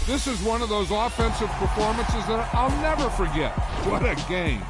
This is one of those offensive performances that I'll never forget. What a game.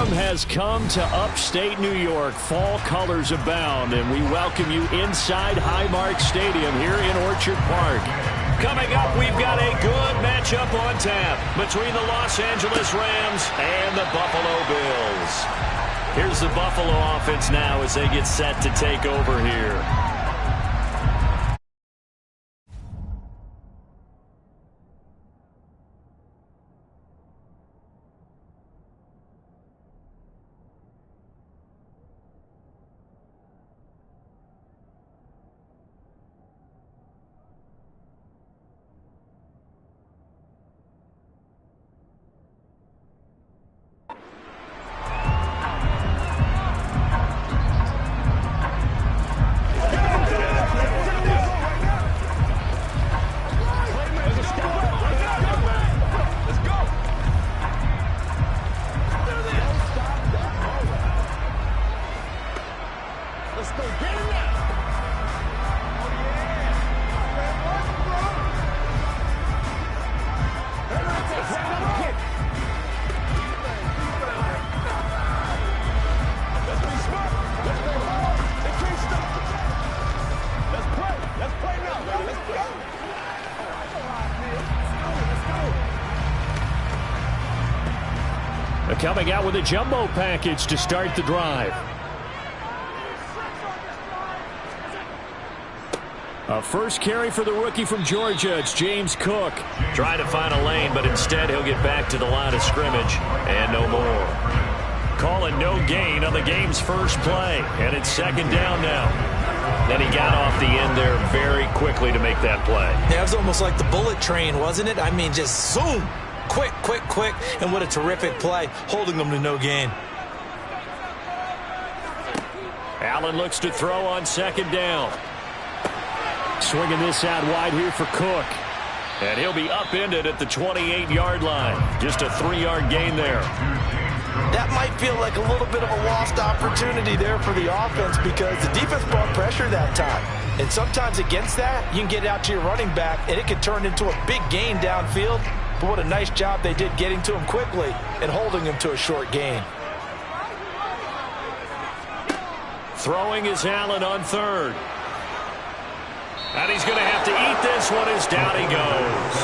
Autumn has come to upstate New York. Fall colors abound, and we welcome you inside Highmark Stadium here in Orchard Park. Coming up, we've got a good matchup on tap between the Los Angeles Rams and the Buffalo Bills. Here's the Buffalo offense now as they get set to take over here. Coming out with a jumbo package to start the drive. A first carry for the rookie from Georgia. It's James Cook. Trying to find a lane, but instead he'll get back to the line of scrimmage and no more. Calling no gain on the game's first play, and it's second down now. Then he got off the end there very quickly to make that play. Yeah, it was almost like the bullet train, wasn't it? I mean, just zoom. Quick, quick, quick, and what a terrific play, holding them to no gain. Allen looks to throw on second down. Swinging this out wide here for Cook. And he'll be upended at the 28-yard line. Just a 3-yard gain there. That might feel like a little bit of a lost opportunity there for the offense because the defense brought pressure that time. And sometimes against that, you can get out to your running back, and it can turn into a big gain downfield. But what a nice job they did getting to him quickly and holding him to a short gain. Throwing is Allen on third. And he's going to have to eat this one as down he goes.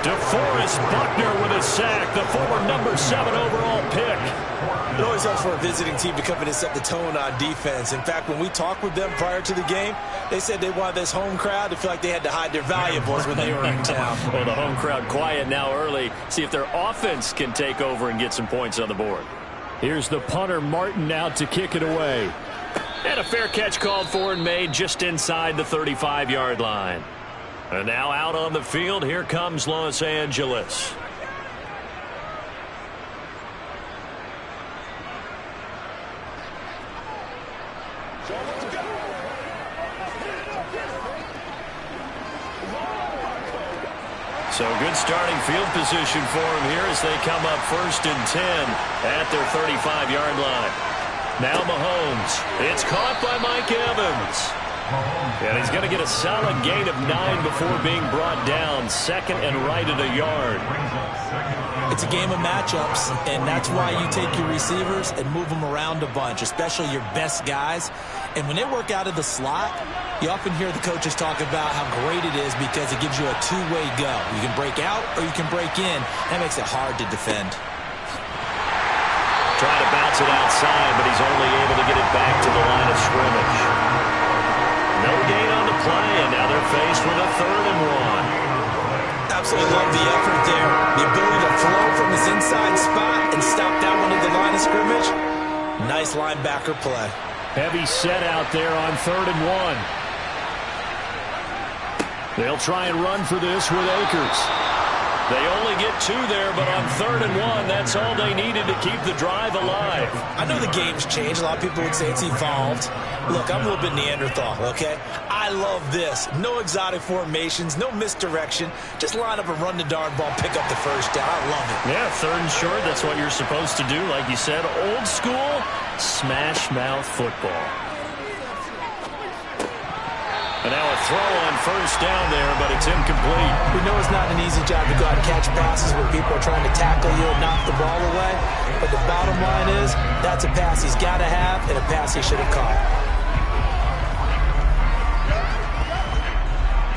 DeForest Buckner with a sack, the former number 7 overall pick. It always helps for a visiting team to come in and set the tone on defense. In fact, when we talked with them prior to the game, they said they wanted this home crowd to feel like they had to hide their valuables when they were in town. Well, the home crowd quiet now early. See if their offense can take over and get some points on the board. Here's the punter, Martin, out to kick it away. And a fair catch called for and made just inside the 35-yard line. And now out on the field, here comes Los Angeles. So good starting field position for him here as they come up 1st and 10 at their 35-yard line. Now Mahomes. It's caught by Mike Evans. And he's going to get a solid gain of 9 before being brought down. Second and right at a yard. It's a game of matchups, and that's why you take your receivers and move them around a bunch, especially your best guys. And when they work out of the slot, you often hear the coaches talk about how great it is because it gives you a two-way go. You can break out or you can break in. That makes it hard to defend. Trying to bounce it outside, but he's only able to get it back to the line of scrimmage. No gain on the play, and now they're faced with a 3rd and 1. Absolutely love the effort there. The ability to flow from his inside spot and stop that one at the line of scrimmage. Nice linebacker play. Heavy set out there on 3rd and 1. They'll try and run for this with Akers. They only get 2 there, but on 3rd and 1, that's all they needed to keep the drive alive. I know the game's changed. A lot of people would say it's evolved. Look, I'm a little bit Neanderthal, okay? I love this. No exotic formations, no misdirection. Just line up and run the darn ball, pick up the first down. I love it. Yeah, 3rd and short, that's what you're supposed to do. Like you said, old school, smash mouth football. And now a throw on 1st down there, but it's incomplete. We know it's not an easy job to go out and catch passes where people are trying to tackle you and knock the ball away. But the bottom bottom line is that's a pass he's got to have and a pass he should have caught.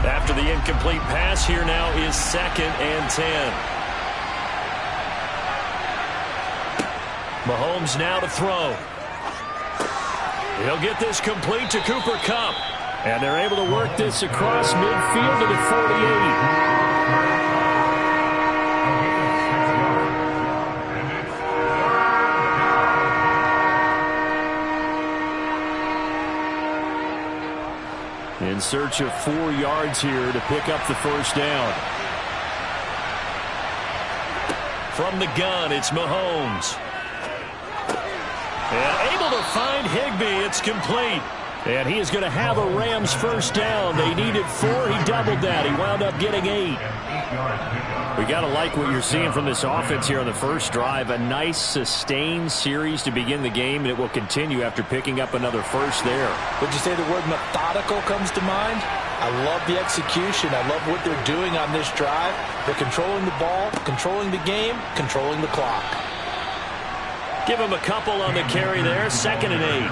After the incomplete pass, here now is 2nd and 10. Mahomes now to throw. He'll get this complete to Cooper Kupp. And they're able to work this across midfield to the 48. In search of 4 yards here to pick up the first down. From the gun, it's Mahomes. And able to find Higbee. It's complete. And he is going to have a Rams first down. They needed 4. He doubled that. He wound up getting 8. We got to like what you're seeing from this offense here on the first drive. A nice sustained series to begin the game, and it will continue after picking up another first there. Would you say the word methodical comes to mind? I love the execution. I love what they're doing on this drive. They're controlling the ball, controlling the game, controlling the clock. Give him a couple on the carry there. 2nd and 8.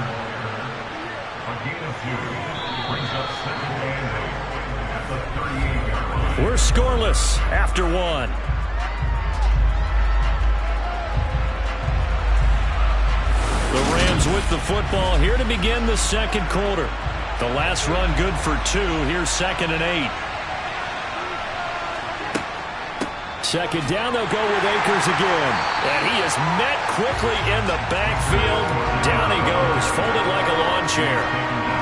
We're scoreless after 1. The Rams with the football here to begin the second quarter. The last run good for 2. Here's 2nd and 8. Second down, they'll go with Akers again. And he is met quickly in the backfield. Down he goes, folded like a lawn chair.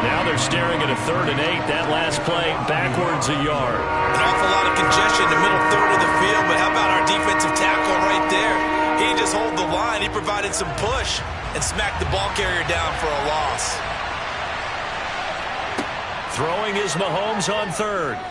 Now they're staring at a 3rd and 8. That last play, backwards a yard. An awful lot of congestion in the middle third of the field, but how about our defensive tackle right there? He didn't just hold the line. He provided some push and smacked the ball carrier down for a loss. Throwing is Mahomes on 3rd.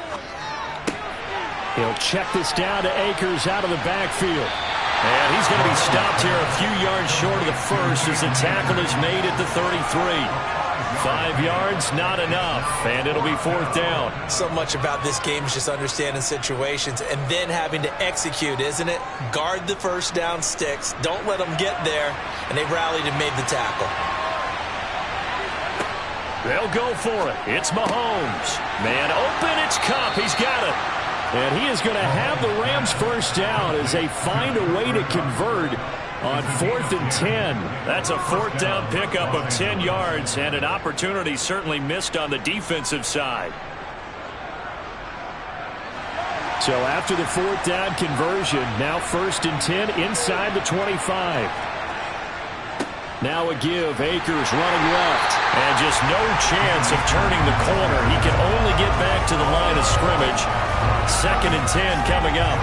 He'll check this down to Akers out of the backfield. And he's going to be stopped here a few yards short of the first as the tackle is made at the 33. 5 yards, not enough, and it'll be 4th down. So much about this game is just understanding situations and then having to execute, isn't it? Guard the first down sticks. Don't let them get there, and they rallied and made the tackle. They'll go for it. It's Mahomes. Man open, it's Kupp. He's got it. And he is going to have the Rams first down as they find a way to convert on 4th and 10. That's a 4th down pickup of 10 yards and an opportunity certainly missed on the defensive side. So after the 4th down conversion, now 1st and 10 inside the 25. Now a give. Akers running left. And just no chance of turning the corner. He can only get back to the line of scrimmage. 2nd and 10 coming up.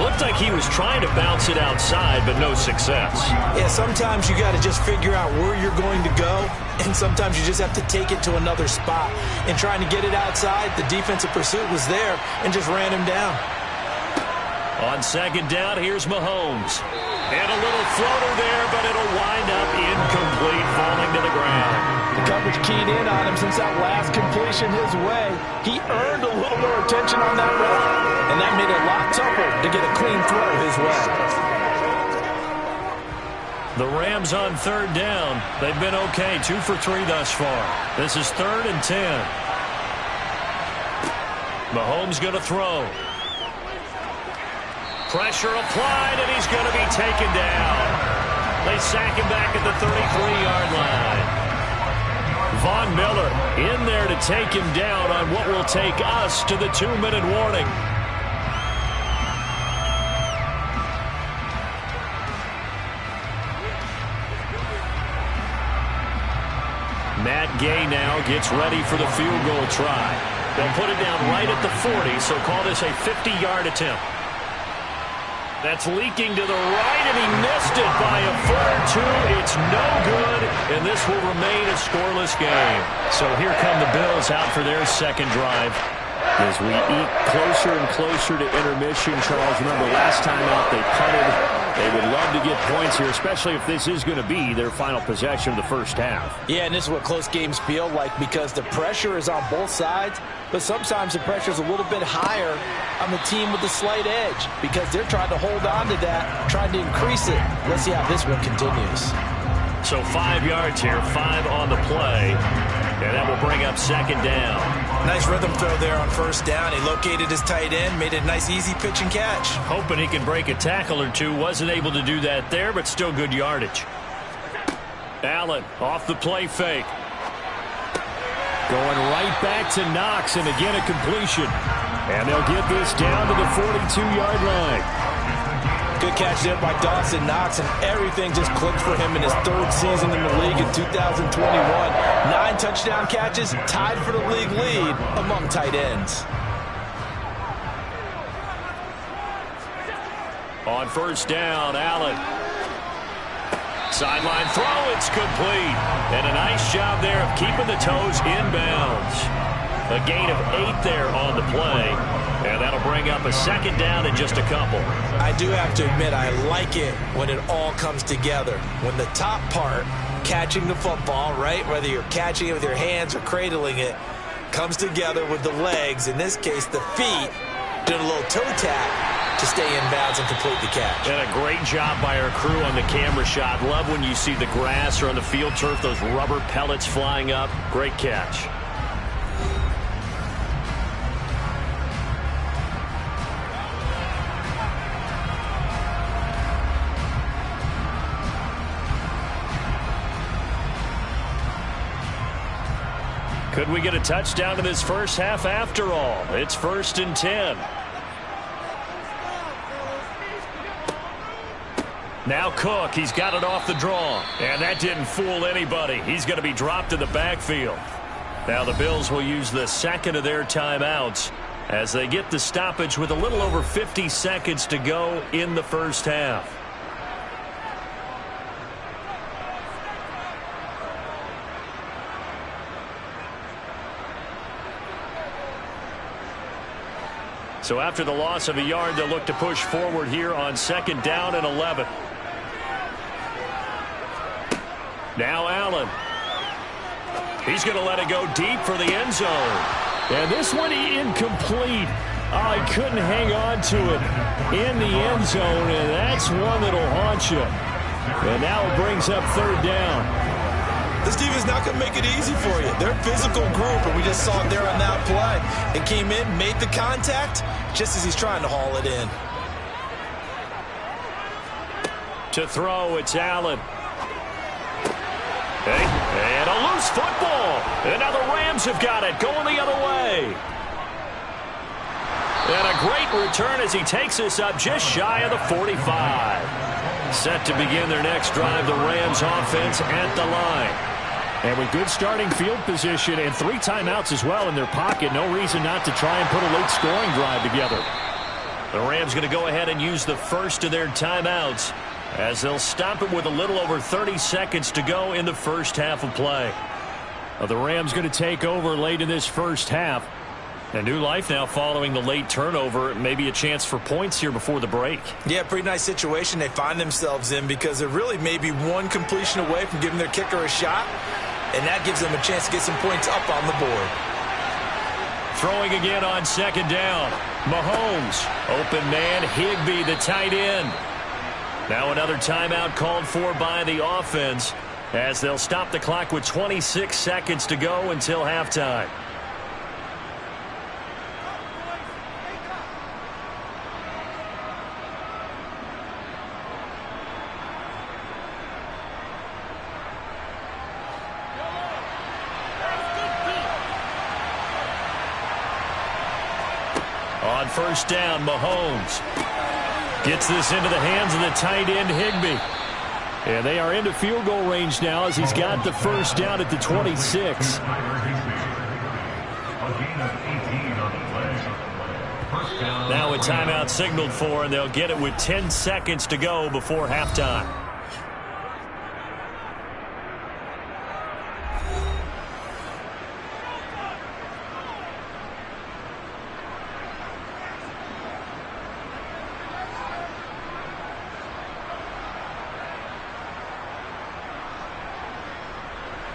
Looked like he was trying to bounce it outside, but no success. Yeah, sometimes you got to just figure out where you're going to go, and sometimes you just have to take it to another spot. And trying to get it outside, the defensive pursuit was there and just ran him down. On 2nd down, here's Mahomes. And a little floater there, but it'll wind up incomplete, falling to the ground. The coverage keyed in on him since that last completion his way. He earned a little more attention on that route, and that made it a lot tougher to get a clean throw his way. The Rams on 3rd down. They've been okay, 2 for 3 thus far. This is 3rd and 10. Mahomes going to throw. Pressure applied, and he's going to be taken down. They sack him back at the 33-yard line. Von Miller in there to take him down on what will take us to the 2-minute warning. Matt Gay now gets ready for the field goal try. They'll put it down right at the 40, so call this a 50-yard attempt. That's leaking to the right, and he missed it by a foot or 2. It's no good, and this will remain a scoreless game. So here come the Bills out for their second drive. As we eat closer and closer to intermission, Charles, remember last time out they punted. They would love to get points here, especially if this is going to be their final possession of the first half. Yeah, and this is what close games feel like because the pressure is on both sides, but sometimes the pressure is a little bit higher on the team with the slight edge because they're trying to hold on to that, trying to increase it. Let's see how this one continues. So 5 yards here, 5 on the play, and that will bring up second down. Nice rhythm throw there on first down. He located his tight end, made it a nice easy pitch and catch. Hoping he can break a tackle or two. Wasn't able to do that there, but still good yardage. Allen off the play fake. Going right back to Knox, and again a completion. And they'll get this down to the 42-yard line. Good catch there by Dawson Knox, and everything just clicked for him in his third season in the league in 2021. 9 touchdown catches, tied for the league lead among tight ends. On first down, Allen. Sideline throw, it's complete. And a nice job there of keeping the toes inbounds. A gain of 8 there on the play. And that'll bring up a second down in just a couple. I do have to admit, I like it when it all comes together. When the top part, catching the football, right, whether you're catching it with your hands or cradling it, comes together with the legs, in this case the feet, doing a little toe tap to stay in bounds and complete the catch. And a great job by our crew on the camera shot. Love when you see the grass or on the field turf, those rubber pellets flying up. Great catch. Could we get a touchdown in this first half after all? It's 1st and 10. Now Cook, he's got it off the draw. And that didn't fool anybody. He's going to be dropped in the backfield. Now the Bills will use the second of their timeouts as they get the stoppage with a little over 50 seconds to go in the first half. So after the loss of a yard, they'll look to push forward here on second down and 11. Now Allen. He's going to let it go deep for the end zone. And this one incomplete. Oh, he couldn't hang on to it in the end zone, and that's one that'll haunt you. And now it brings up third down. This defense not going to make it easy for you. They're a physical group, and we just saw it there on that play. It came in, made the contact, just as he's trying to haul it in. To throw, it's Allen. And a loose football. And now the Rams have got it, going the other way. And a great return as he takes us up just shy of the 45. Set to begin their next drive, the Rams offense at the line. And with good starting field position and 3 timeouts as well in their pocket, no reason not to try and put a late scoring drive together. The Rams going to go ahead and use the first of their timeouts as they'll stop it with a little over 30 seconds to go in the first half of play. The Rams going to take over late in this first half. A new life now following the late turnover. Maybe a chance for points here before the break. Yeah, pretty nice situation they find themselves in because they're really maybe one completion away from giving their kicker a shot, and that gives them a chance to get some points up on the board. Throwing again on second down. Mahomes, open man, Higbee, the tight end. Now another timeout called for by the offense as they'll stop the clock with 26 seconds to go until halftime. On first down, Mahomes gets this into the hands of the tight end, Higbee. And they are into field goal range now as he's got the first down at the 26. Now a timeout signaled for, and they'll get it with 10 seconds to go before halftime.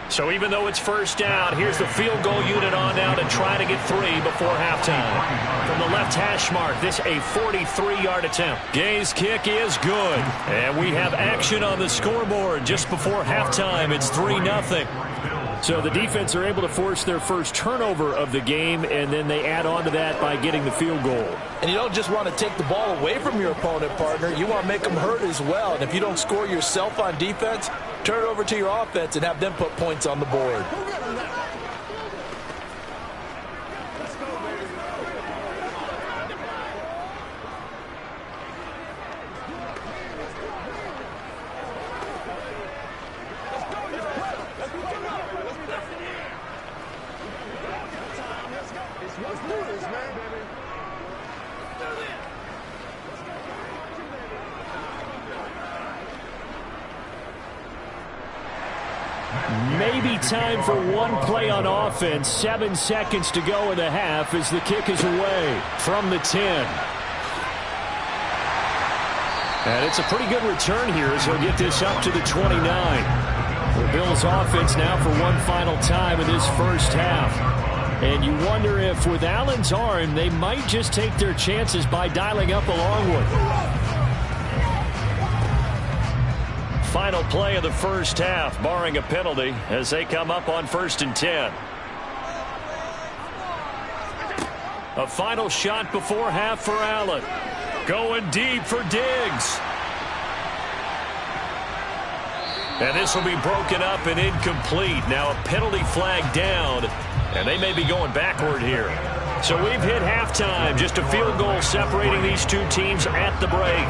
So even though it's first down, here's the field goal unit on now to try to get 3 before halftime. From the left hash mark, this a 43-yard attempt. Gay's kick is good. And we have action on the scoreboard just before halftime. It's 3-0. So the defense are able to force their first turnover of the game, and then they add on to that by getting the field goal. And you don't just want to take the ball away from your opponent, partner. You want to make them hurt as well. And if you don't score yourself on defense, turn it over to your offense and have them put points on the board. Maybe time for one play on offense. 7 seconds to go in the half as the kick is away from the 10. And it's a pretty good return here as he'll get this up to the 29. The Bills offense now for one final time in this first half. And you wonder if with Allen's arm, they might just take their chances by dialing up a long one. Final play of the first half, barring a penalty, as they come up on 1st and 10. A final shot before half for Allen. Going deep for Diggs. And this will be broken up and incomplete. Now a penalty flag down, and they may be going backward here. So we've hit halftime. Just a field goal separating these two teams at the break.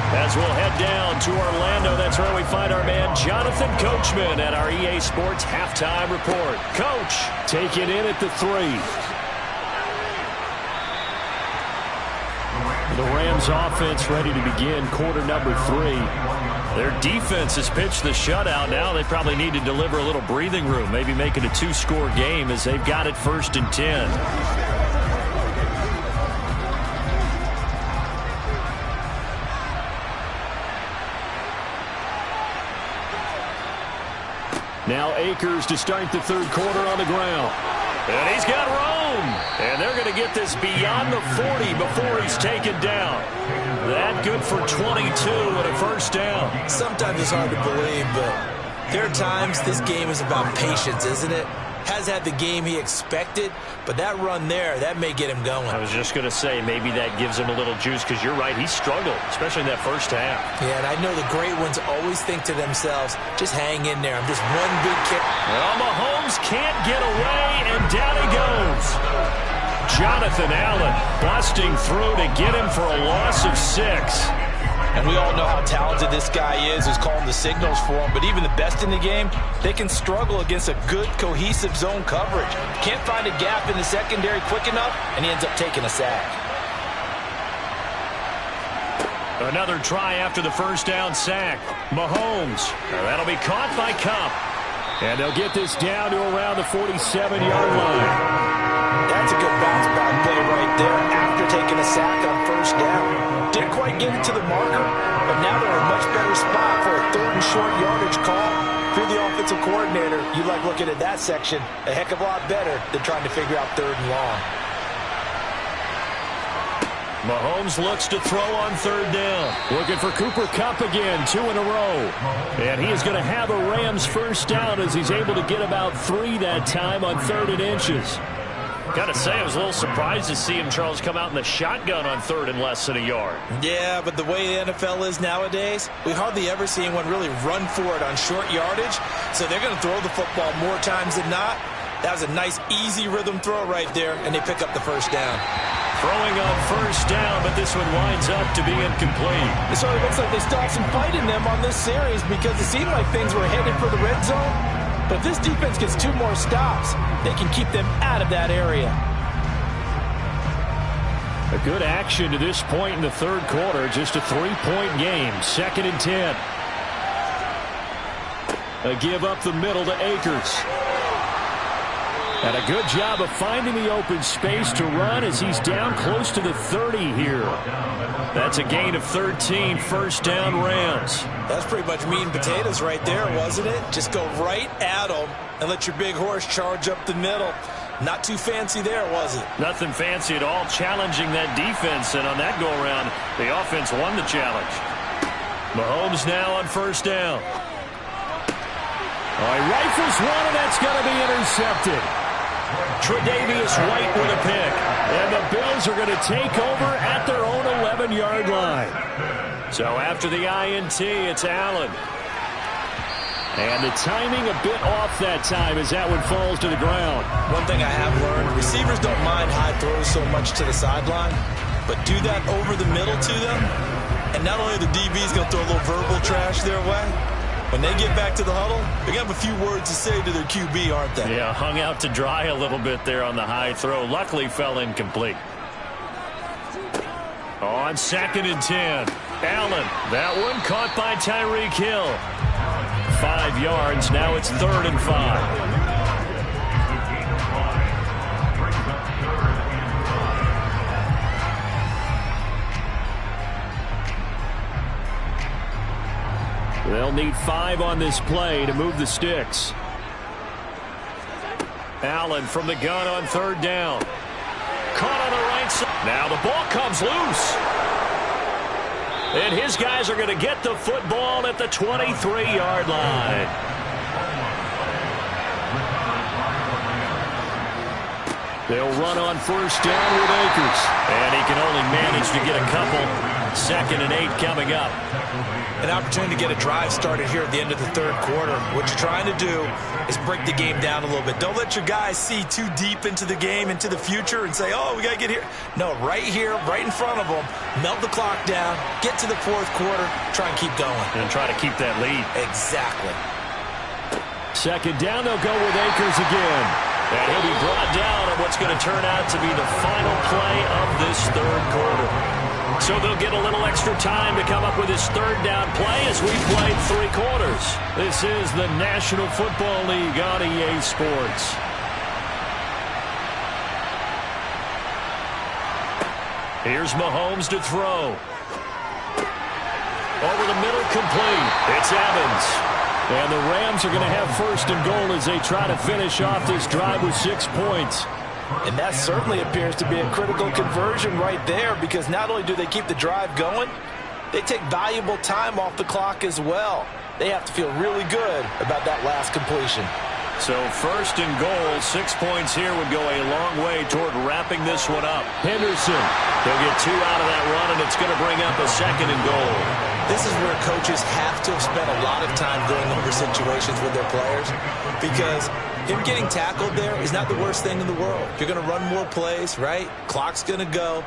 As we'll head down to Orlando, that's where we find our man Jonathan Coachman at our EA Sports Halftime Report. Coach, take it in at the 3. The Rams offense ready to begin quarter number 3. Their defense has pitched the shutout. Now they probably need to deliver a little breathing room, maybe make it a 2-score game as they've got it 1st and 10. Now Akers to start the third quarter on the ground. And he's got room. And they're going to get this beyond the 40 before he's taken down. That good for 22 and a first down. Sometimes it's hard to believe, but there are times this game is about patience, isn't it? Has had the game he expected, but that run there, that may get him going. I was just going to say, maybe that gives him a little juice, because you're right, he struggled, especially in that first half. Yeah, and I know the great ones always think to themselves, just hang in there. I'm just one big kick. Well, Mahomes can't get away, and down he goes. Jonathan Allen busting through to get him for a loss of 6. And we all know how talented this guy is who's calling the signals for him. But even the best in the game, they can struggle against a good, cohesive zone coverage. Can't find a gap in the secondary quick enough, and he ends up taking a sack. Another try after the first down sack. Mahomes. That'll be caught by Kupp. And they'll get this down to around the 47-yard line. That's a good bounce-back play right there after taking a sack on first down. Didn't quite get it to the marker, but now they're in a much better spot for a 3rd and short yardage call. If you're the offensive coordinator, you like looking at that section a heck of a lot better than trying to figure out 3rd and long. Mahomes looks to throw on 3rd down. Looking for Cooper Kupp again, 2 in a row. And he is going to have a Rams first down as he's able to get about 3 that time on 3rd and inches. Got to say, I was a little surprised to see him, Charles, come out in the shotgun on 3rd and less than a yard. Yeah, but the way the NFL is nowadays, we hardly ever see anyone really run for it on short yardage. So they're going to throw the football more times than not. That was a nice, easy rhythm throw right there, and they pick up the first down. Throwing on first down, but this one winds up to be incomplete. It sort of looks like they still have some fight in them on this series because it seemed like things were headed for the red zone. But if this defense gets 2 more stops, they can keep them out of that area. A good action to this point in the third quarter. Just a 3-point game. 2nd and 10. A give up the middle to Akers. And a good job of finding the open space to run as he's down close to the 30 here. That's a gain of 13, first down Rams. That's pretty much meat and potatoes right there, wasn't it? Just go right at them and let your big horse charge up the middle. Not too fancy there, was it? Nothing fancy at all, challenging that defense. And on that go-around, the offense won the challenge. Mahomes now on first down. He rifles one, and that's going to be intercepted. Tre'Davious White with a pick. And the Bills are going to take over at their own 11-yard line. So after the INT, it's Allen. And the timing a bit off that time as that one falls to the ground. One thing I have learned, receivers don't mind high throws so much to the sideline, but do that over the middle to them, and not only the DB's going to throw a little verbal trash their way, when they get back to the huddle, they're going to have a few words to say to their QB, aren't they? Yeah, hung out to dry a little bit there on the high throw. Luckily fell incomplete. On 2nd and 10. Allen, that one caught by Tyreek Hill. 5 yards, now it's 3rd and 5. They'll need 5 on this play to move the sticks. Allen from the gun on 3rd down. Caught on the right side. Now the ball comes loose. And his guys are going to get the football at the 23-yard line. They'll run on first down with Akers. And he can only manage to get a couple. 2nd and 8 coming up. An opportunity to get a drive started here at the end of the 3rd quarter. What you're trying to do is break the game down a little bit. Don't let your guys see too deep into the game, into the future, and say, oh, we got to get here. No, right here, right in front of them, melt the clock down, get to the 4th quarter, try and keep going. And try to keep that lead. Exactly. 2nd down, they'll go with Akers again. And he'll be brought down on what's going to turn out to be the final play of this 3rd quarter. So they'll get a little extra time to come up with his 3rd down play as we played 3 quarters. This is the National Football League on EA Sports. Here's Mahomes to throw. Over the middle, complete. It's Evans. And the Rams are going to have 1st and goal as they try to finish off this drive with 6 points. And that certainly appears to be a critical conversion right there, because not only do they keep the drive going, they take valuable time off the clock as well. They have to feel really good about that last completion. So 1st and goal, 6 points here would go a long way toward wrapping this one up. Henderson, they'll get 2 out of that run, and it's going to bring up a 2nd and goal. This is where coaches have to have spent a lot of time going over situations with their players, because him getting tackled there is not the worst thing in the world. You're going to run more plays, right? Clock's going to go.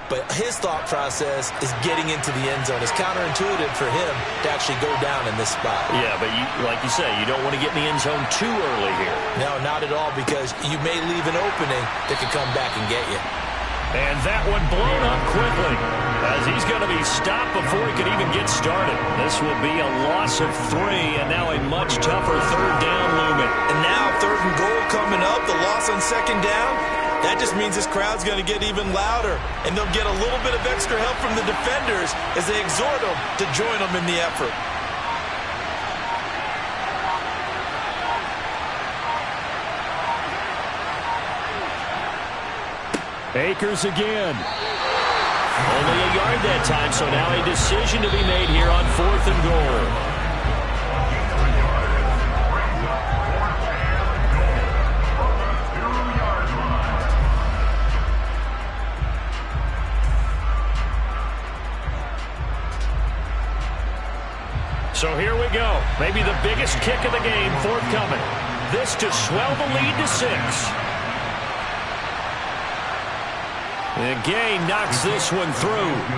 But his thought process is getting into the end zone. It's counterintuitive for him to actually go down in this spot. Yeah, but like you say, you don't want to get in the end zone too early here. No, not at all, because you may leave an opening that could come back and get you. And that one blown up quickly as he's going to be stopped before he can even get started. This will be a loss of 3, and now a much tougher 3rd down looming. And now 3rd and goal coming up, the loss on 2nd down. That just means this crowd's going to get even louder, and they'll get a little bit of extra help from the defenders as they exhort them to join them in the effort. Akers again. Only a yard that time, so now a decision to be made here on 4th and goal. So here we go. Maybe the biggest kick of the game forthcoming. This to swell the lead to 6. And Gay knocks this one through,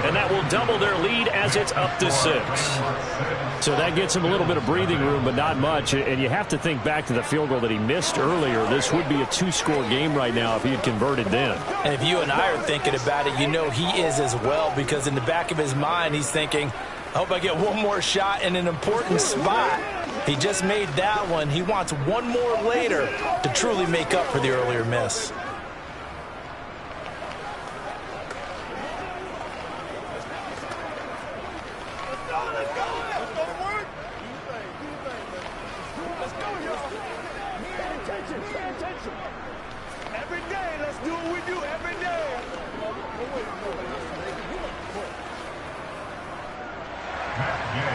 and that will double their lead as it's up to 6. So that gets him a little bit of breathing room, but not much. And you have to think back to the field goal that he missed earlier. This would be a 2-score game right now if he had converted then. And if you and I are thinking about it, you know he is as well, because in the back of his mind, he's thinking, I hope I get one more shot in an important spot. He just made that one. He wants one more later to truly make up for the earlier miss.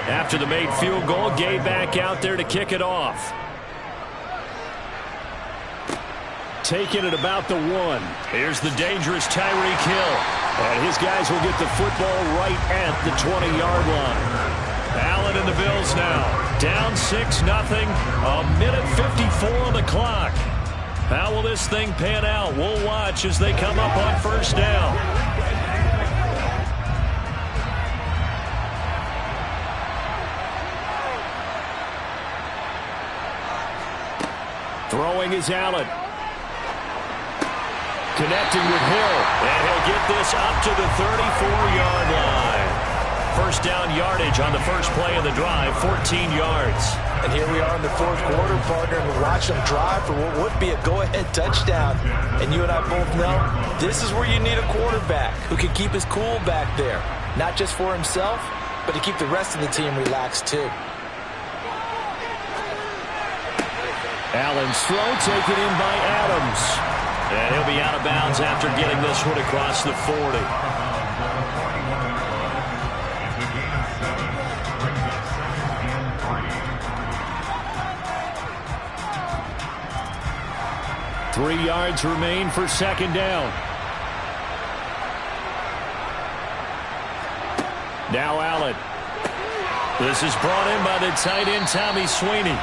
After the made field goal, Gay back out there to kick it off. Taking it about the 1. Here's the dangerous Tyreek Hill. And his guys will get the football right at the 20-yard line. Allen and the Bills now. Down 6-0. A minute 54 on the clock. How will this thing pan out? We'll watch as they come up on first down. Throwing is Allen. Connecting with Hill. And he'll get this up to the 34-yard line. First down yardage on the first play of the drive, 14 yards. And here we are in the fourth quarter, partner, and watch them drive for what would be a go-ahead touchdown. And you and I both know this is where you need a quarterback who can keep his cool back there. Not just for himself, but to keep the rest of the team relaxed too. Allen's throw taken in by Adams. And he'll be out of bounds after getting this one across the 40. Three yards remain for second down. Now Allen. This is brought in by the tight end Tommy Sweeney.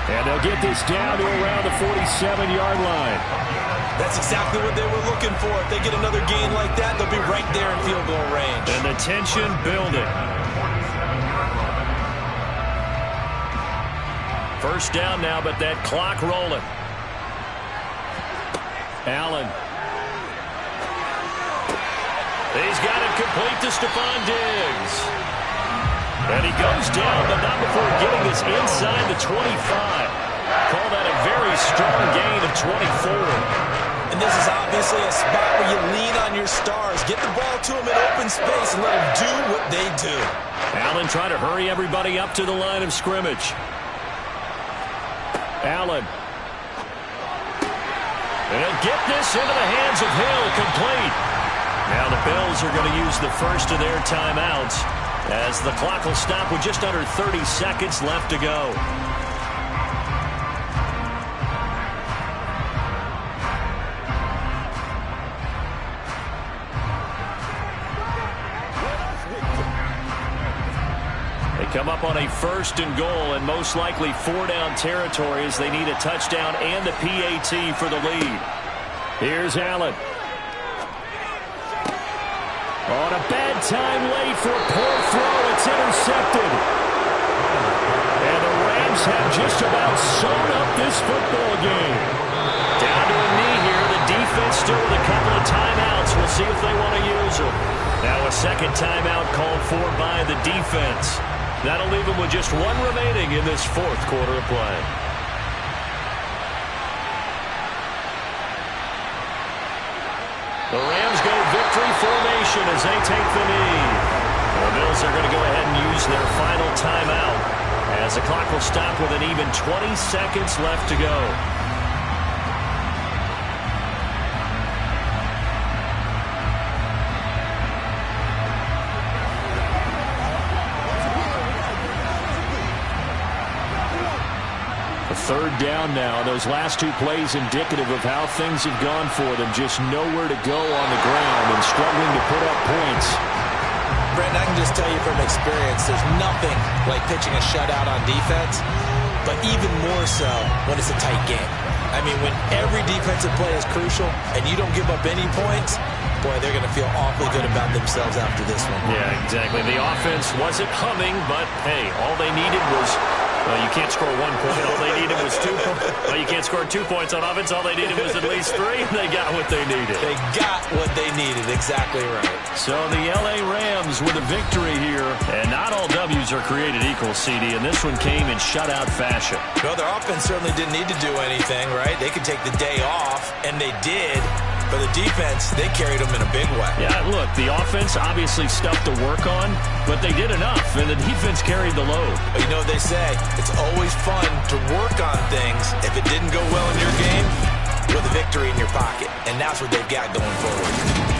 And they'll get this down to around the 47-yard line. That's exactly what they were looking for. If they get another gain like that, they'll be right there in field goal range. And the tension building. First down now, but that clock rolling. Allen. He's got it complete to Stephon Diggs. And he goes down, but not before getting this inside the 25. Call that a very strong gain of 24. And this is obviously a spot where you lean on your stars. Get the ball to them in open space and let them do what they do. Allen trying to hurry everybody up to the line of scrimmage. Allen. And he'll get this into the hands of Hill, complete. Now the Bills are going to use the first of their timeouts, as the clock will stop with just under 30 seconds left to go. They come up on a first and goal, and most likely four-down territory as they need a touchdown and the PAT for the lead. Here's Allen. On a bad time late for a poor throw. It's intercepted. And the Rams have just about sewn up this football game. Down to a knee here. The defense still with a couple of timeouts. We'll see if they want to use them. Now a second timeout called for by the defense. That'll leave them with just one remaining in this fourth quarter of play. The Rams go victory formation as they take the knee. The Bills are going to go ahead and use their final timeout as the clock will stop with an even 20 seconds left to go. Third down now. Those last two plays indicative of how things have gone for them. Just nowhere to go on the ground and struggling to put up points. Brent, I can just tell you from experience, there's nothing like pitching a shutout on defense, but even more so when it's a tight game. I mean, when every defensive play is crucial and you don't give up any points, boy, they're going to feel awfully good about themselves after this one. Yeah, exactly. The offense wasn't humming, but, hey, all they needed was Well, you can't score 1 point. All they needed was 2 points. Well, you can't score 2 points on offense. All they needed was at least 3. They got what they needed. They got what they needed. Exactly right. So the L.A. Rams with a victory here. And not all W's are created equal, CD. And this one came in shutout fashion. Well, their offense certainly didn't need to do anything, right? They could take the day off, and they did. For the defense, they carried them in a big way. Yeah, look, the offense obviously stuff to work on, but they did enough, and the defense carried the load. But you know what they say, it's always fun to work on things if it didn't go well in your game with a victory in your pocket, and that's what they've got going forward.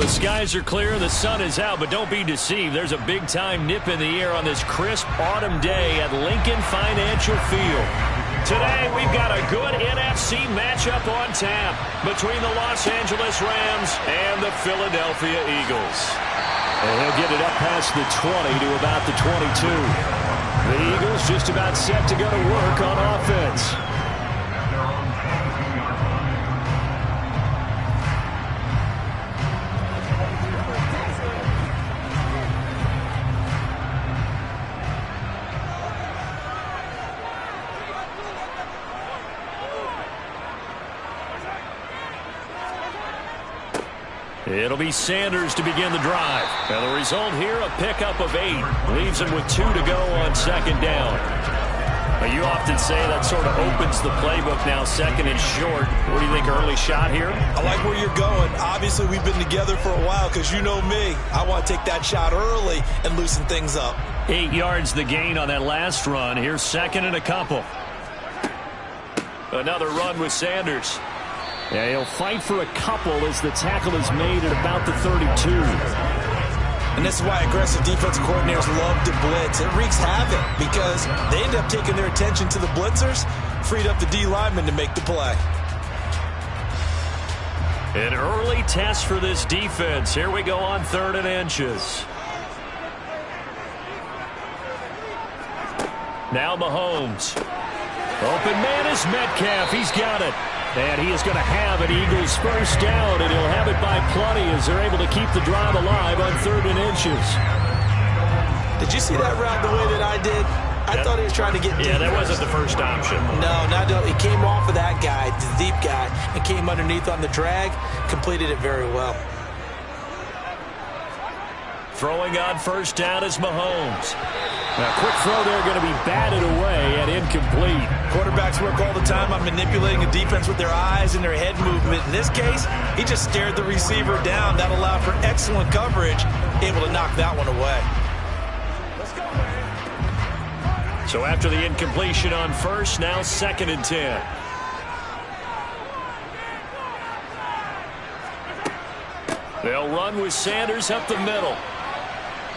the skies are clear, the sun is out, but don't be deceived. There's a big-time nip in the air on this crisp autumn day at Lincoln Financial Field. Today, we've got a good NFC matchup on tap between the Los Angeles Rams and the Philadelphia Eagles. And he'll get it up past the 20 to about the 22. The Eagles just about set to go to work on offense. It'll be Sanders to begin the drive. And the result here, a pickup of 8. Leaves him with 2 to go on second down. Now, you often say that sort of opens the playbook now, second and short. What do you think, early shot here? I like where you're going. Obviously, we've been together for a while because you know me. I want to take that shot early and loosen things up. 8 yards the gain on that last run. Here's second and a couple. Another run with Sanders. Yeah, he'll fight for a couple as the tackle is made at about the 32. And this is why aggressive defensive coordinators love to blitz. It wreaks havoc because they end up taking their attention to the blitzers, freed up the D lineman to make the play. An early test for this defense. Here we go on 3rd and inches. Now Mahomes. Open man is Metcalf. He's got it. And he is going to have an Eagles first down, and he'll have it by plenty as they're able to keep the drive alive on 3rd and inches. Did you see that route the way that I did? I thought he was trying to get deep. Yeah, that wasn't the first option. No, he came off of that guy, the deep guy, and came underneath on the drag, completed it very well. Throwing on first down is Mahomes. Now, quick throw there going to be batted away and incomplete. Quarterbacks work all the time on manipulating a defense with their eyes and their head movement. In this case, he just stared the receiver down. That allowed for excellent coverage, able to knock that one away. So after the incompletion on first, now 2nd and 10. They'll run with Sanders up the middle.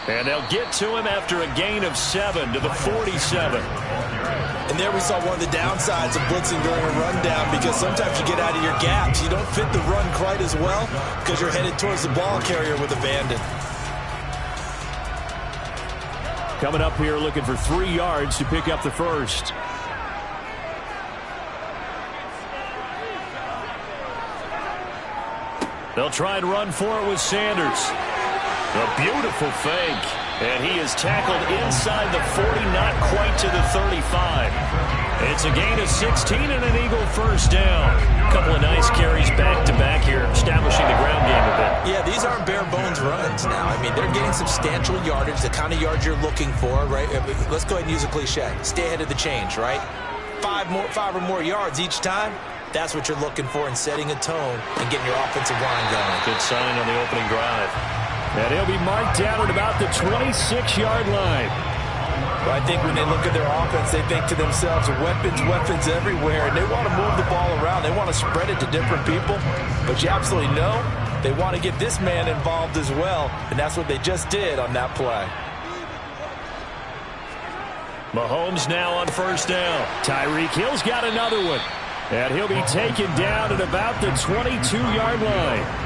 And they'll get to him after a gain of 7 to the 47. And there we saw one of the downsides of blitzing during a rundown because sometimes you get out of your gaps. You don't fit the run quite as well because you're headed towards the ball carrier with abandon. Coming up here looking for 3 yards to pick up the first. They'll try and run for it with Sanders. A beautiful fake. And he is tackled inside the 40, not quite to the 35. It's a gain of 16 and an Eagle first down. A couple of nice carries back-to-back here, establishing the ground game a bit. Yeah, these aren't bare-bones runs now. I mean, they're getting substantial yardage, the kind of yards you're looking for, right? Let's go ahead and use a cliche. Stay ahead of the change, right? 5 or more yards each time. That's what you're looking for in setting a tone and getting your offensive line going. Good sign on the opening drive. And he'll be marked down at about the 26-yard line. Well, I think when they look at their offense, they think to themselves, weapons everywhere, and they want to move the ball around. They want to spread it to different people. But you absolutely know they want to get this man involved as well, and that's what they just did on that play. Mahomes now on first down. Tyreek Hill's got another one. And he'll be taken down at about the 22-yard line.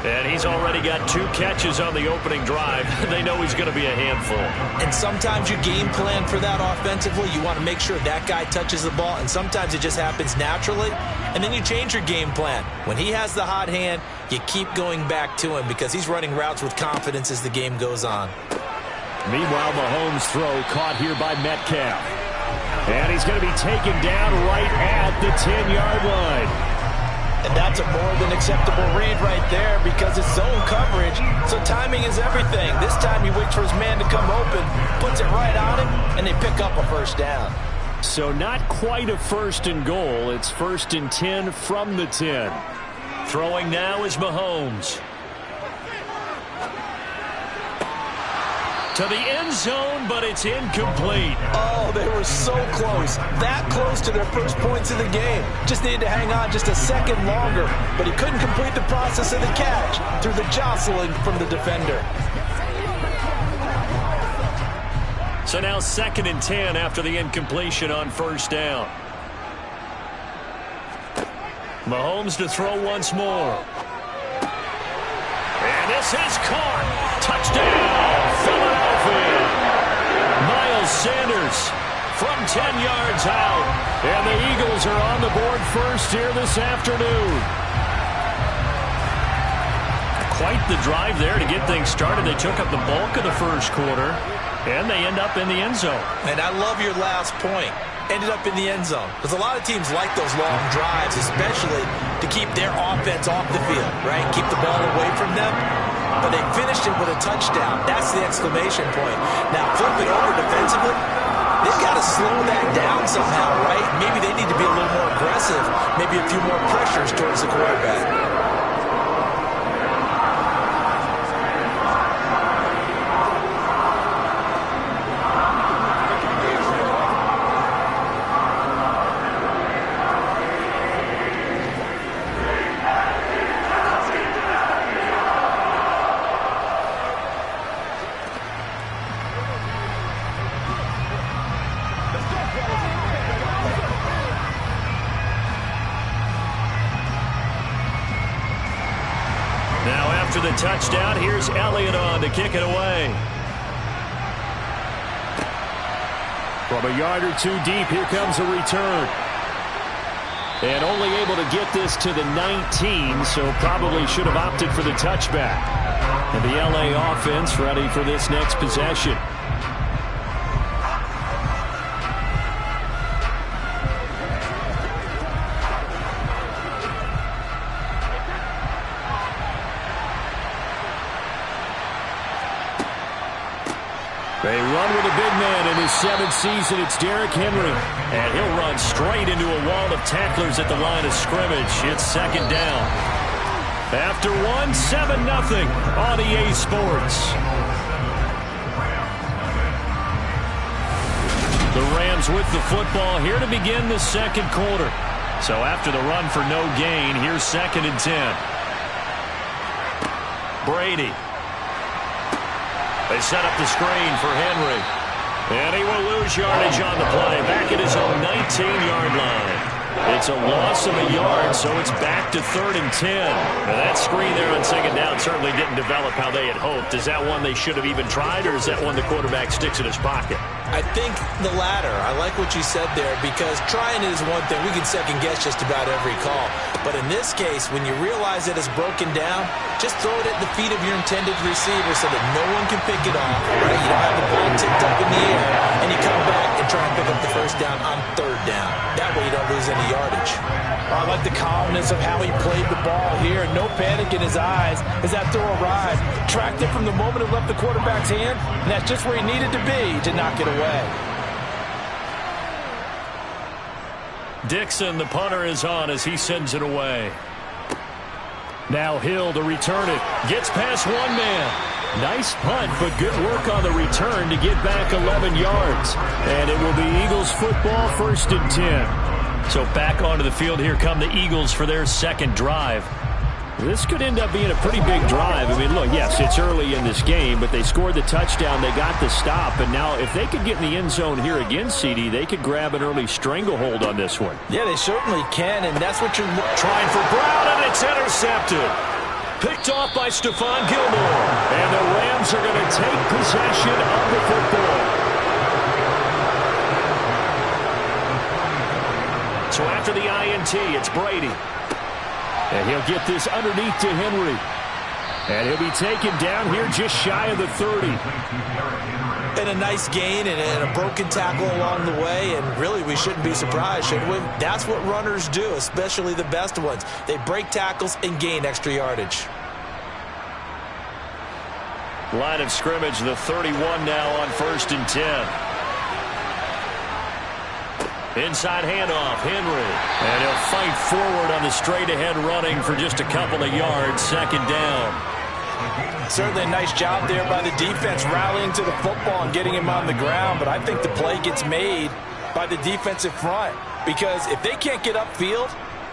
And he's already got 2 catches on the opening drive. They know he's going to be a handful. And sometimes you game plan for that offensively. You want to make sure that guy touches the ball, and sometimes it just happens naturally. And then you change your game plan. When he has the hot hand, you keep going back to him because he's running routes with confidence as the game goes on. Meanwhile, Mahomes' throw caught here by Metcalf. And he's going to be taken down right at the 10-yard line. And that's a more than acceptable read right there because it's zone coverage, so timing is everything. This time he waits for his man to come open, puts it right on him, and they pick up a first down. So not quite a 1st and goal. It's 1st and 10 from the 10. Throwing now is Mahomes. To the end zone, but it's incomplete. Oh, they were so close. That close to their first points in the game. Just needed to hang on just a second longer, but he couldn't complete the process of the catch through the jostling from the defender. So now 2nd and 10 after the incompletion on first down. Mahomes to throw once more. And this is caught. Touchdown, Philadelphia. Miles Sanders from 10 yards out. And the Eagles are on the board first here this afternoon. Quite the drive there to get things started. They took up the bulk of the first quarter, and they end up in the end zone. And I love your last point. Ended up in the end zone. Because a lot of teams like those long drives, especially to keep their offense off the field, right? Keep the ball away from them. But they finished it with a touchdown. That's the exclamation point. Now, flip it over defensively. They've got to slow that down somehow, right? Maybe they need to be a little more aggressive. Maybe a few more pressures towards the quarterback. After the touchdown, here's Elliott on to kick it away. From a yard or two deep, here comes a return. And only able to get this to the 19, so probably should have opted for the touchback. And the LA offense ready for this next possession. They run with a big man in his 7th season. It's Derrick Henry. And he'll run straight into a wall of tacklers at the line of scrimmage. It's 2nd down. After 7-0 on EA Sports. The Rams with the football here to begin the 2nd quarter. So after the run for no gain, here's 2nd and 10. Brady. They set up the screen for Henry. And he will lose yardage on the play. Back at his own 19-yard line. It's a loss of a yard, so it's back to 3rd and 10. Now that screen there on 2nd down certainly didn't develop how they had hoped. Is that one they should have even tried, or is that one the quarterback sticks in his pocket? I think the latter. I like what you said there, because trying it is one thing. We can second-guess just about every call. But in this case, when you realize that it's broken down, just throw it at the feet of your intended receiver so that no one can pick it off, right? You don't have the ball tipped up in the air, and you come back and try and pick up the first down on 3rd down. That way you don't lose any yardage. I like the calmness of how he played the ball here. No panic in his eyes as that throw arrived. Tracked it from the moment it left the quarterback's hand, and that's just where he needed to be to knock it away. Dixon, the punter, is on as he sends it away. Now Hill to return it. Gets past one man. Nice punt, but good work on the return to get back 11 yards. And it will be Eagles football, 1st and 10. So back onto the field, here come the Eagles for their 2nd drive. This could end up being a pretty big drive. I mean, look, yes, it's early in this game, but they scored the touchdown, they got the stop, and now if they could get in the end zone here again, CD, they could grab an early stranglehold on this one. Yeah, they certainly can, and that's what you're trying for Brown, and it's intercepted. Picked off by Stephon Gilmore, and the Rams are going to take possession of the football. So after the INT, it's Brady. And he'll get this underneath to Henry. And he'll be taken down here just shy of the 30. And a nice gain and a broken tackle along the way. And really, we shouldn't be surprised, should we? That's what runners do, especially the best ones. They break tackles and gain extra yardage. Line of scrimmage, the 31 now on 1st and 10. Inside handoff, Henry. And he'll fight forward on the straight-ahead running for just a couple of yards, 2nd down. Certainly a nice job there by the defense rallying to the football and getting him on the ground, but I think the play gets made by the defensive front because if they can't get upfield,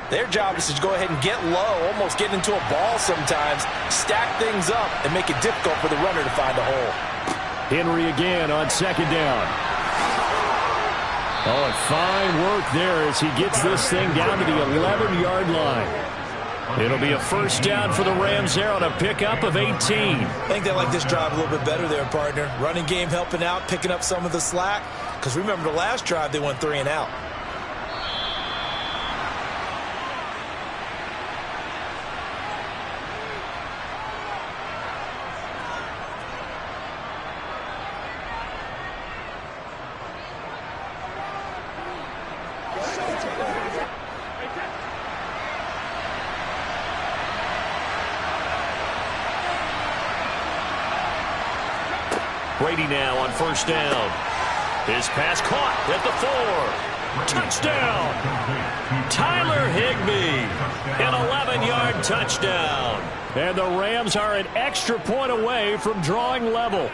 their job is to go ahead and get low, almost get into a ball sometimes, stack things up, and make it difficult for the runner to find a hole. Henry again on second down. Oh, and fine work there as he gets this thing down to the 11-yard line. It'll be a first down for the Rams there on a pickup of 18. I think they like this drive a little bit better there, partner. Running game helping out, picking up some of the slack. Because remember the last drive, they went 3 and out. Brady now on first down. His pass caught at the 4. Touchdown. Tyler Higbee. An 11-yard touchdown. And the Rams are an extra point away from drawing level.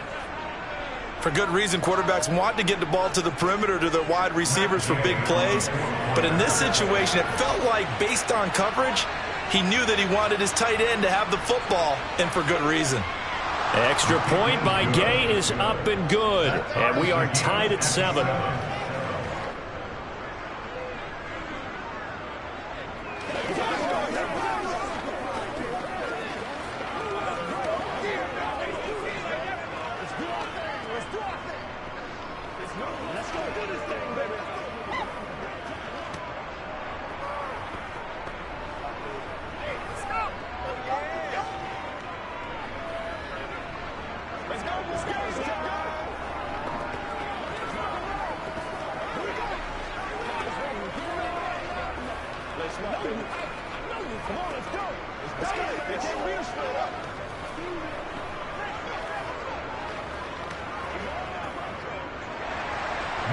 For good reason, quarterbacks want to get the ball to the perimeter to their wide receivers for big plays. But in this situation, it felt like based on coverage, he knew that he wanted his tight end to have the football, and for good reason. Extra point by Gay is up and good. And we are tied at 7.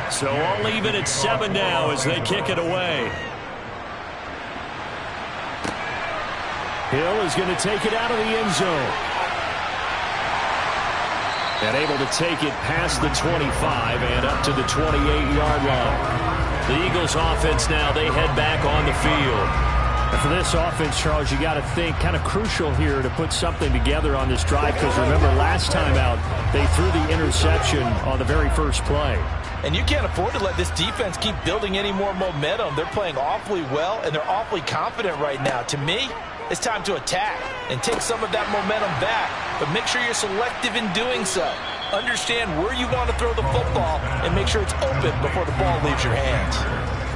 So all even at 7 now as they kick it away. Hill is going to take it out of the end zone. And able to take it past the 25 and up to the 28-yard line. The Eagles offense now, they head back on the field. And for this offense, Charles, you got to think kind of crucial here to put something together on this drive because remember last time out they threw the interception on the very first play. And you can't afford to let this defense keep building any more momentum. They're playing awfully well, and they're awfully confident right now. To me, it's time to attack and take some of that momentum back, but make sure you're selective in doing so. Understand where you want to throw the football and make sure it's open before the ball leaves your hands.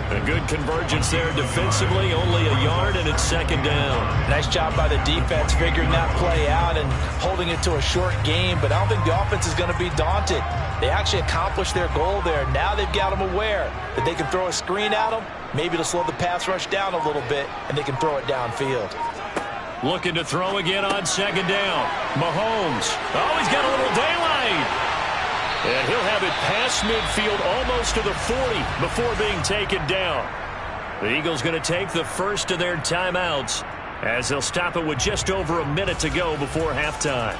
A good convergence there defensively, only a yard, and it's second down. Nice job by the defense figuring that play out and holding it to a short game, but I don't think the offense is going to be daunted. They actually accomplished their goal there. Now they've got them aware that they can throw a screen at them, maybe to slow the pass rush down a little bit, and they can throw it downfield. Looking to throw again on second down. Mahomes. Oh, he's got a little daylight. And he'll have it past midfield almost to the 40 before being taken down. The Eagles going to take the first of their timeouts as they'll stop it with just over a minute to go before halftime.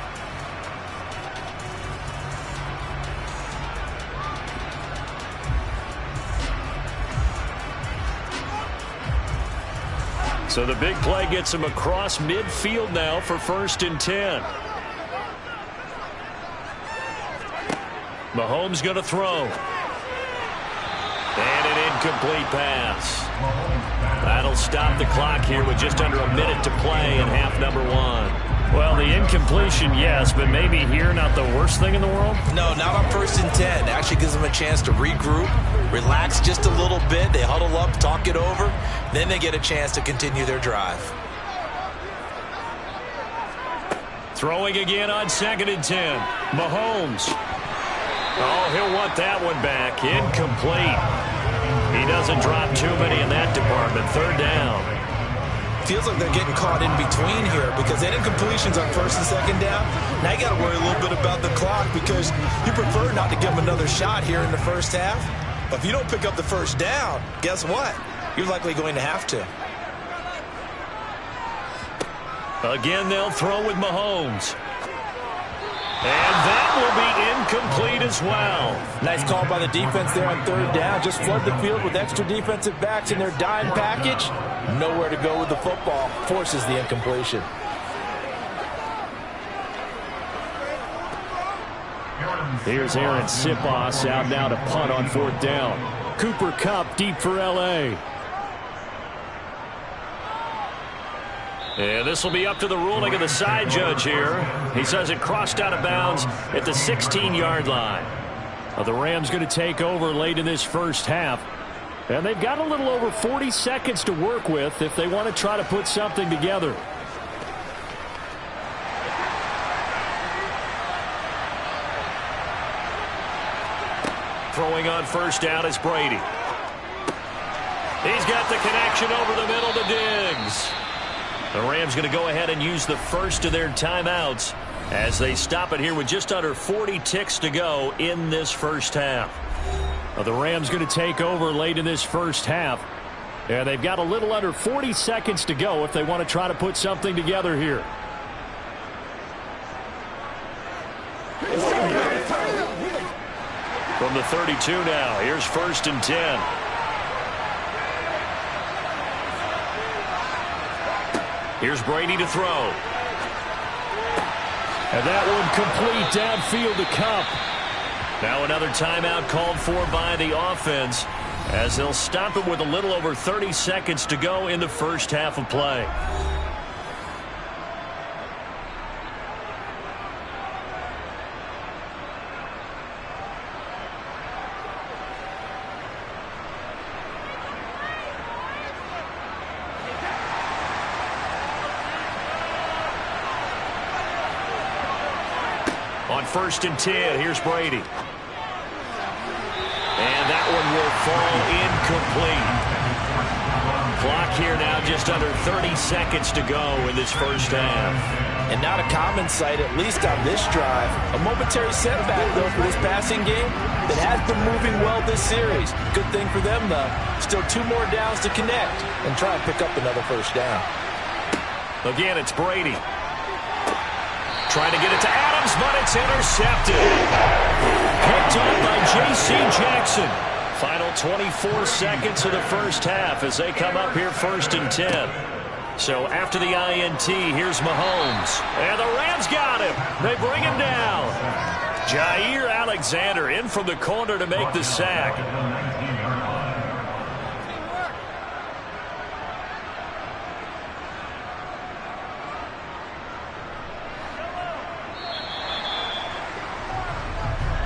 So the big play gets him across midfield now for 1st and 10. Mahomes going to throw. And an incomplete pass. That'll stop the clock here with just under a minute to play in half number 1. Well, the incompletion, yes, but maybe here not the worst thing in the world? No, not on 1st and 10. Actually gives them a chance to regroup, relax just a little bit. They huddle up, talk it over. Then they get a chance to continue their drive. Throwing again on 2nd and 10. Mahomes. Oh, he'll want that one back. Incomplete. He doesn't drop too many in that department. 3rd down. Feels like they're getting caught in between here because that incompletion's on 1st and 2nd down. Now you got to worry a little bit about the clock because you prefer not to give them another shot here in the first half. But if you don't pick up the 1st down, guess what? You're likely going to have to. Again, they'll throw with Mahomes. And that will be incomplete as well. Nice call by the defense there on third down. Just flood the field with extra defensive backs in their dime package. Nowhere to go with the football. Forces the incompletion. Here's Aaron Sipos out now to punt on fourth down. Cooper Kupp deep for L.A. And this will be up to the ruling of the side judge here. He says it crossed out of bounds at the 16-yard line. The Rams going to take over late in this first half. And they've got a little over 40 seconds to work with if they want to try to put something together. Throwing on first down is Brady. He's got the connection over the middle to Diggs. The Rams going to go ahead and use the first of their timeouts as they stop it here with just under 40 ticks to go in this first half. The Rams going to take over late in this first half. And they've got a little under 40 seconds to go if they want to try to put something together here. From the 32 now, here's 1st and 10. Here's Brady to throw. And that one complete downfield to Kupp. Now another timeout called for by the offense as they'll stop it with a little over 30 seconds to go in the first half of play. On 1st and 10, here's Brady. And that one will fall incomplete. Clock here now just under 30 seconds to go in this first half. And not a common sight, at least on this drive. A momentary setback, though, for this passing game that has been moving well this series. Good thing for them, though. Still 2 more downs to connect and try and pick up another first down. Again, it's Brady. Trying to get it to Adams, but it's intercepted. Picked up by J.C. Jackson. Final 24 seconds of the first half as they come up here 1st and 10. So after the INT, here's Mahomes. And the Rams got him. They bring him down. Jair Alexander in from the corner to make the sack.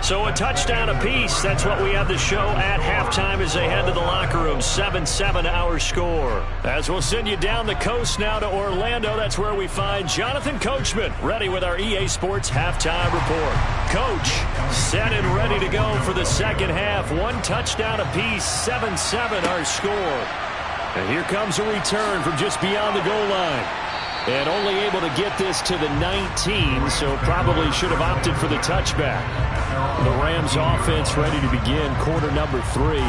So a touchdown apiece. That's what we have the show at halftime as they head to the locker room. 7-7 our score. As we'll send you down the coast now to Orlando. That's where we find Jonathan Coachman ready with our EA Sports halftime report. Coach, set and ready to go for the second half. 1 touchdown apiece. 7-7 our score. And here comes a return from just beyond the goal line. And only able to get this to the 19, so probably should have opted for the touchback. The Rams offense ready to begin quarter number 3.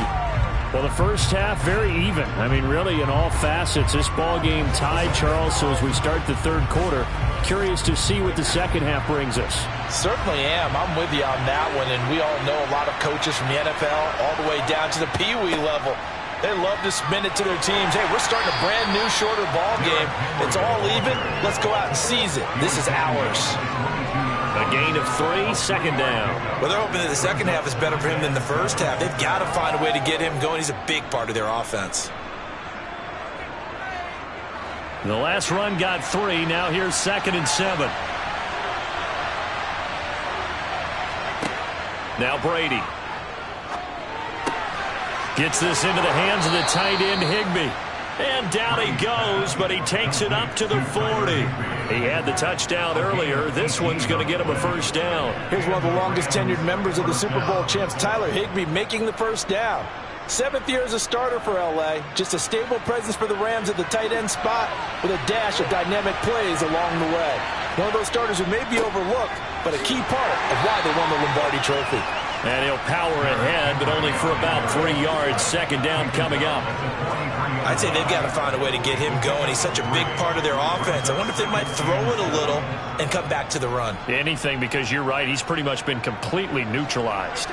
Well, the first half very even. I mean, really in all facets, this ball game tied, Charles. So as we start the third quarter, curious to see what the second half brings us. Certainly am. I'm with you on that one. And we all know a lot of coaches from the NFL all the way down to the Pee Wee level. They love to spin it to their teams. Hey, we're starting a brand new, shorter ball game. It's all even. Let's go out and seize it. This is ours. A gain of 3, second down. Well, they're hoping that the second half is better for him than the first half. They've got to find a way to get him going. He's a big part of their offense. The last run got 3. Now here's 2nd and 7. Now Brady. Gets this into the hands of the tight end, Higbee. And down he goes, but he takes it up to the 40. He had the touchdown earlier. This one's going to get him a first down. Here's one of the longest tenured members of the Super Bowl champs, Tyler Higbee, making the first down. 7th year as a starter for L.A. Just a stable presence for the Rams at the tight end spot with a dash of dynamic plays along the way. One of those starters who may be overlooked, but a key part of why they won the Lombardi Trophy. And he'll power ahead, but only for about 3 yards. Second down coming up. I'd say they've got to find a way to get him going. He's such a big part of their offense. I wonder if they might throw it a little and come back to the run. Anything, because you're right. He's pretty much been completely neutralized.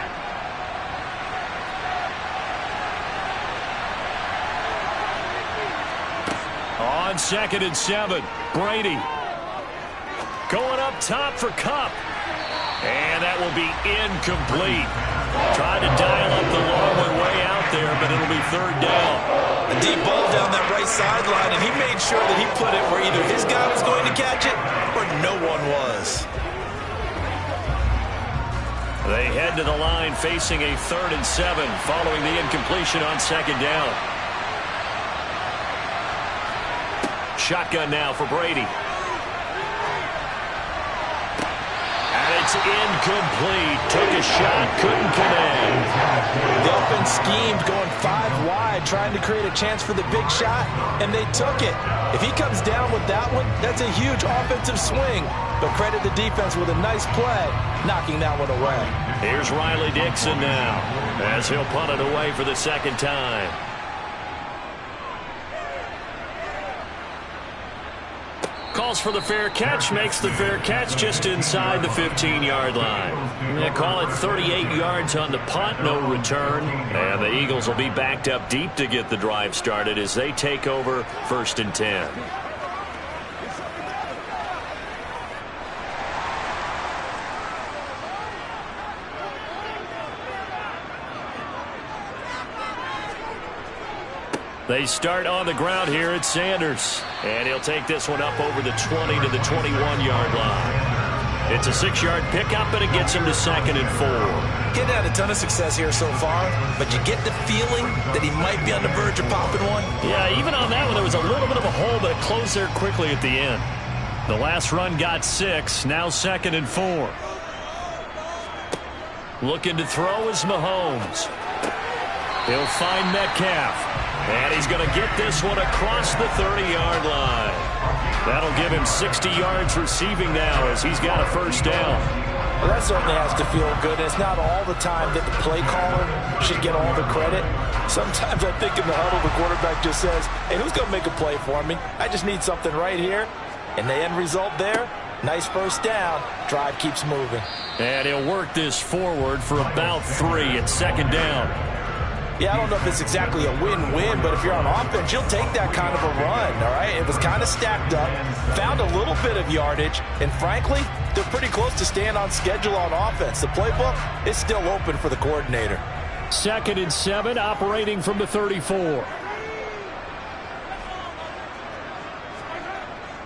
On 2nd and 7, Brady going up top for Kupp. And that will be incomplete. Trying to dial up the long one way out there, but it'll be 3rd down. A deep ball down that right sideline, and he made sure that he put it where either his guy was going to catch it or no one was. They head to the line facing a 3rd and 7 following the incompletion on 2nd down. Shotgun now for Brady. It's incomplete. Took a shot, couldn't connect. The offense schemed, going 5 wide, trying to create a chance for the big shot, and they took it. If he comes down with that one, that's a huge offensive swing. But credit the defense with a nice play, knocking that one away. Here's Riley Dixon now, as he'll punt it away for the 2nd time. Calls for the fair catch, makes the fair catch just inside the 15-yard line. They call it 38 yards on the punt, no return. And the Eagles will be backed up deep to get the drive started as they take over 1st and 10. They start on the ground here at Sanders. And he'll take this one up over the 20 to the 21-yard line. It's a 6-yard pickup, and it gets him to 2nd and 4. Getting had a ton of success here so far, but you get the feeling that he might be on the verge of popping one. Yeah, even on that one, there was a little bit of a hole, but it closed there quickly at the end. The last run got 6, now 2nd and 4. Looking to throw is Mahomes. He'll find Metcalf. And he's going to get this one across the 30-yard line. That'll give him 60 yards receiving now as he's got a 1st down. Well, that certainly has to feel good. And it's not all the time that the play caller should get all the credit. Sometimes I think in the huddle, the quarterback just says, hey, who's going to make a play for me? I just need something right here. And the end result there, nice 1st down. Drive keeps moving. And he'll work this forward for about 3 at 2nd down. Yeah, I don't know if it's exactly a win-win, but if you're on offense, you'll take that kind of a run, all right? It was kind of stacked up, found a little bit of yardage, and frankly, they're pretty close to staying on schedule on offense. The playbook is still open for the coordinator. 2nd and 7, operating from the 34.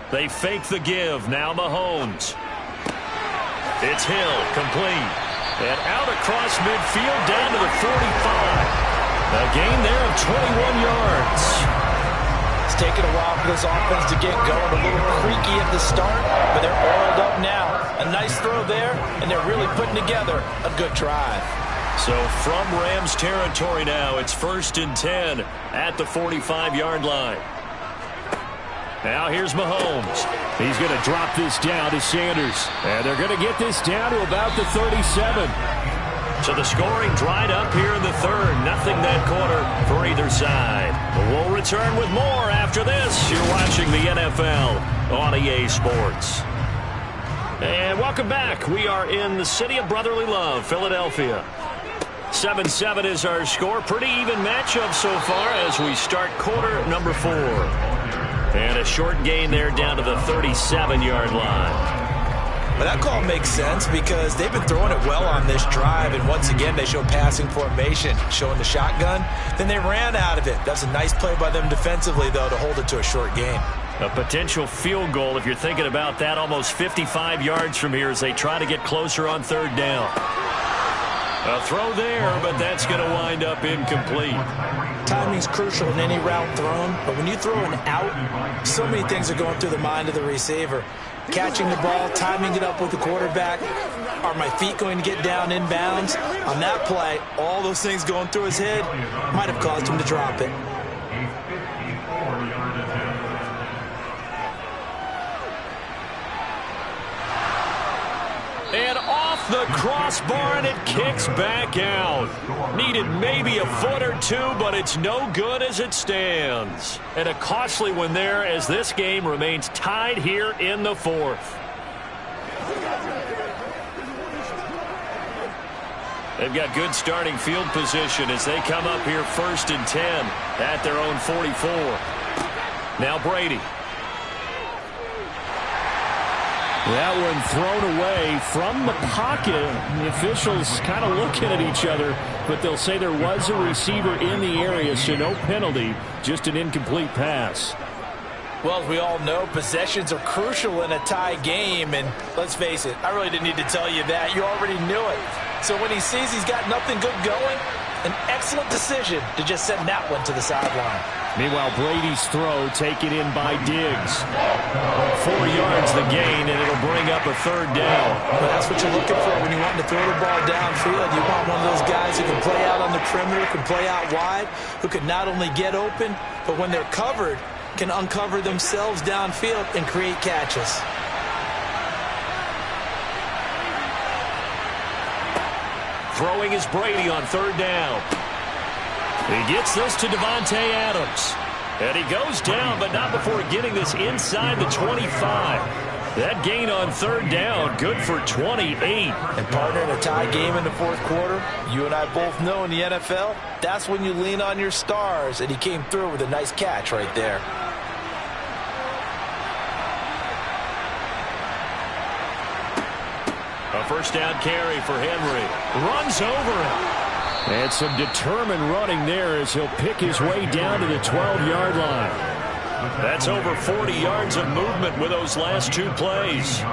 They fake the give. Now Mahomes. It's Hill, complete. And out across midfield, down to the 45. A gain there of 21 yards. It's taken a while for this offense to get going. A little creaky at the start, but they're oiled up now. A nice throw there, and they're really putting together a good drive. So from Rams territory now, it's 1st and 10 at the 45-yard line. Now here's Mahomes. He's going to drop this down to Sanders. And they're going to get this down to about the 37. So the scoring dried up here in the 3rd. Nothing that quarter for either side. But we'll return with more after this. You're watching the NFL on EA Sports. And welcome back. We are in the city of brotherly love, Philadelphia. 7-7 is our score. Pretty even matchup so far as we start quarter number 4. And a short gain there down to the 37-yard line. But that call makes sense because they've been throwing it well on this drive, and once again they show passing formation, showing the shotgun. Then they ran out of it. That's a nice play by them defensively, though, to hold it to a short gain. A potential field goal, if you're thinking about that, almost 55 yards from here as they try to get closer on 3rd down. A throw there, but that's going to wind up incomplete. Timing's crucial in any route thrown, but when you throw an out, so many things are going through the mind of the receiver. Catching the ball, timing it up with the quarterback. Are my feet going to get down inbounds? On that play, all those things going through his head might have caused him to drop it. And off the crossbar, and it kicks back out. Needed maybe a foot or two, but it's no good as it stands. And a costly one there as this game remains tied here in the fourth. They've got good starting field position as they come up here 1st and 10 at their own 44. Now Brady. That one thrown away from the pocket. The officials kind of looking at each other, but they'll say there was a receiver in the area, so no penalty, just an incomplete pass. Well, as we all know, possessions are crucial in a tie game, and let's face it, I really didn't need to tell you that. You already knew it. So when he sees he's got nothing good going, an excellent decision to just send that one to the sideline. Meanwhile, Brady's throw taken in by Diggs. 4 yards the gain, and it'll bring up a 3rd down. But that's what you're looking for when you want to throw the ball downfield. You want one of those guys who can play out on the perimeter, can play out wide, who can not only get open, but when they're covered, can uncover themselves downfield and create catches. Throwing is Brady on 3rd down. He gets this to Davante Adams. And he goes down, but not before getting this inside the 25. That gain on 3rd down, good for 28. And partner, in a tie game in the 4th quarter, you and I both know in the NFL, that's when you lean on your stars. And he came through with a nice catch right there. A 1st down carry for Henry. Runs over him. And some determined running there as he'll pick his way down to the 12-yard line. That's over 40 yards of movement with those last 2 plays.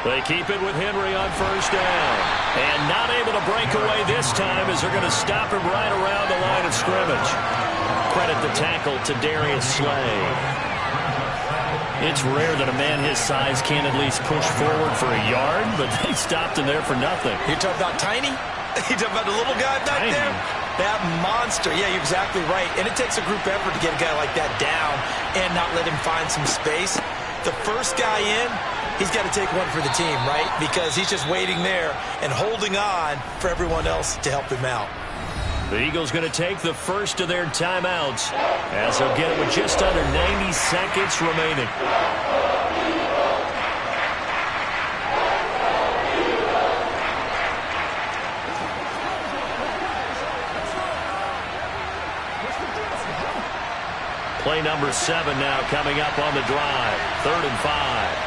They keep it with Henry on 1st down. And not able to break away this time as they're going to stop him right around the line of scrimmage. Credit the tackle to Darius Slay. It's rare that a man his size can't at least push forward for a yard, but they stopped him there for nothing. You're talking about tiny? You're talking about the little guy back Tiny. there? That monster. Yeah, you're exactly right. And it takes a group effort to get a guy like that down and not let him find some space. The first guy in, he's got to take one for the team, right? Because he's just waiting there and holding on for everyone else to help him out. The Eagles going to take the first of their timeouts as they'll get it with just under 90 seconds remaining. Play number 7 now coming up on the drive. 3rd and 5.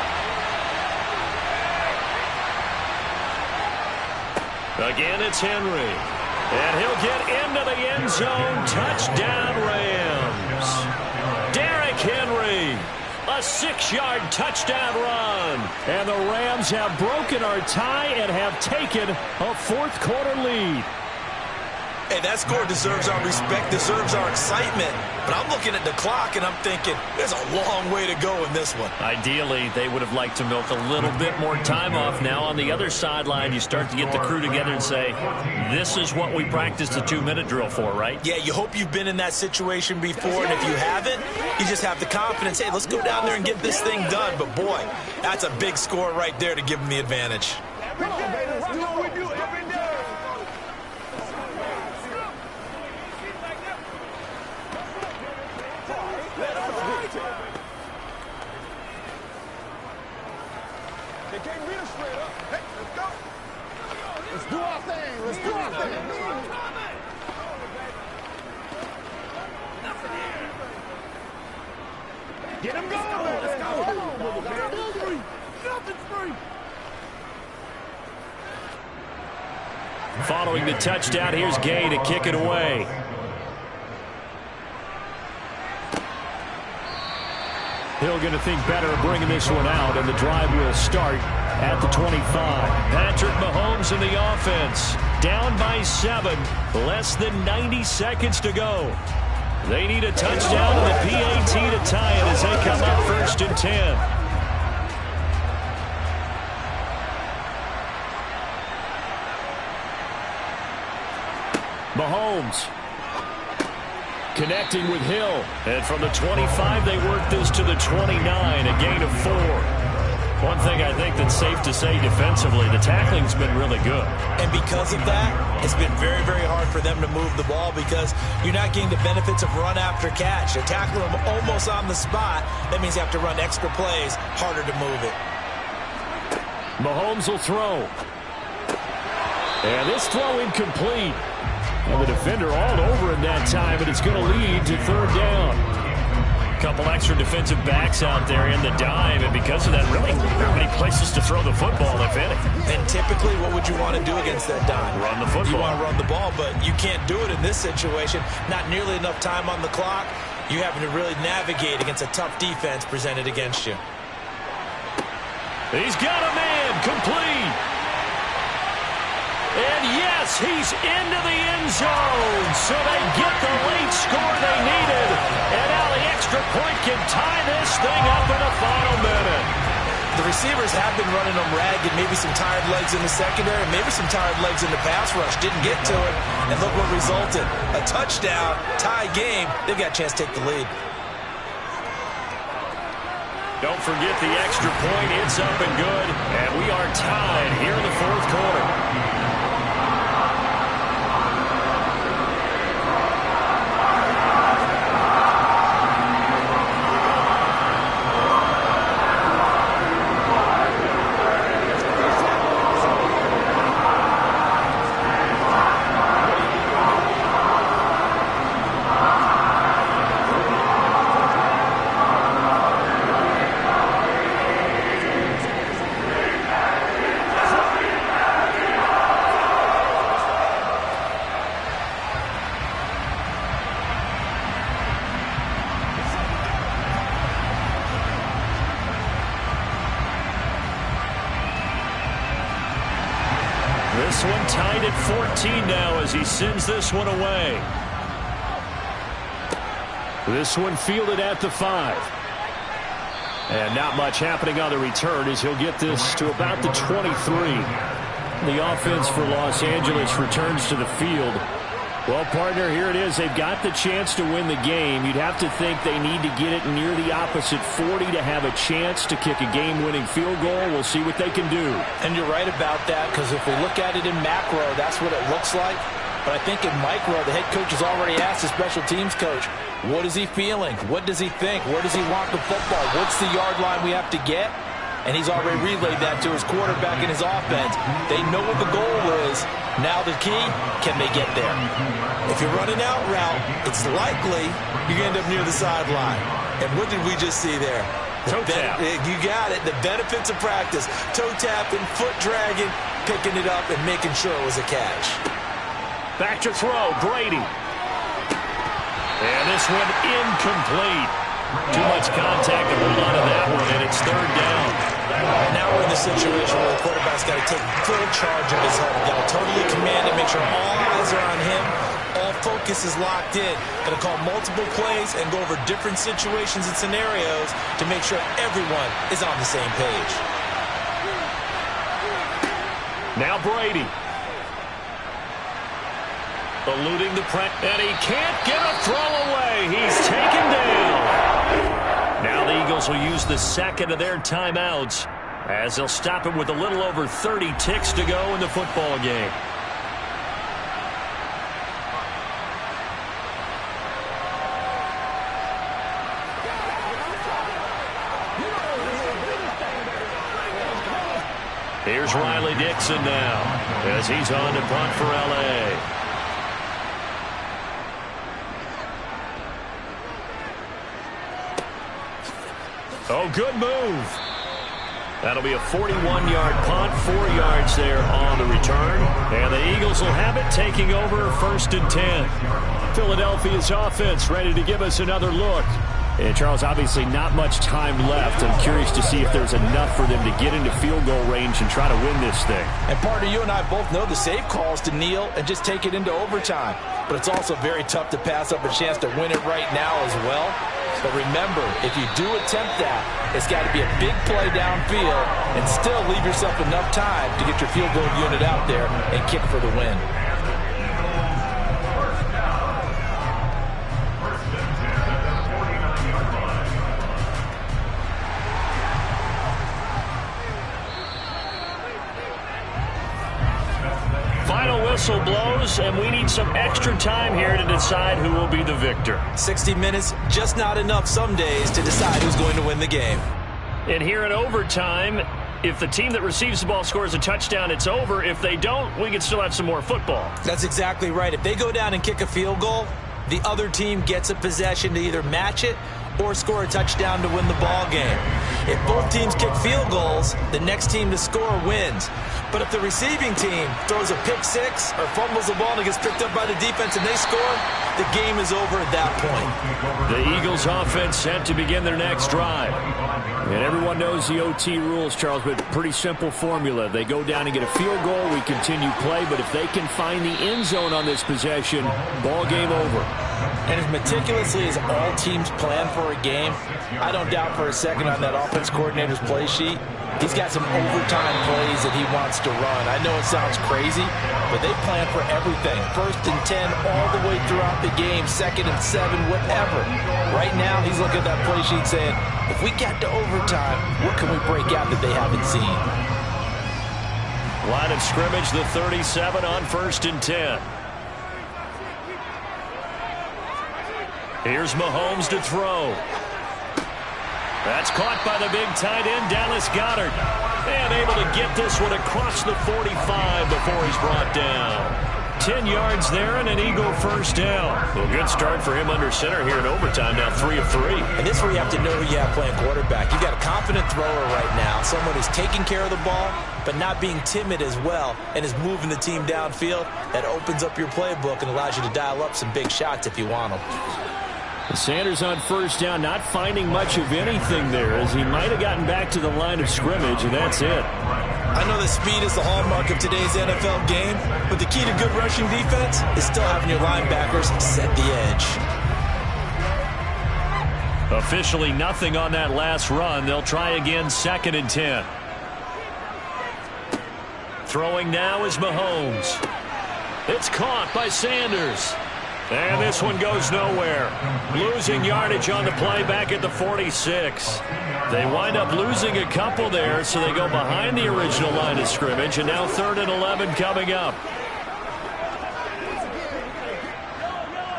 Again, it's Henry. And he'll get into the end zone. Touchdown, Rams. Derrick Henry. A 6-yard touchdown run. And the Rams have broken our tie and have taken a 4th quarter lead. Hey, that score deserves our respect, deserves our excitement. But I'm looking at the clock, and I'm thinking, there's a long way to go in this one. Ideally, they would have liked to milk a little bit more time off. Now, on the other sideline, you start to get the crew together and say, this is what we practiced the 2-minute drill for, right? Yeah, you hope you've been in that situation before, and if you haven't, you just have the confidence, hey, let's go down there and get this thing done. But, boy, that's a big score right there to give them the advantage. Come on, baby, let's do what we do every day. They can't beat us straight up. Hey, let's go. Let's do our thing. Let's do our thing. Get him going. Let's go. Nothing's free. Following the touchdown, here's Gay to kick it away. Hill going to think better of bringing this one out, and the drive will start at the 25. Patrick Mahomes in the offense. down by 7. Less than 90 seconds to go. They need a touchdown and the PAT to tie it as they come up 1st and 10. Mahomes connecting with Hill. And from the 25, they work this to the 29, a gain of 4. One thing I think that's safe to say defensively, the tackling's been really good. And because of that, it's been very, very hard for them to move the ball because you're not getting the benefits of run after catch. They're tackling them almost on the spot. That means you have to run extra plays, harder to move it. Mahomes will throw. And this throw incomplete. And the defender all over him that time, and it's going to lead to 3rd down. Couple extra defensive backs out there in the dime, and because of that, really not many places to throw the football, if any. And typically, what would you want to do against that dime? Run the football. You want to run the ball, but you can't do it in this situation. Not nearly enough time on the clock. You having to really navigate against a tough defense presented against you. He's got a man, complete. And yes, he's into the end zone. So they get the late score they needed. And now the extra point can tie this thing up in the final minute. The receivers have been running them ragged. Maybe some tired legs in the secondary. Maybe some tired legs in the pass rush. Didn't get to it. And look what resulted. A touchdown, tie game. They've got a chance to take the lead. Don't forget the extra point. It's up and good. And we are tied here in the 4th quarter. This one tied at 14 now as he sends this one away. This one fielded at the 5. And not much happening on the return as he'll get this to about the 23. The offense for Los Angeles returns to the field. Well, partner, here it is. They've got the chance to win the game. You'd have to think they need to get it near the opposite 40 to have a chance to kick a game-winning field goal. We'll see what they can do. And you're right about that, because if we look at it in macro, that's what it looks like. But I think in micro, the head coach has already asked the special teams coach, what is he feeling? What does he think? Where does he want the football? What's the yard line we have to get? And he's already relayed that to his quarterback and his offense. They know what the goal is. Now the key, can they get there? If you're running out route, it's likely you're going to end up near the sideline. And what did we just see there? Toe tap. You got it. The benefits of practice. Toe tapping, foot dragging, picking it up, and making sure it was a catch. Back to throw, Brady. And this one incomplete. Too much contact to hold on to that one, and it's 3rd down. Now we're in the situation where the quarterback's got to take full charge of his head. Got to totally command it, make sure all eyes are on him. All focus is locked in. Going to call multiple plays and go over different situations and scenarios to make sure everyone is on the same page. Now Brady. Eluding the press, and he can't get a throw away. He's taken down. Now the Eagles will use the second of their timeouts as they'll stop him with a little over 30 ticks to go in the football game. Here's Riley Dixon now as he's on to punt for L.A. Oh, good move. That'll be a 41-yard punt, 4 yards there on the return. And the Eagles will have it, taking over 1st and 10. Philadelphia's offense ready to give us another look And Charles, obviously not much time left. I'm curious to see if there's enough for them to get into field goal range and try to win this thing. And partner, you and I both know the safe calls to kneel and just take it into overtime. But it's also very tough to pass up a chance to win it right now as well. But remember, if you do attempt that, it's got to be a big play downfield and still leave yourself enough time to get your field goal unit out there and kick for the win. Whistle blows, and we need some extra time here to decide who will be the victor. 60 minutes, just not enough some days to decide who's going to win the game. And here in overtime, if the team that receives the ball scores a touchdown, it's over. If they don't, we can still have some more football. That's exactly right. If they go down and kick a field goal, the other team gets a possession to either match it or score a touchdown to win the ball game. If both teams kick field goals, the next team to score wins. But if the receiving team throws a pick six or fumbles the ball and it gets picked up by the defense and they score, the game is over at that point. The Eagles offense set to begin their next drive. And everyone knows the OT rules, Charles, but pretty simple formula. They go down and get a field goal, we continue play, but if they can find the end zone on this possession, ball game over. And as meticulously as all teams plan for a game, I don't doubt for a second on that offense coordinator's play sheet, he's got some overtime plays that he wants to run. I know it sounds crazy, but they plan for everything. 1st and 10 all the way throughout the game, 2nd and 7, whatever. Right now, he's looking at that play sheet saying, if we get to overtime, what can we break out that they haven't seen? Line of scrimmage, the 37 on 1st and 10. Here's Mahomes to throw. That's caught by the big tight end, Dallas Goedert. And able to get this one across the 45 before he's brought down. 10 yards there and an Eagle first down. Well, good start for him under center here in overtime, now 3 of 3. And this is where you have to know who you have playing quarterback. You've got a confident thrower right now, someone who's taking care of the ball, but not being timid as well, and is moving the team downfield. That opens up your playbook and allows you to dial up some big shots if you want them. Sanders on first down, not finding much of anything there, as he might have gotten back to the line of scrimmage, and that's it. I know that speed is the hallmark of today's NFL game, but the key to good rushing defense is still having your linebackers set the edge. Officially nothing on that last run. They'll try again, 2nd and 10. Throwing now is Mahomes. It's caught by Sanders. And this one goes nowhere. Losing yardage on the play back at the 46. They wind up losing a couple there, so they go behind the original line of scrimmage, and now 3rd and 11 coming up.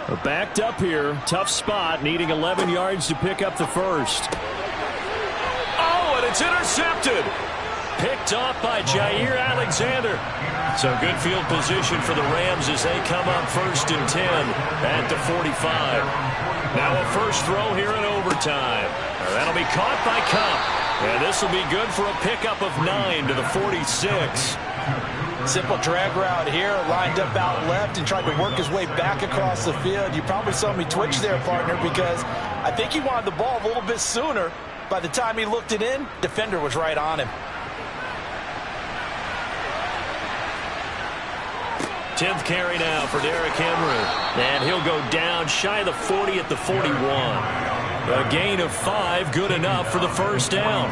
We're backed up here. Tough spot, needing 11 yards to pick up the first. Oh, and it's intercepted. Picked off by Jair Alexander. So good field position for the Rams as they come up 1st and 10 at the 45. Now a first throw here in overtime. That'll be caught by Kupp. And this will be good for a pickup of 9 to the 46. Simple drag route here, lined up out left and tried to work his way back across the field. You probably saw me twitch there, partner, because I think he wanted the ball a little bit sooner. By the time he looked it in, defender was right on him. 10th carry now for Derrick Henry. And he'll go down shy of the 40 at the 41. A gain of 5, good enough for the first down.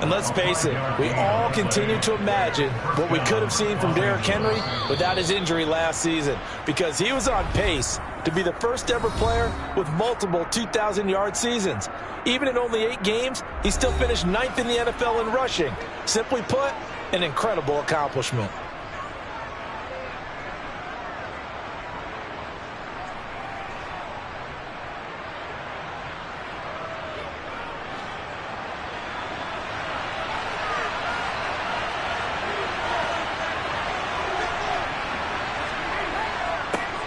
And let's face it, we all continue to imagine what we could have seen from Derrick Henry without his injury last season, because he was on pace to be the first ever player with multiple 2,000-yard seasons. Even in only 8 games, he still finished 9th in the NFL in rushing. Simply put, an incredible accomplishment.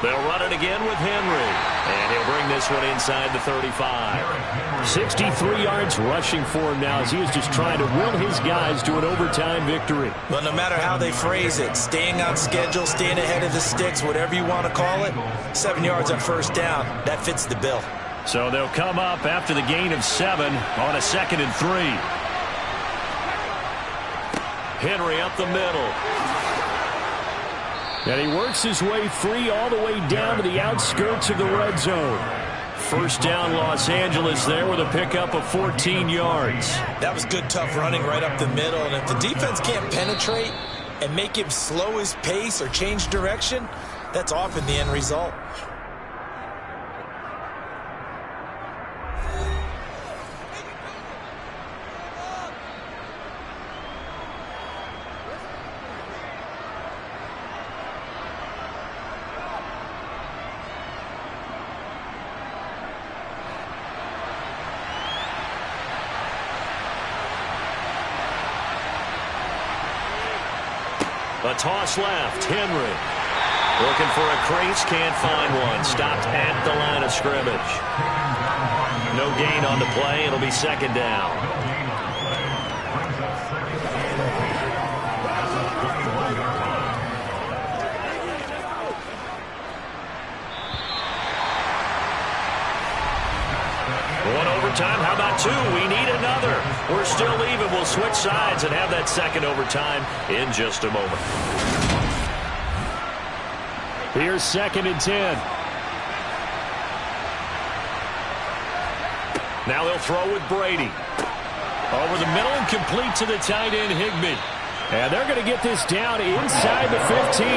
They'll run it again with Henry. And he'll bring this one inside the 35. 63 yards rushing for him now as he is just trying to will his guys to an overtime victory. Well, no matter how they phrase it, staying on schedule, staying ahead of the sticks, whatever you want to call it, 7 yards on first down, that fits the bill. So they'll come up after the gain of 7 on a 2nd and 3. Henry up the middle. And he works his way free all the way down to the outskirts of the red zone. First down, Los Angeles there with a pickup of 14 yards. That was good, tough running right up the middle. And if the defense can't penetrate and make him slow his pace or change direction, that's often the end result. A toss left. Henry looking for a crease. Can't find one. Stopped at the line of scrimmage. No gain on the play. It'll be 2nd down. One overtime. How about 2? We need another. We're still even. We'll switch sides and have that 2nd overtime in just a moment. Here's 2nd and 10. Now they'll throw with Brady. Over the middle and complete to the tight end, Higbee. And they're going to get this down inside the 15.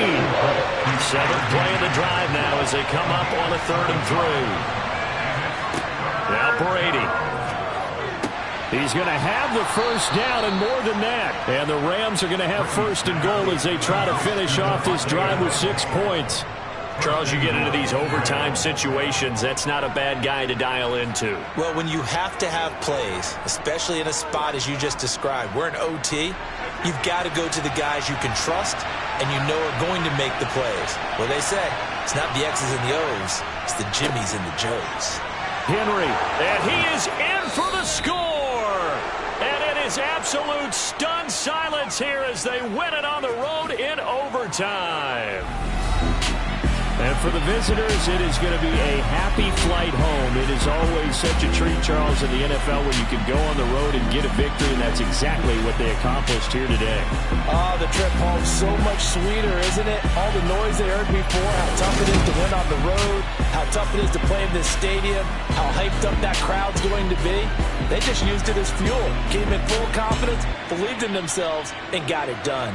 7th play of the drive now as they come up on a 3rd and 3. Now Brady. He's going to have the first down and more than that. And the Rams are going to have 1st and goal as they try to finish off this drive with 6 points. Charles, you get into these overtime situations, that's not a bad guy to dial into. Well, when you have to have plays, especially in a spot as you just described, we're in OT, you've got to go to the guys you can trust and you know are going to make the plays. Well, they say it's not the X's and the O's, it's the Jimmys and the Joes. Henry, and he is in for the score. And it is absolute stunned silence here as they win it on the road in overtime. And for the visitors, it is going to be a happy flight home. It is always such a treat, Charles, in the NFL when you can go on the road and get a victory, and that's exactly what they accomplished here today. The trip home so much sweeter, isn't it? All the noise they heard before, how tough it is to win on the road, how tough it is to play in this stadium, how hyped up that crowd's going to be. They just used it as fuel, came in full confidence, believed in themselves, and got it done.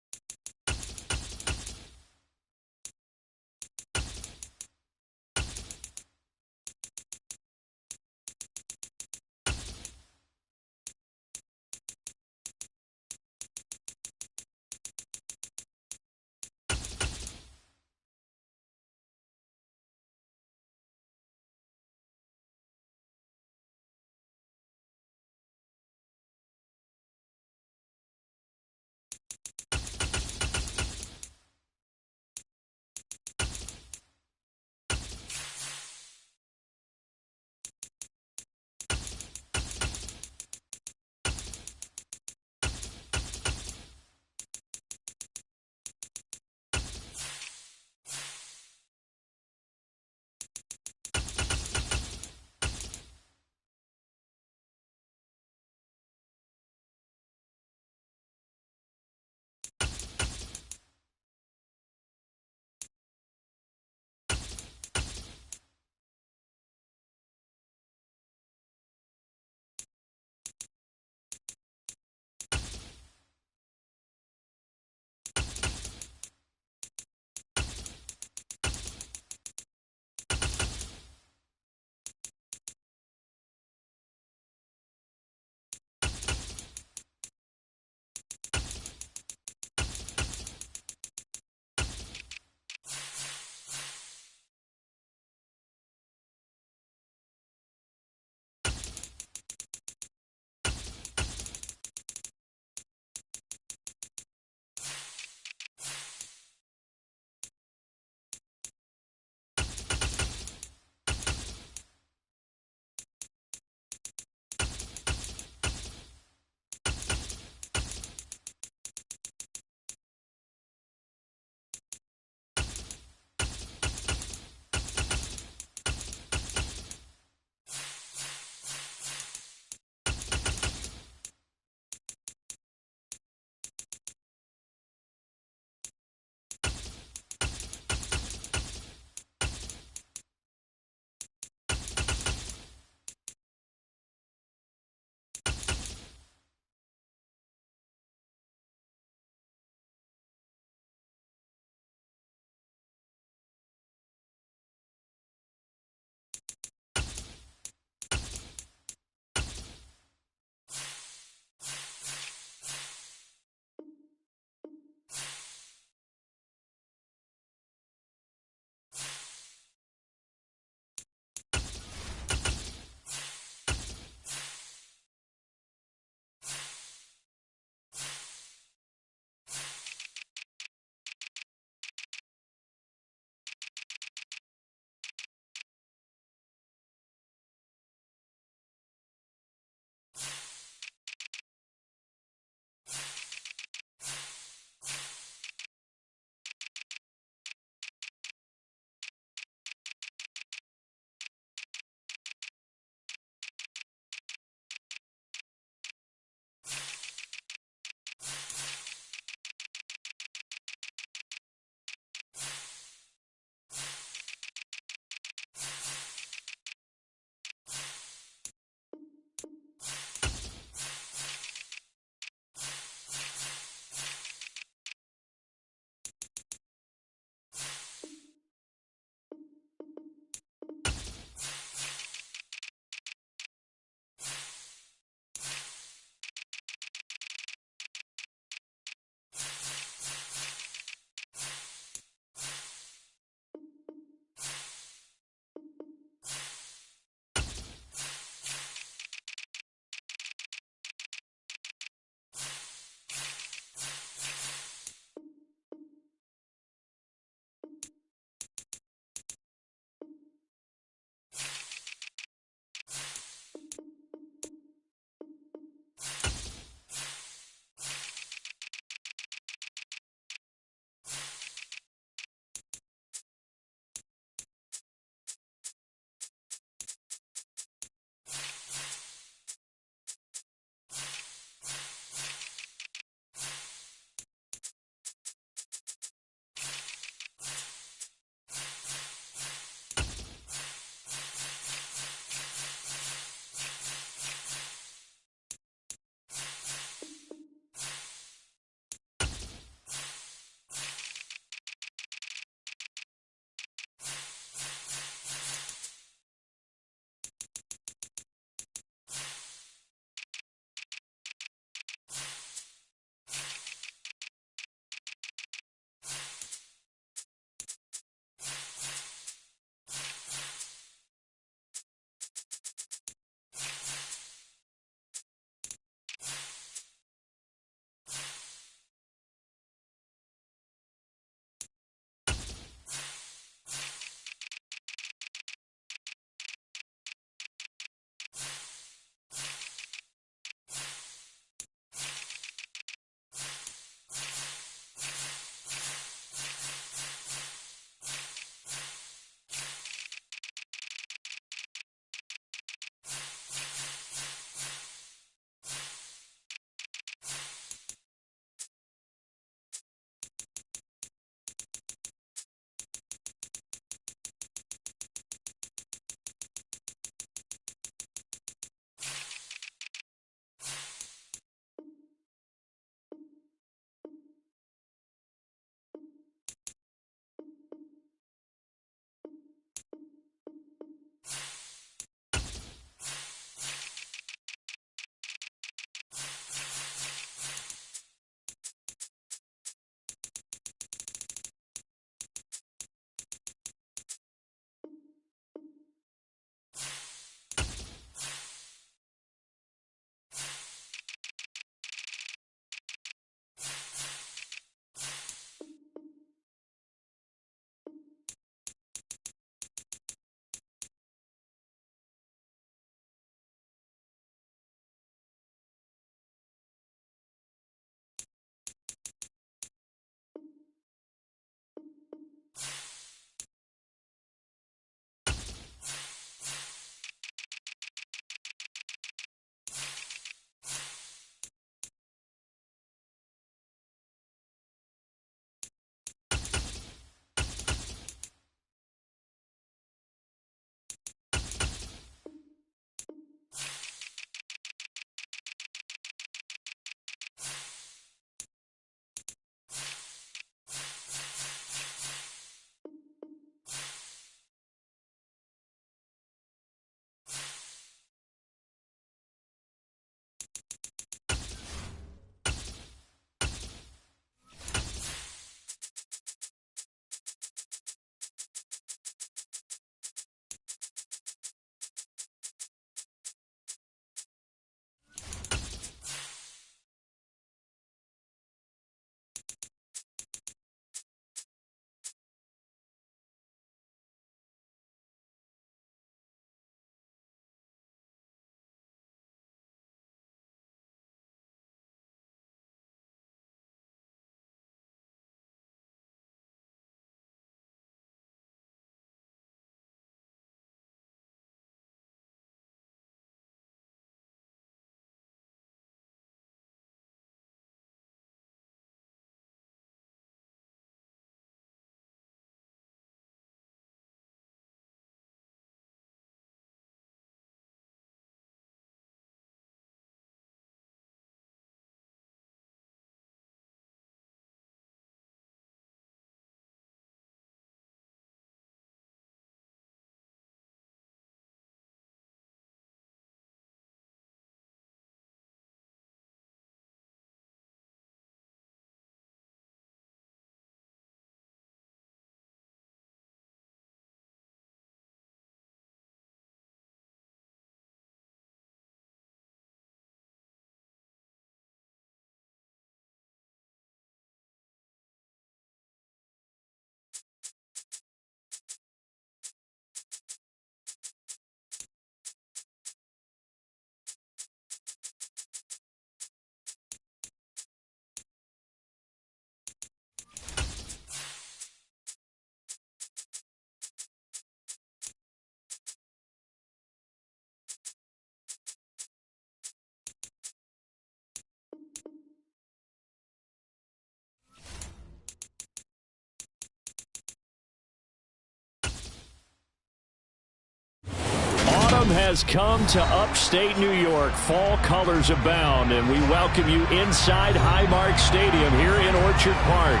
Freedom has come to upstate New York. Fall colors abound, and we welcome you inside Highmark Stadium here in Orchard Park.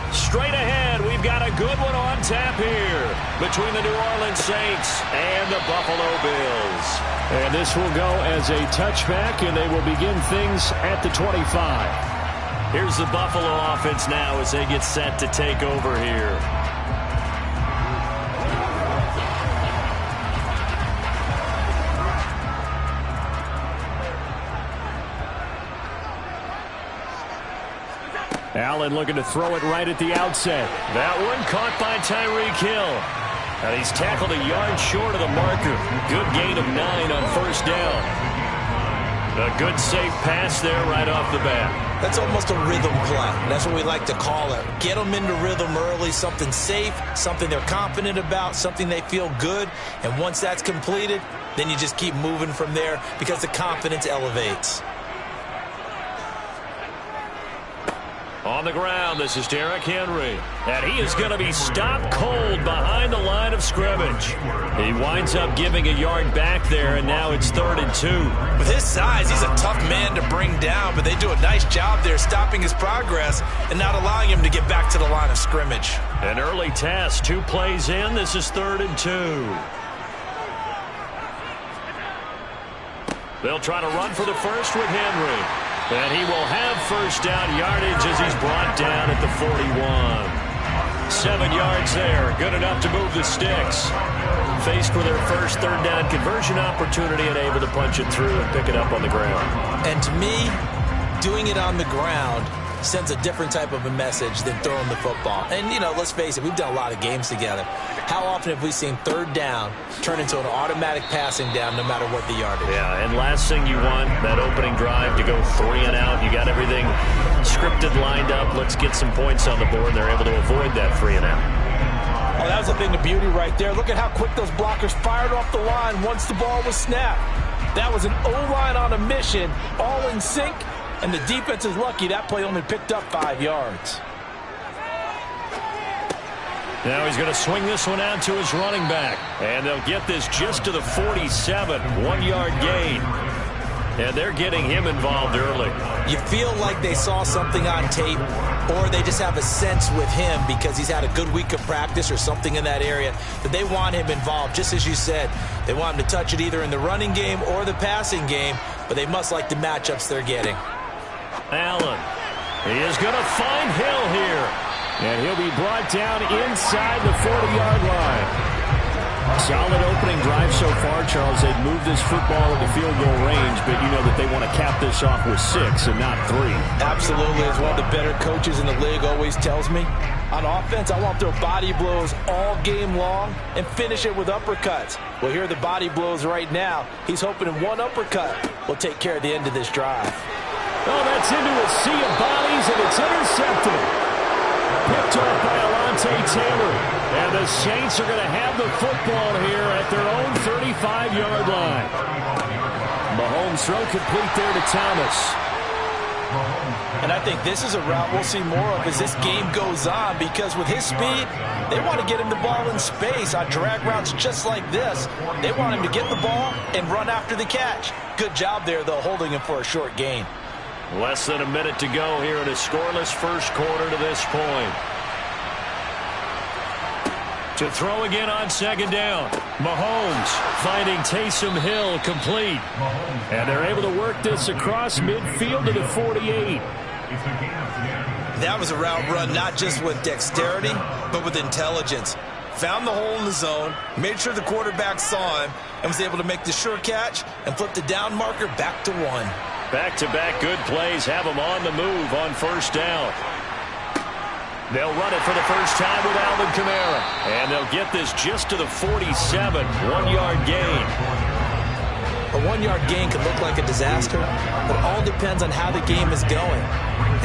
Straight ahead, we've got a good one on tap here between the New Orleans Saints and the Buffalo Bills. And this will go as a touchback, and they will begin things at the 25. Here's the Buffalo offense now as they get set to take over here. Allen looking to throw it right at the outset. That one caught by Tyreek Hill. And he's tackled a yard short of the marker. Good gain of 9 on first down. A good safe pass there right off the bat. That's almost a rhythm play. That's what we like to call it. Get them into rhythm early, something safe, something they're confident about, something they feel good. And once that's completed, then you just keep moving from there because the confidence elevates. On the ground, this is Derrick Henry. And he is going to be stopped cold behind the line of scrimmage. He winds up giving a yard back there, and now it's 3rd and 2. With his size, he's a tough man to bring down, but they do a nice job there stopping his progress and not allowing him to get back to the line of scrimmage. An early test, 2 plays in. This is 3rd and 2. They'll try to run for the first with Henry. And he will have first down yardage as he's brought down at the 41. 7 yards there. Good enough to move the sticks. Faced with their first 3rd down conversion opportunity and able to punch it through and pick it up on the ground. And to me, doing it on the ground sends a different type of a message than throwing the football. And, you know, let's face it, we've done a lot of games together. How often have we seen 3rd down turn into an automatic passing down no matter what the yardage? Yeah, and last thing you want, that opening drive to go 3 and out. You got everything scripted, lined up. Let's get some points on the board. They're able to avoid that 3 and out. Oh, that was a thing of beauty right there. Look at how quick those blockers fired off the line once the ball was snapped. That was an O-line on a mission, all in sync. And the defense is lucky that play only picked up 5 yards. Now he's going to swing this one out to his running back. And they'll get this just to the 47. 1-yard gain. And they're getting him involved early. You feel like they saw something on tape, or they just have a sense with him because he's had a good week of practice or something in that area that they want him involved. Just as you said, they want him to touch it either in the running game or the passing game, but they must like the matchups they're getting. Allen. He is going to find Hill here. And he'll be brought down inside the 40-yard line. Solid opening drive so far, Charles. They've moved this football into field goal range, but you know that they want to cap this off with 6 and not 3. Absolutely. As one of the better coaches in the league always tells me, on offense, I want to throw body blows all game long and finish it with uppercuts. Well, here are the body blows right now. He's hoping in one uppercut will take care of the end of this drive. Oh, that's into a sea of bodies, and it's intercepted. Picked off by Alontae Taylor. And the Saints are going to have the football here at their own 35-yard line. Mahomes throw complete there to Thomas. And I think this is a route we'll see more of as this game goes on, because with his speed, they want to get him the ball in space on drag routes just like this. They want him to get the ball and run after the catch. Good job there, though, holding him for a short gain. Less than a minute to go here in a scoreless first quarter to this point. To throw again on 2nd down. Mahomes finding Taysom Hill complete. And they're able to work this across midfield to the 48. That was a route run not just with dexterity, but with intelligence. Found the hole in the zone, made sure the quarterback saw him, and was able to make the sure catch and flip the down marker back to 1. Back-to-back good plays have them on the move on first down. They'll run it for the first time with Alvin Kamara. And they'll get this just to the 47. 1-yard gain. A 1-yard gain could look like a disaster, but it all depends on how the game is going.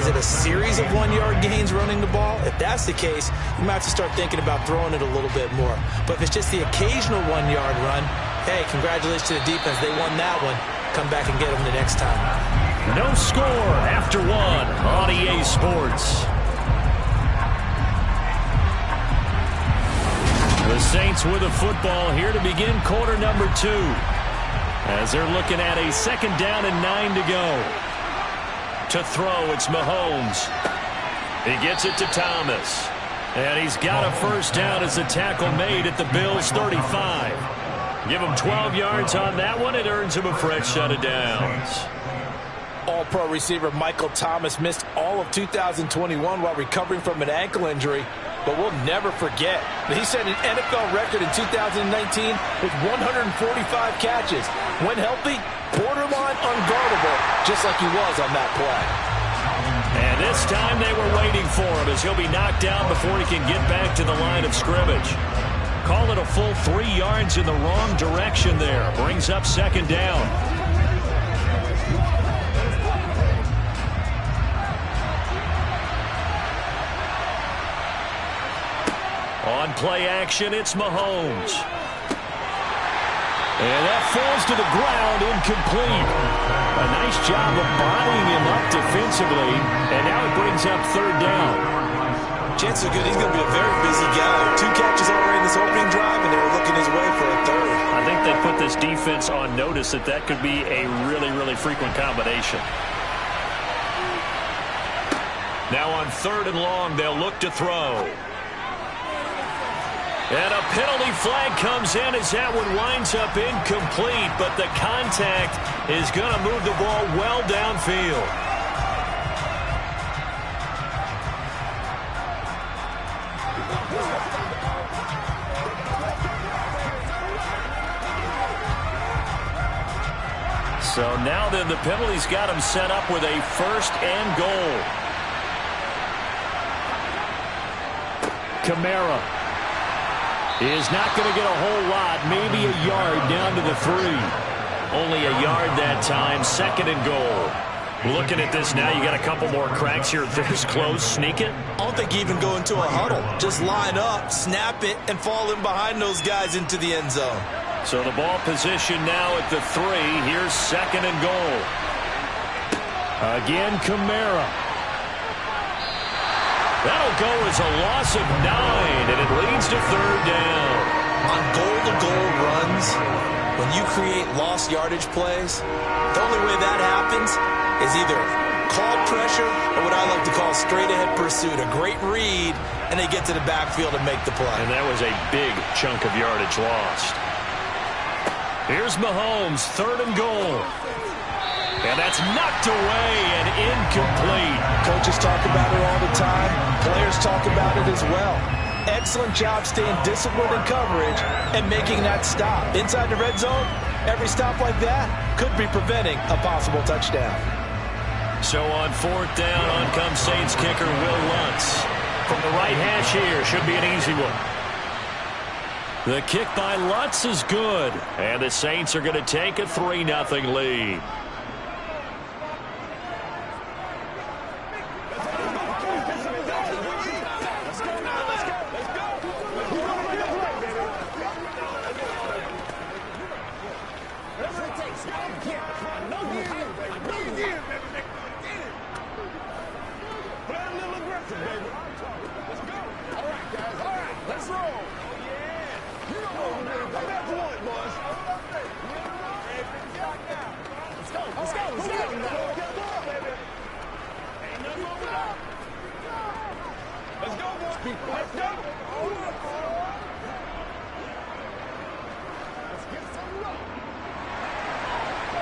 Is it a series of 1-yard gains running the ball? If that's the case, you might have to start thinking about throwing it a little bit more. But if it's just the occasional 1-yard run, hey, congratulations to the defense. They won that one. Come back and get them the next time. No score after 1 on EA Sports. The Saints with a football here to begin quarter number 2. As they're looking at a 2nd down and 9 to go. To throw, it's Mahomes. He gets it to Thomas. And he's got a 1st down as the tackle made at the Bills' 35. Give him 12 yards on that one. It earns him a fresh set of downs. All-pro receiver Michael Thomas missed all of 2021 while recovering from an ankle injury. But we'll never forget that he set an NFL record in 2019 with 145 catches. When healthy, borderline unguardable, just like he was on that play. And this time they were waiting for him as he'll be knocked down before he can get back to the line of scrimmage. Call it a full 3 yards in the wrong direction there. Brings up 2nd down. On play action, it's Mahomes. And that falls to the ground, incomplete. A nice job of bodying him up defensively, and now it brings up 3rd down. Chances are good he's going to be a very busy guy. 2 catches already in this opening drive, and they were looking his way for a 3rd. I think they put this defense on notice that could be a really, really frequent combination. Now on 3rd and long, they'll look to throw. And a penalty flag comes in as that one winds up incomplete, but the contact is going to move the ball well downfield. So now then the penalty's got him set up with a 1st and goal. Kamara is not going to get a whole lot, maybe a yard down to the 3. Only a yard that time, 2nd and goal. Looking at this now, you got a couple more cracks here. This close, sneak it. I don't think you even go into a huddle. Just line up, snap it, and fall in behind those guys into the end zone. So the ball position now at the 3. Here's 2nd and goal. Again, Kamara. That'll go as a loss of 9, and it leads to 3rd down. On goal-to-goal runs, when you create lost yardage plays, the only way that happens is either called pressure or what I like to call straight-ahead pursuit. A great read, and they get to the backfield and make the play. And that was a big chunk of yardage lost. Here's Mahomes, 3rd and goal. And that's knocked away and incomplete. Coaches talk about it all the time. Players talk about it as well. Excellent job staying disciplined in coverage and making that stop. Inside the red zone, every stop like that could be preventing a possible touchdown. So on 4th down, on comes Saints kicker Will Lutz. From the right hash here, should be an easy one. The kick by Lutz is good. And the Saints are going to take a 3-0 lead.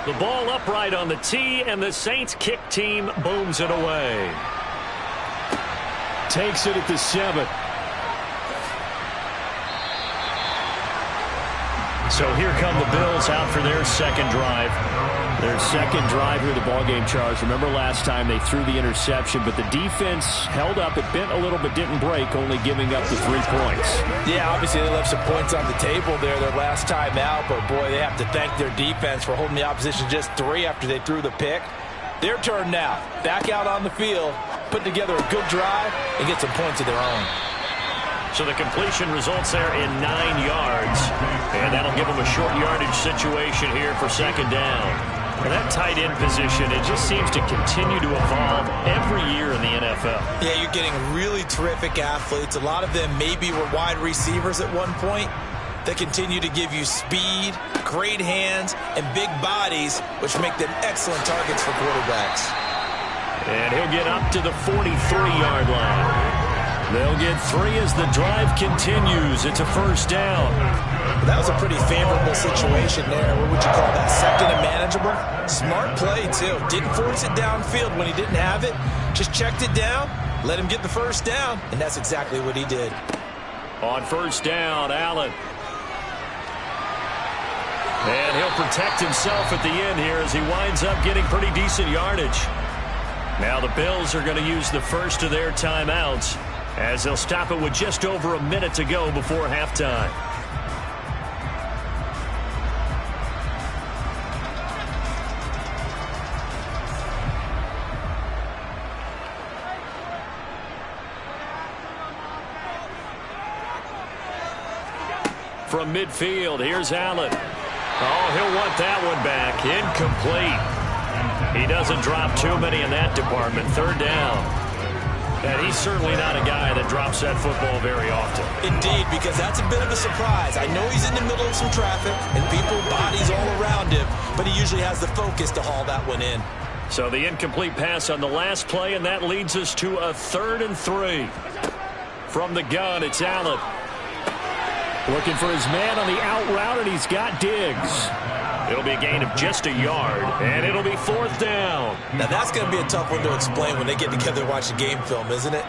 The ball upright on the tee, and the Saints kick team booms it away. Takes it at the 7. So here come the Bills out for their 2nd drive. Their 2nd drive here, the ballgame, Charles. Remember last time they threw the interception, but the defense held up. It bent a little but didn't break, only giving up the 3 points. Yeah, obviously they left some points on the table there their last time out, but boy, they have to thank their defense for holding the opposition just 3 after they threw the pick. Their turn now. Back out on the field, put together a good drive, and get some points of their own. So the completion results there in 9 yards, and that'll give them a short yardage situation here for 2nd down. And that tight end position, it just seems to continue to evolve every year in the NFL. Yeah, you're getting really terrific athletes. A lot of them maybe were wide receivers at one point. They continue to give you speed, great hands, and big bodies, which make them excellent targets for quarterbacks. And he'll get up to the 43-yard line. They'll get 3 as the drive continues. It's a first down. That was a pretty favorable situation there. What would you call that? Second and manageable? Smart play, too. Didn't force it downfield when he didn't have it. Just checked it down, let him get the first down, and that's exactly what he did. On first down, Allen. And he'll protect himself at the end here as he winds up getting pretty decent yardage. Now the Bills are going to use the first of their timeouts as they'll stop it with just over a minute to go before halftime. From midfield, here's Allen. Oh, he'll want that one back. Incomplete. He doesn't drop too many in that department. Third down. And he's certainly not a guy that drops that football very often. Indeed, because that's a bit of a surprise. I know he's in the middle of some traffic and people, bodies all around him, but he usually has the focus to haul that one in. So the incomplete pass on the last play, and that leads us to a 3rd and 3. From the gun, it's Allen. Looking for his man on the out route, and he's got Diggs. It'll be a gain of just a yard, and it'll be 4th down. Now, that's going to be a tough one to explain when they get together and watch the game film, isn't it?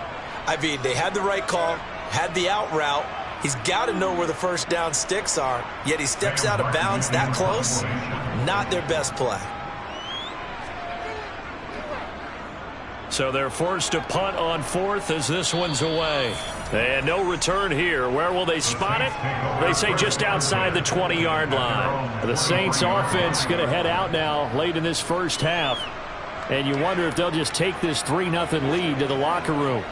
I mean, they had the right call, had the out route. He's got to know where the first down sticks are, yet he steps out of bounds that close. Not their best play. So they're forced to punt on 4th as this one's away. And no return here. Where will they spot it? They say just outside the 20-yard line. The Saints offense going to head out now late in this first half. And you wonder if they'll just take this 3-0 lead to the locker room.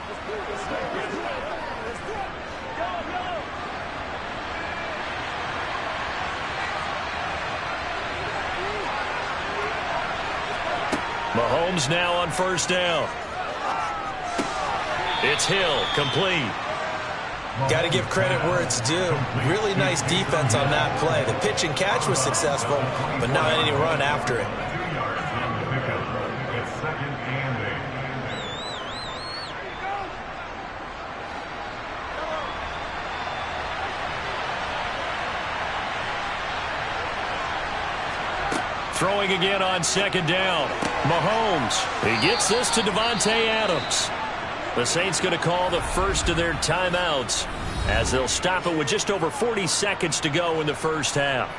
Mahomes now on first down. It's Hill, complete. Got to give credit where it's due. Really nice defense on that play. The pitch and catch was successful, but not any run after it. Throwing again on 2nd down. Mahomes. He gets this to Davante Adams. The Saints going to call the first of their timeouts as they'll stop it with just over 40 seconds to go in the first half.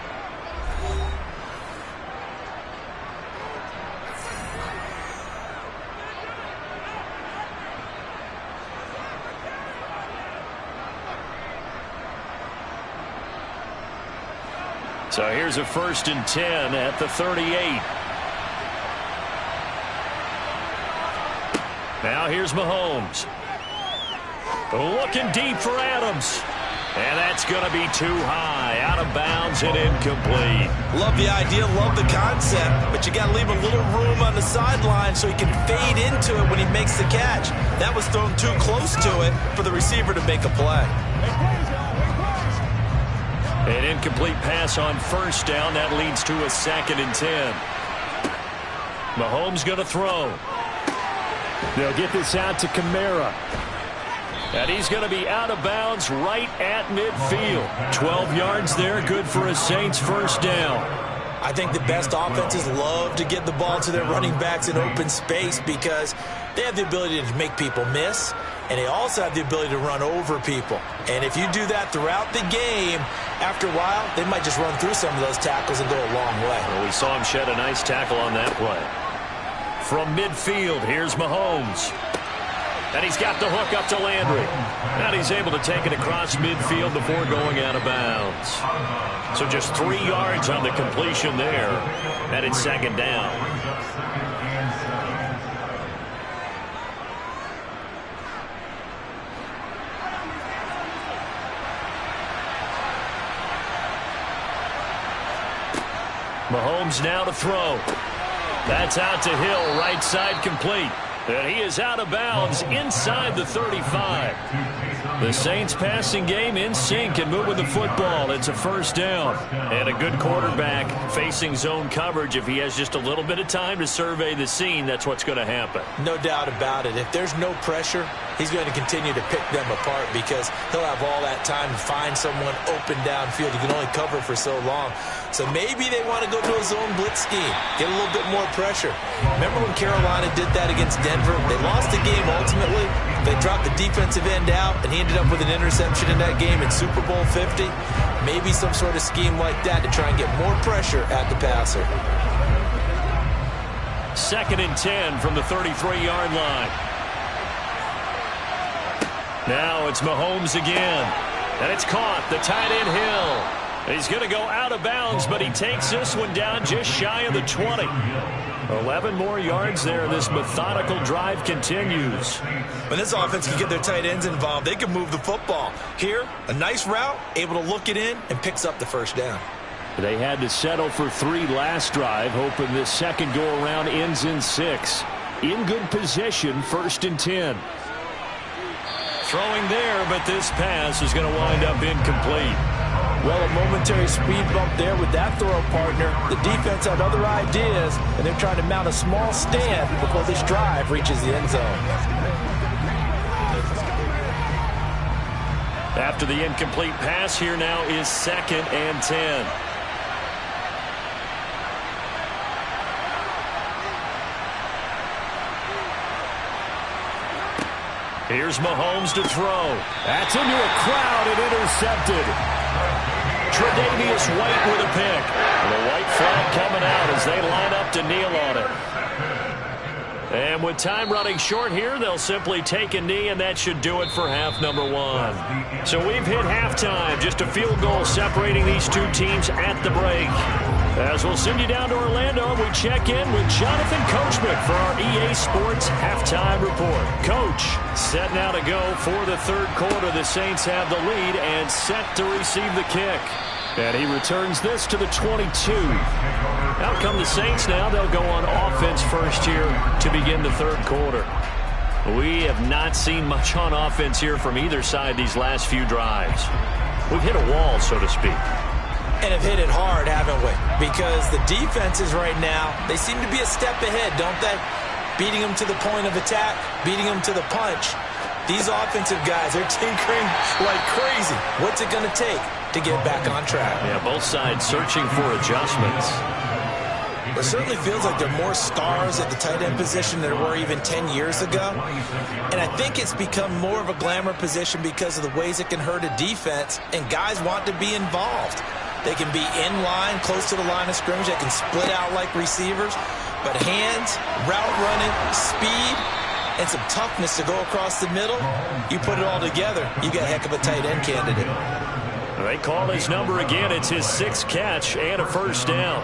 So here's a 1st and 10 at the 38. Now here's Mahomes. Looking deep for Adams. And that's going to be too high. Out of bounds and incomplete. Love the idea, love the concept, but you got to leave a little room on the sideline so he can fade into it when he makes the catch. That was thrown too close to it for the receiver to make a play. An incomplete pass on first down. That leads to a 2nd and 10. Mahomes going to throw. They'll get this out to Kamara. And he's going to be out of bounds right at midfield. 12 yards there, good for a Saints first down. I think the best offenses love to get the ball to their running backs in open space because they have the ability to make people miss, and they also have the ability to run over people. And if you do that throughout the game, after a while, they might just run through some of those tackles and go a long way. Well, we saw him shed a nice tackle on that play. From midfield, here's Mahomes. And he's got the hook up to Landry. And he's able to take it across midfield before going out of bounds. So just 3 yards on the completion there. And it's 2nd down. Mahomes now to throw. That's out to Hill, right side complete. And he is out of bounds inside the 35. The Saints passing game in sync and moving the football. It's a first down. And a good quarterback facing zone coverage. If he has just a little bit of time to survey the scene, that's what's going to happen. No doubt about it. If there's no pressure, he's going to continue to pick them apart because he'll have all that time to find someone open downfield. You can only cover for so long. So maybe they want to go to a zone blitz scheme, get a little bit more pressure. Remember when Carolina did that against Denver? They lost the game ultimately. They dropped the defensive end out, and he ended up with an interception in that game in Super Bowl 50. Maybe some sort of scheme like that to try and get more pressure at the passer. 2nd and 10 from the 33-yard line. Now it's Mahomes again. And it's caught. The tight end Hill. He's going to go out of bounds, but he takes this one down just shy of the 20. 11 more yards there. This methodical drive continues. When this offense can get their tight ends involved, they can move the football. Here, a nice route, able to look it in, and picks up the first down. They had to settle for 3 last drive, hoping this second go-around ends in 6. In good position, 1st and 10. Throwing there, but this pass is going to wind up incomplete. Well, a momentary speed bump there with that throw partner. The defense had other ideas, and they're trying to mount a small stand before this drive reaches the end zone. After the incomplete pass, here now is 2nd and 10. Here's Mahomes to throw. That's into a crowd and intercepted. Tre'Davious White with a pick. And a white flag coming out as they line up to kneel on it. And with time running short here, they'll simply take a knee, and that should do it for half number 1. So we've hit halftime. Just a field goal separating these two teams at the break. As we'll send you down to Orlando, we check in with Jonathan Coachman for our EA Sports Halftime Report. Coach, set now to go for the 3rd quarter. The Saints have the lead and set to receive the kick. And he returns this to the 22. Out come the Saints now. They'll go on offense first here to begin the 3rd quarter. We have not seen much on offense here from either side these last few drives. We've hit a wall, so to speak. And have hit it hard, haven't we? Because the defenses right now, they seem to be a step ahead, don't they? Beating them to the point of attack, beating them to the punch. These offensive guys are tinkering like crazy. What's it going to take to get back on track? Yeah, both sides searching for adjustments. It certainly feels like there are more stars at the tight end position than there were even 10 years ago. And I think it's become more of a glamour position because of the ways it can hurt a defense, and guys want to be involved. They can be in line, close to the line of scrimmage. They can split out like receivers. But hands, route running, speed, and some toughness to go across the middle, you put it all together, you got a heck of a tight end candidate. They call his number again. It's his 6th catch and a first down.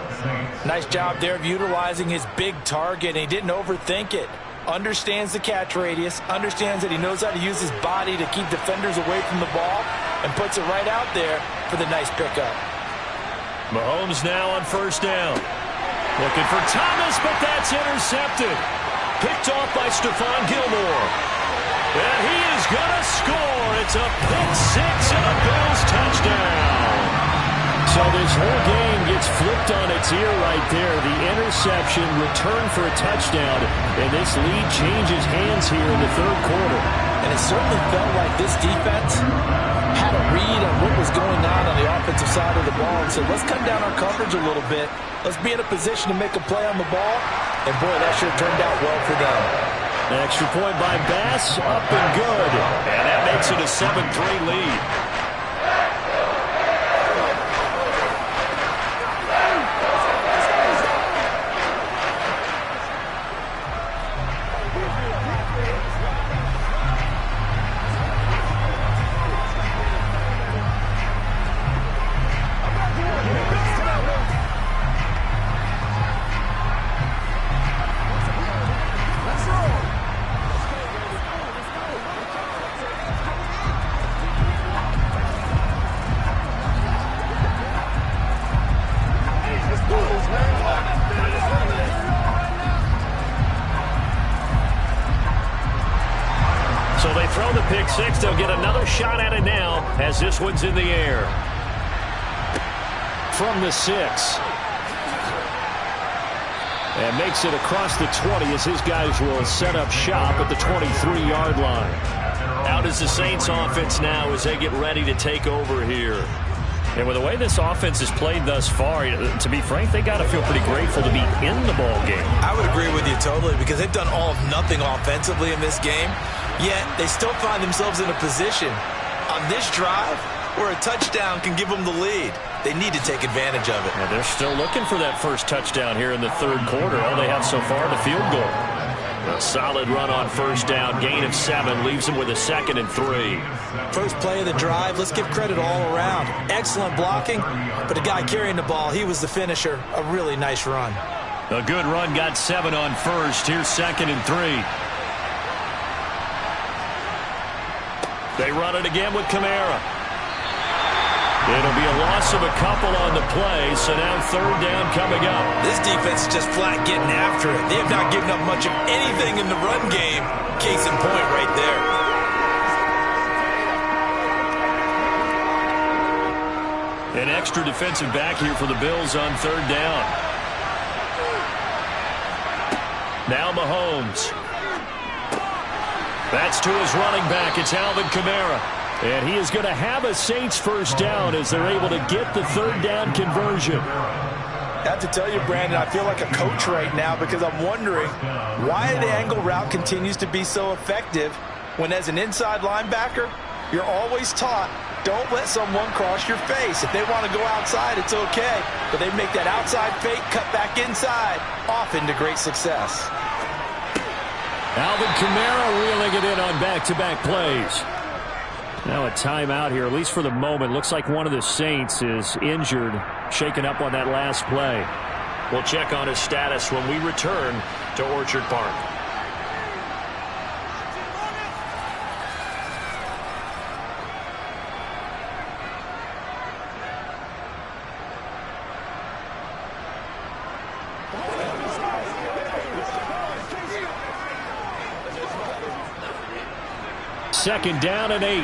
Nice job there of utilizing his big target, and he didn't overthink it. Understands the catch radius, understands that he knows how to use his body to keep defenders away from the ball, and puts it right out there for the nice pickup. Mahomes now on first down. Looking for Thomas, but that's intercepted. Picked off by Stephon Gilmore. And he is going to score. It's a pick 6 and a Bills touchdown. So this whole game gets flipped on its ear right there. The interception, return for a touchdown, and this lead changes hands here in the 3rd quarter. And it certainly felt like this defense had a read on what was going on the offensive side of the ball and said, let's cut down our coverage a little bit. Let's be in a position to make a play on the ball. And, boy, that sure turned out well for them. An extra point by Bass, up and good. And that makes it a 7-3 lead. pick six. They'll get another shot at it now as this one's in the air. From the 6. And makes it across the 20 as his guys will set up shop at the 23-yard line. Out is the Saints offense now as they get ready to take over here. And with the way this offense has played thus far, to be frank, they got to feel pretty grateful to be in the ball game. I would agree with you totally because they've done all of nothing offensively in this game, yet they still find themselves in a position on this drive where a touchdown can give them the lead. They need to take advantage of it. And they're still looking for that first touchdown here in the third quarter. All they have so far, the field goal. A solid run on first down, gain of 7, leaves them with a 2nd and 3. First play of the drive, let's give credit all around. Excellent blocking, but the guy carrying the ball, he was the finisher. A really nice run. A good run, got 7 on first. Here's 2nd and 3. They run it again with Kamara. It'll be a loss of a couple on the play, so now third down coming up. This defense is just flat getting after it. They have not given up much of anything in the run game. Case in point right there. An extra defensive back here for the Bills on third down. Now Mahomes. That's to his running back. It's Alvin Kamara. And he is going to have a Saints first down as they're able to get the third down conversion. I have to tell you, Brandon, I feel like a coach right now because I'm wondering why the angle route continues to be so effective when as an inside linebacker, you're always taught, don't let someone cross your face. If they want to go outside, it's okay. But they make that outside fake, cut back inside, often to great success. Alvin Kamara reeling it in on back-to-back plays. Now a timeout here, at least for the moment. Looks like one of the Saints is injured, shaken up on that last play. We'll check on his status when we return to Orchard Park. Second down and 8.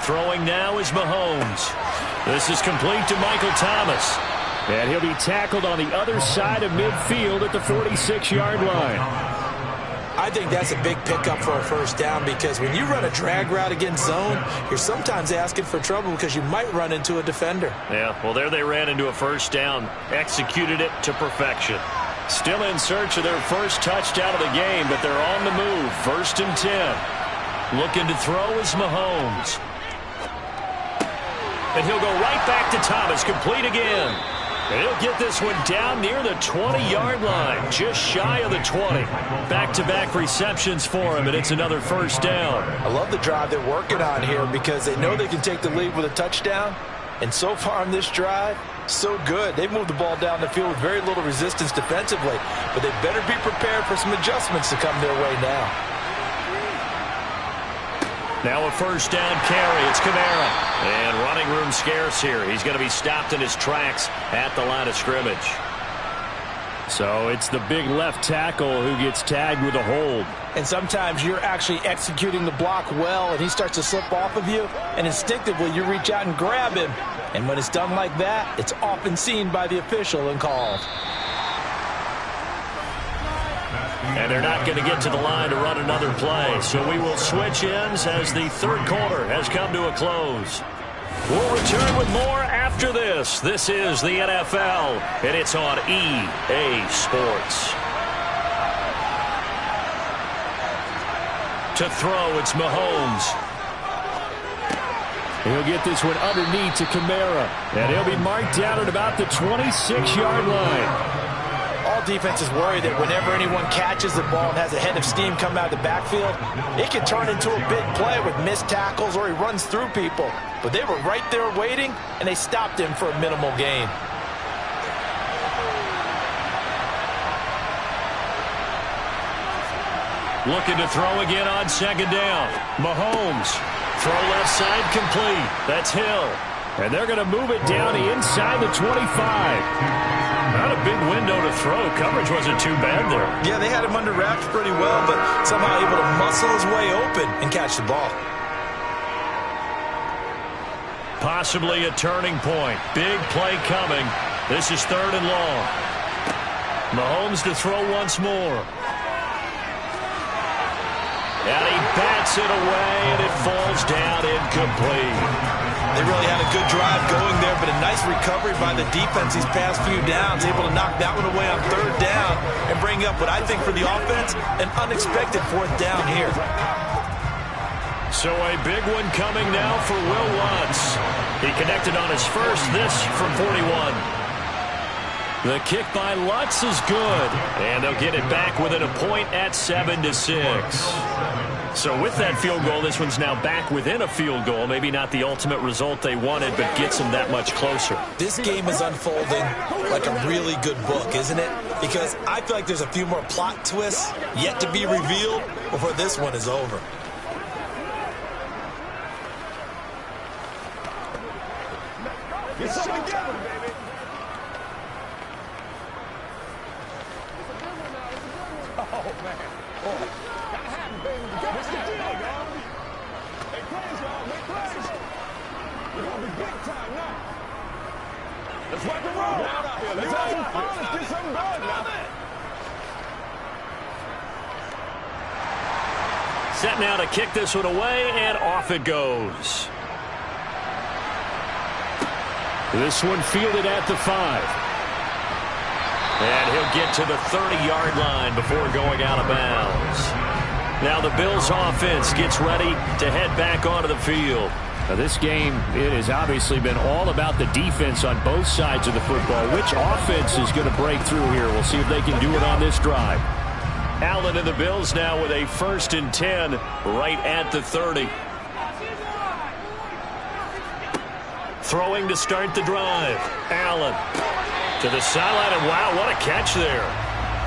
Throwing now is Mahomes. This is complete to Michael Thomas. And he'll be tackled on the other side of midfield at the 46-yard line. I think that's a big pickup for a first down because when you run a drag route against zone, you're sometimes asking for trouble because you might run into a defender. Yeah, well, there they ran into a first down. Executed it to perfection. Still in search of their first touchdown of the game, but they're on the move. 1st and 10. Looking to throw is Mahomes. And he'll go right back to Thomas, complete again. And he'll get this one down near the 20-yard line, just shy of the 20. Back-to-back receptions for him, and it's another first down. I love the drive they're working on here because they know they can take the lead with a touchdown. And so far on this drive, so good. They've moved the ball down the field with very little resistance defensively, but they better be prepared for some adjustments to come their way now. Now a first down carry. It's Kamara. And running room scarce here. He's going to be stopped in his tracks at the line of scrimmage. So it's the big left tackle who gets tagged with a hold. And sometimes you're actually executing the block well, and he starts to slip off of you, and instinctively you reach out and grab him. And when it's done like that, it's often seen by the official and called. And they're not going to get to the line to run another play. So we will switch ends as the third quarter has come to a close. We'll return with more after this. This is the NFL, and it's on EA Sports. To throw, it's Mahomes. He'll get this one underneath to Kamara. And he'll be marked down at about the 26-yard line. All defenses worry that whenever anyone catches the ball and has a head of steam come out of the backfield, it can turn into a big play with missed tackles or he runs through people. But they were right there waiting, and they stopped him for a minimal gain. Looking to throw again on second down. Mahomes. Throw left side complete. That's Hill. And they're going to move it down inside the 25. Not a big window to throw. Coverage wasn't too bad there. Yeah, they had him under wraps pretty well, but somehow able to muscle his way open and catch the ball. Possibly a turning point. Big play coming. This is 3rd and long. Mahomes to throw once more. And he bats it away, and it falls down incomplete. They really had a good drive going there, but a nice recovery by the defense these past few downs, able to knock that one away on 3rd down and bring up what I think for the offense, an unexpected 4th down here. So a big one coming now for Will Lutz. He connected on his first, this from 41. The kick by Lutz is good, and they'll get it back within a point at 7-6. So with that field goal, this one's now back within a field goal. Maybe not the ultimate result they wanted, but gets them that much closer. This game is unfolding like a really good book, isn't it? Because I feel like there's a few more plot twists yet to be revealed before this one is over. Get something together, baby. Oh, man. Oh. Gotta happen, baby. What's the deal, y'all? Make plays, y'all. Make plays. We're gonna be big time now. Let's rock and roll. Let's have some fun. Let's get something going now. Set now to kick this one away, and off it goes. This one fielded at the 5. And he'll get to the 30-yard line before going out of bounds. Now the Bills offense gets ready to head back onto the field. Now this game, it has obviously been all about the defense on both sides of the football. Which offense is going to break through here? We'll see if they can do it on this drive. Allen and the Bills now with a 1st and 10 right at the 30. Throwing to start the drive. Allen to the sideline, and wow, what a catch there.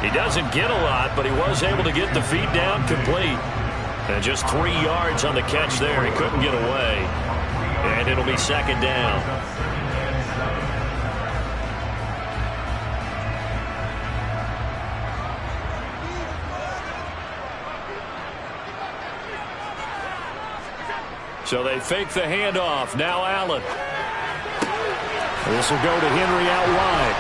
He doesn't get a lot, but he was able to get the feed down complete. And just 3 yards on the catch there. He couldn't get away. And it'll be 2nd down. So they fake the handoff. Now Allen. This will go to Henry out wide.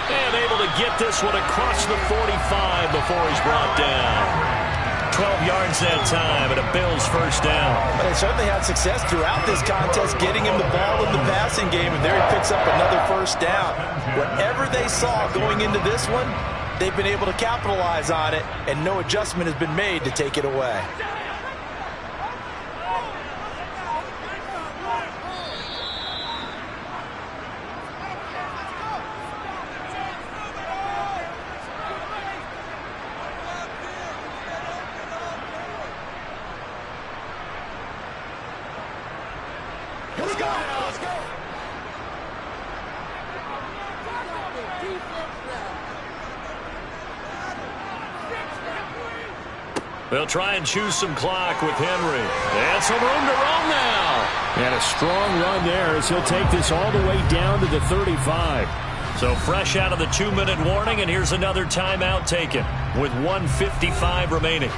And able to get this one across the 45 before he's brought down. 12 yards that time and a Bills 1st down. They certainly had success throughout this contest getting him the ball in the passing game, and there he picks up another 1st down. Whatever they saw going into this one, they've been able to capitalize on it, and no adjustment has been made to take it away. Let's go. Let's go. They'll try and choose some clock with Henry. And some room to run now. And a strong run there as he'll take this all the way down to the 35. So fresh out of the 2-minute warning, and here's another timeout taken with 1:55 remaining.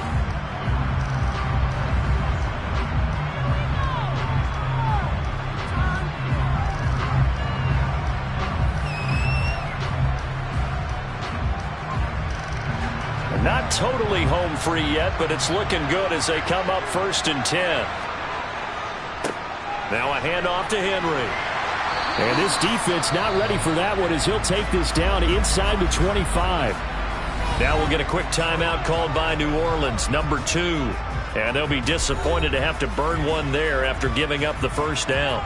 Not totally home free yet, but it's looking good as they come up 1st and 10. Now a handoff to Henry. And this defense not ready for that one as he'll take this down inside the 25. Now we'll get a quick timeout called by New Orleans, number 2. And they'll be disappointed to have to burn one there after giving up the 1st down.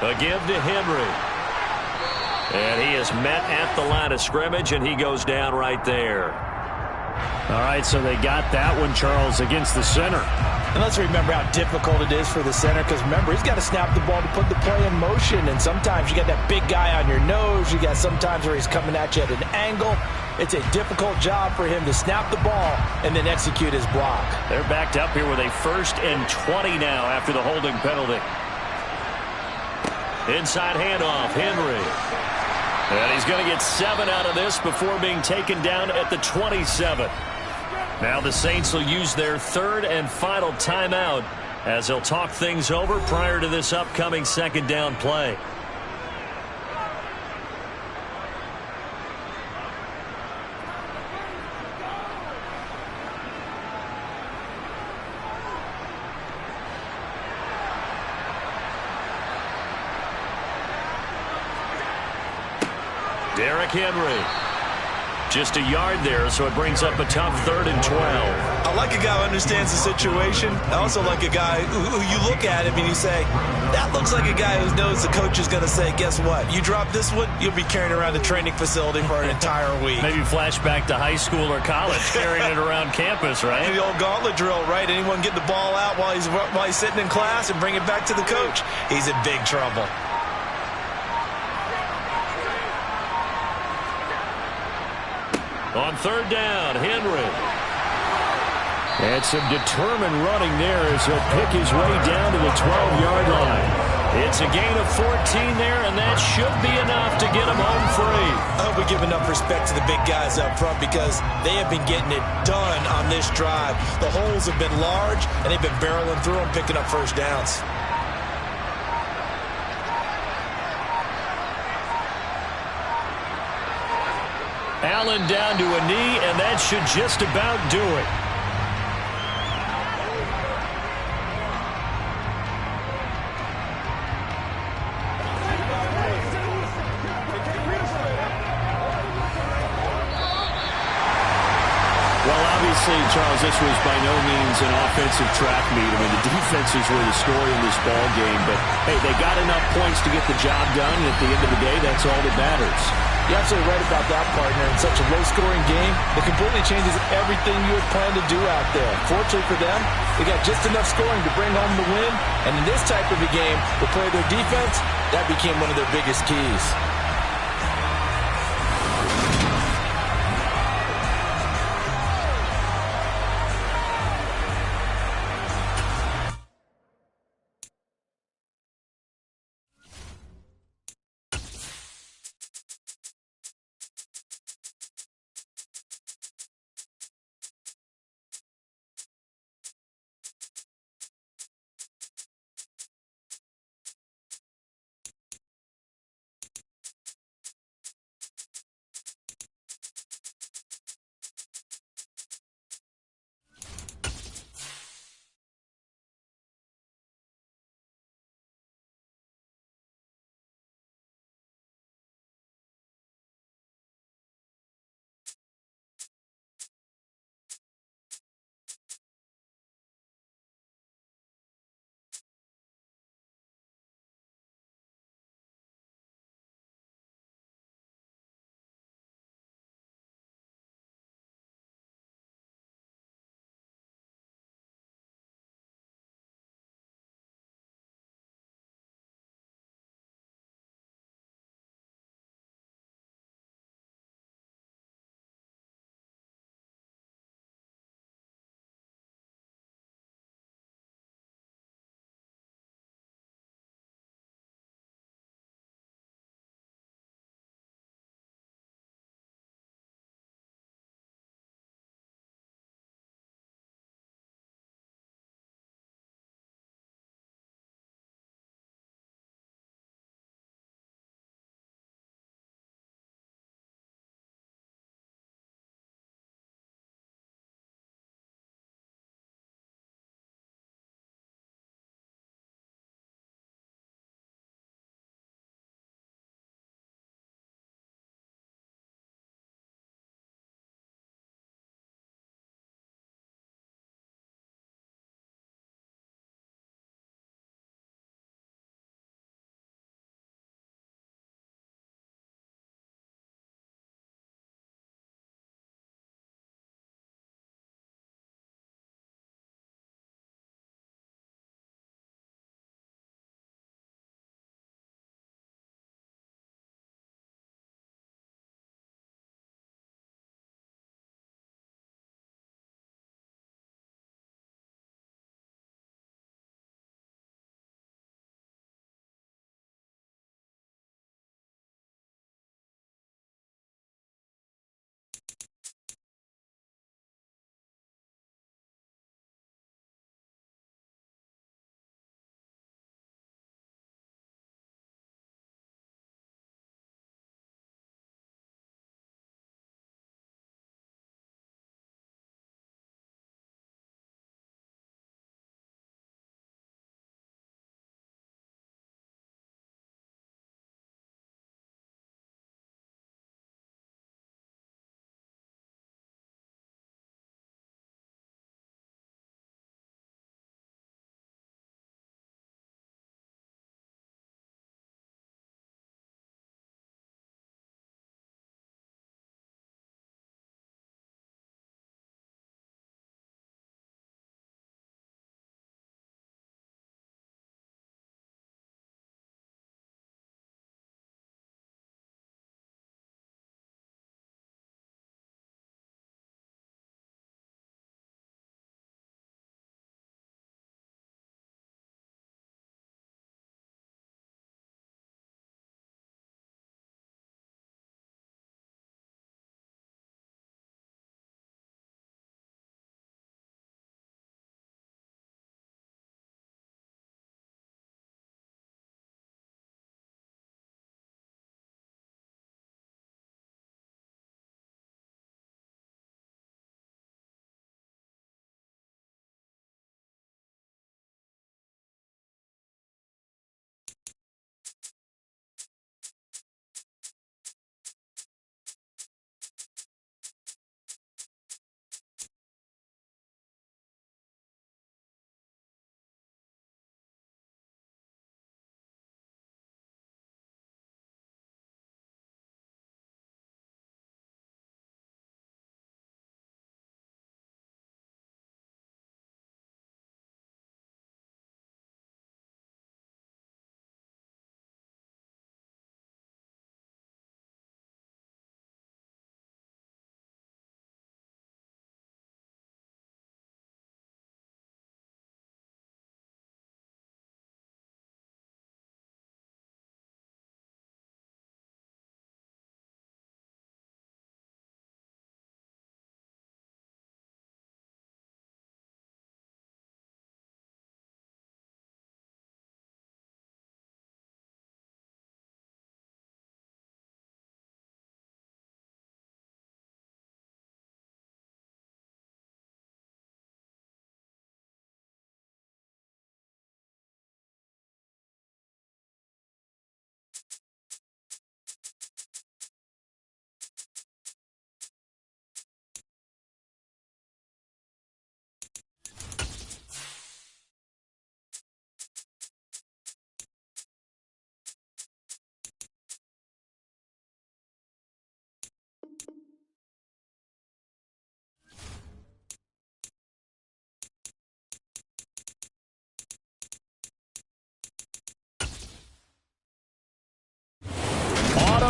A give to Henry. And he is met at the line of scrimmage, and he goes down right there. All right, so they got that one, Charles, against the center. And let's remember how difficult it is for the center, because remember, he's got to snap the ball to put the play in motion, and sometimes you got that big guy on your nose. You got sometimes where he's coming at you at an angle. It's a difficult job for him to snap the ball and then execute his block. They're backed up here with a 1st and 20 now after the holding penalty. Inside handoff, Henry. And he's going to get 7 out of this before being taken down at the 27. Now the Saints will use their 3rd and final timeout as they'll talk things over prior to this upcoming 2nd down play. Derrick Henry. Just a yard there, so it brings up a tough 3rd and 12. I like a guy who understands the situation. I also like a guy who you look at him and you say, that looks like a guy who knows the coach is going to say, guess what? You drop this one, you'll be carrying around the training facility for an entire week. Maybe flashback to high school or college, carrying it around campus, right? The old gauntlet drill, right? Anyone get the ball out while he's sitting in class and bring it back to the coach? He's in big trouble. On 3rd down, Henry. And some determined running there as he'll pick his way down to the 12-yard line. It's a gain of 14 there, and that should be enough to get him home free. I hope we give enough respect to the big guys up front, because they have been getting it done on this drive. The holes have been large, and they've been barreling through them, picking up 1st downs. Allen down to a knee, and that should just about do it. Well, obviously, Charles, this was by no means an offensive track meet. I mean, the defenses were the story in this ball game, but, hey, they got enough points to get the job done, and at the end of the day, that's all that matters. You're absolutely right about that, partner. In such a low-scoring game, it completely changes everything you had planned to do out there. Fortunately for them, they got just enough scoring to bring home the win, and in this type of a game, to play their defense, that became one of their biggest keys.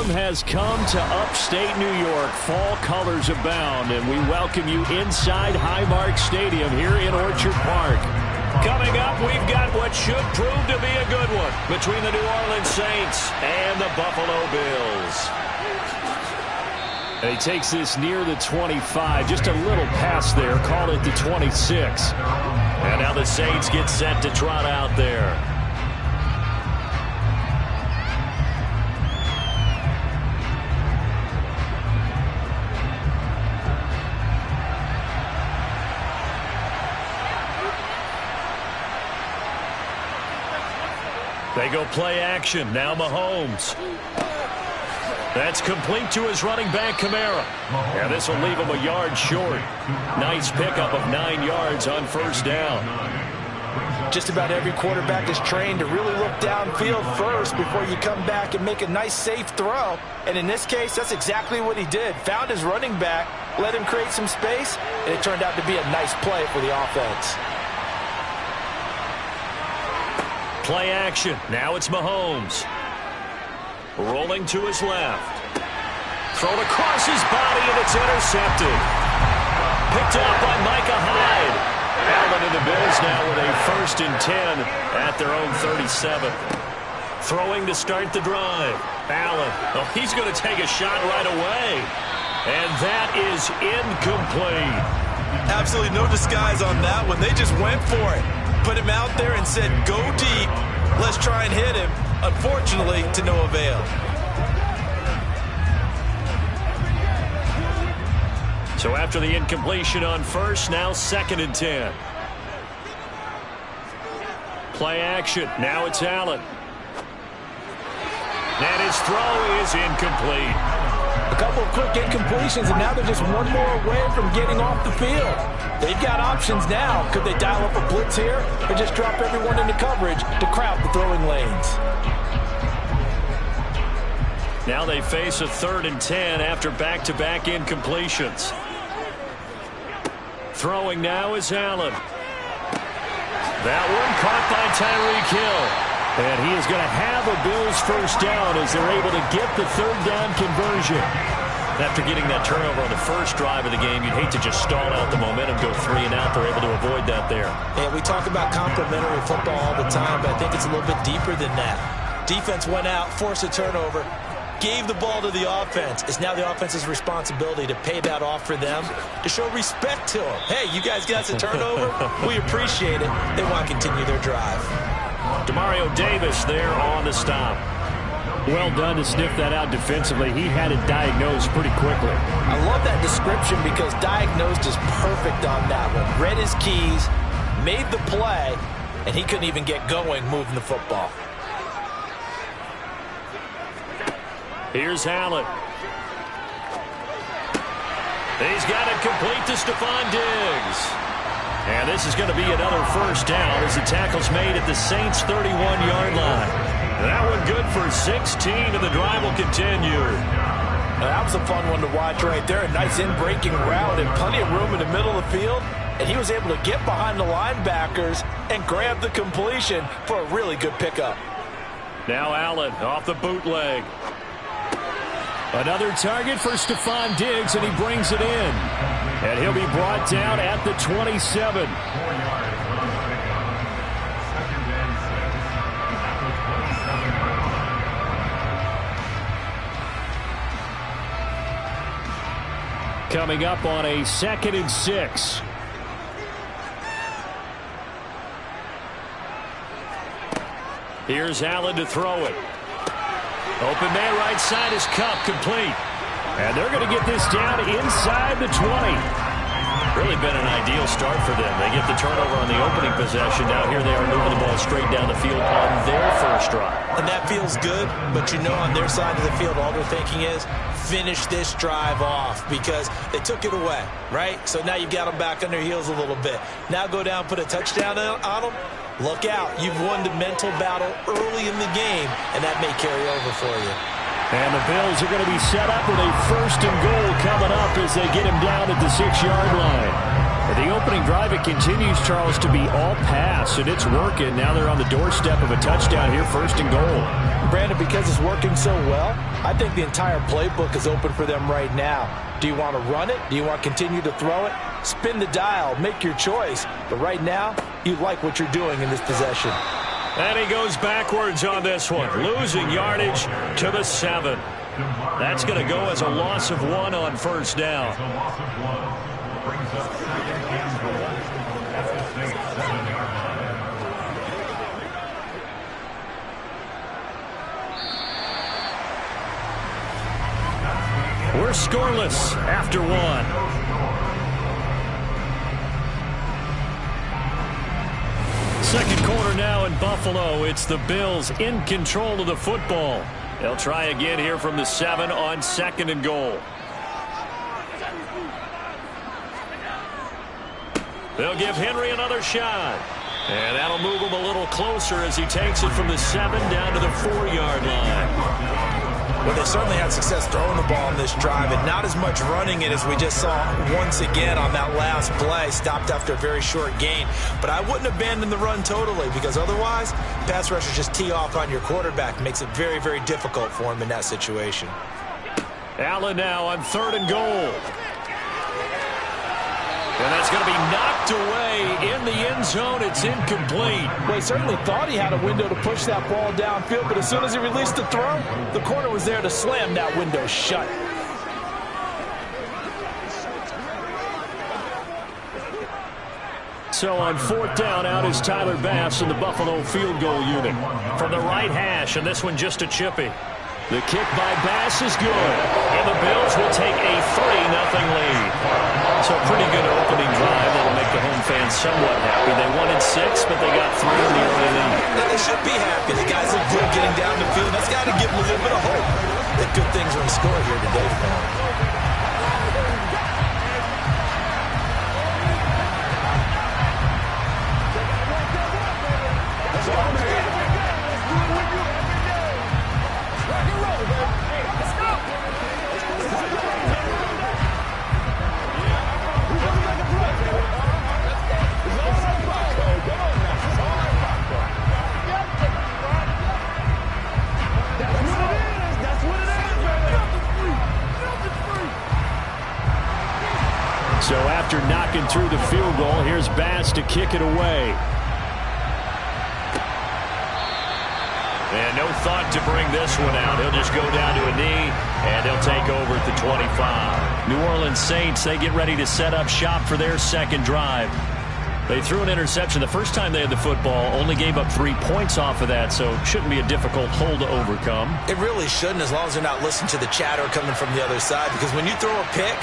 team has come to upstate New York. Fall colors abound, and we welcome you inside Highmark Stadium here in Orchard Park. Coming up, we've got what should prove to be a good one between the New Orleans Saints and the Buffalo Bills. And he takes this near the 25, just a little pass there, call it the 26. And now the Saints get set to trot out there. They go play action. Now Mahomes. That's complete to his running back, Kamara. And this will leave him a yard short. Nice pickup of 9 yards on first down. Just about every quarterback is trained to really look downfield first before you come back and make a nice, safe throw. And in this case, that's exactly what he did. Found his running back, let him create some space, and it turned out to be a nice play for the offense. Play action. Now it's Mahomes. Rolling to his left. Thrown across his body, and it's intercepted. Picked up by Micah Hyde. Allen and the Bills now with a 1st and 10 at their own 37. Throwing to start the drive. Allen. Oh, he's going to take a shot right away. And that is incomplete. Absolutely no disguise on that one. They just went for it. Put him out there and said, go deep. Let's try and hit him. Unfortunately, to no avail. So after the incompletion on first, now 2nd and 10. Play action. Now it's Allen. And his throw is incomplete. A couple of quick incompletions, and now they're just one more away from getting off the field. They've got options now. Could they dial up a blitz here or just drop everyone into coverage to crowd the throwing lanes? Now they face a 3rd and 10 after back-to-back incompletions. Throwing now is Allen. That one caught by Tyreek Hill. And he is going to have a Bills first down as they're able to get the 3rd down conversion. After getting that turnover on the first drive of the game, you'd hate to just stall out the momentum, go 3 and out. They're able to avoid that there. Yeah, we talk about complementary football all the time, but I think it's a little bit deeper than that. Defense went out, forced a turnover, gave the ball to the offense. It's now the offense's responsibility to pay that off for them, to show respect to them. Hey, you guys got a turnover? We appreciate it. They want to continue their drive. Demario Davis there on the stop. Well done to sniff that out defensively. He had it diagnosed pretty quickly. I love that description because diagnosed is perfect on that one. Read his keys, made the play, and he couldn't even get going moving the football. Here's Allen. He's got it complete to Stephon Diggs. And this is going to be another first down as the tackle's made at the Saints' 31-yard line. That one good for 16, and the drive will continue. That was a fun one to watch right there. A nice in-breaking route and plenty of room in the middle of the field. And he was able to get behind the linebackers and grab the completion for a really good pickup. Now Allen off the bootleg. Another target for Stephon Diggs, and he brings it in. And he'll be brought down at the 27. Coming up on a 2nd and 6. Here's Allen to throw it. Open man right side is Kupp, complete. And they're going to get this down inside the 20. Really been an ideal start for them. They get the turnover on the opening possession. Now here they are moving the ball straight down the field on their first drive. And that feels good, but you know on their side of the field all they're thinking is finish this drive off because they took it away, right? So now you've got them back on their heels a little bit. Now go down, put a touchdown on them. Look out. You've won the mental battle early in the game, and that may carry over for you. And the Bills are going to be set up with a 1st and goal coming up as they get him down at the 6-yard line. The opening drive, it continues, Charles, to be all pass, and it's working. Now they're on the doorstep of a touchdown here, 1st and goal. Brandon, because it's working so well, I think the entire playbook is open for them right now. Do you want to run it? Do you want to continue to throw it? Spin the dial, make your choice. But right now, you like what you're doing in this possession. And he goes backwards on this one, losing yardage to the 7. That's going to go as a loss of 1 on 1st down. We're scoreless after 1. Second quarter now in Buffalo. It's the Bills in control of the football. They'll try again here from the 7 on 2nd and goal. They'll give Henry another shot. And that'll move him a little closer as he takes it from the 7 down to the 4-yard line. Well, they certainly had success throwing the ball on this drive, and not as much running it as we just saw once again on that last play. Stopped after a very short gain. But I wouldn't abandon the run totally, because otherwise, pass rushers just tee off on your quarterback. Makes it very, very difficult for him in that situation. Allen now on 3rd and goal. And that's going to be knocked away in the end zone. It's incomplete. Well, he certainly thought he had a window to push that ball downfield, but as soon as he released the throw, the corner was there to slam that window shut. So on 4th down, out is Tyler Bass in the Buffalo field goal unit. From the right hash, and this one just a chippy. The kick by Bass is good, and the Bills will take a 3-0 lead. So pretty good opening drive that'll make the home fans somewhat happy. They wanted 6, but they got 3 in the early lead. Now, they should be happy. The guys look good getting down the field. That's got to give them a little bit of hope that good things are in store here today for them. So after knocking through the field goal, here's Bass to kick it away. And no thought to bring this one out. He'll just go down to a knee, and he'll take over at the 25. New Orleans Saints, they get ready to set up shop for their 2nd drive. They threw an interception the first time they had the football, only gave up 3 points off of that, so shouldn't be a difficult hole to overcome. It really shouldn't, as long as they're not listening to the chatter coming from the other side, because when you throw a pick,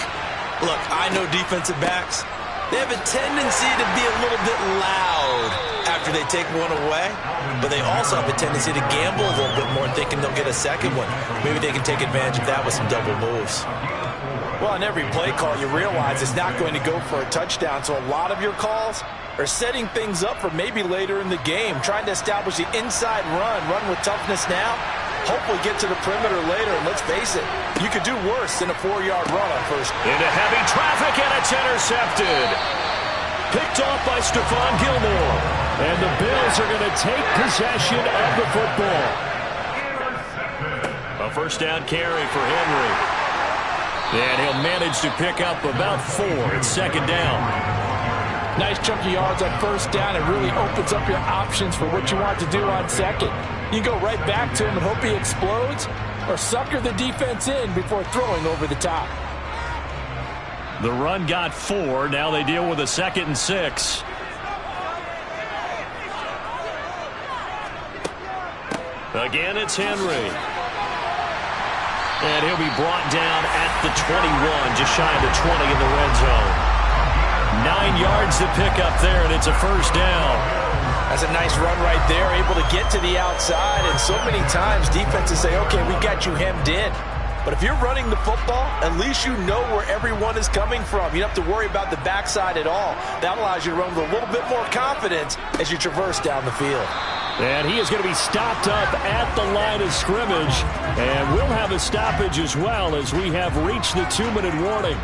look, I know defensive backs, they have a tendency to be a little bit loud after they take one away, but they also have a tendency to gamble a little bit more, thinking they'll get a second one. Maybe they can take advantage of that with some double moves. Well, on every play call, you realize it's not going to go for a touchdown, so a lot of your calls are setting things up for maybe later in the game, trying to establish the inside run with toughness now, hopefully get to the perimeter later, and let's face it, you could do worse than a 4-yard run on first. Into heavy traffic, and it's intercepted. Picked off by Stephon Gilmore. And the Bills are going to take possession of the football. A 1st down carry for Henry. And he'll manage to pick up about 4. It's 2nd down. Nice chunky yards on 1st down. It really opens up your options for what you want to do on 2nd. You go right back to him and hope he explodes, or sucker the defense in before throwing over the top. The run got 4. Now they deal with a 2nd and 6. Again, it's Henry. And he'll be brought down at the 21, just shy of the 20 in the red zone. 9 yards to pick up there, and it's a 1st down. That's a nice run right there, able to get to the outside. And so many times defenses say, okay, we got you hemmed in. But if you're running the football, at least you know where everyone is coming from. You don't have to worry about the backside at all. That allows you to run with a little bit more confidence as you traverse down the field. And he is going to be stopped up at the line of scrimmage. And we'll have a stoppage as well as we have reached the 2-minute warning.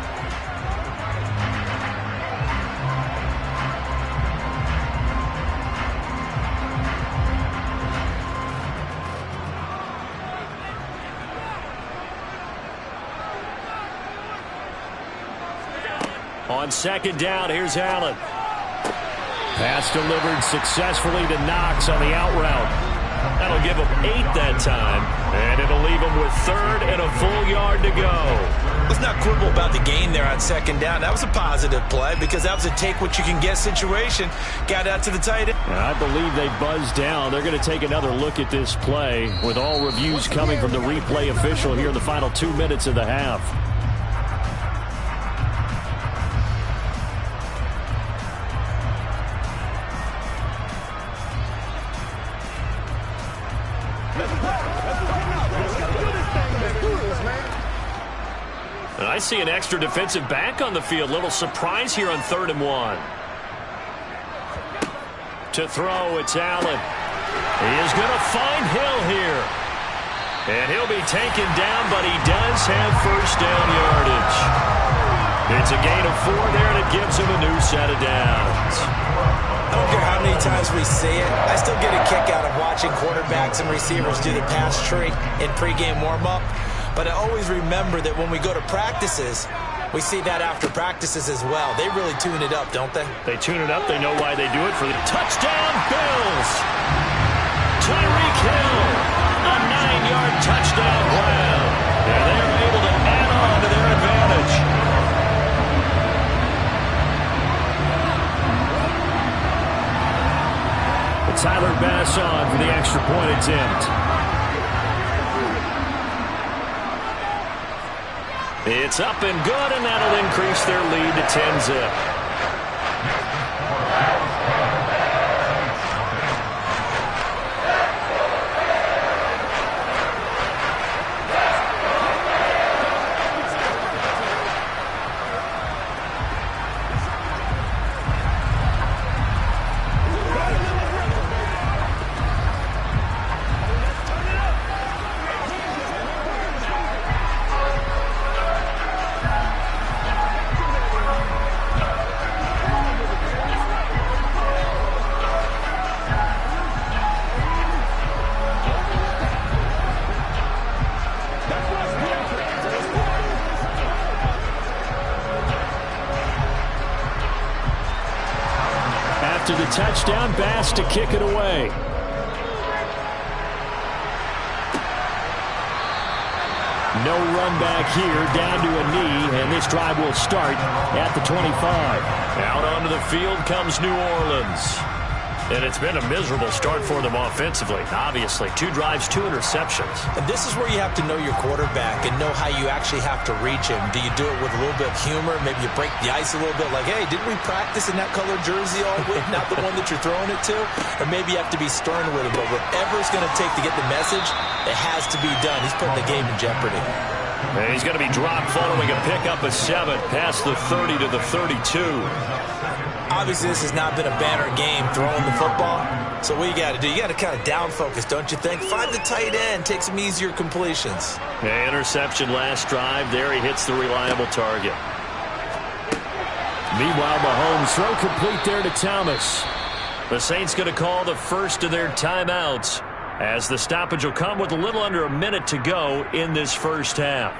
On second down, here's Allen. Pass delivered successfully to Knox on the out route. That'll give him 8 that time, and it'll leave him with 3rd and a full yard to go. Let's not quibble about the gain there on second down. That was a positive play because that was a take-what-you-can-get situation. Got out to the tight end. I believe they buzzed down. They're going to take another look at this play with all reviews coming from the replay official here in the final 2 minutes of the half. And I see an extra defensive back on the field. Little surprise here on 3rd and 1. To throw, it's Allen. He is going to find Hill here. And he'll be taken down, but he does have first down yardage. It's a gain of 4 there, and it gives him a new set of downs. I don't care how many times we see it. I still get a kick out of watching quarterbacks and receivers do the pass tree in pregame warm-up. But I always remember that when we go to practices, we see that after practices as well. They really tune it up, don't they? They tune it up. They know why they do it. For the touchdown, Bills. Tyreek Hill, a 9-yard touchdown grab. And they're able to add on to their advantage. Tyler Bass on for the extra point attempt. It's up and good, and that'll increase their lead to 10-zip. After the touchdown, Bass to kick it away. No run back here, down to a knee, and this drive will start at the 25. Out onto the field comes New Orleans. And it's been a miserable start for them offensively. Obviously, 2 drives, 2 interceptions. And this is where you have to know your quarterback and know how you actually have to reach him. Do you do it with a little bit of humor? Maybe you break the ice a little bit like, hey, didn't we practice in that colored jersey all week? Not the one that you're throwing it to? Or maybe you have to be stern with him. But whatever it's going to take to get the message, it has to be done. He's putting the game in jeopardy. And he's going to be dropped following a pickup of 7 past the 30 to the 32. Obviously, this has not been a banner game throwing the football. So what you got to do, you got to kind of down focus, don't you think? Find the tight end, take some easier completions. Yeah, interception last drive. There he hits the reliable target. Meanwhile, Mahomes throw complete there to Thomas. The Saints going to call the first of their timeouts as the stoppage will come with a little under a minute to go in this first half.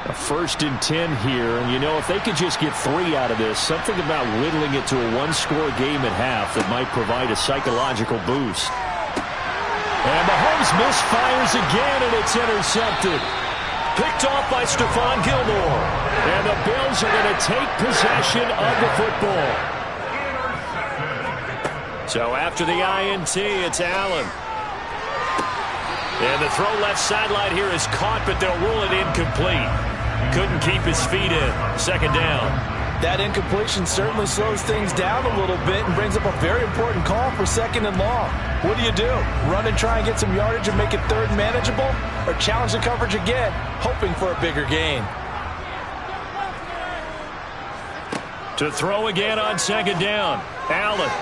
A 1st and 10 here, and you know, if they could just get 3 out of this, something about whittling it to a 1-score game at half that might provide a psychological boost. And Mahomes misfires again, and it's intercepted. Picked off by Stephon Gilmore. And the Bills are going to take possession of the football. So after the INT, it's Allen. And the throw left sideline here is caught, but they'll rule it incomplete. Couldn't keep his feet in. 2nd down. That incompletion certainly slows things down a little bit and brings up a very important call for 2nd and long. What do? Run and try and get some yardage and make it 3rd manageable? Or challenge the coverage again, hoping for a bigger gain? To throw again on 2nd down. Allen.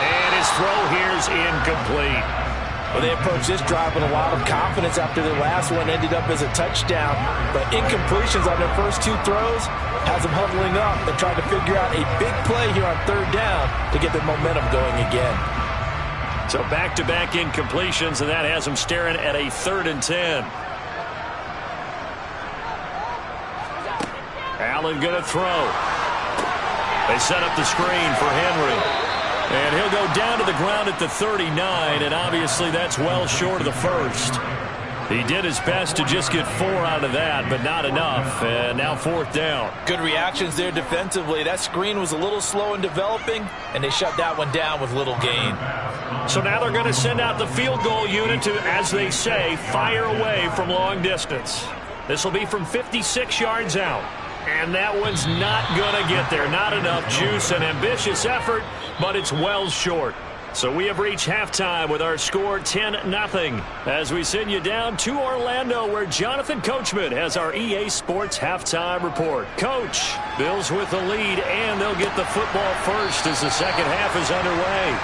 And his throw here's incomplete. Well, they approached this drive with a lot of confidence after their last one ended up as a touchdown. But incompletions on their first 2 throws has them huddling up and trying to figure out a big play here on 3rd down enough to get the momentum going again. So back-to-back incompletions, and that has them staring at a 3rd and 10. Allen going to throw. They set up the screen for Henry. And he'll go down to the ground at the 39, and obviously that's well short of the first. He did his best to just get 4 out of that, but not enough. And now 4th down. Good reactions there defensively. That screen was a little slow in developing, and they shut that one down with little gain. So now they're going to send out the field goal unit to, as they say, fire away from long distance. This will be from 56 yards out. And that one's not going to get there. Not enough juice. An ambitious effort, but it's well short. So we have reached halftime with our score 10-0 as we send you down to Orlando, where Jonathan Coachman has our EA Sports halftime report. Coach, Bills with the lead, and they'll get the football first as the second half is underway.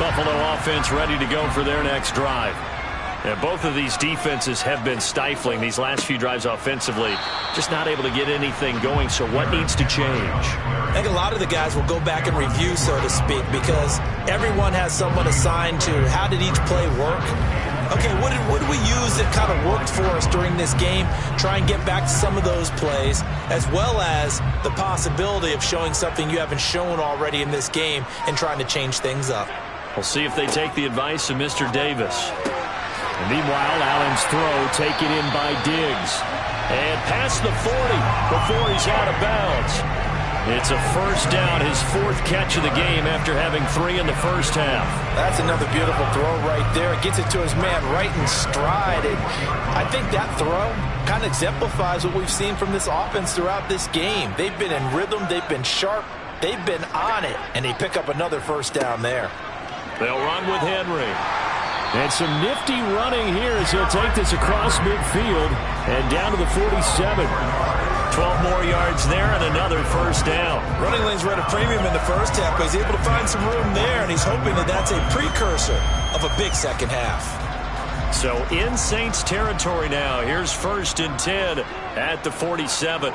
Buffalo offense ready to go for their next drive. And both of these defenses have been stifling these last few drives offensively. Just not able to get anything going, so what needs to change? I think a lot of the guys will go back and review, so to speak, because everyone has someone assigned to how did each play work. Okay, what did we use that kind of worked for us during this game? Try and get back to some of those plays, as well as the possibility of showing something you haven't shown already in this game and trying to change things up. We'll see if they take the advice of Mr. Davis. And meanwhile, Allen's throw taken in by Diggs. And past the 40 before he's out of bounds. It's a 1st down, his 4th catch of the game after having 3 in the first half. That's another beautiful throw right there. It gets it to his man right in stride. And I think that throw kind of exemplifies what we've seen from this offense throughout this game. They've been in rhythm. They've been sharp. They've been on it. And they pick up another 1st down there. They'll run with Henry. And some nifty running here as he'll take this across midfield and down to the 47. 12 more yards there and another 1st down. Running lanes were at a premium in the first half, but he's able to find some room there, and he's hoping that that's a precursor of a big second half. So in Saints territory now. Here's 1st and 10 at the 47.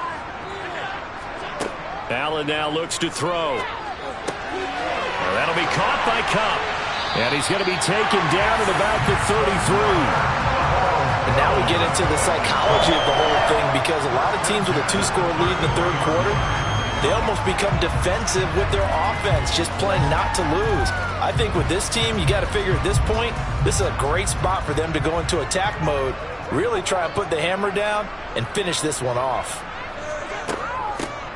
Allen now looks to throw. Well, that'll be caught by Kupp. And he's going to be taken down at about the 33. And now we get into the psychology of the whole thing, because a lot of teams with a 2-score lead in the 3rd quarter, they almost become defensive with their offense, just playing not to lose. I think with this team, you got to figure at this point, this is a great spot for them to go into attack mode, really try and put the hammer down and finish this one off.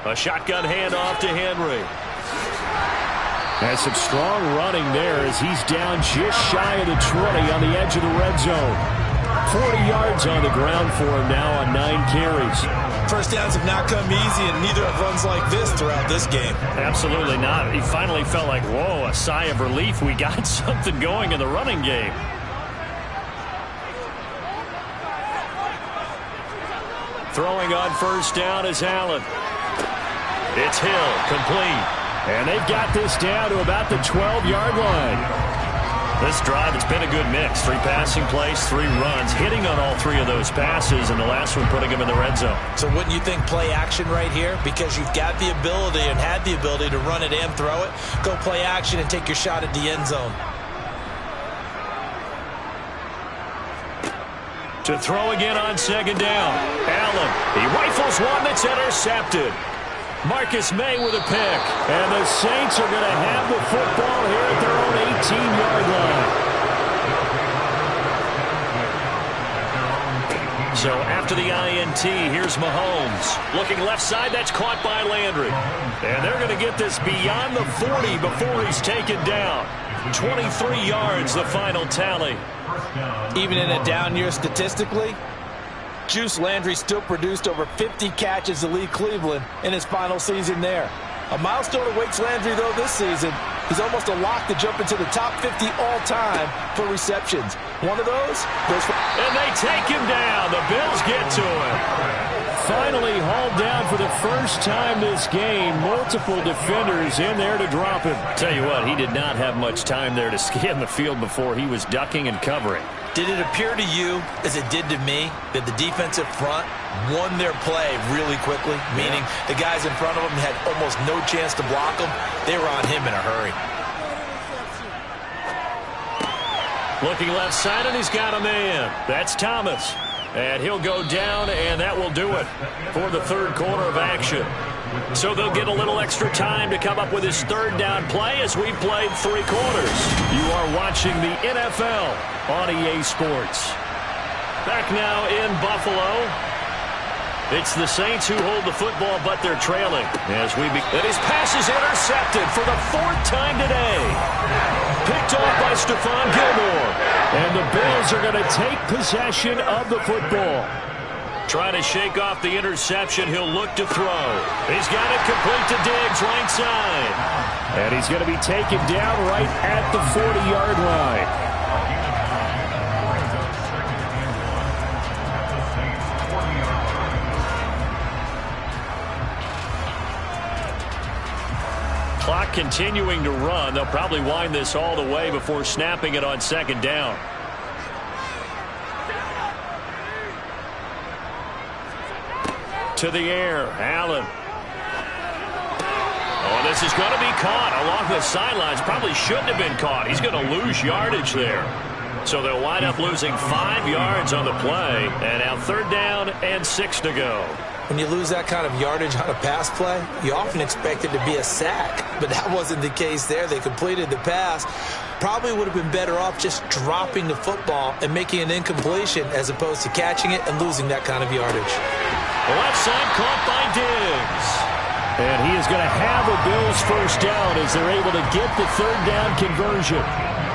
A shotgun handoff to Henry. Has some strong running there as he's down just shy of the 20 on the edge of the red zone. 40 yards on the ground for him now on 9 carries. 1st downs have not come easy, and neither have runs like this throughout this game. Absolutely not. He finally felt like, whoa, a sigh of relief. We got something going in the running game. Throwing on 1st down is Allen. It's Hill, complete. And they've got this down to about the 12-yard line. This drive, it's been a good mix. 3 passing plays, 3 runs, hitting on all 3 of those passes, and the last one putting him in the red zone. So wouldn't you think play action right here? Because you've got the ability and had the ability to run it and throw it. Go play action and take your shot at the end zone. To throw again on 2nd down. Allen, he rifles one that's intercepted. Marcus May with a pick. And the Saints are going to have the football here at their own 18-yard line. So after the INT, here's Mahomes. Looking left side, that's caught by Landry. And they're going to get this beyond the 40 before he's taken down. 23 yards, the final tally. Even in a down year statistically, Juice Landry still produced over 50 catches to lead Cleveland in his final season there. A milestone awaits Landry, though, this season. He's almost a lock to jump into the top 50 all-time for receptions. One of those goes for... And they take him down. The Bills get to him. finally hauled down for the first time this game. Multiple defenders in there to drop him. Tell you what, he did not have much time there to scan the field before he was ducking and covering. Did it appear to you, as it did to me, that the defensive front won their play really quickly? Meaning the guys in front of them had almost no chance to block them. They were on him in a hurry. Looking left side, and he's got a man. That's Thomas. And he'll go down, and that will do it for the third quarter of action. So they'll get a little extra time to come up with his third down play as we played 3 quarters. You are watching the NFL on EA Sports. Back now in Buffalo. It's the Saints who hold the football, but they're trailing. And his pass is intercepted for the 4th time today. Picked off by Stephon Gilmore. And the Bills are going to take possession of the football. Trying to shake off the interception. He'll look to throw. He's got it complete to Diggs, right side. And he's going to be taken down right at the 40-yard line. Clock continuing to run. They'll probably wind this all the way before snapping it on 2nd down. To the air, Allen. Oh, this is going to be caught along the sidelines. Probably shouldn't have been caught. He's going to lose yardage there. So they'll wind up losing 5 yards on the play. And now 3rd down and 6 to go. When you lose that kind of yardage on a pass play, you often expect it to be a sack. But that wasn't the case there. They completed the pass. Probably would have been better off just dropping the football and making an incompletion as opposed to catching it and losing that kind of yardage. The left side caught by Diggs. And he is going to have a Bills first down as they're able to get the 3rd down conversion.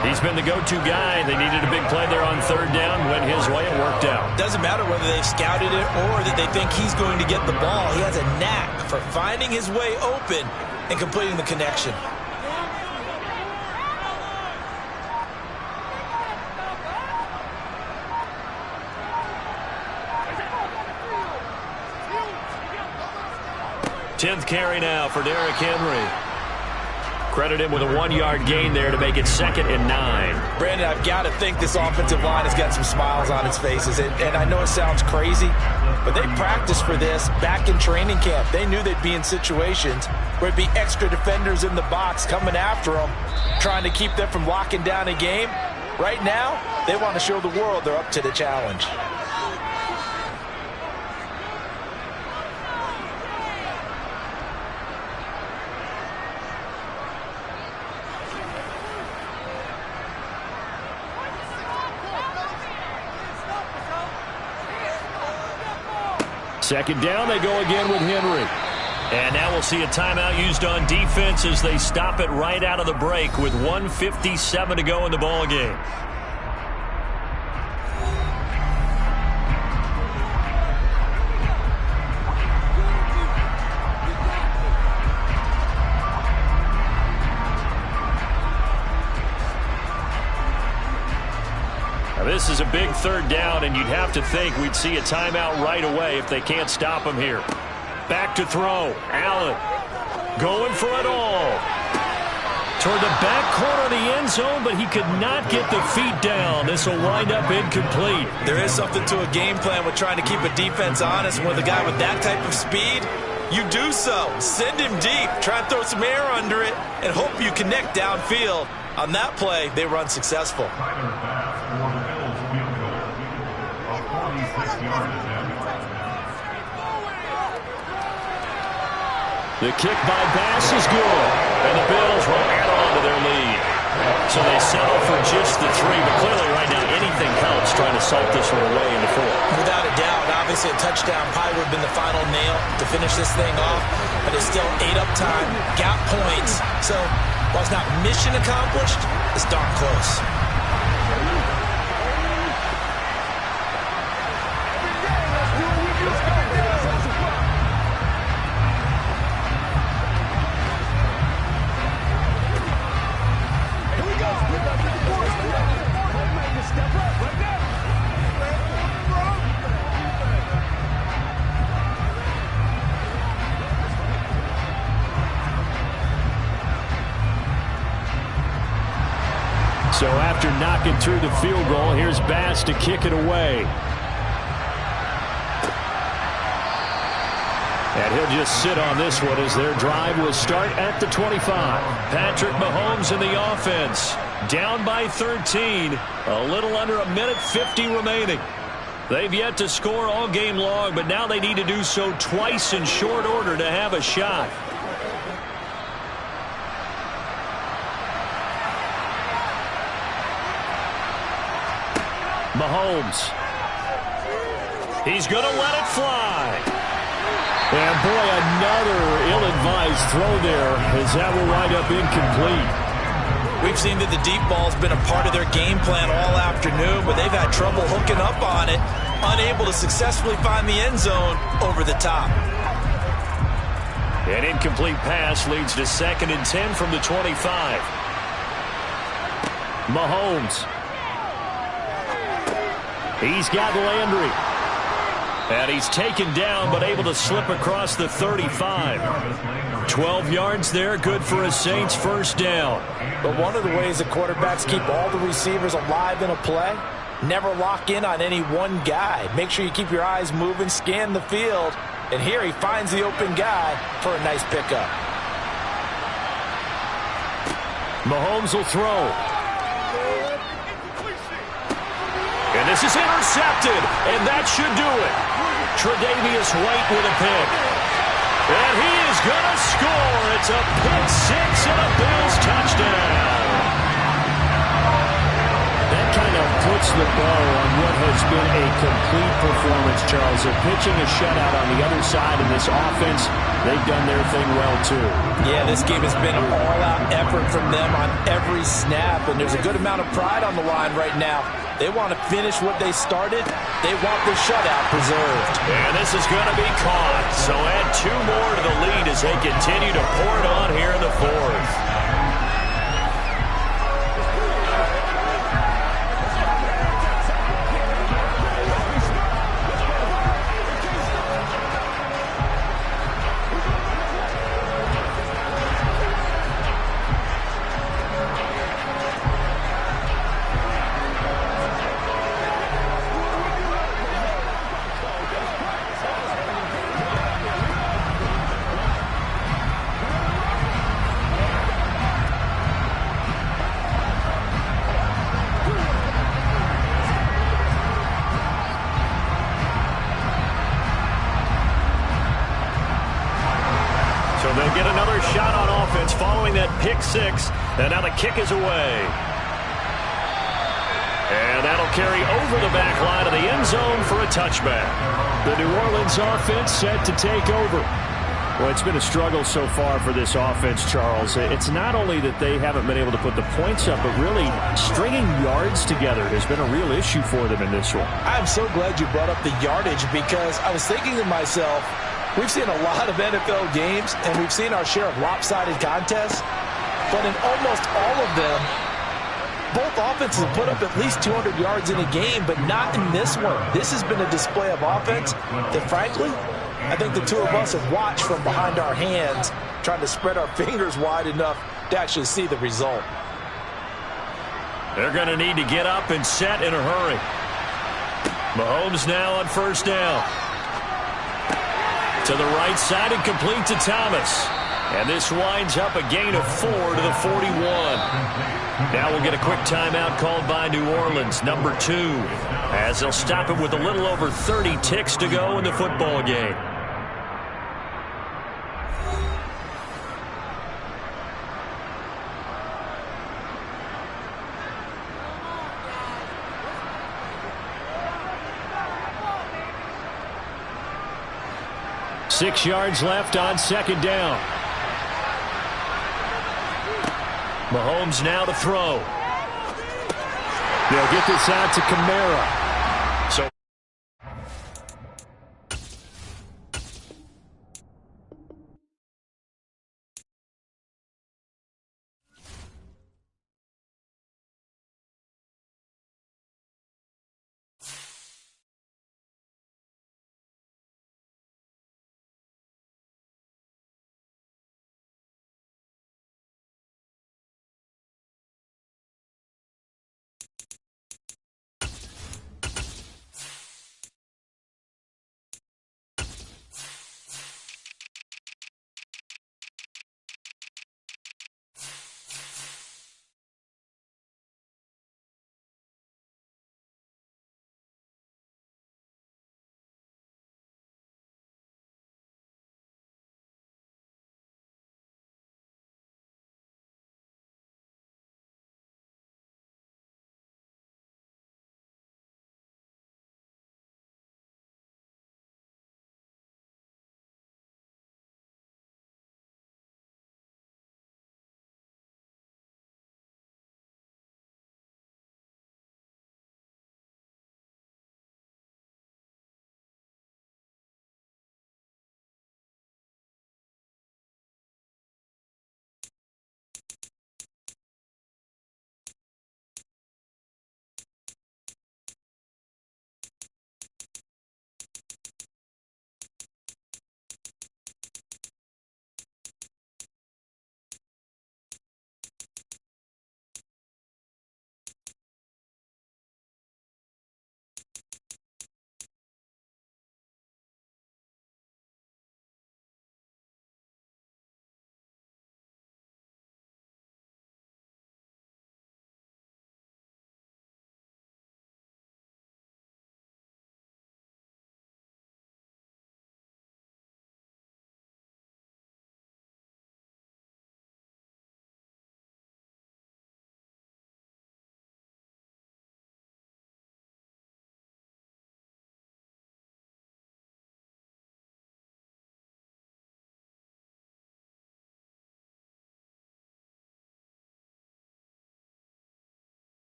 He's been the go-to guy. They needed a big play there on 3rd down. Went his way. It worked out. Doesn't matter whether they've scouted it or that they think he's going to get the ball. He has a knack for finding his way open and completing the connection. Tenth carry now for Derrick Henry. Credit him with a 1-yard gain there to make it 2nd and 9. Brandon, I've got to think this offensive line has got some smiles on its faces. And I know it sounds crazy, but they practiced for this back in training camp. They knew they'd be in situations where it'd be extra defenders in the box coming after them, trying to keep them from locking down a game. Right now, they want to show the world they're up to the challenge. Second down, they go again with Henry. And now we'll see a timeout used on defense as they stop it right out of the break with 1:57 to go in the ball game. This is a big 3rd down, and you'd have to think we'd see a timeout right away if they can't stop him here. Back to throw. Allen going for it all. Toward the back corner of the end zone, but he could not get the feet down. This will wind up incomplete. There is something to a game plan with trying to keep a defense honest. With a guy with that type of speed, you do so. Send him deep. Try and throw some air under it and hope you connect downfield. On that play, they were unsuccessful. The kick by Bass is good. And the Bills will add on to their lead. So they settle for just the 3, but clearly right now anything helps trying to salt this one away in the 4th. Without a doubt, obviously a touchdown probably would have been the final nail to finish this thing off, but it's still 8 up time, got points. So while it's not mission accomplished, it's darn close. So after knocking through the field goal, here's Bass to kick it away. And he'll just sit on this one as their drive will start at the 25. Patrick Mahomes in the offense. Down by 13. A little under a minute 50 remaining. They've yet to score all game long, but now they need to do so twice in short order to have a shot. Mahomes. He's going to let it fly. And boy, another ill-advised throw there as that will wind up incomplete. We've seen that the deep ball's been a part of their game plan all afternoon, but they've had trouble hooking up on it, unable to successfully find the end zone over the top. An incomplete pass leads to 2nd and 10 from the 25. Mahomes. He's got Landry. And he's taken down, but able to slip across the 35. 12 yards there, good for a Saints first down. But one of the ways that quarterbacks keep all the receivers alive in a play, never lock in on any one guy. Make sure you keep your eyes moving, scan the field. And here he finds the open guy for a nice pickup. Mahomes will throw. And this is intercepted, and that should do it. Tre'Davious White with a pick. And he is going to score. It's a pick six and a Bills touchdown. That kind of puts the bow on what has been a complete performance, Charles. They're pitching a shutout on the other side of this offense. They've done their thing well, too. Yeah, this game has been an all-out effort from them on every snap, and there's a good amount of pride on the line right now. They want to finish what they started. They want the shutout preserved. And this is going to be caught. So add 2 more to the lead as they continue to pour it on here in the 4th. They'll get another shot on offense following that pick six. And now the kick is away. And that'll carry over the back line of the end zone for a touchback. The New Orleans offense set to take over. Well, it's been a struggle so far for this offense, Charles. It's not only that they haven't been able to put the points up, but really stringing yards together has been a real issue for them in this one. I'm so glad you brought up the yardage because I was thinking to myself, we've seen a lot of NFL games, and we've seen our share of lopsided contests. But in almost all of them, both offenses have put up at least 200 yards in a game, but not in this one. This has been a display of offense that, frankly, I think the two of us have watched from behind our hands, trying to spread our fingers wide enough to actually see the result. They're going to need to get up and set in a hurry. Mahomes now on first down. To the right side and complete to Thomas. And this winds up a gain of 4 to the 41. Now we'll get a quick timeout called by New Orleans, number 2, as they'll stop it with a little over 30 ticks to go in the football game. Six yards left on second down. Mahomes now to throw. They'll get this out to Kamara.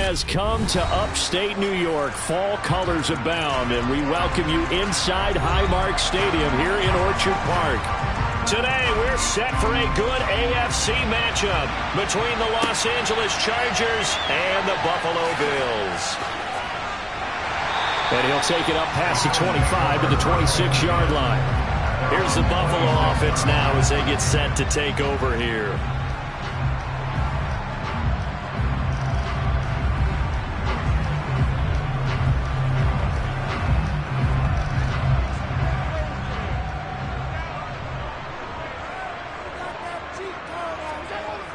has come to upstate New York. Fall colors abound, and we welcome you inside Highmark Stadium here in Orchard Park. Today, we're set for a good AFC matchup between the Los Angeles Chargers and the Buffalo Bills. And he'll take it up past the 25 to the 26-yard line. Here's the Buffalo offense now as they get set to take over here.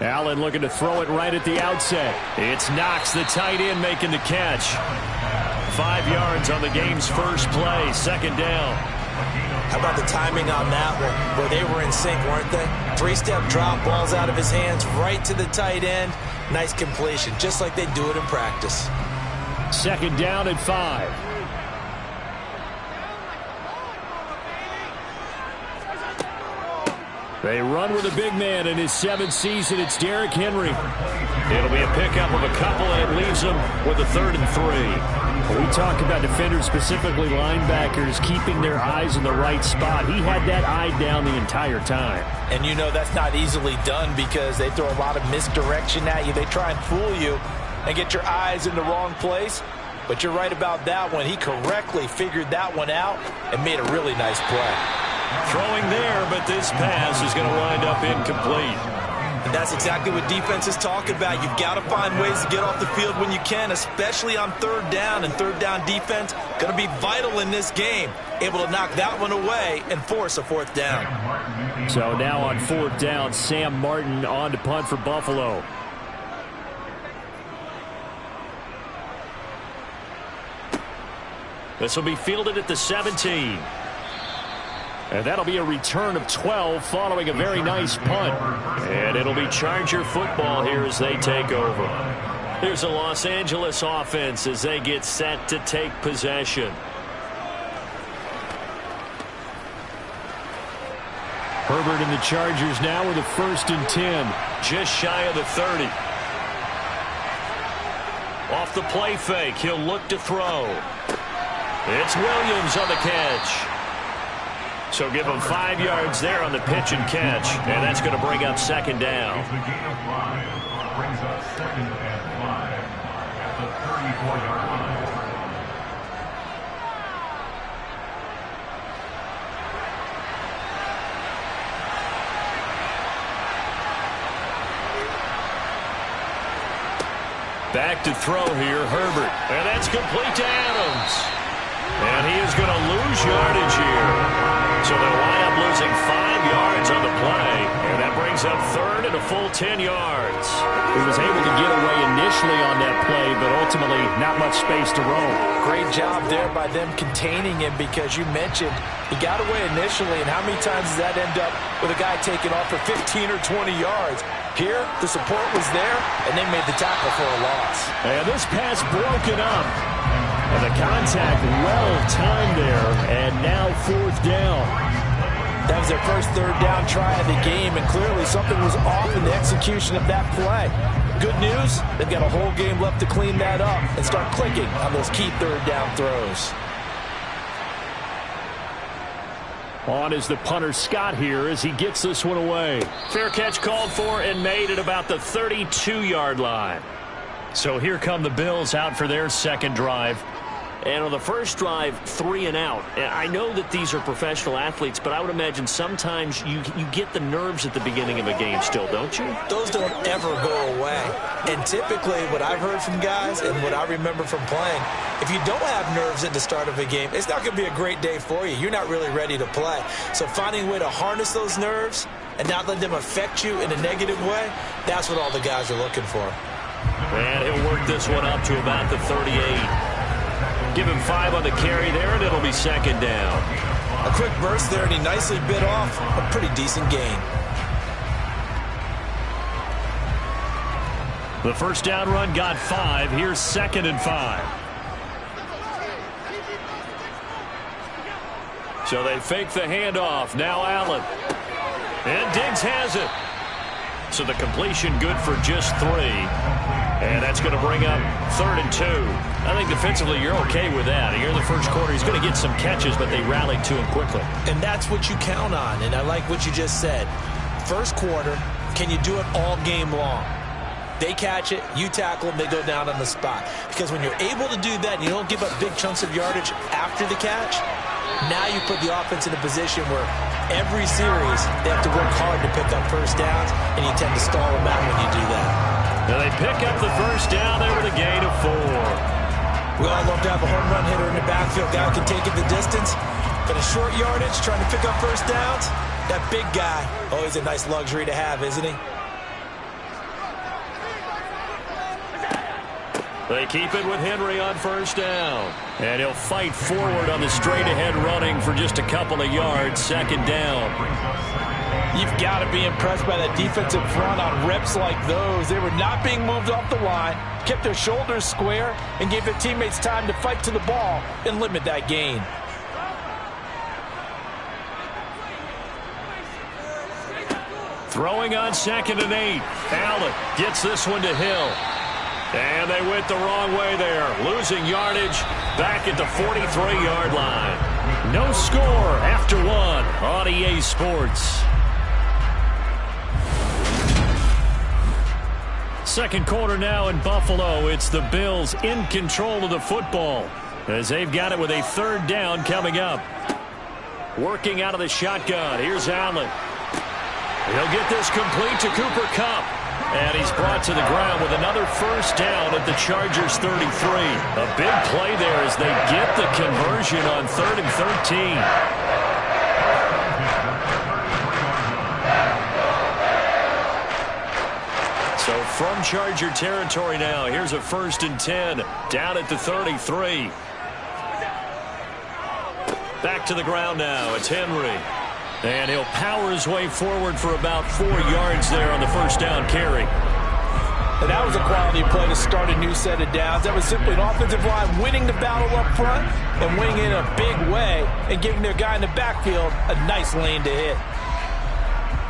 Allen looking to throw it right at the outset. It's Knox, the tight end, making the catch. 5 yards on the game's first play, second down. How about the timing on that one, where they were in sync, weren't they? 3-step drop, balls out of his hands, right to the tight end. Nice completion, just like they do it in practice. Second down and 5. They run with a big man in his 7th season. It's Derrick Henry. It'll be a pickup of a couple, and it leaves them with a 3rd and 3. We talk about defenders, specifically linebackers, keeping their eyes in the right spot. He had that eye down the entire time. And you know that's not easily done because they throw a lot of misdirection at you. They try and fool you and get your eyes in the wrong place. But you're right about that one. He correctly figured that one out and made a really nice play. Throwing there, but this pass is going to wind up incomplete. And that's exactly what defenses talk about. You've got to find ways to get off the field when you can, especially on 3rd down. And 3rd down defense going to be vital in this game. Able to knock that one away and force a 4th down. So now on 4th down, Sam Martin on to punt for Buffalo. This will be fielded at the 17. And that'll be a return of 12 following a very nice punt. And it'll be Charger football here as they take over. Here's the Los Angeles offense as they get set to take possession. Herbert and the Chargers now with a 1st and 10. Just shy of the 30. Off the play fake, he'll look to throw. It's Williams on the catch. So give him 5 yards there on the pitch and catch. And that's going to bring up 2nd down. Brings up 2nd and 5 at the 34-yard line. Back to throw here, Herbert. And that's complete to Adams. And he is going to lose yardage here. So they'll wind up losing 5 yards on the play. And that brings up 3rd and a full 10 yards. He was able to get away initially on that play, but ultimately not much space to roam. Great job there by them containing him because you mentioned he got away initially, and how many times does that end up with a guy taking off for 15 or 20 yards? Here, the support was there, and they made the tackle for a loss. And this pass broken up. And the contact well-timed there, and now 4th down. That was their first 3rd down try of the game, and clearly something was off in the execution of that play. Good news, they've got a whole game left to clean that up and start clicking on those key 3rd down throws. On is the punter Scott here as he gets this one away. Fair catch called for and made at about the 32-yard line. So here come the Bills out for their 2nd drive. And on the first drive, 3 and out. And I know that these are professional athletes, but I would imagine sometimes you get the nerves at the beginning of a game still, don't you? Those don't ever go away. And typically what I've heard from guys and what I remember from playing, if you don't have nerves at the start of a game, it's not going to be a great day for you. You're not really ready to play. So finding a way to harness those nerves and not let them affect you in a negative way, that's what all the guys are looking for. And he'll work this one up to about the 38. Give him 5 on the carry there, and it'll be 2nd down. A quick burst there, and he nicely bit off a pretty decent gain. The first down run got 5. Here's 2nd and 5. So they fake the handoff. Now Allen. And Diggs has it. So the completion good for just 3. And that's going to bring up 3rd and 2. I think defensively you're okay with that. Here in the first quarter, he's going to get some catches, but they rallied to him quickly. And that's what you count on, and I like what you just said. First quarter, can you do it all game long? They catch it, you tackle them, they go down on the spot. Because when you're able to do that and you don't give up big chunks of yardage after the catch, now you put the offense in a position where every series they have to work hard to pick up first downs, and you tend to stall them out when you do that. Now they pick up the first down there with a gain of 4. We all love to have a home run hitter in the backfield. Guy who can take it the distance, but a short yardage, trying to pick up first downs, that big guy, always a nice luxury to have, isn't he? They keep it with Henry on first down. And he'll fight forward on the straight-ahead running for just a couple of yards. 2nd down. You've got to be impressed by that defensive front on reps like those. They were not being moved off the line, kept their shoulders square, and gave their teammates time to fight to the ball and limit that gain. Throwing on 2nd and 8. Allen gets this one to Hill. And they went the wrong way there. Losing yardage back at the 43-yard line. No score after 1 on EA Sports. Second quarter now in Buffalo. It's the Bills in control of the football as they've got it with a 3rd down coming up. Working out of the shotgun. Here's Allen. He'll get this complete to Cooper Kupp. And he's brought to the ground with another first down at the Chargers' 33. A big play there as they get the conversion on 3rd and 13. So from Charger territory now, here's a 1st and 10 down at the 33. Back to the ground now. It's Henry. And he'll power his way forward for about 4 yards there on the first down carry. And that was a quality play to start a new set of downs. That was simply an offensive line winning the battle up front and winning it in a big way and giving their guy in the backfield a nice lane to hit.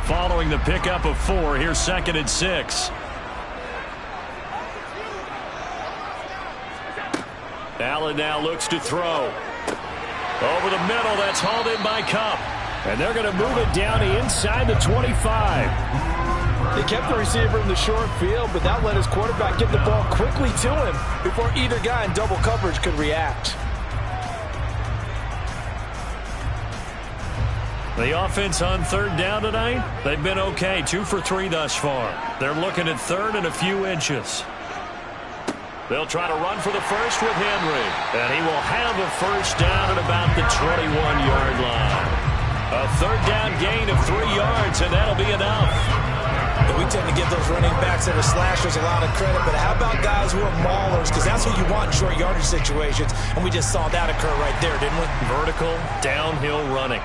Following the pickup of 4, here's 2nd and 6. Allen now looks to throw. Over the middle, that's hauled in by Kupp. And they're going to move it down inside the 25. They kept the receiver in the short field, but that let his quarterback get the ball quickly to him before either guy in double coverage could react. The offense on 3rd down tonight, they've been okay. 2 for 3 thus far. They're looking at 3rd and a few inches. They'll try to run for the first with Henry. And he will have a first down at about the 21-yard line. A 3rd down gain of 3 yards, and that'll be enough. And we tend to give those running backs that are slashers a lot of credit, but how about guys who are maulers? Because that's what you want in short yardage situations, and we just saw that occur right there, didn't we? Vertical, downhill running.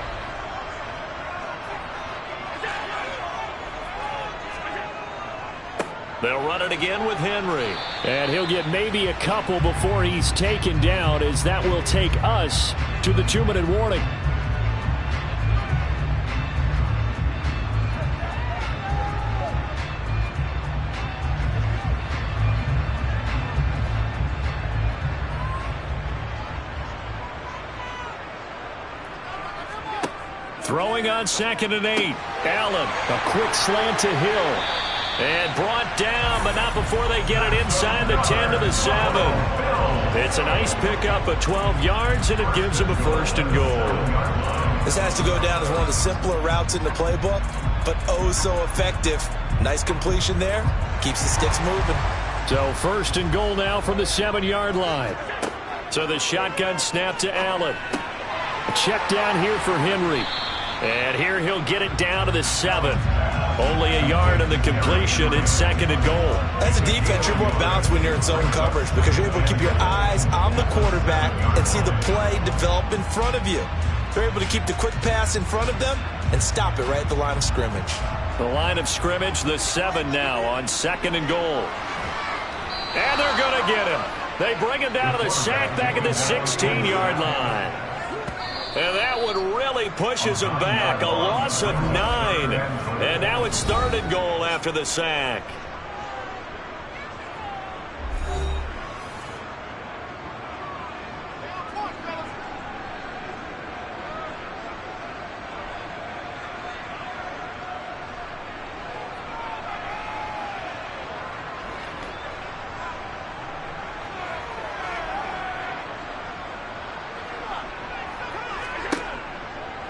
They'll run it again with Henry. And he'll get maybe a couple before he's taken down, as that will take us to the 2-minute warning. Throwing on 2nd and 8. Allen, a quick slant to Hill. And brought down, but not before they get it inside the 10 to the 7. It's a nice pickup of 12 yards, and it gives them a 1st and goal. This has to go down as one of the simpler routes in the playbook, but oh so effective. Nice completion there. Keeps the sticks moving. So 1st and goal now from the 7-yard line. So the shotgun snap to Allen. A check down here for Henry. And here he'll get it down to the 7. Only a yard on the completion. It's 2nd and goal. As a defense, you're more balanced when you're in zone coverage because you're able to keep your eyes on the quarterback and see the play develop in front of you. They're able to keep the quick pass in front of them and stop it right at the line of scrimmage. The line of scrimmage, the 7 now on 2nd and goal. And they're going to get him. They bring him down to the sack back at the 16-yard line. And that would really really pushes him back. A loss of 9. And now it's 3rd and goal after the sack.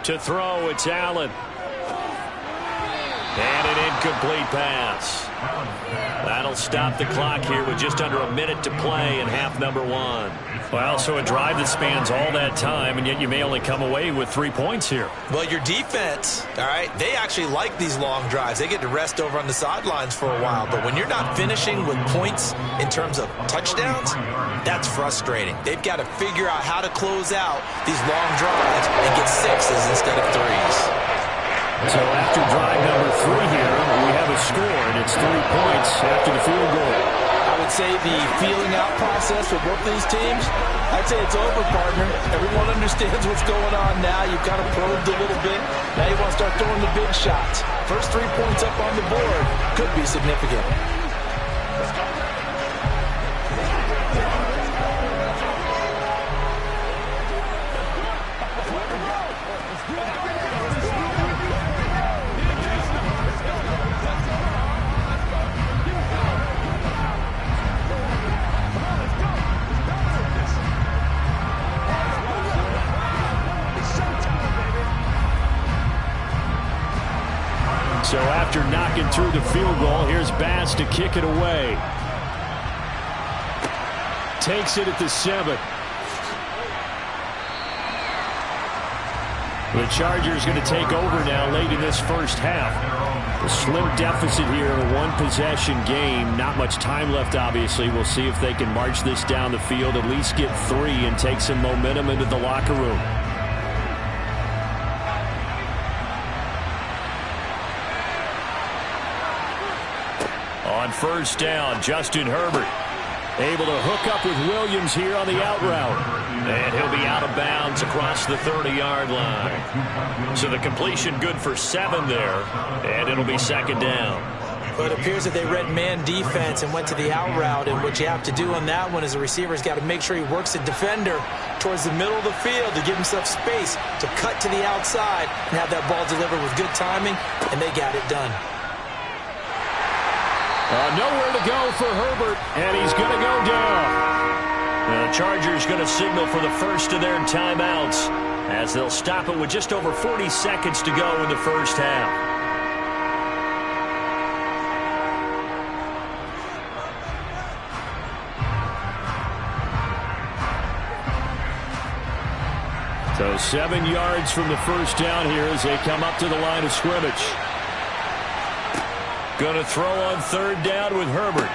To throw, it's Allen. And an incomplete pass. That'll stop the clock here with just under a minute to play in half number 1. Well, so a drive that spans all that time, and yet you may only come away with 3 points here. Well, your defense, all right, they actually like these long drives. They get to rest over on the sidelines for a while. But when you're not finishing with points in terms of touchdowns, that's frustrating. They've got to figure out how to close out these long drives and get 6s instead of 3s. So after drive number 3 here, we have a score, and it's 3 points after the field goal. I would say the feeling out process for both these teams, I'd say it's over, partner. Everyone understands what's going on now. You've kind of probed a little bit. Now you want to start throwing the big shots. First 3 points up on the board could be significant. So after knocking through the field goal, here's Bass to kick it away. Takes it at the 7. The Chargers going to take over now late in this first half. A slim deficit here in a one-possession game. Not much time left, obviously. We'll see if they can march this down the field, at least get 3, and take some momentum into the locker room. On first down, Justin Herbert able to hook up with Williams here on the out route. And he'll be out of bounds across the 30-yard line. So the completion good for 7 there, and it'll be 2nd down. Well, it appears that they read man defense and went to the out route, and what you have to do on that one is the receiver's got to make sure he works the defender towards the middle of the field to give himself space to cut to the outside and have that ball delivered with good timing, and they got it done. Nowhere to go for Herbert, and he's going to go down. The Chargers going to signal for the first of their timeouts as they'll stop it with just over 40 seconds to go in the first half. So 7 yards from the first down here as they come up to the line of scrimmage. Going to throw on 3rd down with Herbert.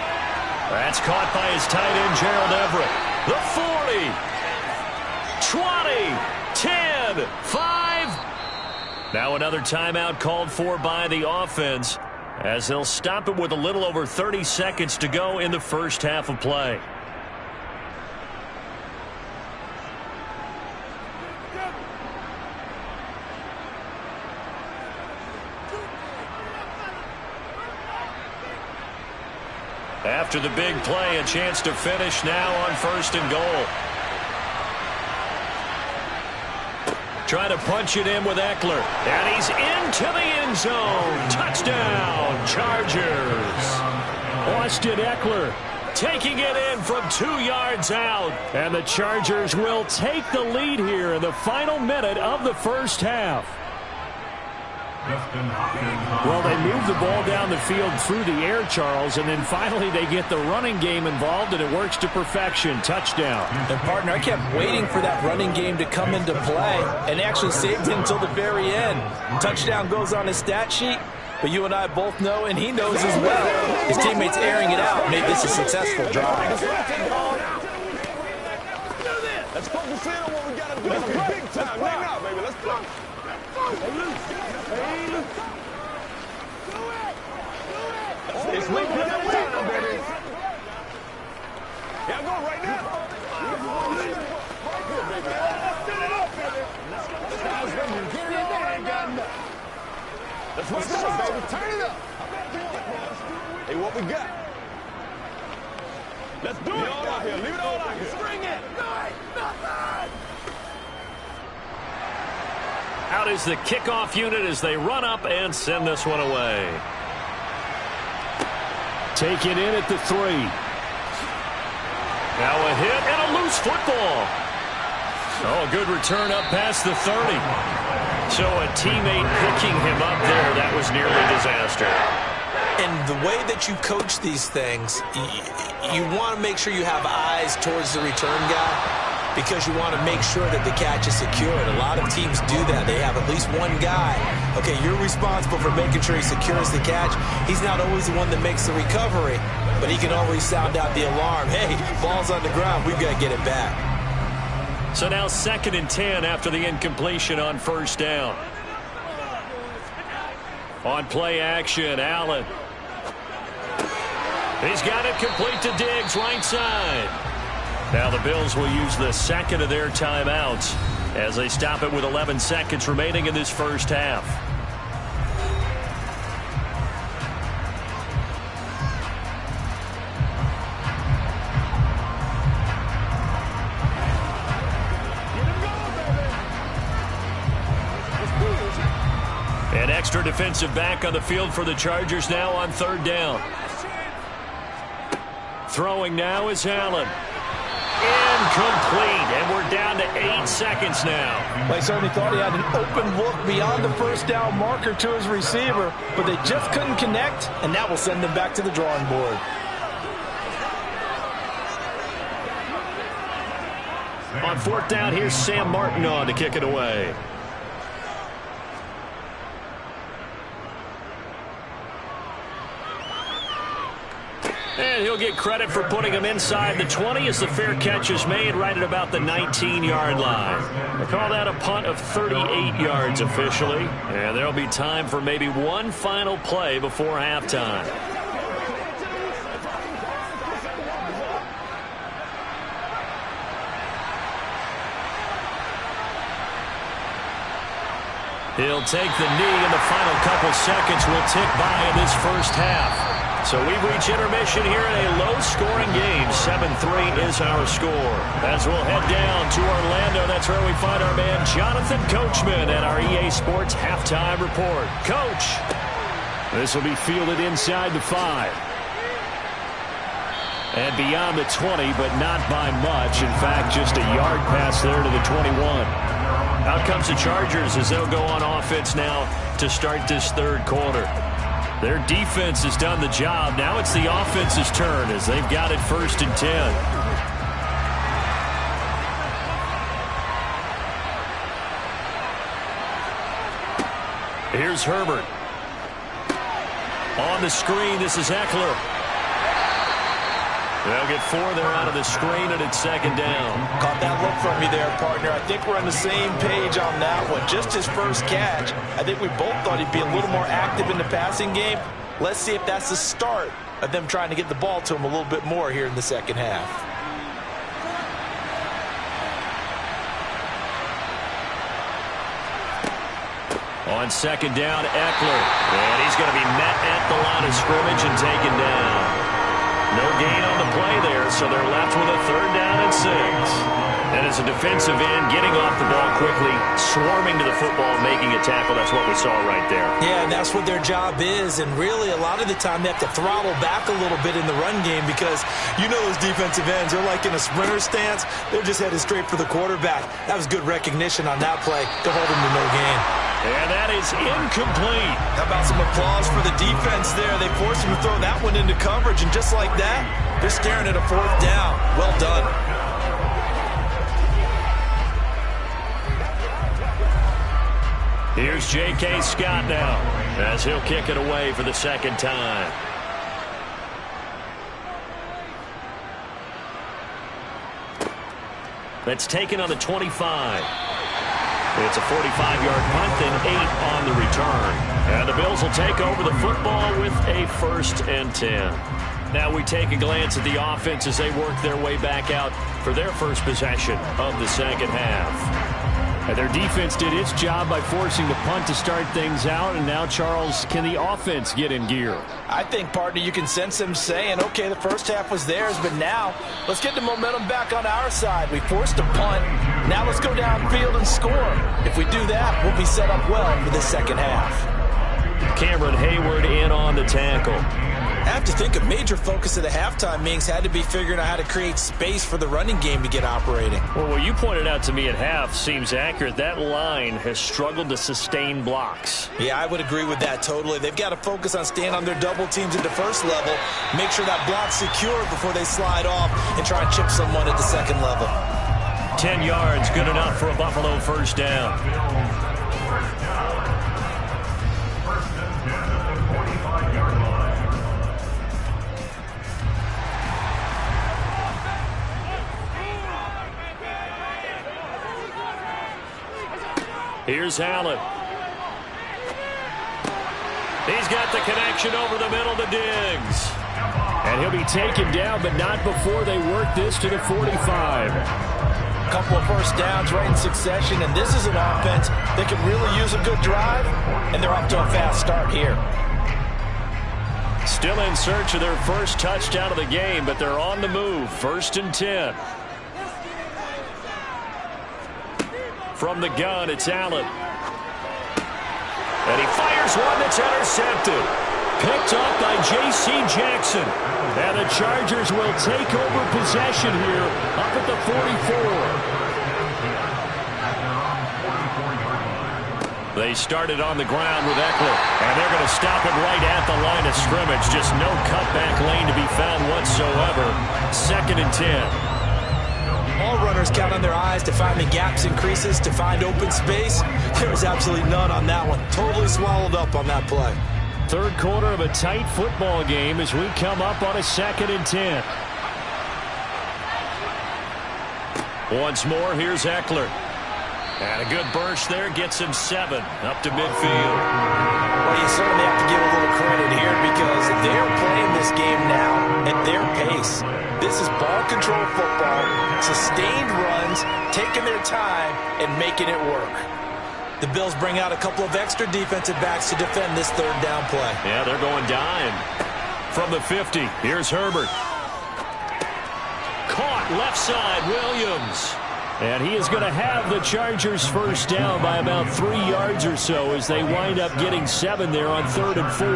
That's caught by his tight end, Gerald Everett. The 40, 20, 10, 5. Now another timeout called for by the offense as they'll stop it with a little over 30 seconds to go in the first half of play. After the big play, a chance to finish now on 1st and goal. Trying to punch it in with Eckler. And he's into the end zone. Touchdown, Chargers. Austin Eckler taking it in from 2 yards out. And the Chargers will take the lead here in the final minute of the first half. Well, they move the ball down the field through the air, Charles, and then finally they get the running game involved, and it works to perfection. Touchdown. And, partner, I kept waiting for that running game to come into play, and actually saved it until the very end. Touchdown goes on his stat sheet, but you and I both know, and he knows as well, his teammates airing it out made this a successful drive. Let's focus in on what we got to do. It's big time right now, baby. Let's go. It's way past time, baby. Yeah, go right now. Right here, baby. Set it up, baby. Let's go, baby. Turn it up. Hey, what we got? Let's do it. Leave it all out here. Leave it all out here. String it. No, nothing. Out is the kickoff unit as they run up and send this one away. Take it in at the 3. Now a hit and a loose football. Oh, a good return up past the 30. So a teammate picking him up there, that was nearly disaster. And the way that you coach these things, you want to make sure you have eyes towards the return guy because you want to make sure that the catch is secured. A lot of teams do that. They have at least one guy. Okay, you're responsible for making sure he secures the catch. He's not always the one that makes the recovery, but he can always sound out the alarm. Hey, ball's on the ground. We've got to get it back. So now 2nd and 10 after the incompletion on first down. On play action, Allen. He's got it complete to Diggs, right side. Now the Bills will use the second of their timeouts as they stop it with 11 seconds remaining in this first half. An extra defensive back on the field for the Chargers now on 3rd down. Throwing now is Allen. Incomplete, and we're down to 8 seconds now. They certainly thought he had an open look beyond the first down marker to his receiver, but they just couldn't connect, and that will send them back to the drawing board. On 4th down, here's Sam Martin on to kick it away. And he'll get credit for putting him inside the 20 as the fair catch is made right at about the 19-yard line. They call that a punt of 38 yards officially. And there'll be time for maybe one final play before halftime. He'll take the knee, and the final couple seconds will tick by in this first half. So we've reached intermission here in a low-scoring game. 7-3 is our score. As we'll head down to Orlando, that's where we find our man Jonathan Coachman at our EA Sports Halftime Report. Coach. This will be fielded inside the 5. And beyond the 20, but not by much. In fact, just a yard pass there to the 21. Out comes the Chargers as they'll go on offense now to start this 3rd quarter. Their defense has done the job. Now it's the offense's turn as they've got it 1st and 10. Here's Herbert. On the screen, this is Eckler. They'll get 4 there out of the screen, and it's 2nd down. Caught that look from me there, partner. I think we're on the same page on that one. Just his first catch. I think we both thought he'd be a little more active in the passing game. Let's see if that's the start of them trying to get the ball to him a little bit more here in the second half. On 2nd down, Eckler. And he's going to be met at the line of scrimmage and taken down. No gain on the play there, so they're left with a 3rd down and 6. And as a defensive end, getting off the ball quickly, swarming to the football, making a tackle, that's what we saw right there. Yeah, and that's what their job is. And really, a lot of the time, they have to throttle back a little bit in the run game because you know those defensive ends, they're like in a sprinter stance. They're just headed straight for the quarterback. That was good recognition on that play to hold him to no gain. And that is incomplete. How about some applause for the defense there? They forced him to throw that one into coverage, and just like that, they're staring at a 4th down. Well done. Here's J.K. Scott now as he'll kick it away for the 2nd time. That's taken on the 25. It's a 45-yard punt, then 8 on the return. And the Bills will take over the football with a 1st and 10. Now we take a glance at the offense as they work their way back out for their first possession of the second half. And their defense did its job by forcing the punt to start things out. And now, Charles, can the offense get in gear? I think, partner, you can sense them saying, okay, the first half was theirs, but now let's get the momentum back on our side. We forced a punt. Now let's go downfield and score. If we do that, we'll be set up well for the second half. Cameron Hayward in on the tackle. I have to think a major focus of the halftime meetings had to be figuring out how to create space for the running game to get operating. Well, what you pointed out to me at half seems accurate. That line has struggled to sustain blocks. Yeah, I would agree with that totally. They've got to focus on staying on their double teams at the first level, make sure that block's secure before they slide off and try and chip someone at the second level. 10 yards, good enough for a Buffalo first down. First and 10 at the 45-yard line. Here's Allen. He's got the connection over the middle to Diggs. And he'll be taken down, but not before they work this to the 45. A couple of first downs right in succession, and this is an offense that could really use a good drive, and they're off to a fast start here. Still in search of their first touchdown of the game, but they're on the move. First and 10. From the gun, it's Allen. And he fires one that's intercepted. Picked up by J.C. Jackson. And the Chargers will take over possession here up at the 44. They started on the ground with Eckler. And they're going to stop it right at the line of scrimmage. Just no cutback lane to be found whatsoever. Second and 10. All runners count on their eyes to find the gaps and creases, to find open space. There was absolutely none on that one. Totally swallowed up on that play. Third quarter of a tight football game as we come up on a second and 10. Once more, here's Eckler. And a good burst there gets him 7 up to midfield. Well, you certainly have to give a little credit here because they're playing this game now at their pace. This is ball control football, sustained runs, taking their time, and making it work. The Bills bring out a couple of extra defensive backs to defend this third down play. Yeah, they're going dime. From the 50, here's Herbert. Caught left side, Williams. And he is going to have the Chargers first down by about 3 yards or so as they wind up getting 7 there on 3rd and 4.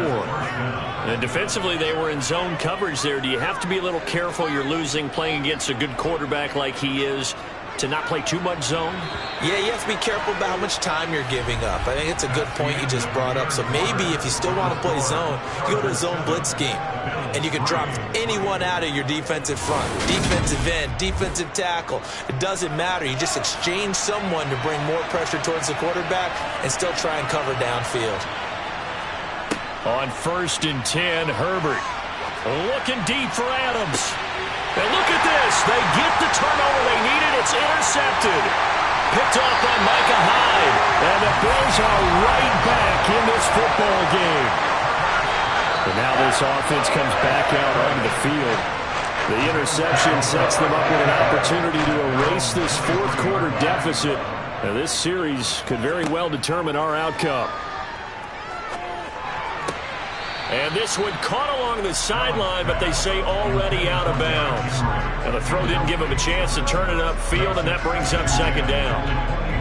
And defensively, they were in zone coverage there. Do you have to be a little careful? You're losing playing against a good quarterback like he is to not play too much zone? Yeah, you have to be careful about how much time you're giving up. I think it's a good point you just brought up. So maybe if you still want to play zone, you go to a zone blitz scheme. And you can drop anyone out of your defensive front. Defensive end, defensive tackle. It doesn't matter. You just exchange someone to bring more pressure towards the quarterback and still try and cover downfield. On 1st and 10, Herbert. Looking deep for Adams. And look at this. They get the turnover they needed. It's intercepted. Picked off by Micah Hyde. And the Bills are right back in this football game. And now this offense comes back out onto the field. The interception sets them up with an opportunity to erase this fourth quarter deficit. Now this series could very well determine our outcome. And this one caught along the sideline, but they say already out of bounds. And the throw didn't give him a chance to turn it upfield, and that brings up second down.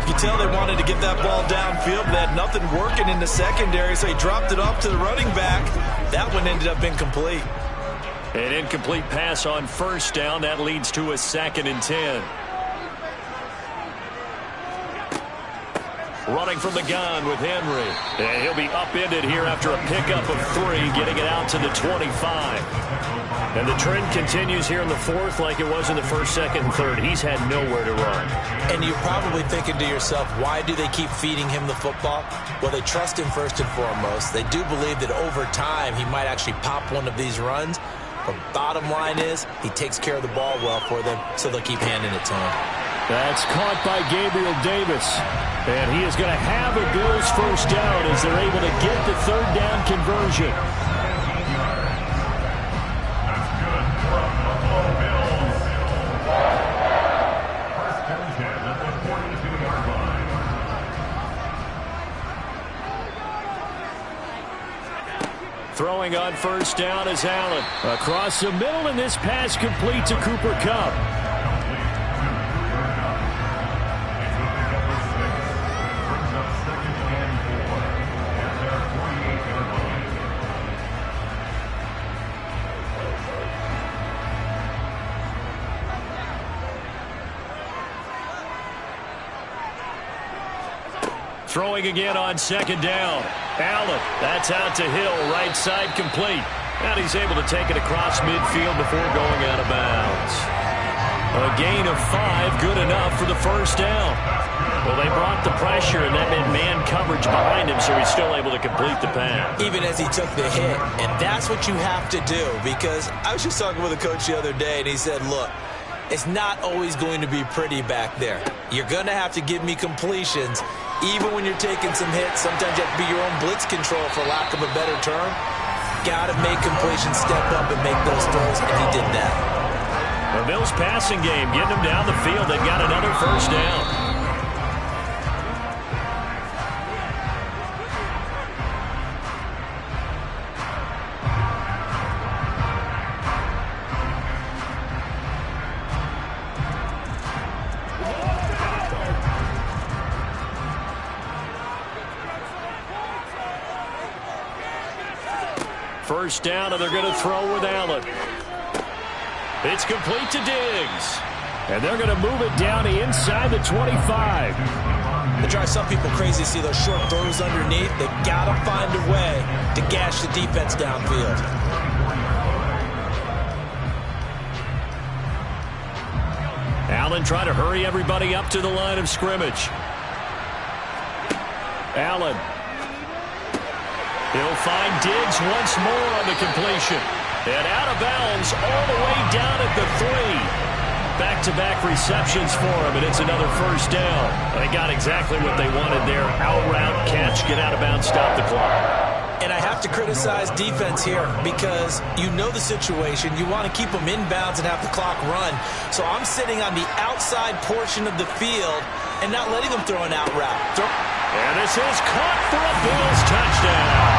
You can tell they wanted to get that ball downfield, but they had nothing working in the secondary, so he dropped it off to the running back. That one ended up incomplete. An incomplete pass on first down. That leads to a 2nd and 10. Running from the gun with Henry. And he'll be upended here after a pickup of 3, getting it out to the 25. And the trend continues here in the fourth like it was in the first, second, and third. He's had nowhere to run. And you're probably thinking to yourself, why do they keep feeding him the football? Well, they trust him first and foremost. They do believe that over time he might actually pop one of these runs. But bottom line is he takes care of the ball well for them, so they'll keep handing it to him. That's caught by Gabriel Davis. And he is going to have a Bills first down as they're able to get the third down conversion. That's good for the Buffalo Bills. First and 10 at the 42-yard line. Throwing on first down is Allen. Across the middle, and this pass complete to Cooper Kupp. Throwing again on second down. Allen, that's out to Hill, right side complete. And he's able to take it across midfield before going out of bounds. A gain of 5, good enough for the first down. Well, they brought the pressure, and that meant man coverage behind him, so he's still able to complete the pass. Even as he took the hit, and that's what you have to do, because I was just talking with a coach the other day, and he said, look, it's not always going to be pretty back there. You're going to have to give me completions. Even when you're taking some hits, sometimes you have to be your own blitz control, for lack of a better term. Got to make completions, step up, and make those throws, and he did that. The Bills passing game, getting them down the field. They've got another first down. First down, and they're going to throw with Allen. It's complete to Diggs. And they're going to move it down inside the 25. They drive some people crazy to see those short throws underneath. They got to find a way to gash the defense downfield. Allen trying to hurry everybody up to the line of scrimmage. Allen. He'll find Diggs once more on the completion. And out of bounds all the way down at the 3. Back-to-back receptions for him, and it's another first down. They got exactly what they wanted there. Out route, catch, get out of bounds, stop the clock. And I have to criticize defense here because you know the situation. You want to keep them inbounds and have the clock run. So I'm sitting on the outside portion of the field and not letting them throw an out route. And this is caught for a Bills touchdown.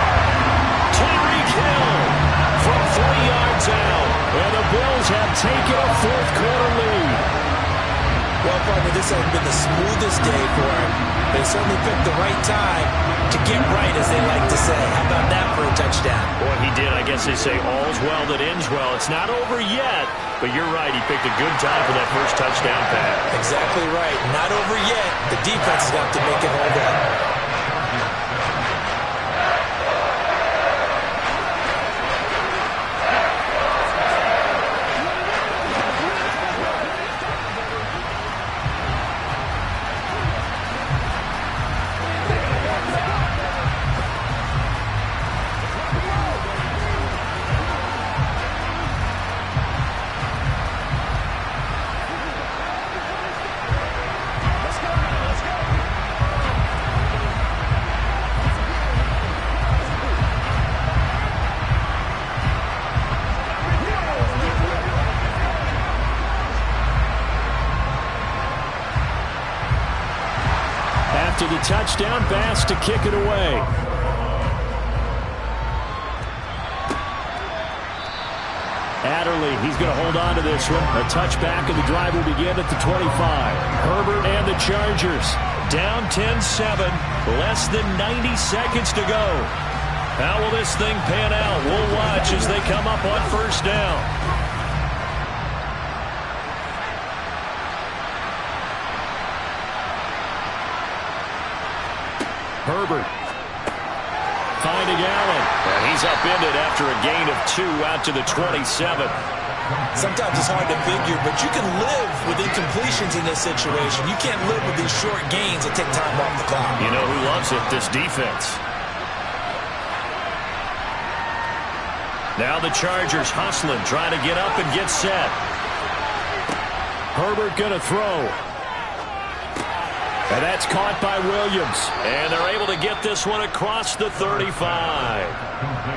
Tyreek Hill from 3 yards out. And the Bills have taken a fourth-quarter lead. Well, partner, this hasn't been the smoothest day for him. They certainly picked the right time to get right, as they like to say. How about that for a touchdown? Boy, he did. I guess they say all's well that ends well. It's not over yet, but you're right. He picked a good time for that first touchdown pass. Exactly right. Not over yet. The defense is going to have to make it hold up. To the touchdown, Bass to kick it away. Adderley, he's going to hold on to this one. A touchback, and the drive will begin at the 25. Herbert and the Chargers down 10-7, less than 90 seconds to go. How will this thing pan out? We'll watch as they come up on first down. Herbert finding Allen. And he's upended after a gain of 2 out to the 27. Sometimes it's hard to figure, but you can live with incompletions in this situation. You can't live with these short gains that take time off the clock. You know who loves it? This defense. Now the Chargers hustling, trying to get up and get set. Herbert going to throw. And that's caught by Williams. And they're able to get this one across the 35.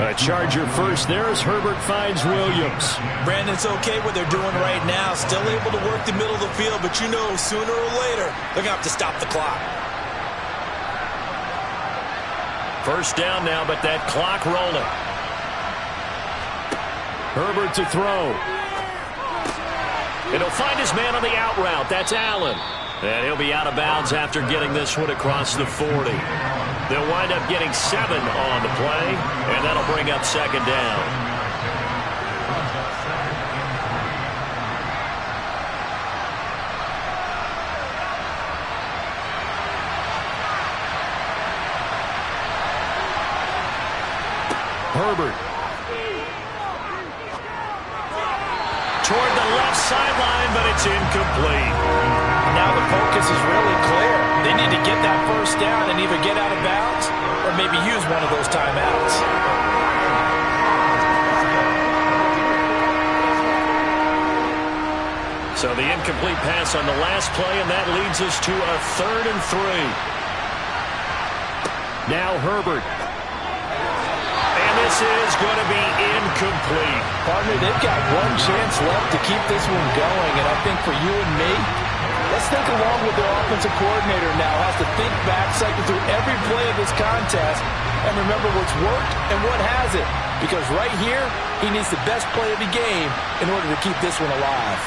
A Charger first there as Herbert finds Williams. Brandon, it's okay what they're doing right now. Still able to work the middle of the field, but you know sooner or later they're going to have to stop the clock. First down now, but that clock rolling. Herbert to throw. And he'll find his man on the out route. That's Allen. And he'll be out of bounds after getting this one across the 40. They'll wind up getting 7 on the play, and that'll bring up second down. Herbert. Toward the left sideline, but it's incomplete. Now the focus is really clear. They need to get that first down and either get out of bounds or maybe use one of those timeouts. So the incomplete pass on the last play, and that leads us to a 3rd and 3. Now Herbert. This is going to be incomplete. Partner, they've got one chance left to keep this one going, and I think for you and me, let's think along with their offensive coordinator now. Has to think back, cycle through every play of this contest, and remember what's worked and what hasn't. Because right here, he needs the best play of the game in order to keep this one alive.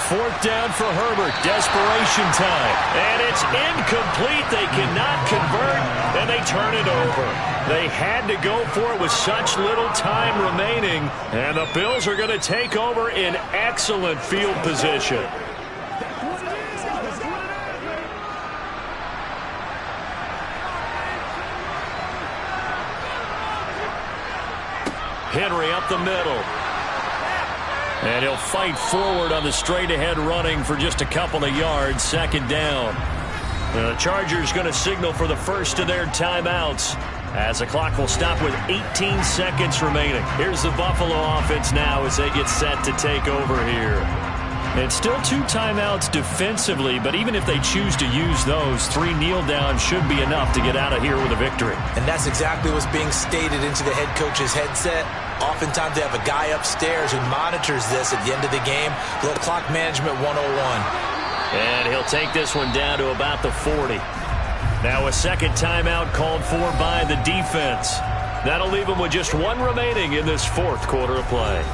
4th down for Herbert. Desperation time. And it's incomplete. They cannot convert, and they turn it over. They had to go for it with such little time remaining, and the Bills are going to take over in excellent field position. Henry up the middle. And he'll fight forward on the straight-ahead running for just a couple of yards. 2nd down. The Chargers going to signal for the first of their timeouts as the clock will stop with 18 seconds remaining. Here's the Buffalo offense now as they get set to take over here. It's still 2 timeouts defensively, but even if they choose to use those, 3 kneel downs should be enough to get out of here with a victory. And that's exactly what's being stated into the head coach's headset. Oftentimes they have a guy upstairs who monitors this at the end of the game. A little clock management 101. And he'll take this one down to about the 40. Now a second timeout called for by the defense. That'll leave them with just 1 remaining in this 4th quarter of play.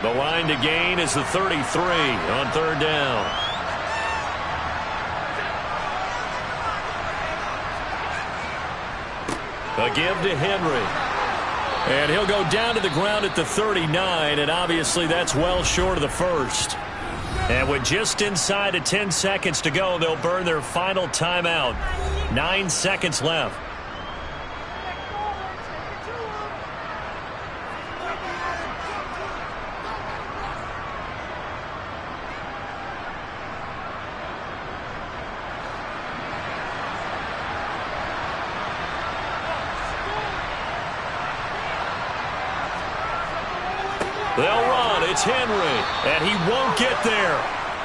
The line to gain is the 33 on 3rd down. A give to Henry. And he'll go down to the ground at the 39, and obviously that's well short of the first. And with just inside of 10 seconds to go, they'll burn their final timeout. 9 seconds left. They'll run. It's Henry. And he won't get there.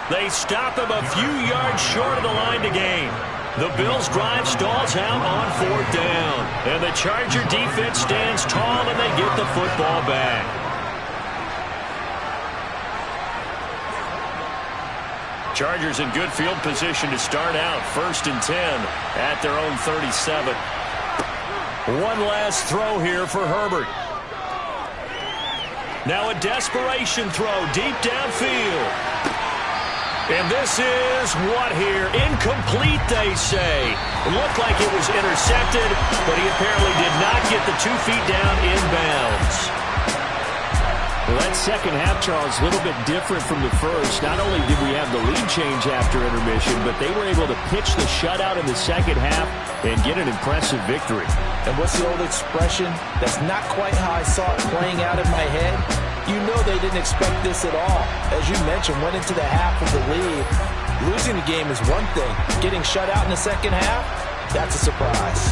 They stop him a few yards short of the line to gain. The Bills' drive stalls out on 4th down. And the Charger defense stands tall, and they get the football back. Chargers in good field position to start out. 1st and 10 at their own 37. One last throw here for Herbert. Now a desperation throw deep downfield. And this is what here? Incomplete, they say. It looked like it was intercepted, but he apparently did not get the 2 feet down inbounds. Well, that second half, Charles, a little bit different from the first. Not only did we have the lead change after intermission, but they were able to pitch the shutout in the second half and get an impressive victory. And what's the old expression? That's not quite how I saw it playing out in my head. You know they didn't expect this at all. As you mentioned, went into the half of the lead. Losing the game is one thing. Getting shut out in the second half, that's a surprise.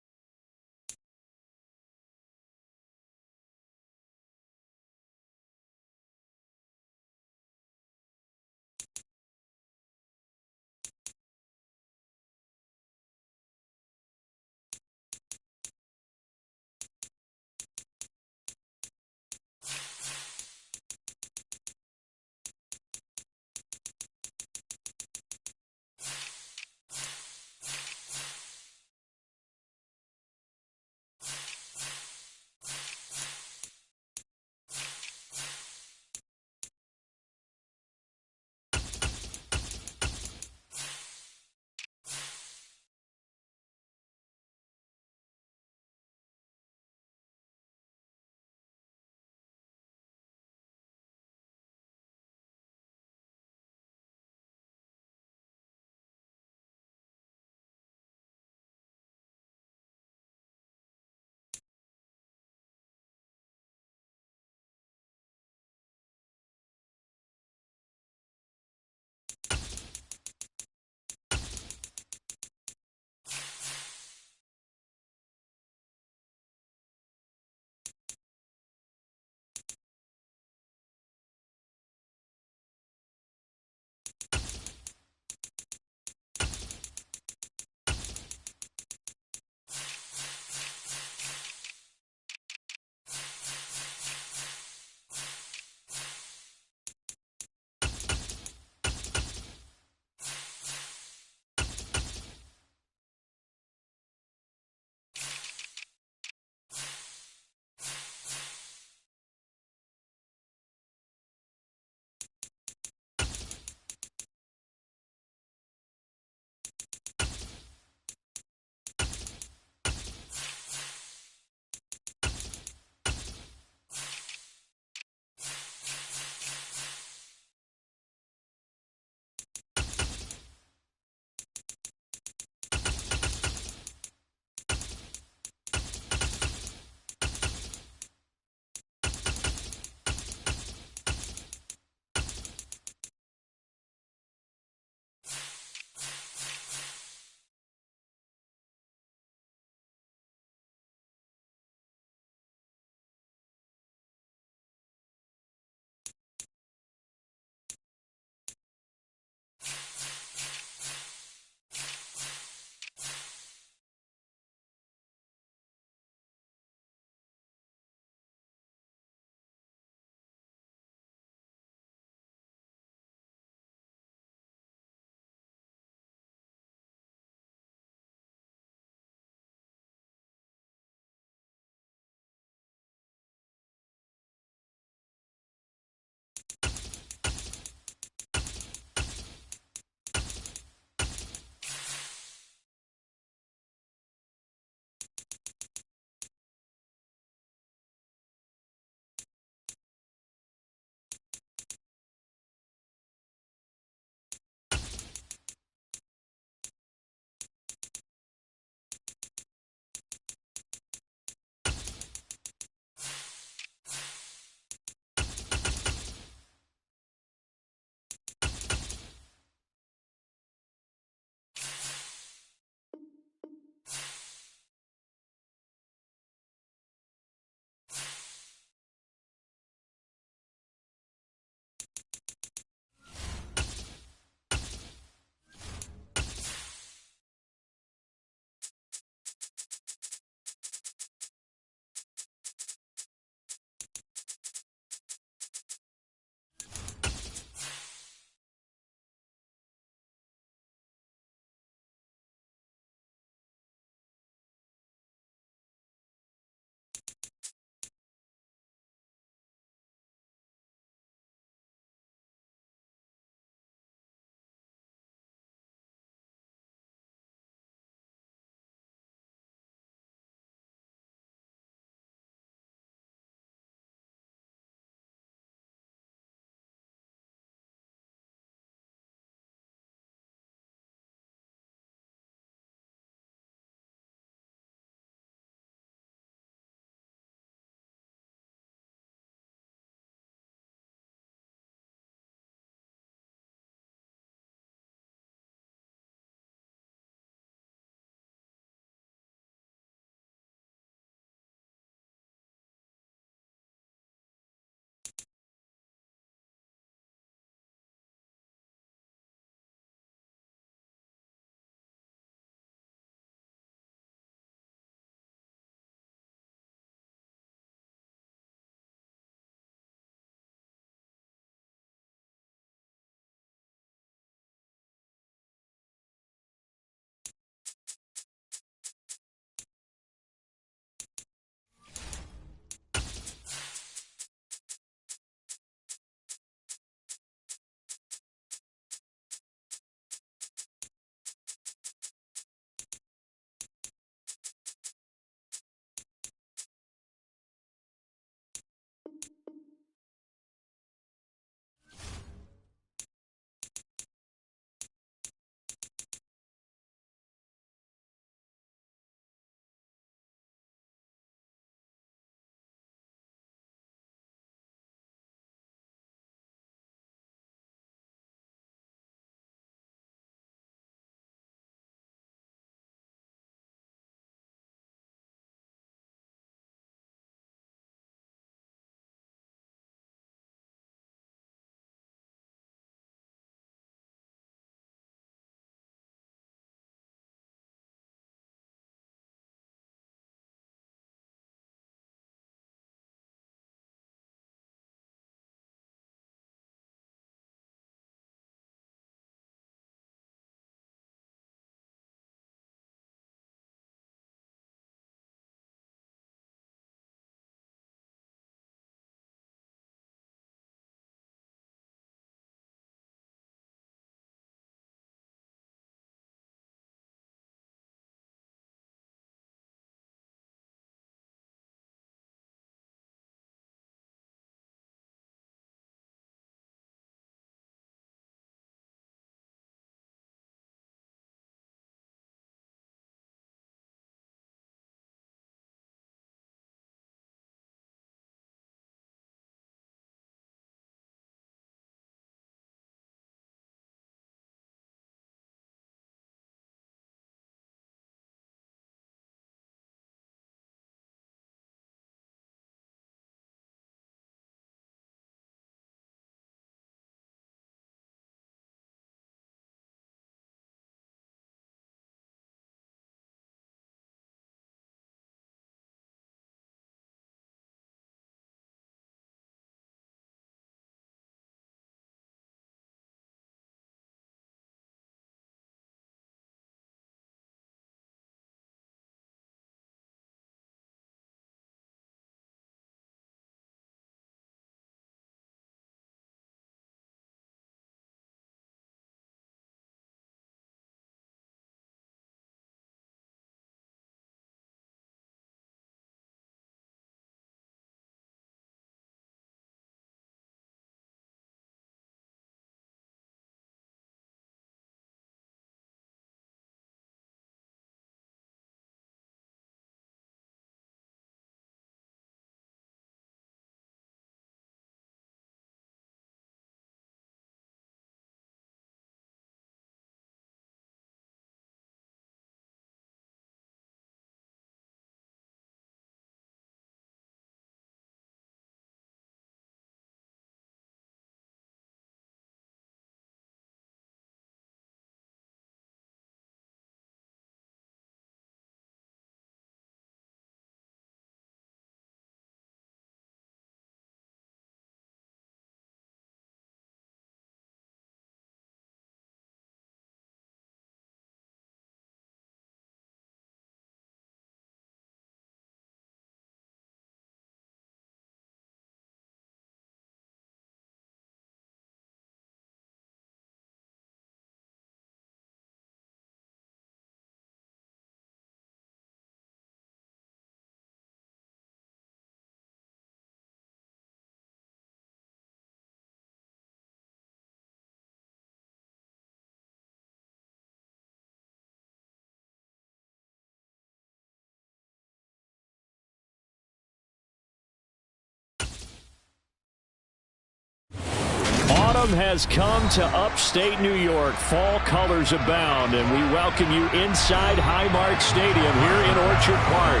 Autumn has come to upstate New York. Fall colors abound, and we welcome you inside Highmark Stadium here in Orchard Park.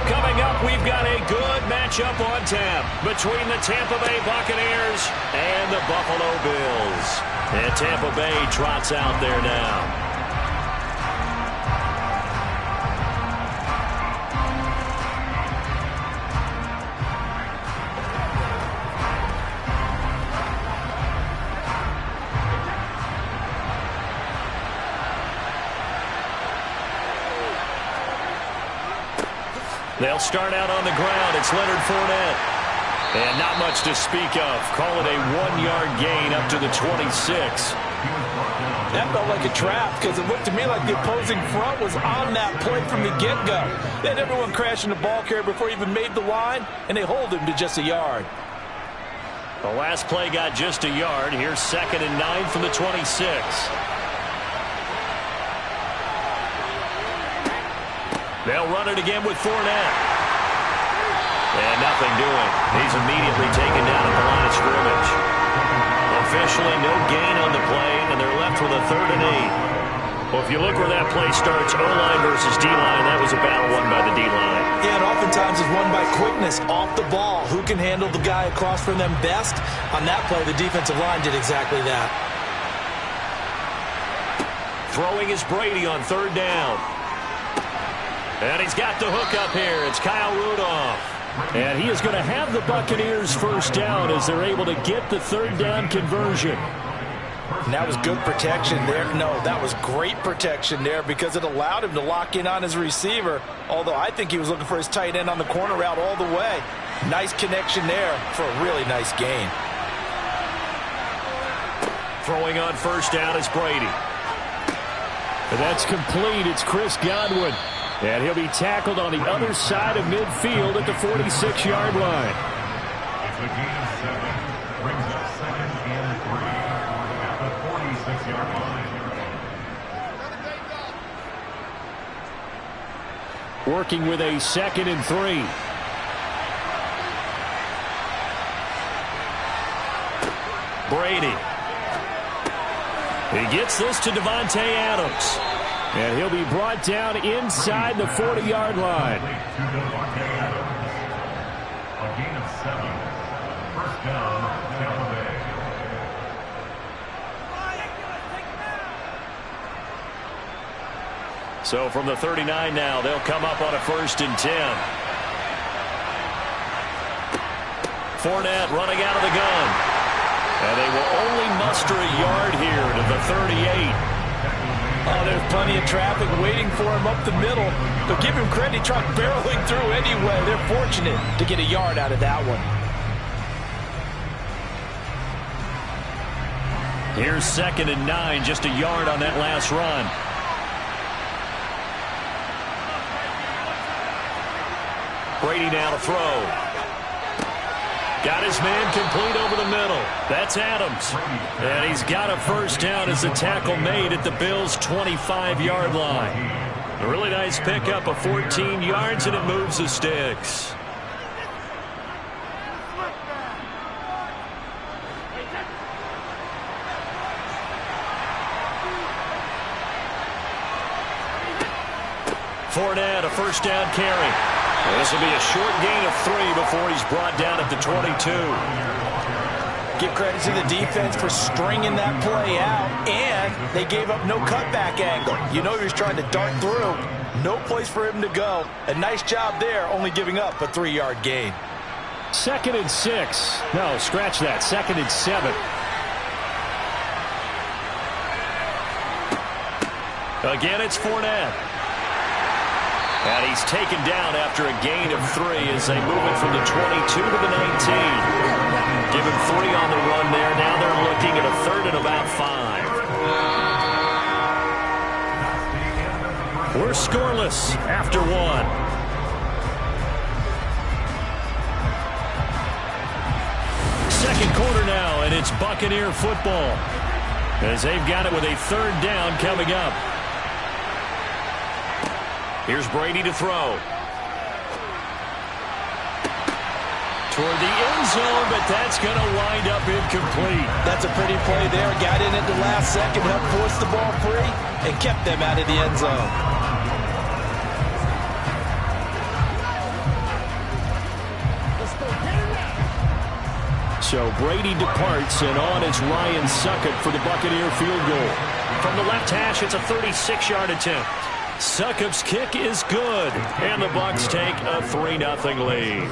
Coming up, we've got a good matchup on tap between the Tampa Bay Buccaneers and the Buffalo Bills. And Tampa Bay trots out there now. They'll start out on the ground. It's Leonard Fournette. And not much to speak of. Call it a 1-yard gain up to the 26. That felt like a trap because it looked to me like the opposing front was on that play from the get-go. They had everyone crashing the ball carrier before he even made the line, and they hold him to just a yard. The last play got just a yard. Here's 2nd and 9 from the 26. They'll run it again with Fournette. And nothing doing. He's immediately taken down at the line of scrimmage. Officially, no gain on the play, and they're left with a 3rd and 8. Well, if you look where that play starts, O-line versus D-line, that was a battle won by the D-line. Yeah, and oftentimes it's won by quickness off the ball. Who can handle the guy across from them best? On that play, the defensive line did exactly that. Throwing is Brady on 3rd down. And he's got the hook up here. It's Kyle Rudolph. And he is going to have the Buccaneers first down as they're able to get the 3rd down conversion. And that was good protection there. No, that was great protection there because it allowed him to lock in on his receiver. Although I think he was looking for his tight end on the corner route all the way. Nice connection there for a really nice gain. Throwing on 1st down is Brady. And that's complete. It's Chris Godwin. And he'll be tackled on the other side of midfield at the 46-yard line. It's a gain of 7. Brings up 2nd and 3 at the 46-yard line. Working with a 2nd and 3. Brady. He gets this to Davante Adams. And he'll be brought down inside the 40-yard line. To Davante Adams. A gain of 7. 1st down, Tampa Bay. So from the 39 now, they'll come up on a 1st and 10. Fournette running out of the gun. And they will only muster a yard here to the 38. Oh, there's plenty of traffic waiting for him up the middle. But give him credit, he tried barreling through anyway. They're fortunate to get a yard out of that one. Here's 2nd and 9, just a yard on that last run. Brady now to throw. Got his man complete over the middle. That's Adams. And he's got a 1st down as the tackle made at the Bills' 25-yard line. A really nice pickup of 14 yards, and it moves the sticks. Fournette, a 1st down carry. This will be a short gain of 3 before he's brought down at the 22. Give credit to the defense for stringing that play out, and they gave up no cutback angle. You know he was trying to dart through. No place for him to go. A nice job there, only giving up a 3-yard gain. 2nd and 6. No, scratch that. 2nd and 7. Again, it's Fournette. And he's taken down after a gain of 3 as they move it from the 22 to the 19. Give him 3 on the run there. Now they're looking at a 3rd and about 5. We're scoreless after 1. Second quarter now, and it's Buccaneer football as they've got it with a 3rd down coming up. Here's Brady to throw. toward the end zone, but that's going to wind up incomplete. That's a pretty play there. Got in at the last second, helped force the ball free, and kept them out of the end zone. So Brady departs, and on is Ryan Succop for the Buccaneer field goal. From the left hash, it's a 36-yard attempt. Succop's kick is good, and the Bucs take a 3-0 lead.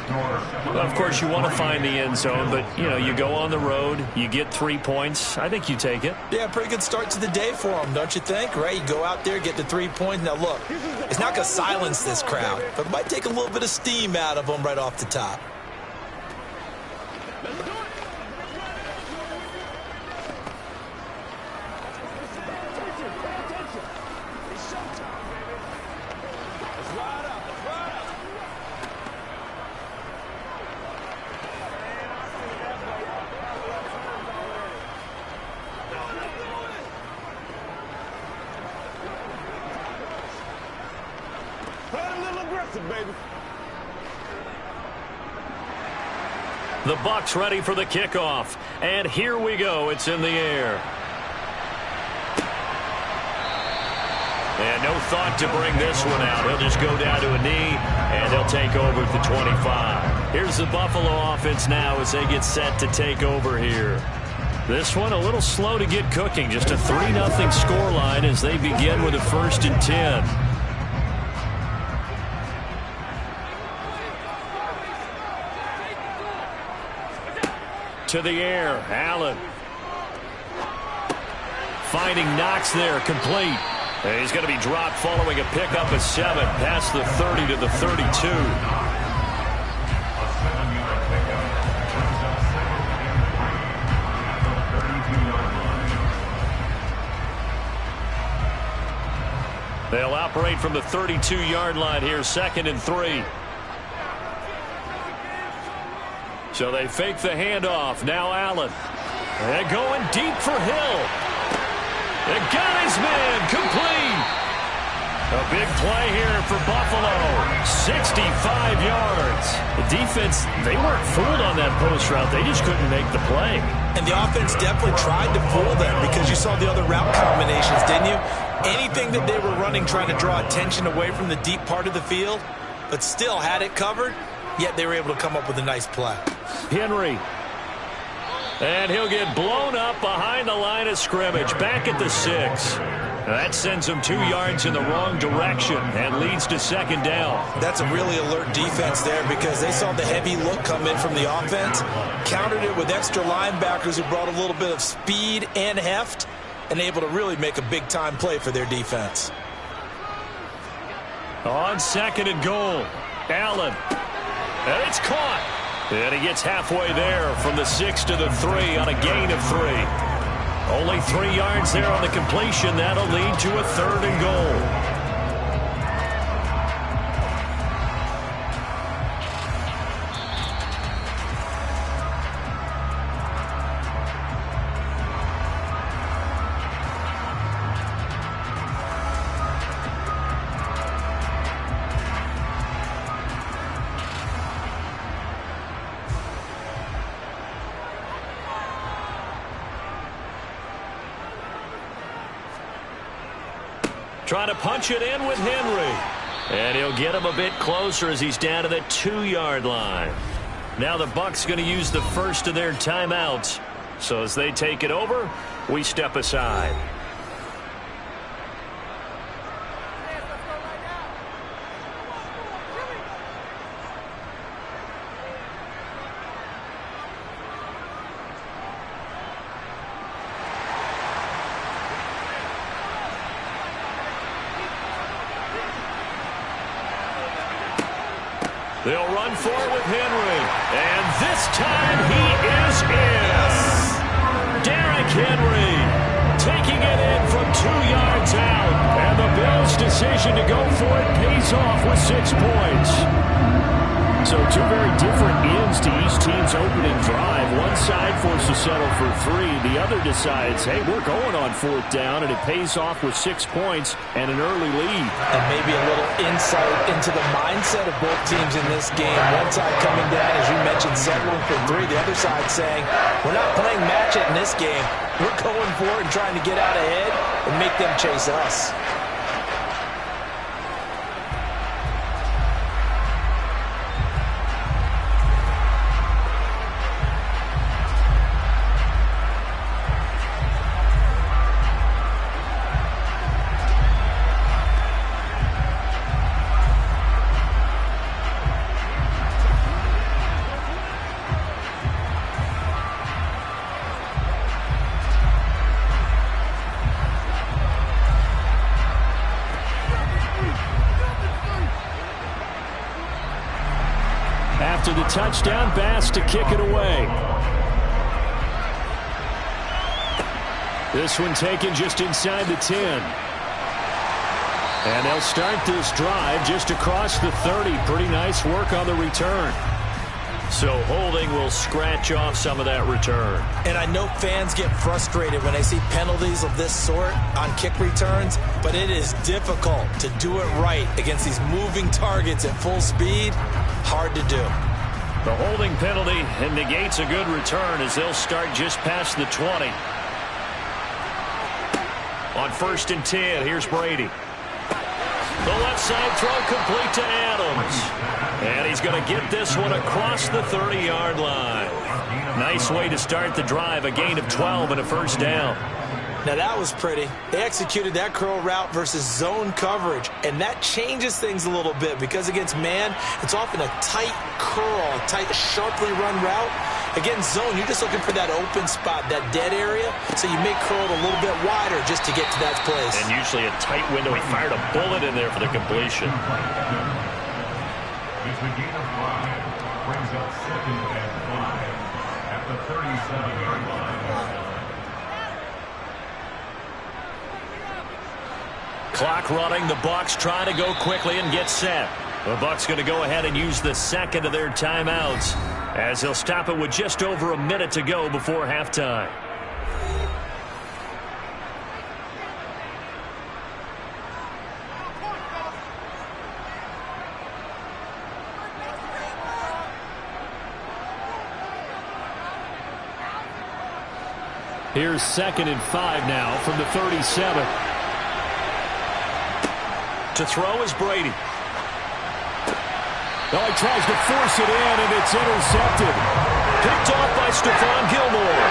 Well, of course, you want to find the end zone, but, you go on the road, you get 3 points. I think you take it. Yeah, pretty good start to the day for them, don't you think? Right? You go out there, get the 3 points. Now, look, it's not going to silence this crowd, but it might take a little bit of steam out of them right off the top. The Bucs ready for the kickoff. And here we go. It's in the air. And no thought to bring this one out. He'll just go down to a knee, and they'll take over at the 25. Here's the Buffalo offense now as they get set to take over here. This one a little slow to get cooking. Just a 3-0 scoreline as they begin with a 1st and 10. To the air, Allen. Finding Knox there, complete. And he's going to be dropped following a pickup of 7, past the 30 to the 32. A 7-yard pickup. Brings up 2nd and 3 at the 32-yard line. They'll operate from the 32-yard line here, 2nd and 3. So they fake the handoff. Now Allen. They're going deep for Hill. They got his man. Complete. A big play here for Buffalo. 65 yards. The defense, they weren't fooled on that post route. They just couldn't make the play. And the offense definitely tried to fool them because you saw the other route combinations, didn't you? Anything that they were running trying to draw attention away from the deep part of the field, but still had it covered, yet they were able to come up with a nice play. Henry. And he'll get blown up behind the line of scrimmage, back at the 6. That sends him 2 yards in the wrong direction and leads to 2nd down. That's a really alert defense there because they saw the heavy look come in from the offense, countered it with extra linebackers who brought a little bit of speed and heft, and able to really make a big-time play for their defense. On 2nd and goal, Allen. And it's caught. And he gets halfway there from the 6 to the 3 on a gain of 3. Only 3 yards there on the completion. That'll lead to a 3rd and goal. Trying to punch it in with Henry. And he'll get him a bit closer as he's down to the 2-yard line. Now the Bucs going to use the first of their timeouts. So as they take it over, we step aside. They'll run for it with Henry. And this time he is in. Derrick Henry taking it in from 2 yards out. And the Bills' decision to go for it pays off with 6 points. So two very different ends to each team's opening drive. One side forced to settle for 3. The other decides, hey, we're going on 4th down, and it pays off with 6 points and an early lead. And maybe a little insight into the mindset of both teams in this game. One side coming down, as you mentioned, settling for 3. The other side saying, we're not playing match it in this game. We're going for it and trying to get out ahead and make them chase us. After the touchdown, Bass to kick it away. This one taken just inside the 10. And they'll start this drive just across the 30. Pretty nice work on the return. So holding will scratch off some of that return. And I know fans get frustrated when they see penalties of this sort on kick returns, but it is difficult to do it right against these moving targets at full speed. Hard to do. The holding penalty and negates a good return as they'll start just past the 20. On 1st and 10, here's Brady. The left side throw complete to Adams. And he's going to get this one across the 30-yard line. Nice way to start the drive, a gain of 12 and a 1st down. Now that was pretty. They executed that curl route versus zone coverage, and that changes things a little bit because against man, it's often a tight curl, a tight, sharply run route. Against zone, you're just looking for that open spot, that dead area, so you may curl it a little bit wider just to get to that place. And usually a tight window. He fired a bullet in there for the completion. It's a gain of 5. Brings up 2nd and 5 at the 37-yard line. Clock running. The Bucs trying to go quickly and get set. The Bucs going to go ahead and use the second of their timeouts as they'll stop it with just over a minute to go before halftime. Here's 2nd and 5 now from the 37. To throw is Brady. Oh, he tries to force it in, and it's intercepted. Picked off by Stephon Gilmore.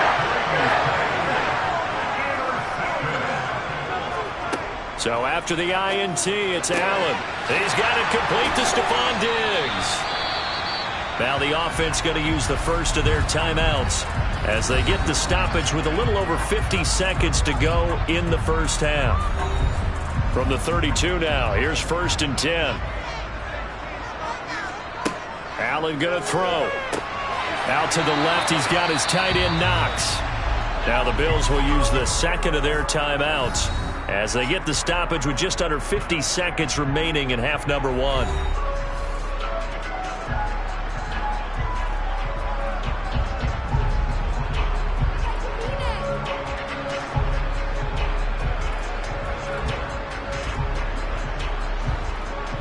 So after the INT, it's Allen. He's got it complete to Stephon Diggs. Now the offense going to use the first of their timeouts as they get the stoppage with a little over 50 seconds to go in the 1st half. From the 32 now, here's 1st and 10. Allen going to throw. Out to the left, he's got his tight end Knox. Now the Bills will use the second of their timeouts as they get the stoppage with just under 50 seconds remaining in half number 1.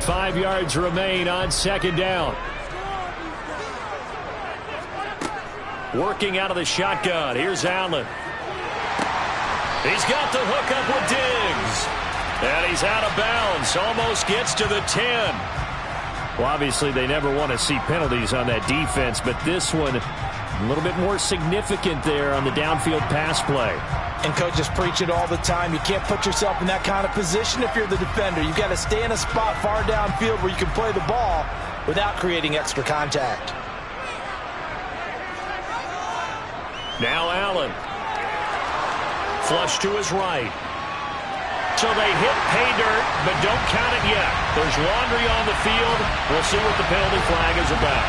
Five yards remain on 2nd down. Working out of the shotgun. Here's Allen. He's got the hook up with Diggs. And he's out of bounds. Almost gets to the 10. Well, obviously, they never want to see penalties on that defense, but this one a little bit more significant there on the downfield pass play. And coaches preach it all the time. You can't put yourself in that kind of position if you're the defender. You've got to stay in a spot far downfield where you can play the ball without creating extra contact. Now Allen. Flush to his right. So they hit pay dirt, but don't count it yet. There's laundry on the field. We'll see what the penalty flag is about.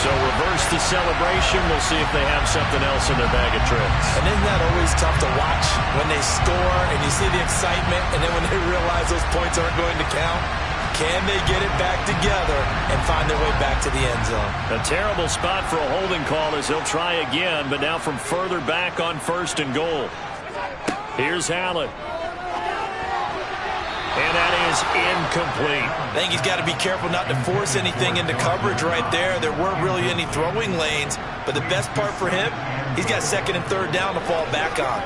So reverse the celebration. We'll see if they have something else in their bag of tricks. And isn't that always tough to watch when they score and you see the excitement and then when they realize those points aren't going to count? Can they get it back together and find their way back to the end zone? A terrible spot for a holding call as he'll try again, but now from further back on 1st and goal. Here's Allen. And that is incomplete. I think he's got to be careful not to force anything into coverage right there. There weren't really any throwing lanes, but the best part for him, he's got 2nd and 3rd down to fall back on.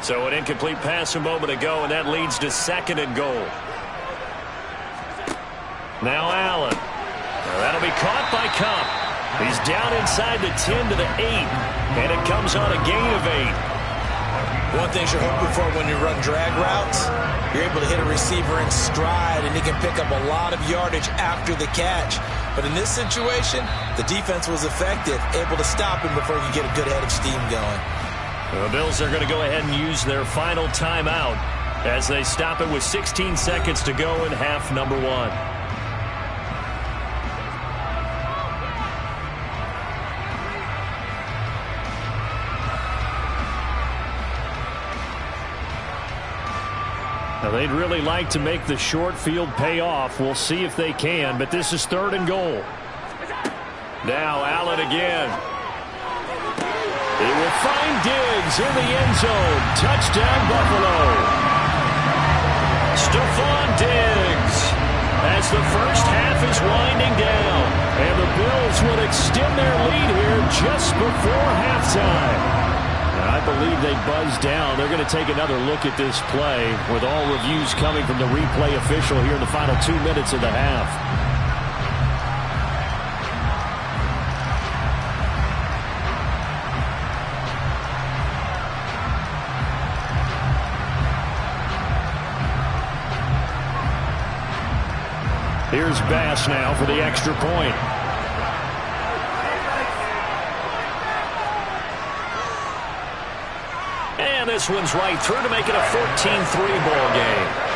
So an incomplete pass a moment ago, and that leads to 2nd and goal. Now Allen. Now that'll be caught by Kupp. He's down inside the 10 to the 8, and it comes on a gain of 8. One thing you're hoping for when you run drag routes, you're able to hit a receiver in stride, and he can pick up a lot of yardage after the catch. But in this situation, the defense was effective, able to stop him before you get a good head of steam going. The Bills are going to go ahead and use their final timeout as they stop it with 16 seconds to go in half number 1. Now they'd really like to make the short field pay off. We'll see if they can, but this is 3rd and goal. Now Allen again. He will find Diggs in the end zone. Touchdown, Buffalo. Stephon Diggs as the first half is winding down. And the Bills will extend their lead here just before halftime. I believe they buzzed down. They're going to take another look at this play with all reviews coming from the replay official here in the final 2 minutes of the half. Here's Bass now for the extra point. And this one's right through to make it a 14-3 ball game.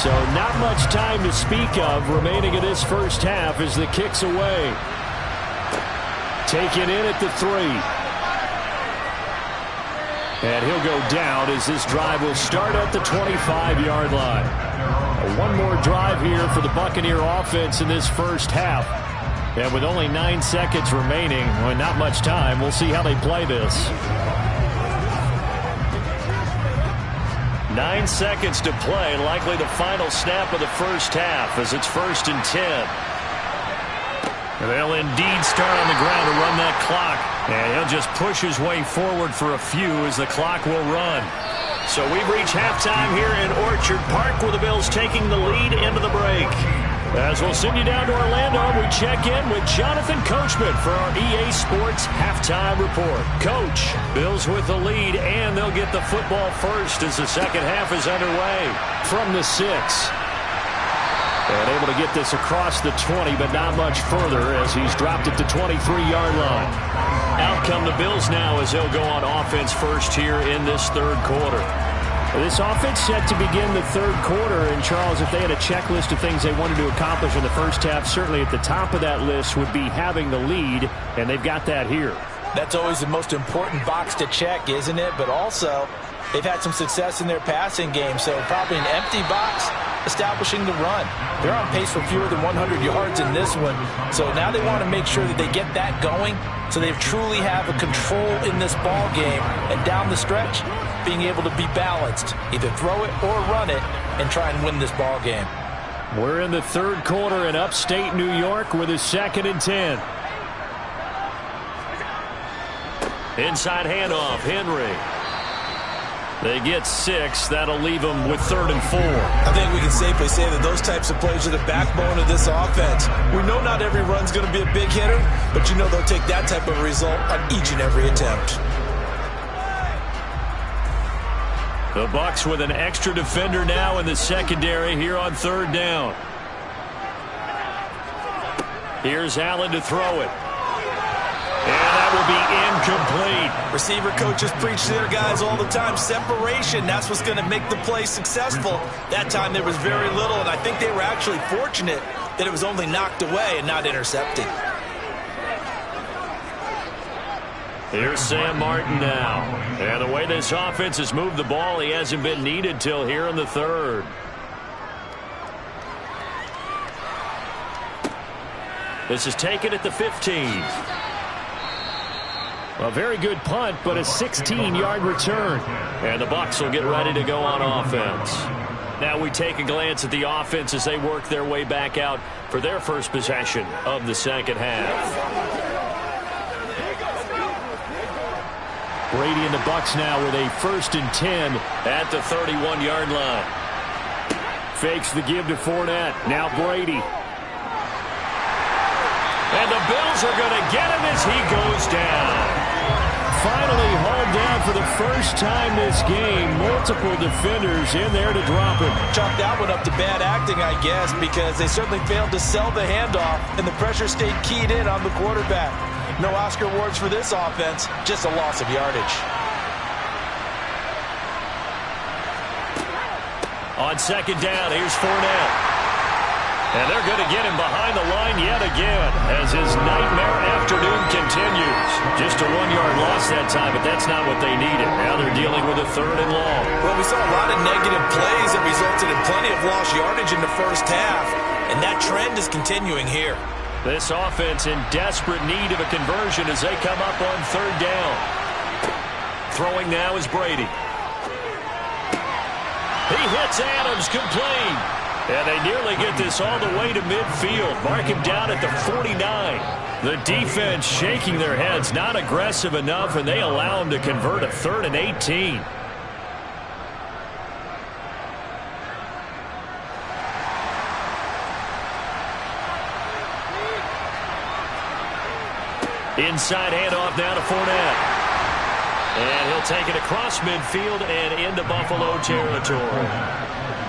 So not much time to speak of remaining in this first half as the kick's away. Taken in at the 3. And he'll go down as this drive will start at the 25-yard line. One more drive here for the Buccaneer offense in this first half. And with only 9 seconds remaining, well, not much time, we'll see how they play this. 9 seconds to play, likely the final snap of the first half as it's 1st and 10. And they'll indeed start on the ground to run that clock. And he'll just push his way forward for a few as the clock will run. So we've reached halftime here in Orchard Park with the Bills taking the lead into the break. As we'll send you down to Orlando, we check in with Jonathan Coachman for our EA Sports Halftime Report. Coach, Bills with the lead, and they'll get the football first as the second half is underway from the 6. And able to get this across the 20, but not much further as he's dropped at the 23-yard line. Out come the Bills now as they'll go on offense first here in this third quarter. This offense set to begin the third quarter, and Charles, if they had a checklist of things they wanted to accomplish in the first half, certainly at the top of that list would be having the lead, and they've got that here. That's always the most important box to check, isn't it? But also, they've had some success in their passing game, so probably an empty box establishing the run. They're on pace for fewer than 100 yards in this one, so now they want to make sure that they get that going so they truly have a control in this ball game, and down the stretch, being able to be balanced, either throw it or run it, and try and win this ball game. We're in the third quarter in upstate New York with a 2nd and 10. Inside handoff, Henry. They get 6. That'll leave them with 3rd and 4. I think we can safely say that those types of plays are the backbone of this offense. We know not every run's going to be a big hitter, but you know they'll take that type of result on each and every attempt. The Bucs with an extra defender now in the secondary here on 3rd down. Here's Allen to throw it. And that will be incomplete. Receiver coaches preach to their guys all the time. Separation, that's what's going to make the play successful. That time there was very little, and I think they were actually fortunate that it was only knocked away and not intercepted. Here's Sam Martin now. And the way this offense has moved the ball, he hasn't been needed till here in the 3rd. This is taken at the 15. A very good punt, but a 16-yard return. And the Bucs will get ready to go on offense. Now we take a glance at the offense as they work their way back out for their first possession of the second half. Brady and the Bucs now with a 1st and 10 at the 31-yard line. Fakes the give to Fournette. Now Brady. And the Bills are going to get him as he goes down. Finally hauled down for the first time this game. Multiple defenders in there to drop him. Chalk that one up to bad acting, I guess, because they certainly failed to sell the handoff, and the pressure stayed keyed in on the quarterback. No Oscar awards for this offense, just a loss of yardage. On 2nd down, here's Fournette. And they're going to get him behind the line yet again as his nightmare afternoon continues. Just a 1-yard loss that time, but that's not what they needed. Now they're dealing with a 3rd and long. Well, we saw a lot of negative plays that resulted in plenty of lost yardage in the first half, and that trend is continuing here. This offense in desperate need of a conversion as they come up on 3rd down. Throwing now is Brady. He hits Adams, complete. And they nearly get this all the way to midfield. Mark him down at the 49. The defense shaking their heads, not aggressive enough, and they allow him to convert a 3rd and 18. Inside handoff now to Fournette. And he'll take it across midfield and into Buffalo territory.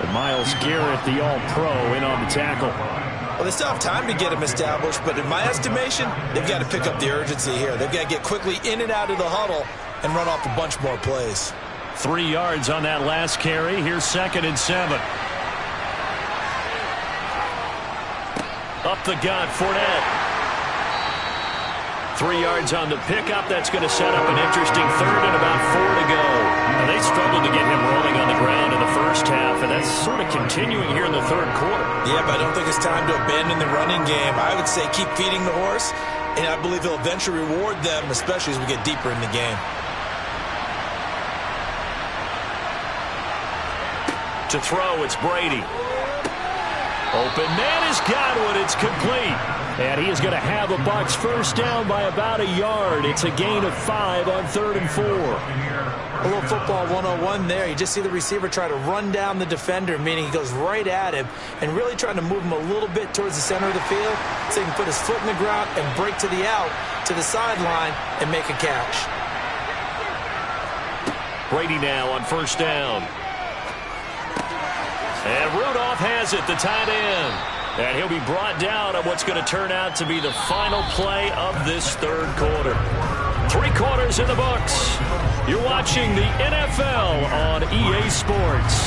And Myles Garrett, the All-Pro, in on the tackle. Well, they still have time to get him established, but in my estimation, they've got to pick up the urgency here. They've got to get quickly in and out of the huddle and run off a bunch more plays. 3 yards on that last carry. Here's 2nd and 7. Up the gut, Fournette. 3 yards on the pickup. That's going to set up an interesting 3rd and about 4 to go. Now, they struggled to get him rolling on the ground in the first half, and that's sort of continuing here in the 3rd quarter. Yeah, but I don't think it's time to abandon the running game. I would say keep feeding the horse, and I believe he'll eventually reward them, especially as we get deeper in the game. To throw, it's Brady. Open man is Godwin. It's complete. And he is going to have the Bucs first down by about a yard. It's a gain of 5 on 3rd and 4. A little football 101 there. You just see the receiver try to run down the defender, meaning he goes right at him and really trying to move him a little bit towards the center of the field so he can put his foot in the ground and break to the out, to the sideline, and make a catch. Brady now on 1st down. And Rudolph has it, the tight end. And he'll be brought down on what's going to turn out to be the final play of this 3rd quarter. 3 quarters in the books. You're watching the NFL on EA Sports.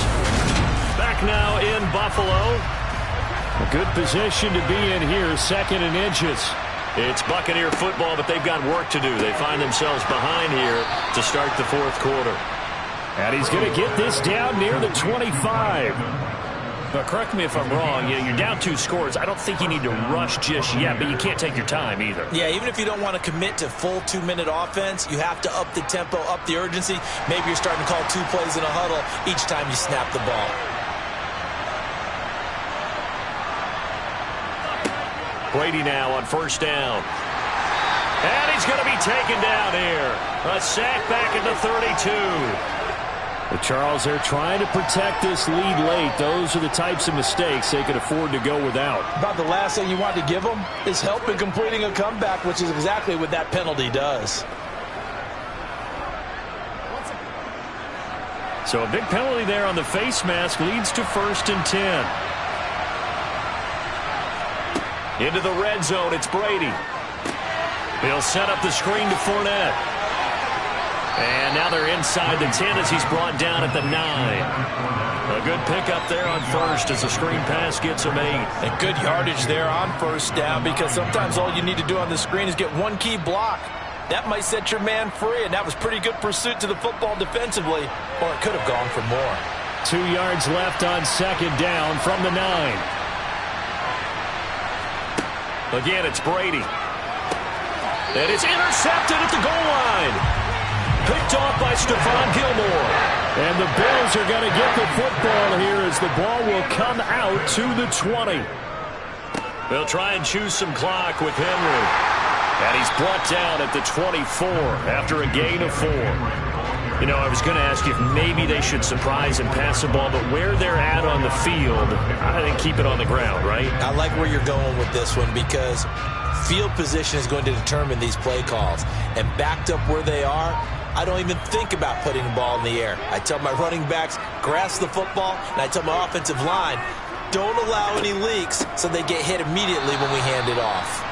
Back now in Buffalo. A good position to be in here, 2nd and inches. It's Buccaneer football, but they've got work to do. They find themselves behind here to start the 4th quarter. And he's going to get this down near the 25. But correct me if I'm wrong, you're down 2 scores. I don't think you need to rush just yet, but you can't take your time either. Yeah, even if you don't want to commit to full 2-minute offense, you have to up the tempo, up the urgency. Maybe you're starting to call 2 plays in a huddle each time you snap the ball. Brady now on 1st down. And he's going to be taken down here. A sack back at the 32. But Charles, they're trying to protect this lead late. Those are the types of mistakes they could afford to go without. About the last thing you want to give them is help in completing a comeback, which is exactly what that penalty does. So a big penalty there on the face mask leads to 1st and 10. Into the red zone, it's Brady. He'll set up the screen to Fournette. And now they're inside the 10 as he's brought down at the 9. A good pickup there on 1st as the screen pass gets him 8. And good yardage there on 1st down, because sometimes all you need to do on the screen is get one key block. That might set your man free, and that was pretty good pursuit to the football defensively, or it could have gone for more. 2 yards left on 2nd down from the 9. Again, it's Brady. And it's intercepted at the goal line. Picked off by Stephon Gilmore. And the Bills are going to get the football here as the ball will come out to the 20. They'll try and choose some clock with Henry. And he's brought down at the 24 after a gain of 4. You know, I was going to ask you if maybe they should surprise and pass the ball, but where they're at on the field, I think keep it on the ground, right? I like where you're going with this one, because field position is going to determine these play calls. And backed up where they are, I don't even think about putting the ball in the air. I tell my running backs, grasp the football, and I tell my offensive line, don't allow any leaks so they get hit immediately when we hand it off.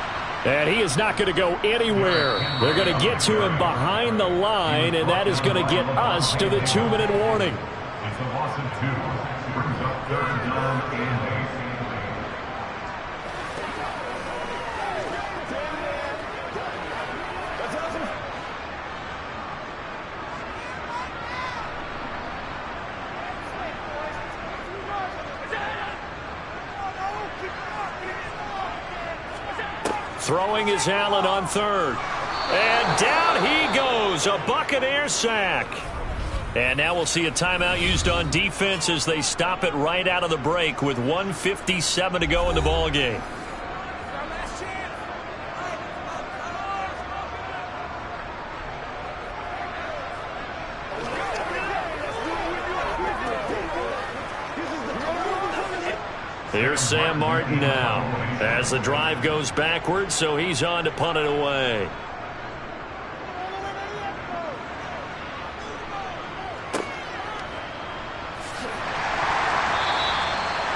And he is not going to go anywhere. They're going to get to him behind the line, and that is going to get us to the 2-minute warning. It's a loss of 2. Brings up 3rd down and 8. Throwing is Allen on 3rd. And down he goes. A Buccaneer sack. And now we'll see a timeout used on defense as they stop it right out of the break with 1:57 to go in the ball game. Here's Sam Martin now as the drive goes backwards, so he's on to punt it away.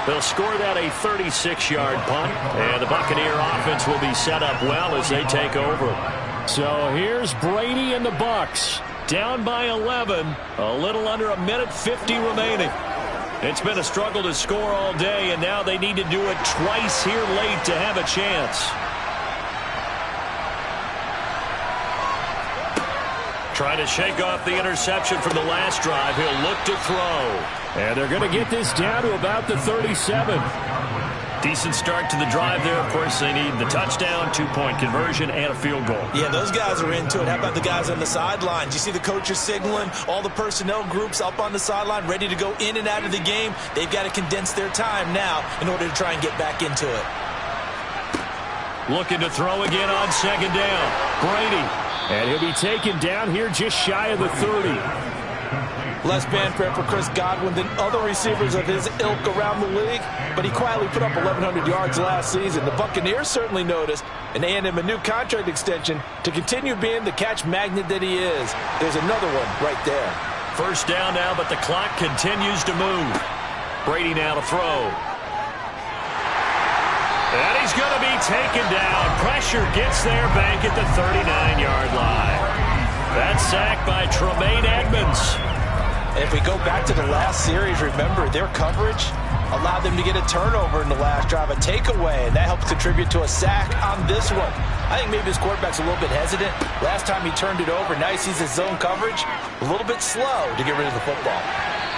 They'll score that a 36-yard punt, and the Buccaneer offense will be set up well as they take over. So here's Brady and the Bucs. Down by 11, a little under 1:50 remaining. It's been a struggle to score all day, and now they need to do it twice here late to have a chance. Trying to shake off the interception from the last drive. He'll look to throw. And they're going to get this down to about the 37. Decent start to the drive there. Of course, they need the touchdown, 2-point conversion, and a field goal. Yeah, those guys are into it. How about the guys on the sidelines? You see the coaches signaling, all the personnel groups up on the sideline ready to go in and out of the game. They've got to condense their time now in order to try and get back into it. Looking to throw again on 2nd down. Brady. And he'll be taken down here just shy of the 30. Less fanfare for Chris Godwin than other receivers of his ilk around the league, but he quietly put up 1,100 yards last season. The Buccaneers certainly noticed, and they handed him a new contract extension to continue being the catch magnet that he is. There's another one right there. 1st down now, but the clock continues to move. Brady now to throw. And he's going to be taken down. Pressure gets there back at the 39-yard line. That's sacked by Tremaine Edmonds. If we go back to the last series, remember, their coverage allowed them to get a turnover in the last drive, a takeaway, and that helped contribute to a sack on this one. I think maybe his quarterback's a little bit hesitant. Last time he turned it over, now he sees his zone coverage a little bit slow to get rid of the football.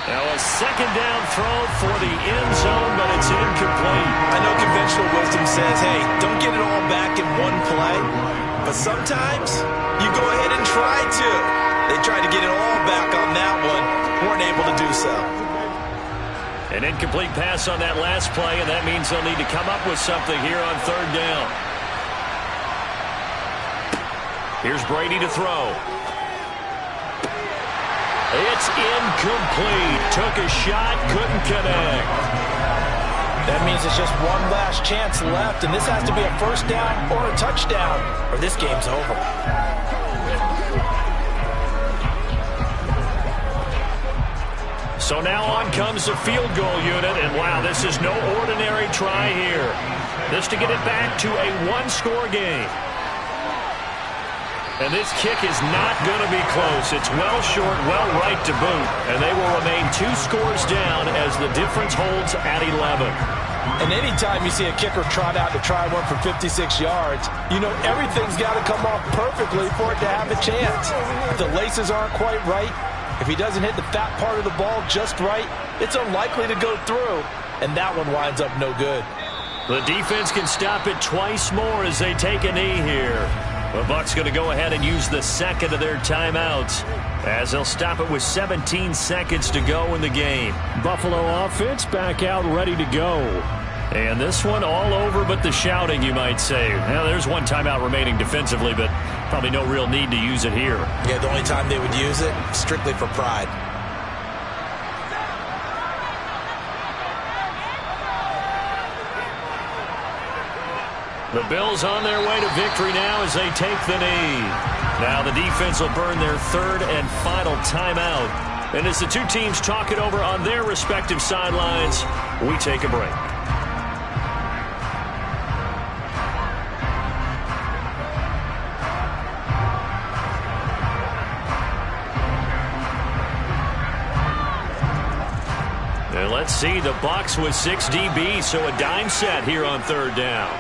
Now a 2nd down throw for the end zone, but it's incomplete. I know conventional wisdom says, hey, don't get it all back in one play, but sometimes you go ahead and try to. They tried to get it all back on that one, weren't able to do so. An incomplete pass on that last play, and that means they'll need to come up with something here on 3rd down. Here's Brady to throw. It's incomplete. Took a shot, couldn't connect. That means it's just one last chance left, and this has to be a first down or a touchdown, or this game's over. So now on comes the field goal unit, and wow, this is no ordinary try here. This to get it back to a one-score game. And this kick is not going to be close. It's well short, well right to boot, and they will remain 2 scores down as the difference holds at 11. And anytime you see a kicker trot out to try one for 56 yards, you know everything's got to come off perfectly for it to have a chance. If the laces aren't quite right, if he doesn't hit the fat part of the ball just right, it's unlikely to go through, and that one winds up no good. The defense can stop it twice more as they take a knee here. The Bucs going to go ahead and use the second of their timeouts as they'll stop it with 17 seconds to go in the game. Buffalo offense back out ready to go. And this one all over but the shouting, you might say. Now, there's one timeout remaining defensively, but probably no real need to use it here. Yeah, the only time they would use it, strictly for pride. The Bills on their way to victory now as they take the knee. Now the defense will burn their third and final timeout. And as the two teams talk it over on their respective sidelines, we take a break. And let's see, the Bucs with 6 DBs, so a dime set here on third down.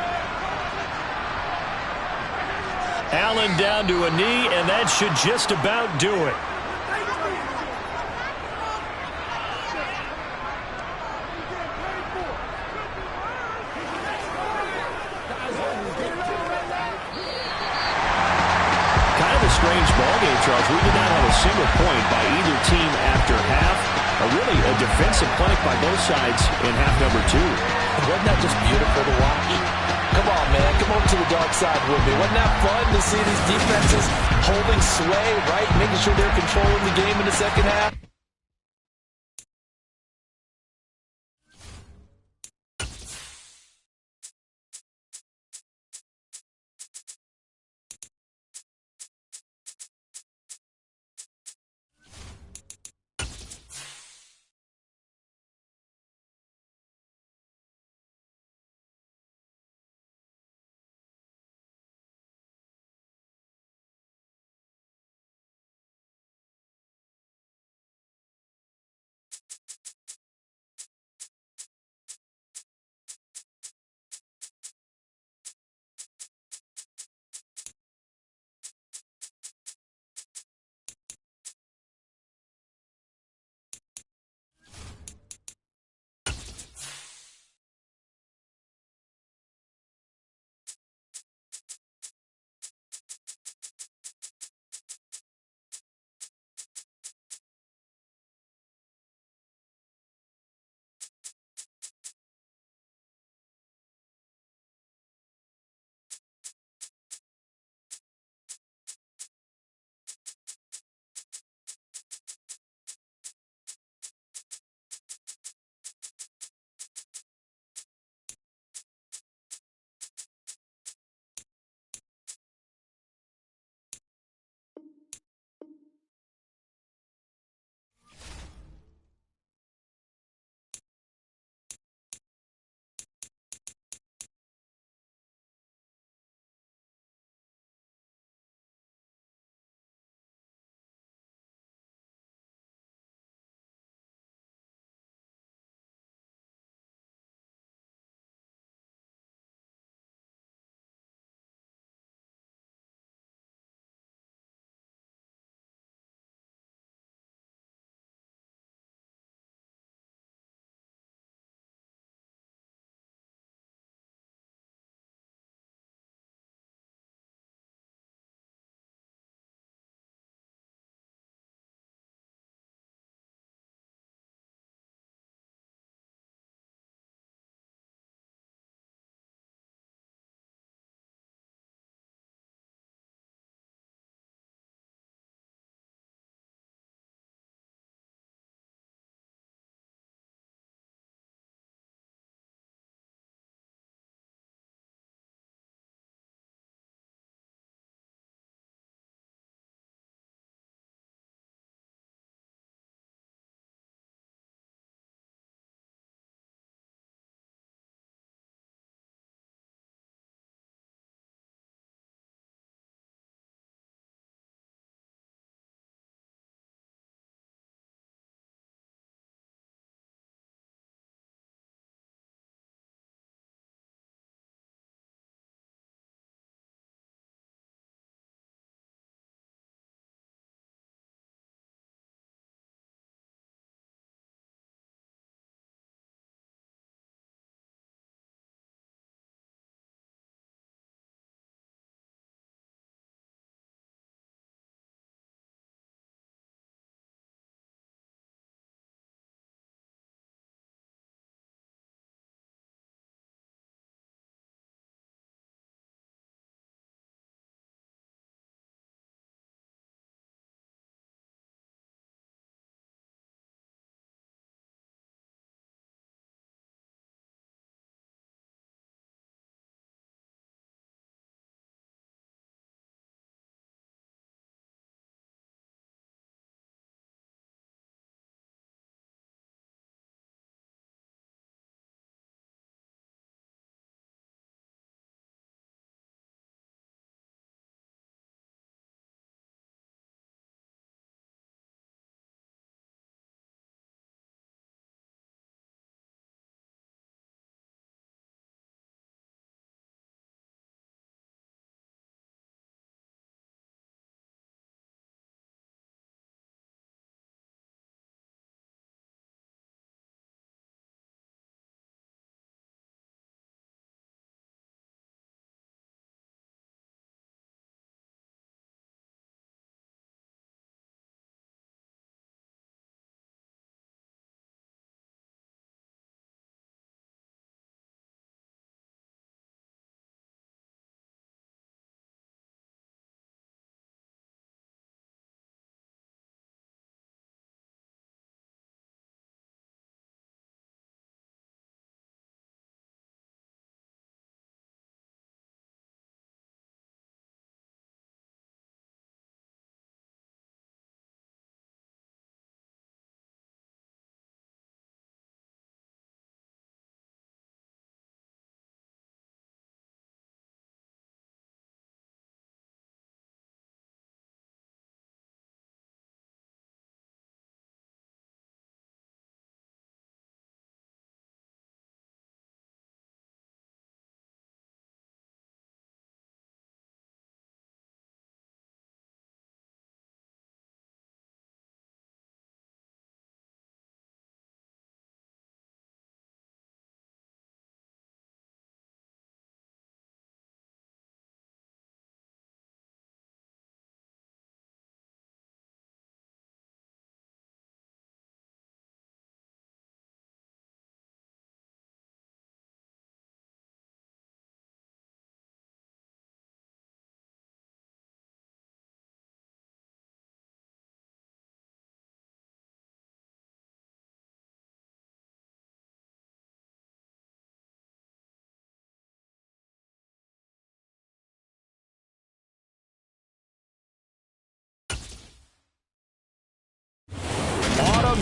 Allen down to a knee, and that should just about do it. Kind of a strange ballgame, Charles. We did not have a single point by either team after half. Really a defensive clinic by both sides in half number 2. Wasn't that just beautiful to watch? Come on, man. Come over to the dark side with me. Wasn't that fun to see these defenses holding sway, right? Making sure they're controlling the game in the second half?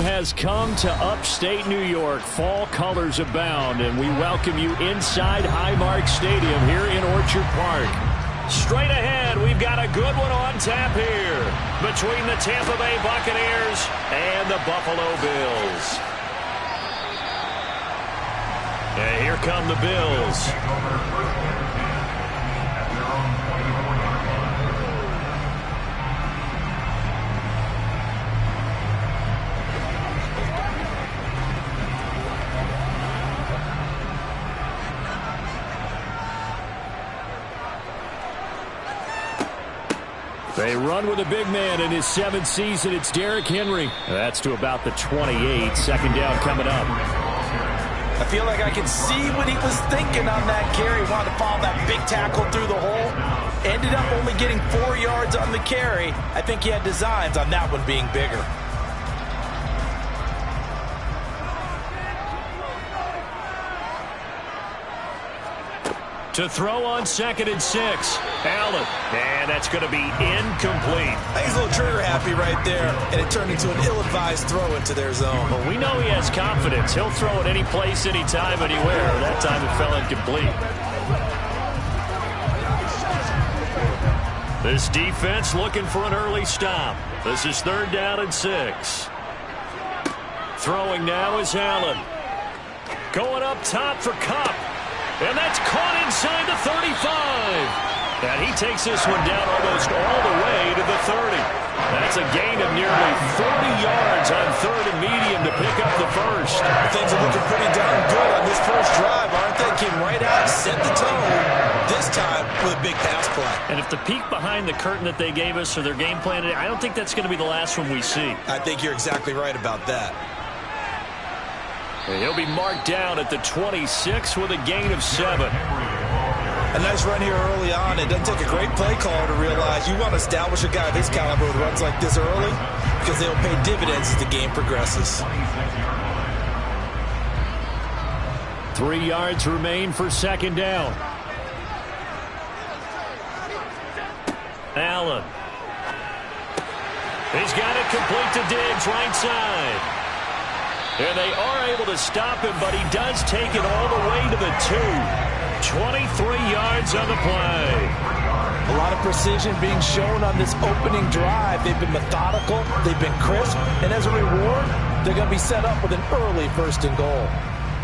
has come to upstate New York. Fall colors abound, and we welcome you inside Highmark Stadium here in Orchard Park. Straight ahead, we've got a good one on tap here between the Tampa Bay Buccaneers and the Buffalo Bills. And here come the Bills. They run with a big man in his 7th season. It's Derrick Henry. That's to about the 28. Second down coming up. I feel like I can see what he was thinking on that carry. Wanted to follow that big tackle through the hole. Ended up only getting 4 yards on the carry. I think he had designs on that one being bigger. To throw on 2nd and 6. Allen. And that's going to be incomplete. I think he's a little trigger happy right there, and it turned into an ill-advised throw into their zone. Well, we know he has confidence. He'll throw it any place, anytime, anywhere. That time it fell incomplete. This defense looking for an early stop. This is 3rd down and 6. Throwing now is Allen. Going up top for Kupp. And that's caught inside the 35. And he takes this one down almost all the way to the 30. That's a gain of nearly 40 yards on 3rd and medium to pick up the first. Things are looking pretty darn good on this first drive, aren't they? Came right out, set the tone, this time with a big pass play. And if the peek behind the curtain that they gave us or their game plan, I don't think that's going to be the last one we see. I think you're exactly right about that. And he'll be marked down at the 26 with a gain of 7. A nice run here early on. It doesn't take a great play caller to realize you want to establish a guy of his caliber who runs like this early because they'll pay dividends as the game progresses. 3 yards remain for 2nd down. Allen. He's got it complete to Diggs, right side. And they are able to stop him, but he does take it all the way to the 2. 23 yards on the play. A lot of precision being shown on this opening drive. They've been methodical, they've been crisp, and as a reward, they're going to be set up with an early 1st and goal.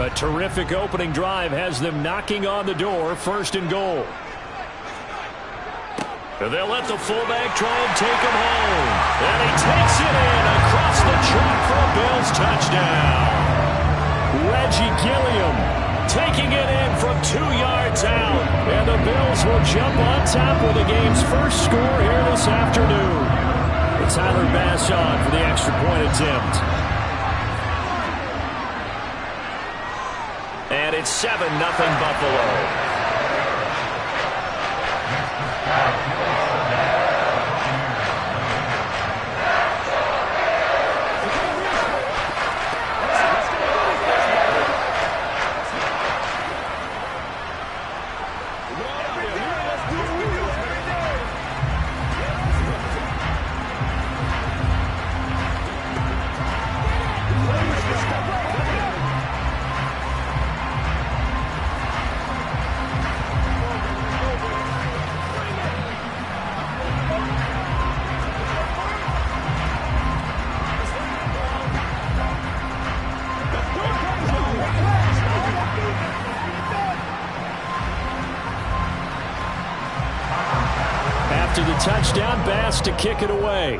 A terrific opening drive has them knocking on the door, 1st and goal. And they'll let the fullback try and take him home. And he takes it in across the chalk for a Bills touchdown. Reggie Gilliam taking it in from 2 yards out. And the Bills will jump on top with the game's first score here this afternoon. Tyler Bass on for the extra point attempt. And it's 7-0 Buffalo. To the touchdown, Bass to kick it away.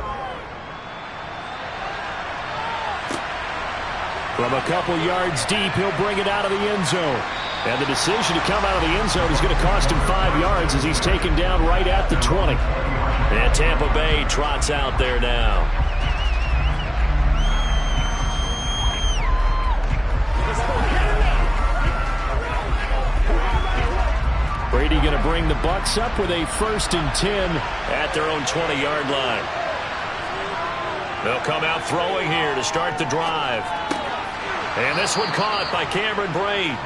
From a couple yards deep, he'll bring it out of the end zone. And the decision to come out of the end zone is going to cost him 5 yards as he's taken down right at the 20. And Tampa Bay trots out there now. Brady going to bring the Bucs up with a 1st and 10 at their own 20-yard line. They'll come out throwing here to start the drive. And this one caught by Cameron Brate.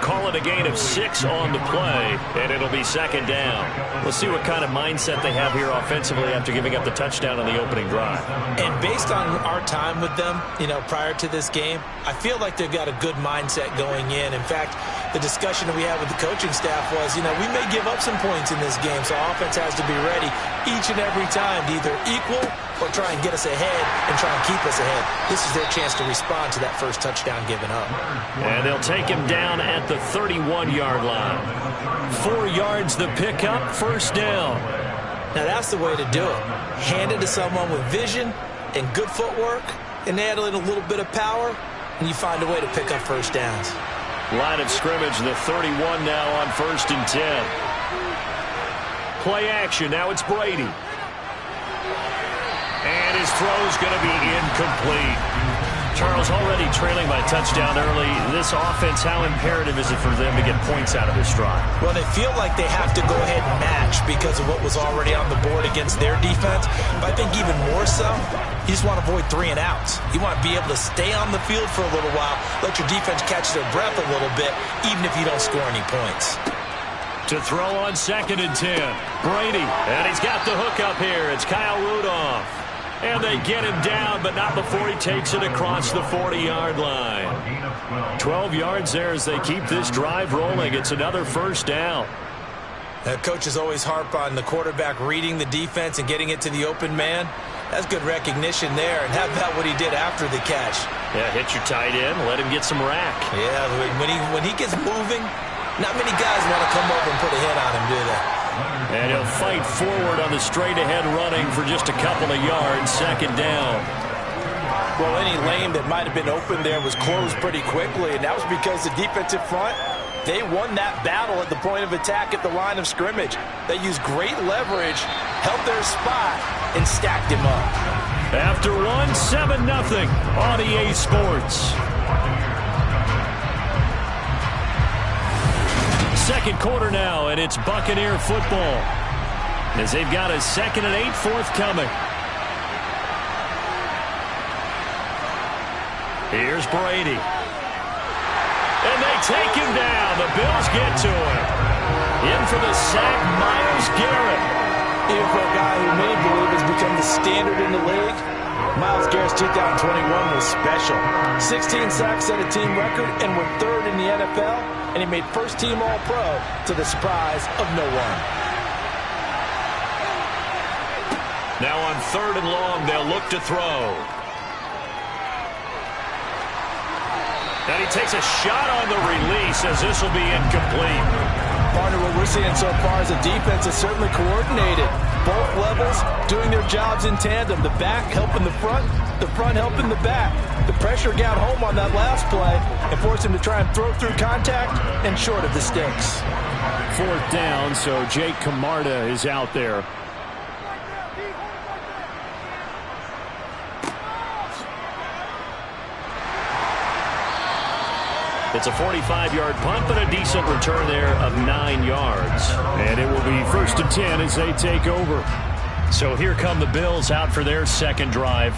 Call it a gain of 6 on the play, and it'll be second down. We'll see what kind of mindset they have here offensively after giving up the touchdown on the opening drive. And based on our time with them, prior to this game, I feel like they've got a good mindset going in. In fact, the discussion that we had with the coaching staff was, we may give up some points in this game, so offense has to be ready each and every time to either equal or try and get us ahead and try and keep us ahead. This is their chance to respond to that first touchdown given up. And they'll take him down at the 31-yard line. 4 yards the pickup, first down. Now that's the way to do it. Hand it to someone with vision and good footwork, and add in a little bit of power, and you find a way to pick up first downs. Line of scrimmage, the 31 now on 1st and 10. Play action, now it's Brady. And his throw's going to be incomplete. Charles, already trailing by touchdown early. This offense, how imperative is it for them to get points out of this drive? Well, they feel like they have to go ahead and match because of what was already on the board against their defense. But I think even more so, you just want to avoid 3 and outs. You want to be able to stay on the field for a little while, let your defense catch their breath a little bit, even if you don't score any points. To throw on 2nd and 10. Brady, and he's got the hook up here. It's Kyle Rudolph. And they get him down, but not before he takes it across the 40-yard line. 12 yards there as they keep this drive rolling. It's another first down. Coaches always harp on the quarterback reading the defense and getting it to the open man. That's good recognition there. And how about what he did after the catch? Yeah, hit your tight end, let him get some rack. Yeah, when he gets moving, not many guys want to come over and put a hit on him, do they? And he'll fight forward on the straight-ahead running for just a couple of yards, second down. Well, any lane that might have been open there was closed pretty quickly, and that was because the defensive front, they won that battle at the point of attack at the line of scrimmage. They used great leverage, held their spot, and stacked him up. After one, 7-0 on EA Sports. Second quarter now, and it's Buccaneer football as they've got a 2nd and 8 forthcoming. Here's Brady. And they take him down. The Bills get to him. In for the sack, Myles Garrett. Even for a guy who many believe has become the standard in the league, Myles Garrett's 2021 was special. 16 sacks set a team record and were 3rd in the NFL, and he made first-team All-Pro to the surprise of no one. Now on 3rd and long, they'll look to throw. And he takes a shot on the release as this will be incomplete. Partner, what we're seeing so far is the defense is certainly coordinated. Both levels doing their jobs in tandem. The back helping the front helping the back. The pressure got home on that last play and forced him to try and throw through contact and short of the sticks. 4th down, so Jake Camarda is out there. It's a 45-yard punt, but a decent return there of 9 yards. And it will be 1st and 10 as they take over. So here come the Bills out for their second drive.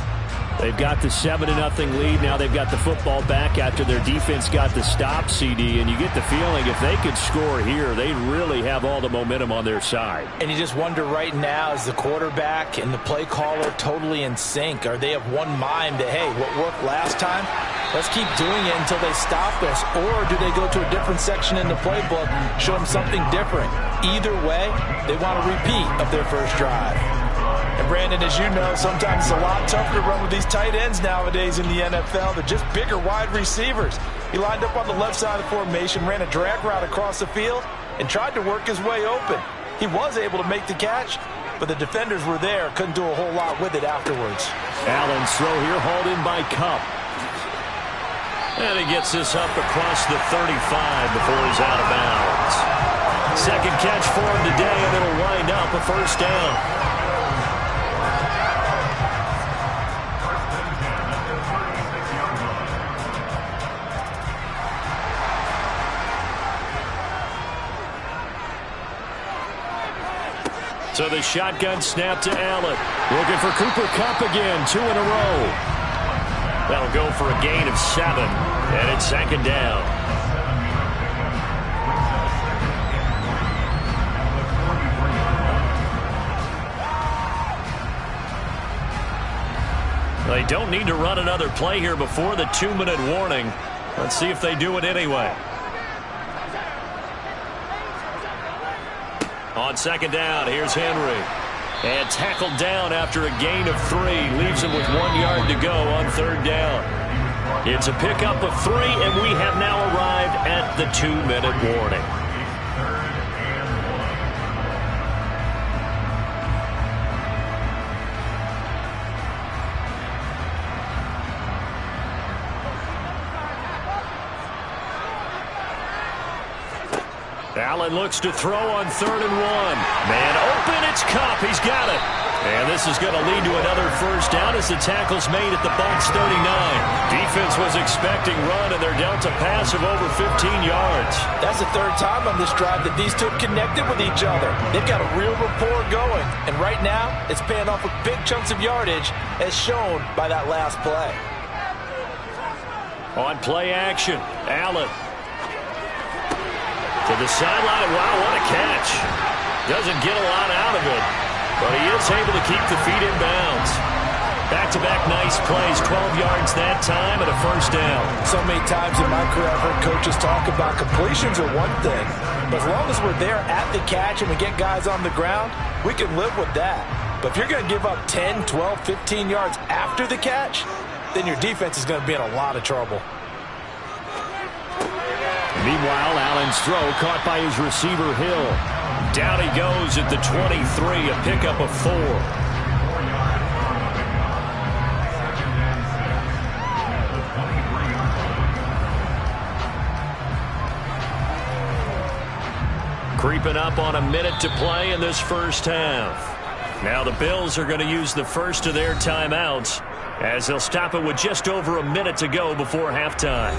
They've got the 7-0 lead. Now they've got the football back after their defense got the stop, CD. And you get the feeling if they could score here, they really have all the momentum on their side. And you just wonder right now, is the quarterback and the play caller totally in sync? Are they of one mind that, hey, what worked last time, let's keep doing it until they stop us? Or do they go to a different section in the playbook, show them something different? Either way, they want a repeat of their first drive. And Brandon, as you know, sometimes it's a lot tougher to run with these tight ends nowadays in the NFL. They're just bigger wide receivers. He lined up on the left side of the formation, ran a drag route across the field, and tried to work his way open. He was able to make the catch, but the defenders were there, couldn't do a whole lot with it afterwards. Allen's throw here hauled in by Kupp. And he gets this up across the 35 before he's out of bounds. Second catch for him today, and it'll wind up a first down. So the shotgun snap to Allen. Looking for Cooper Kupp again, 2 in a row. That'll go for a gain of 7, and it's second down. They don't need to run another play here before the 2-minute warning. Let's see if they do it anyway. On second down, here's Henry. And tackled down after a gain of 3. Leaves him with 1 yard to go on third down. It's a pickup of 3, and we have now arrived at the 2-minute warning. Allen looks to throw on 3rd and 1. Man open, it's Kupp. He's got it. And this is going to lead to another first down as the tackle's made at the Bucs 39. Defense was expecting run, and they're dealt a pass of over 15 yards. That's the 3rd time on this drive that these two have connected with each other. They've got a real rapport going, and right now it's paying off with big chunks of yardage as shown by that last play. On play action, Allen. To the sideline. Wow, what a catch. Doesn't get a lot out of it, but he is able to keep the feet in bounds. Back-to-back nice plays, 12 yards that time and a first down. So many times in my career I've heard coaches talk about completions are one thing, but as long as we're there at the catch and we get guys on the ground, we can live with that. But if you're going to give up 10, 12, 15 yards after the catch, then your defense is going to be in a lot of trouble. Meanwhile, Allen's throw caught by his receiver, Hill. Down he goes at the 23, a pickup of 4. Creeping up on a minute to play in this first half. Now the Bills are going to use the first of their timeouts as they'll stop it with just over a minute to go before halftime.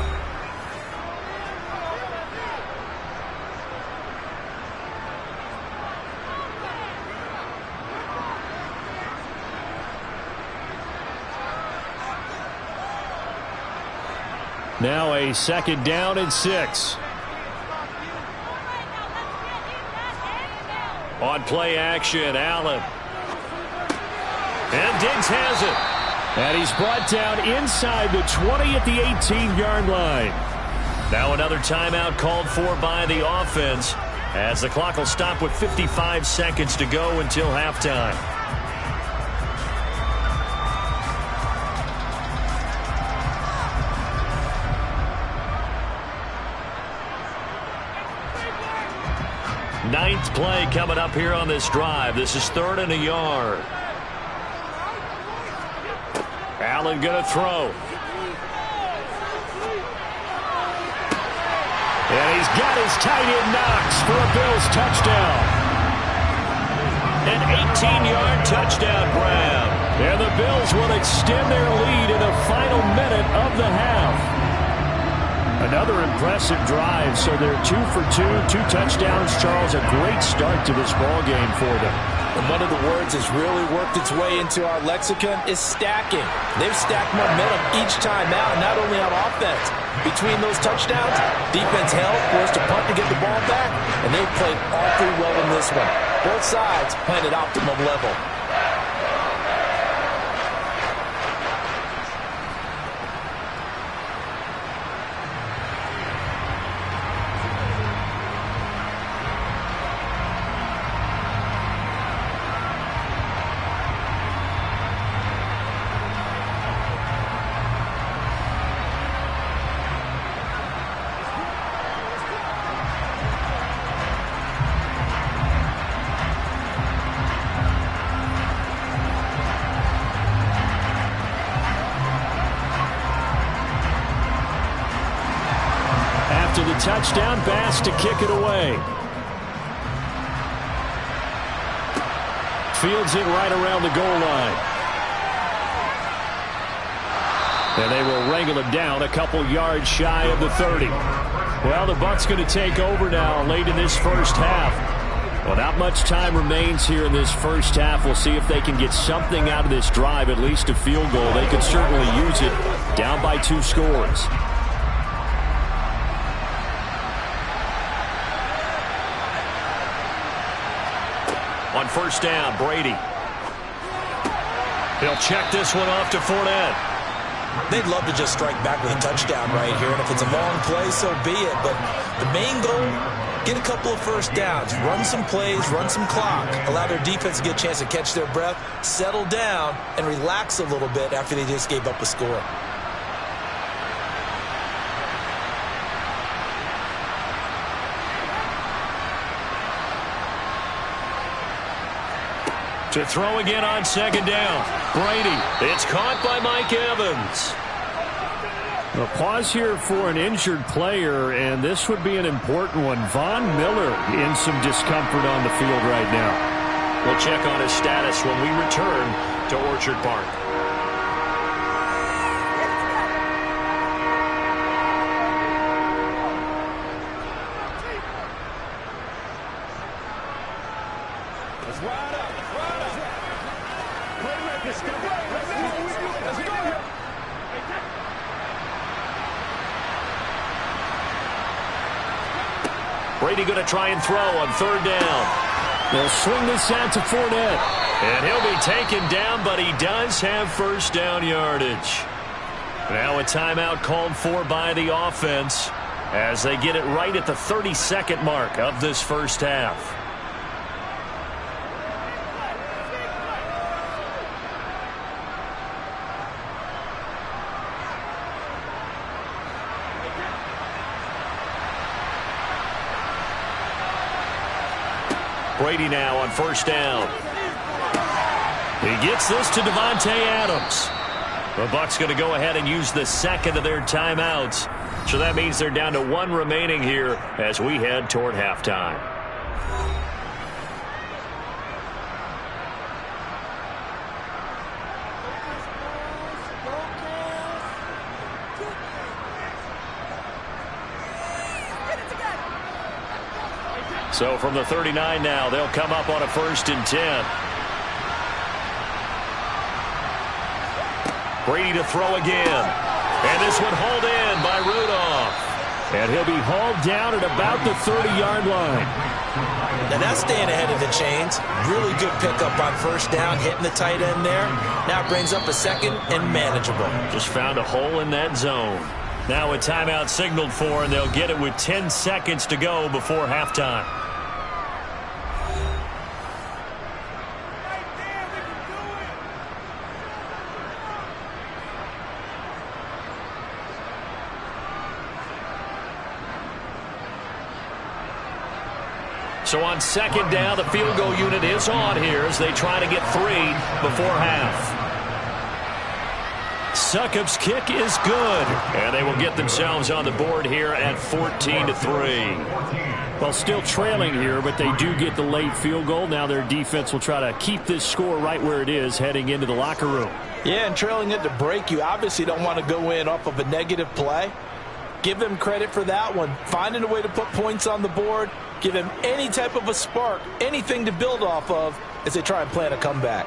Now a second down and 6. On play action, Allen. And Diggs has it. And he's brought down inside the 20 at the 18-yard line. Now another timeout called for by the offense as the clock will stop with 55 seconds to go until halftime. Ninth play coming up here on this drive. This is 3rd and a yard. Allen going to throw. And he's got his tight end Knox for a Bills touchdown. An 18-yard touchdown grab. And the Bills will extend their lead in the final minute of the half. Another impressive drive, so they're 2 for 2, 2 touchdowns. Charles, a great start to this ball game for them. And one of the words that's really worked its way into our lexicon is stacking. They've stacked momentum each time out, not only on offense. Between those touchdowns, defense held, forced a punt to get the ball back, and they've played awfully well in this one. Both sides playing at optimum level. After the touchdown, Bass to kick it away. Fields it right around the goal line. And they will wrangle him down a couple yards shy of the 30. Well, the Bucs going to take over now late in this first half. Well, not much time remains here in this first half. We'll see if they can get something out of this drive, at least a field goal. They could certainly use it, down by 2 scores. On first down, Brady. He'll check this one off to Fournette. They'd love to just strike back with a touchdown right here, and if it's a long play, so be it. But the main goal, get a couple of first downs, run some plays, run some clock, allow their defense to get a chance to catch their breath, settle down, and relax a little bit after they just gave up a score. To throw again on second down. Brady. It's caught by Mike Evans. A pause here for an injured player, and this would be an important one. Von Miller in some discomfort on the field right now. We'll check on his status when we return to Orchard Park. Brady going to try and throw on third down. They'll swing this out to Fournette. And he'll be taken down, but he does have first down yardage. Now a timeout called for by the offense as they get it right at the 32nd mark of this first half. Brady now on first down. He gets this to Davante Adams. The Bucs going to go ahead and use the second of their timeouts. So that means they're down to 1 remaining here as we head toward halftime. So from the 39 now, they'll come up on a 1st and 10. Brady to throw again. And this one hauled in by Rudolph. And he'll be hauled down at about the 30-yard line. Now that's staying ahead of the chains. Really good pickup on first down, hitting the tight end there. Now it brings up a second and manageable. Just found a hole in that zone. Now a timeout signaled for, and they'll get it with 10 seconds to go before halftime. So on second down, the field goal unit is on here as they try to get 3 before half. Succop's kick is good, and they will get themselves on the board here at 14-3. Well, still trailing here, but they do get the late field goal. Now their defense will try to keep this score right where it is heading into the locker room. Yeah, and trailing it to break, you obviously don't want to go in off of a negative play. Give them credit for that one. Finding a way to put points on the board, give them any type of a spark, anything to build off of as they try and plan a comeback.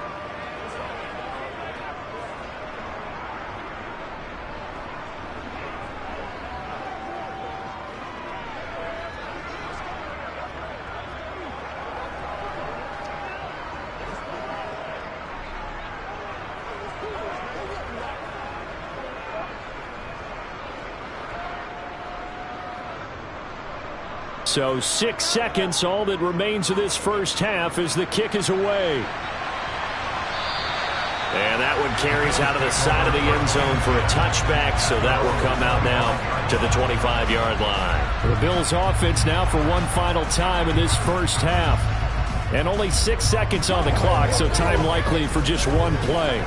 So 6 seconds, all that remains of this first half as the kick is away. And that one carries out of the side of the end zone for a touchback, so that will come out now to the 25-yard line. The Bills offense now for one final time in this first half. And only 6 seconds on the clock, so time likely for just one play.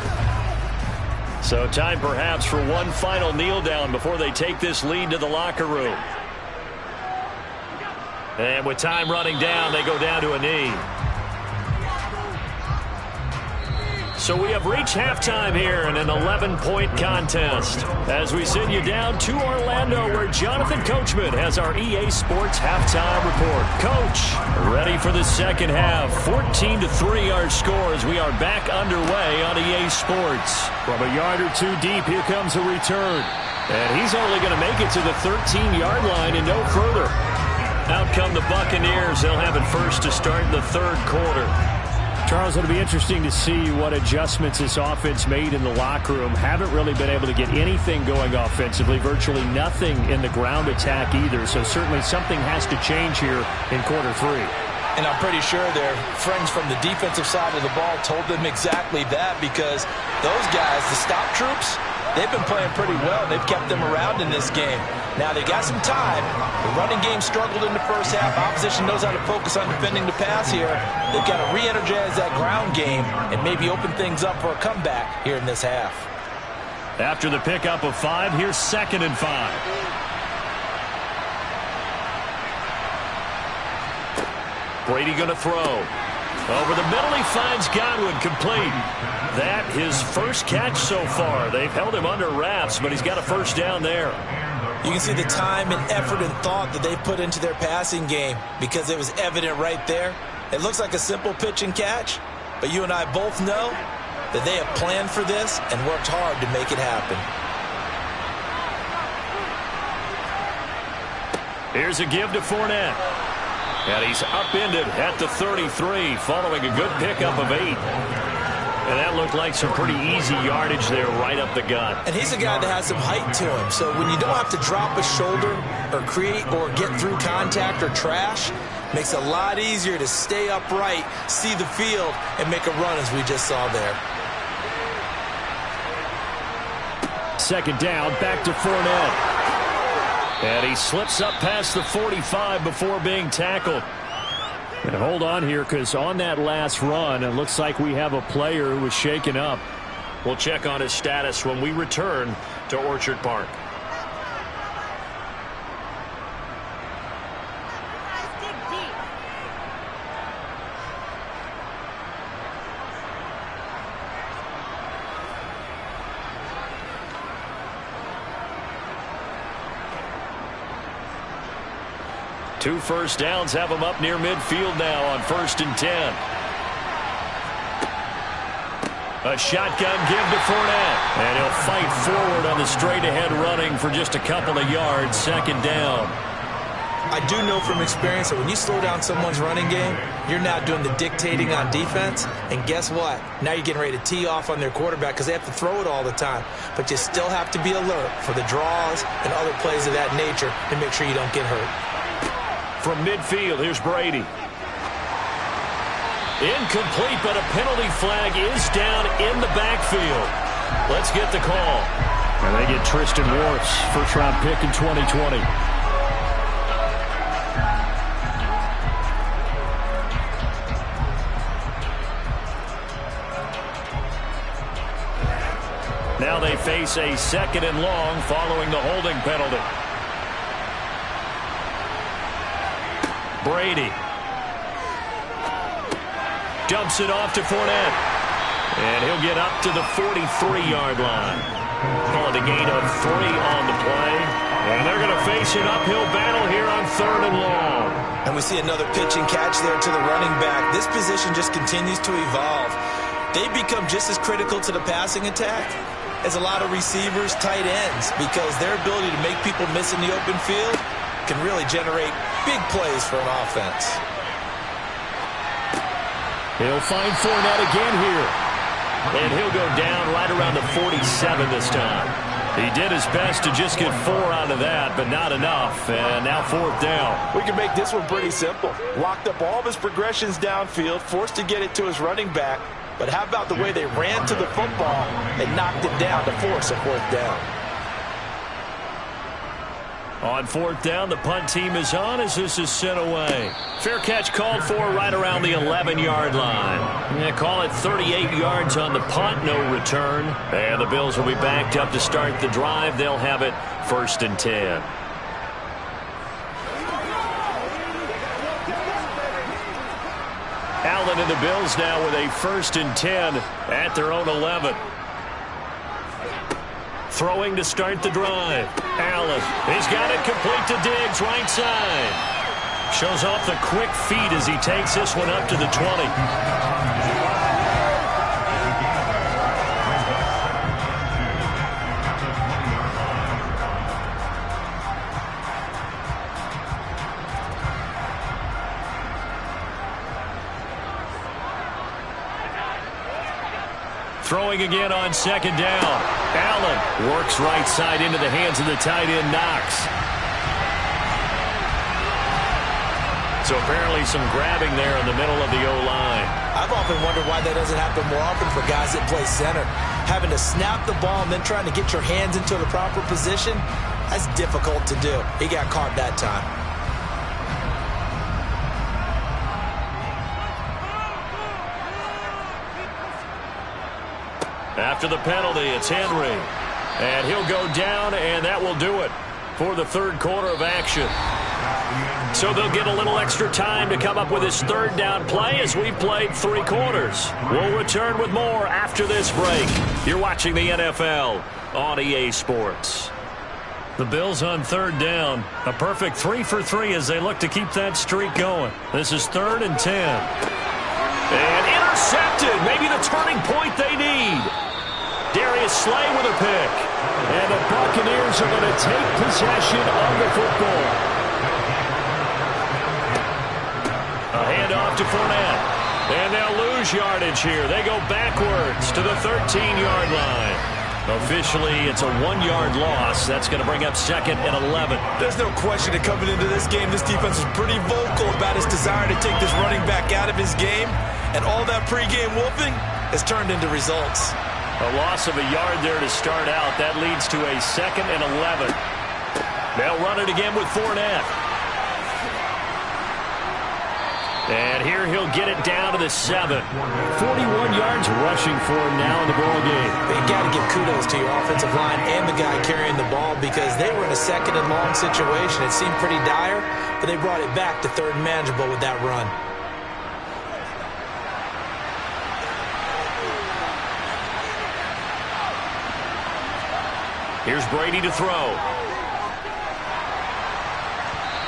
So time perhaps for one final kneel down before they take this lead to the locker room. And with time running down, they go down to a knee. So we have reached halftime here in an 11-point contest as we send you down to Orlando where Jonathan Coachman has our EA Sports halftime report. Coach, ready for the second half. 14-3 our score as we are back underway on EA Sports. From a yard or two deep, here comes a return. And he's only going to make it to the 13-yard line and no further. Out come the Buccaneers. They'll have it first to start the third quarter. Charles, it'll be interesting to see what adjustments this offense made in the locker room. Haven't really been able to get anything going offensively, virtually nothing in the ground attack either. So certainly something has to change here in quarter three. And I'm pretty sure their friends from the defensive side of the ball told them exactly that, because those guys, the stop troops, they've been playing pretty well. They've kept them around in this game. Now, they got some time. The running game struggled in the first half. Opposition knows how to focus on defending the pass here. They've got to re-energize that ground game and maybe open things up for a comeback here in this half. After the pickup of 5, here's 2nd and 5. Brady going to throw. Over the middle, he finds Godwin, complete. That his first catch so far. They've held him under wraps, but he's got a first down there. You can see the time and effort and thought that they put into their passing game because it was evident right there. It looks like a simple pitch and catch, but you and I both know that they have planned for this and worked hard to make it happen. Here's a give to Fournette. And he's upended at the 33 following a good pickup of 8. And that looked like some pretty easy yardage there right up the gut. And he's a guy that has some height to him. So when you don't have to drop a shoulder or create or get through contact or trash, makes it a lot easier to stay upright, see the field, and make a run as we just saw there. 2nd down, back to Fournette. And he slips up past the 45 before being tackled. And hold on here, because on that last run, it looks like we have a player who was shaken up. We'll check on his status when we return to Orchard Park. Two first downs have him up near midfield now on 1st and 10. A shotgun give to Fournette. And he'll fight forward on the straight-ahead running for just a couple of yards. 2nd down. I do know from experience that when you slow down someone's running game, you're now doing the dictating on defense. And guess what? Now you're getting ready to tee off on their quarterback because they have to throw it all the time. But you still have to be alert for the draws and other plays of that nature to make sure you don't get hurt. From midfield, here's Brady. Incomplete, but a penalty flag is down in the backfield. Let's get the call. And they get Tristan Wirfs, first-round pick in 2020. Now they face a 2nd and long following the holding penalty. Brady dumps it off to Fournette. And he'll get up to the 43-yard line. Call it a gain of 3 on the play. And they're going to face an uphill battle here on 3rd and long. And we see another pitch and catch there to the running back. This position just continues to evolve. They become just as critical to the passing attack as a lot of receivers, tight ends, because their ability to make people miss in the open field can really generate big plays for an offense. He'll find Fournette again here. And he'll go down right around the 47 this time. He did his best to just get 4 out of that, but not enough. And now 4th down. We can make this one pretty simple. Locked up all of his progressions downfield, forced to get it to his running back. But how about the way they ran to the football and knocked it down to force a 4th down? On 4th down, the punt team is on as this is sent away. Fair catch called for right around the 11-yard line. Yeah, call it 38 yards on the punt, no return. And the Bills will be backed up to start the drive. They'll have it 1st and 10. Allen and the Bills now with a 1st and 10 at their own 11. Throwing to start the drive. Allen, he's got it complete to Diggs, right side. Shows off the quick feet as he takes this one up to the 20. Throwing again on 2nd down. Allen works right side into the hands of the tight end, Knox. So apparently some grabbing there in the middle of the O-line. I've often wondered why that doesn't happen more often for guys that play center. Having to snap the ball and then trying to get your hands into the proper position, that's difficult to do. He got caught that time. After the penalty, it's Henry. And he'll go down, and that will do it for the 3rd quarter of action. So they'll get a little extra time to come up with his 3rd down play as we've played 3 quarters. We'll return with more after this break. You're watching the NFL on EA Sports. The Bills on 3rd down. A perfect 3 for 3 as they look to keep that streak going. This is 3rd and 10. And intercepted. Maybe the turning point they need. Darius Slay with a pick. And the Buccaneers are going to take possession of the football. A handoff to Fournette. And they'll lose yardage here. They go backwards to the 13-yard line. Officially, it's a 1-yard loss. That's going to bring up 2nd and 11. There's no question that coming into this game, this defense is pretty vocal about its desire to take this running back out of his game. And all that pregame wolfing has turned into results. A loss of a yard there to start out. That leads to a 2nd and 11. They'll run it again with Fournette. And here he'll get it down to the 7. 41 yards rushing for him now in the ball game. You got to give kudos to your offensive line and the guy carrying the ball because they were in a 2nd and long situation. It seemed pretty dire, but they brought it back to 3rd and manageable with that run. Here's Brady to throw.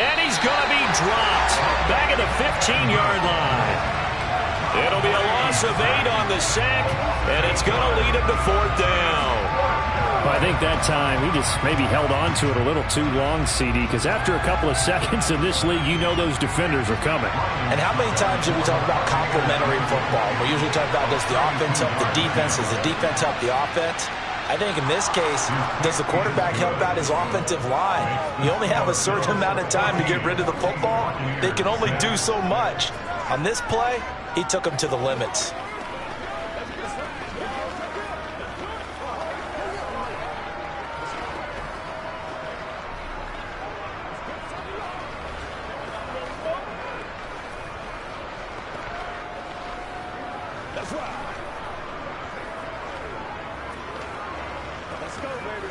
And he's going to be dropped back at the 15-yard line. It'll be a loss of 8 on the sack, and it's going to lead him to 4th down. Well, I think that time he just maybe held on to it a little too long, CD, because after a couple of seconds in this league, you know those defenders are coming. And how many times do we talk about complementary football? We usually talk about does the offense help the defense, does the defense help the offense? I think in this case, does the quarterback help out his offensive line? You only have a certain amount of time to get rid of the football. They can only do so much. On this play, he took him to the limits. That's right. Let's go, baby.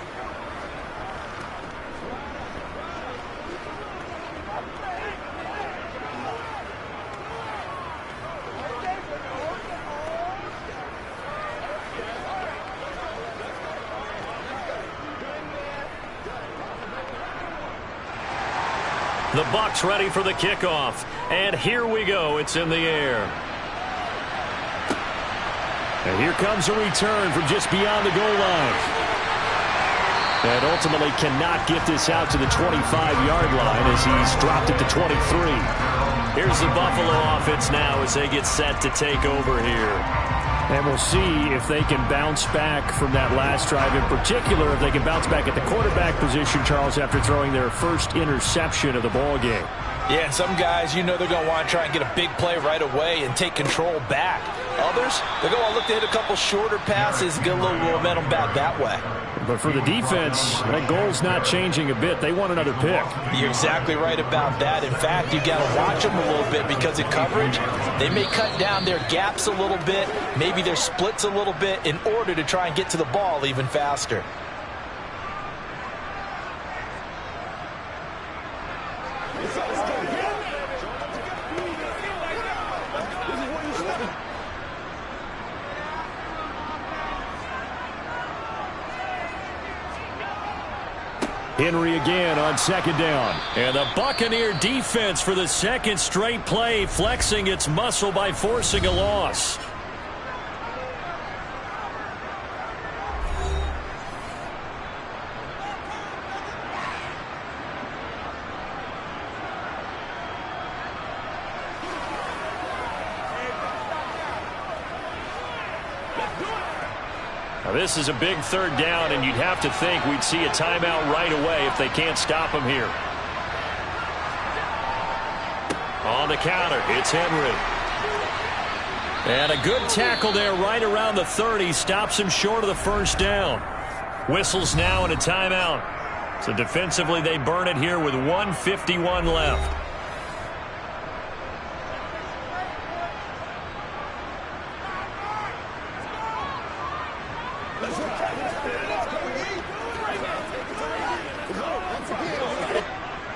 The Bucs ready for the kickoff. And here we go. It's in the air. And here comes a return from just beyond the goal line. And ultimately cannot get this out to the 25-yard line as he's dropped it to 23. Here's the Buffalo offense now as they get set to take over here. And we'll see if they can bounce back from that last drive. In particular, if they can bounce back at the quarterback position, Charles, after throwing their first interception of the ball game. Yeah, and some guys, you know they're going to want to try and get a big play right away and take control back. Others, they're going to look to hit a couple shorter passes and get a little momentum back that way. But for the defense, that goal's not changing a bit. They want another pick. You're exactly right about that. In fact, you got to watch them a little bit because in coverage, they may cut down their gaps a little bit, maybe their splits a little bit in order to try and get to the ball even faster. Henry again on second down. And the Buccaneer defense for the second straight play, flexing its muscle by forcing a loss. Now, this is a big third down, and you'd have to think we'd see a timeout right away if they can't stop him here. On the counter, it's Henry. And a good tackle there right around the 30. Stops him short of the first down. Whistles now and a timeout. So defensively, they burn it here with 1:51 left.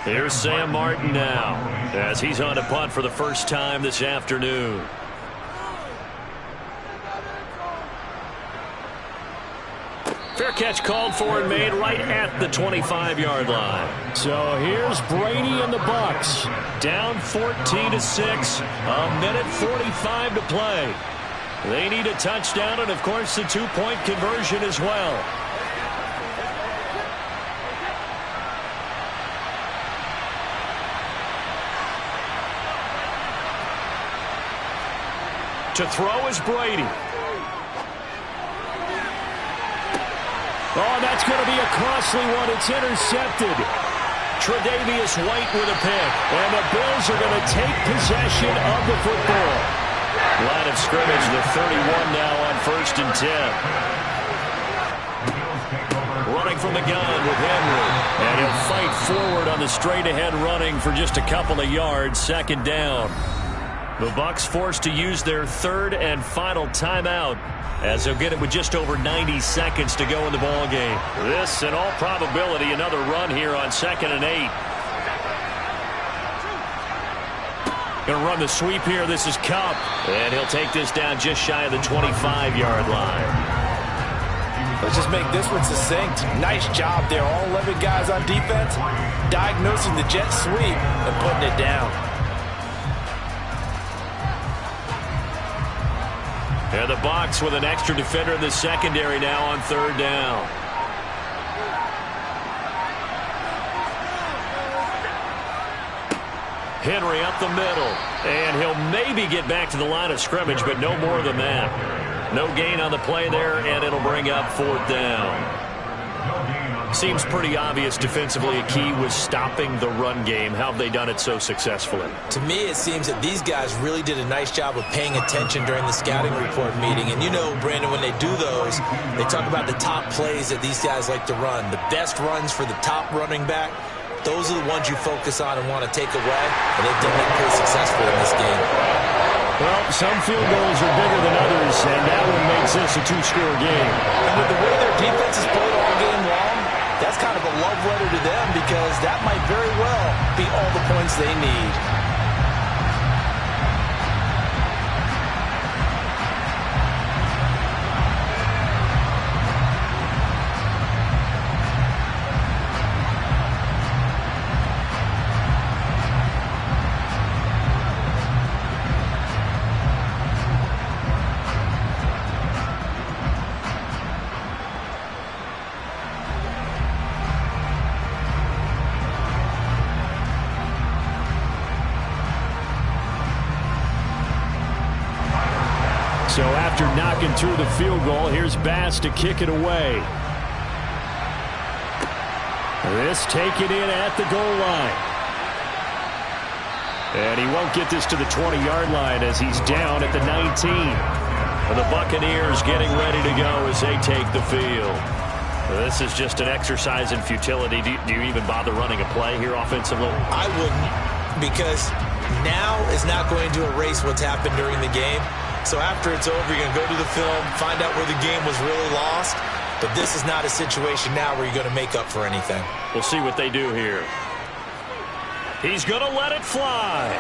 Here's Sam Martin now, as he's on to punt for the first time this afternoon. Fair catch called for and made right at the 25-yard line. So here's Brady and the Bucs. Down 14-6, a minute 45 to play. They need a touchdown and, of course, the two-point conversion as well. To throw is Brady. Oh, that's going to be a costly one. It's intercepted. Tre'Davious White with a pick. And the Bills are going to take possession of the football. Line of scrimmage, the 31 now on 1st and 10. Running from the gun with Henry. And he'll fight forward on the straight-ahead running for just a couple of yards. Second down. The Bucs forced to use their third and final timeout, as they'll get it with just over 90 seconds to go in the ball game. This, in all probability, another run here on 2nd and 8. Going to run the sweep here. This is Kupp, and he'll take this down just shy of the 25-yard line. Let's just make this one succinct. Nice job there. All 11 guys on defense diagnosing the jet sweep and putting it down. And the Bucs with an extra defender in the secondary now on 3rd down. Henry up the middle. And he'll maybe get back to the line of scrimmage, but no more than that. No gain on the play there, and it'll bring up 4th down. Seems pretty obvious defensively a key was stopping the run game. How have they done it so successfully? To me, it seems that these guys really did a nice job of paying attention during the scouting report meeting. And you know, Brandon, when they do those, they talk about the top plays that these guys like to run. The best runs for the top running back, those are the ones you focus on and want to take away. And they've done that pretty successfully in this game. Well, some field goals are bigger than others, and that one makes this a 2-score game. And with the way their defense has played all game long, that's kind of a love letter to them, because that might very well be all the points they need. So after knocking through the field goal, here's Bass to kick it away. This taken in at the goal line. And he won't get this to the 20-yard line as he's down at the 19. And the Buccaneers getting ready to go as they take the field. This is just an exercise in futility. Do you even bother running a play here offensively? I wouldn't, because now is not going to erase what's happened during the game. So after it's over, you're going to go to the film, find out where the game was really lost. But this is not a situation now where you're going to make up for anything. We'll see what they do here. He's going to let it fly.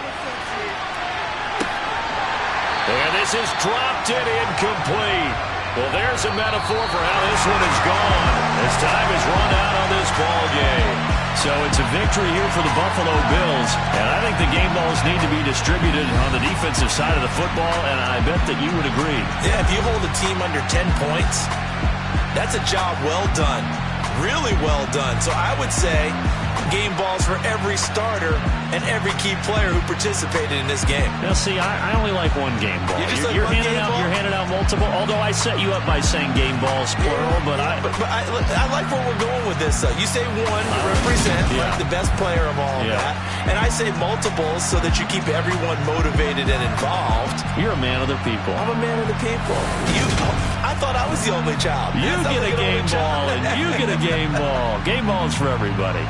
And this is dropped and incomplete. Well, there's a metaphor for how this one is gone as time has run out on this ball game. So it's a victory here for the Buffalo Bills, and I think the game balls need to be distributed on the defensive side of the football, and I bet that you would agree. Yeah, if you hold a team under 10 points, that's a job well done, really well done. So I would say game balls for every starter and every key player who participated in this game. Now, see, I only like one game ball. You're handing out multiple, although I set you up by saying game balls, plural, but I like where we're going with this. You say one to represent like the best player of all of that, and I say multiples so that you keep everyone motivated and involved. You're a man of the people. I'm a man of the people. I thought I was the only child. You get a game ball, and you get a game ball. Game balls for everybody.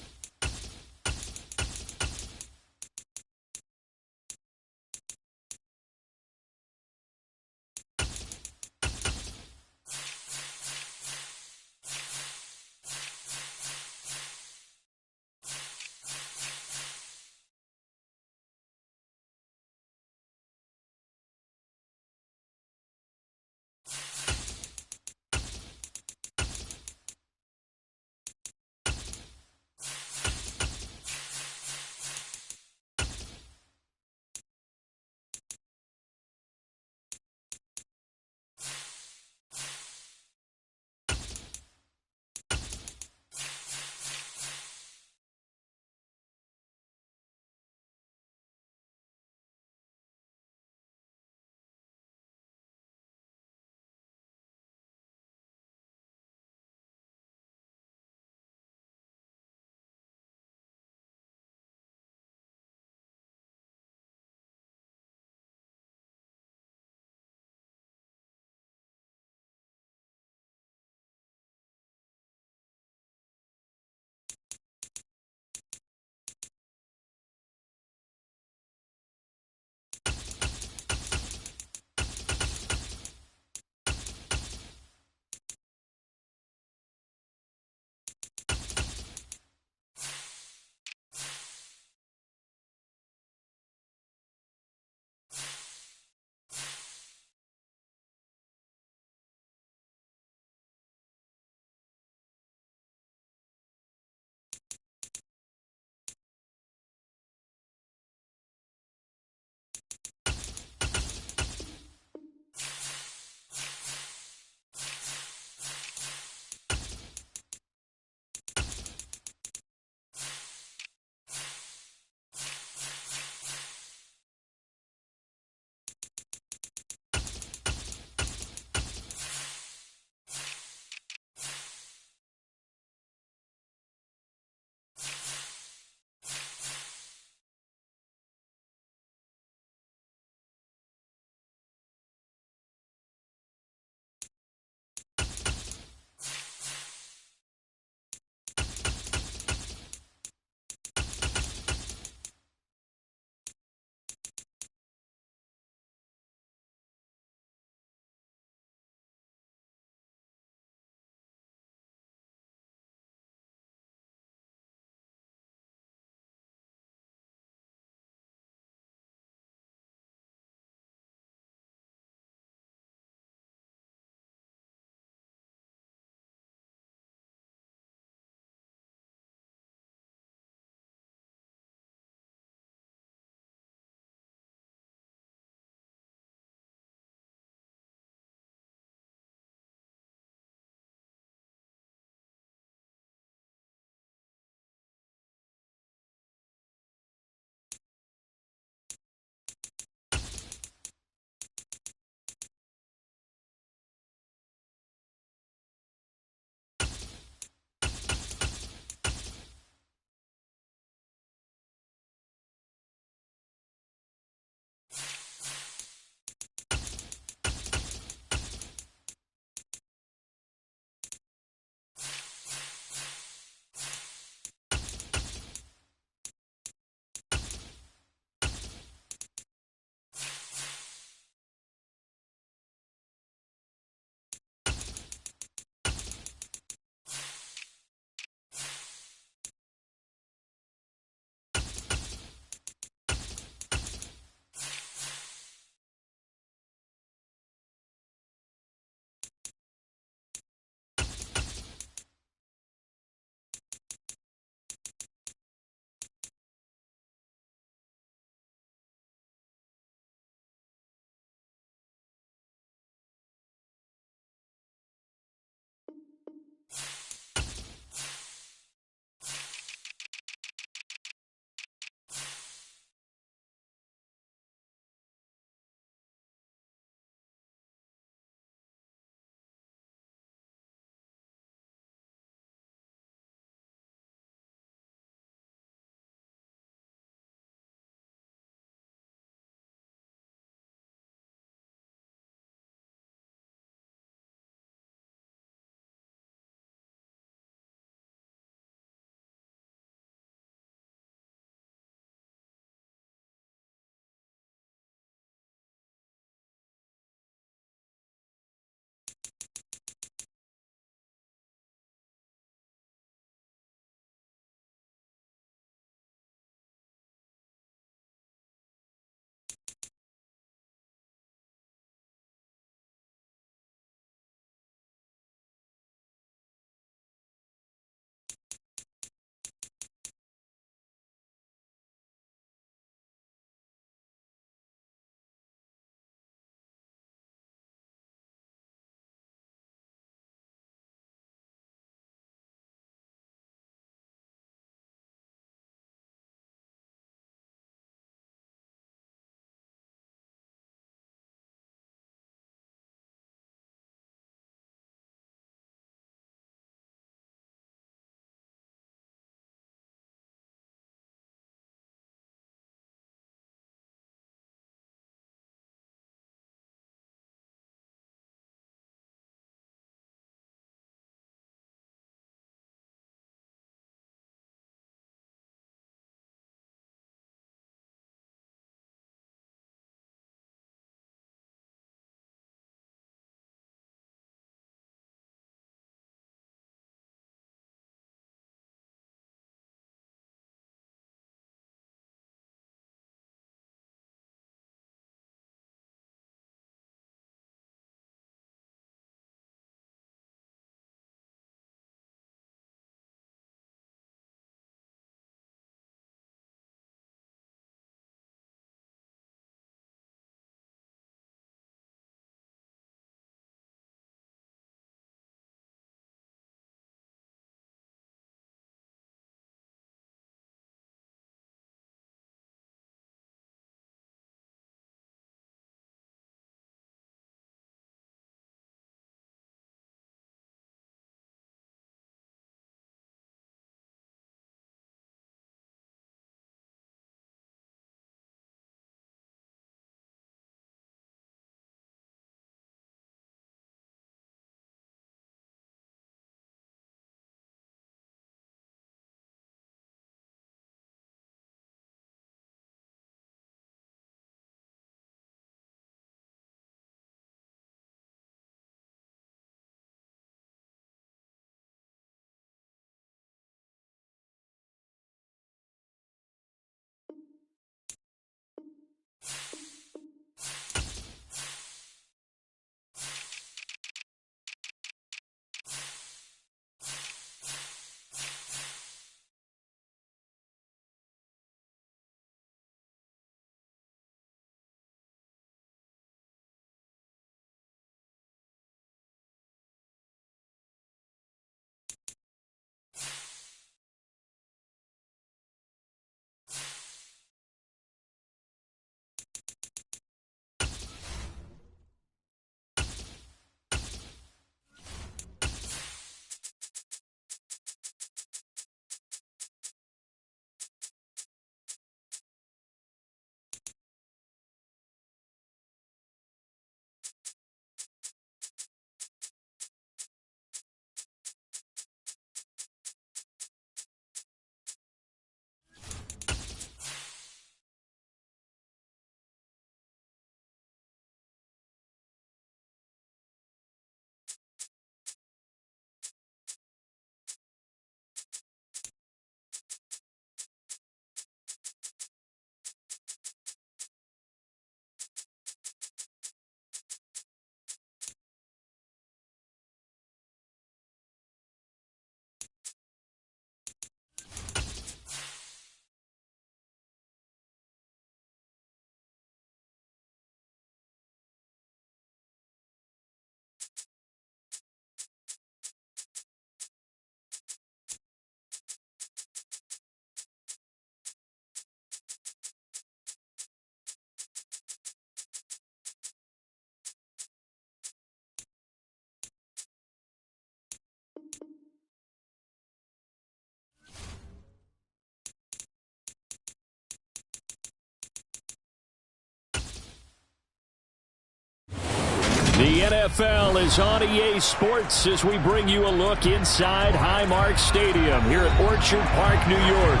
The NFL is on EA Sports as we bring you a look inside Highmark Stadium here at Orchard Park, New York.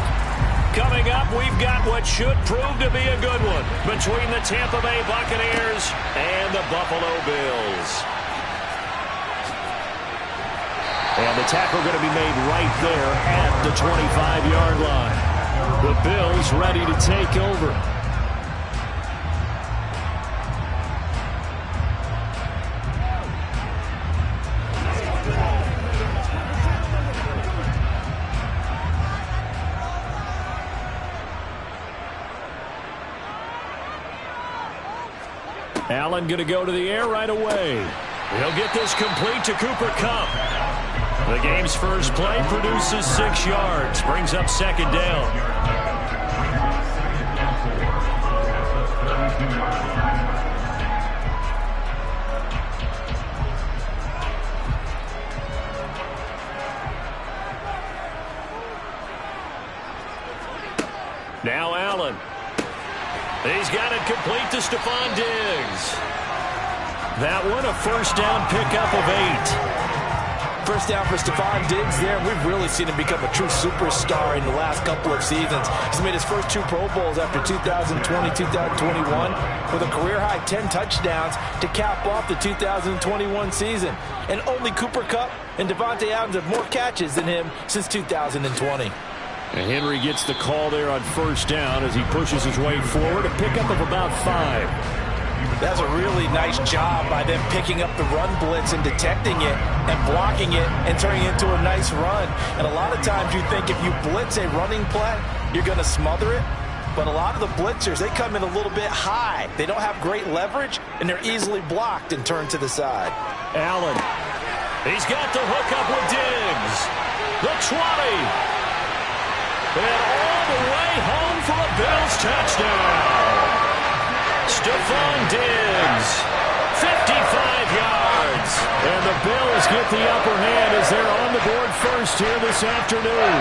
Coming up, we've got what should prove to be a good one between the Tampa Bay Buccaneers and the Buffalo Bills. And the tackle going to be made right there at the 25-yard line. The Bills ready to take over. Allen going to go to the air right away. He'll get this complete to Cooper Kupp. The game's first play produces 6 yards, brings up second down. Now Allen. He's got it complete to Stephon Diggs. That one a first down pickup of 8. First down for Stephon Diggs there. We've really seen him become a true superstar in the last couple of seasons. He's made his first 2 Pro Bowls after 2020, 2021 with a career-high 10 touchdowns to cap off the 2021 season. And only Cooper Kupp and Davante Adams have more catches than him since 2020. And Henry gets the call there on first down as he pushes his way forward. A pickup of about 5. That's a really nice job by them picking up the run blitz and detecting it and blocking it and turning it into a nice run. And a lot of times you think if you blitz a running play, you're going to smother it. But a lot of the blitzers, they come in a little bit high. They don't have great leverage, and they're easily blocked and turned to the side. Allen. He's got the hookup with Diggs. The 20. And all the way home for a Bills touchdown. Stephon Diggs, 55 yards. And the Bills get the upper hand as they're on the board first here this afternoon.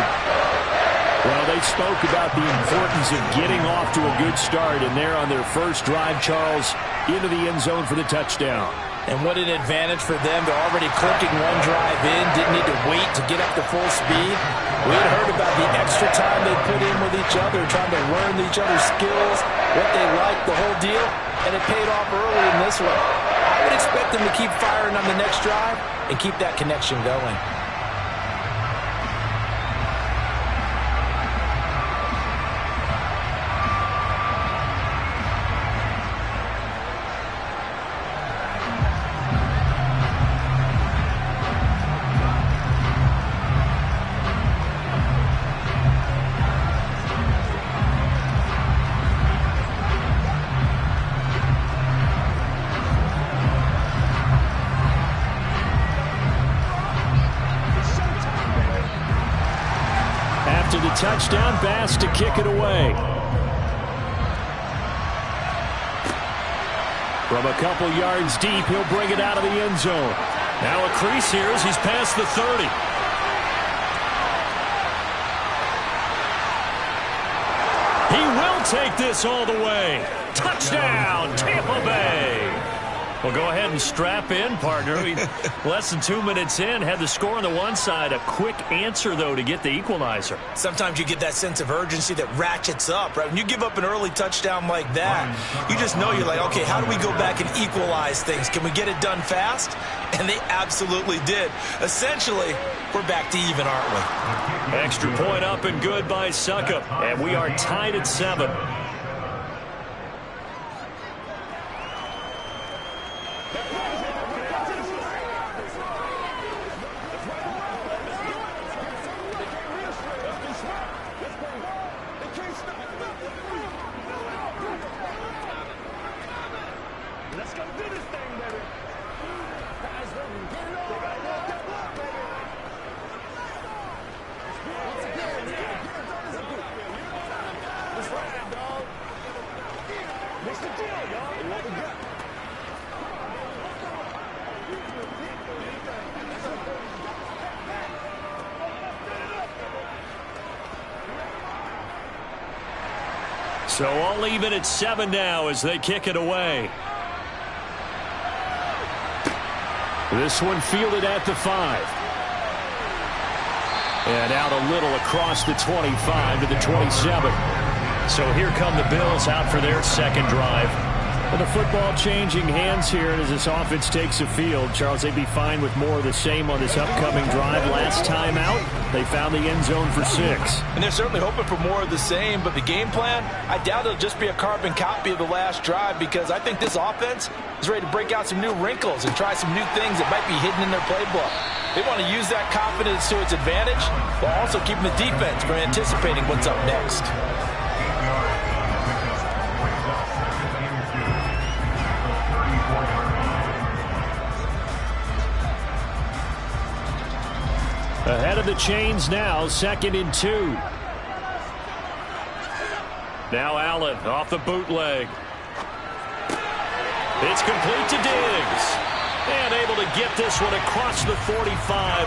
Well, they spoke about the importance of getting off to a good start, and they're on their first drive, Charles, into the end zone for the touchdown. And what an advantage for them. They're already clicking one drive in, didn't need to wait to get up to full speed. We had heard about the extra time they put in with each other, trying to learn each other's skills, what they like, the whole deal, and it paid off early in this one. I would expect them to keep firing on the next drive and keep that connection going. Touchdown, Bass to kick it away. From a couple yards deep, he'll bring it out of the end zone. Now a crease here as he's past the 30. He will take this all the way. Touchdown, Tampa Bay. Well, go ahead and strap in, partner. Less than 2 minutes in, had the score on the one side. A quick answer, though, to get the equalizer. Sometimes you get that sense of urgency that ratchets up, right? When you give up an early touchdown like that, you just know you're like, okay, how do we go back and equalize things? Can we get it done fast? And they absolutely did. Essentially, we're back to even, aren't we? Extra point up and good by Succop. And we are tied at 7. So all even at 7 now as they kick it away. This one fielded at the 5. And out a little across the 25 to the 27. So here come the Bills out for their second drive. Well, the football changing hands here as this offense takes the field. Charles, they'd be fine with more of the same on this upcoming drive. Last time out, they found the end zone for 6. And they're certainly hoping for more of the same, but the game plan, I doubt it'll just be a carbon copy of the last drive, because I think this offense is ready to break out some new wrinkles and try some new things that might be hidden in their playbook. They want to use that confidence to its advantage while also keeping the defense from anticipating what's up next. Ahead of the chains now, 2nd and 2. Now Allen off the bootleg. It's complete to Diggs. And able to get this one across the 45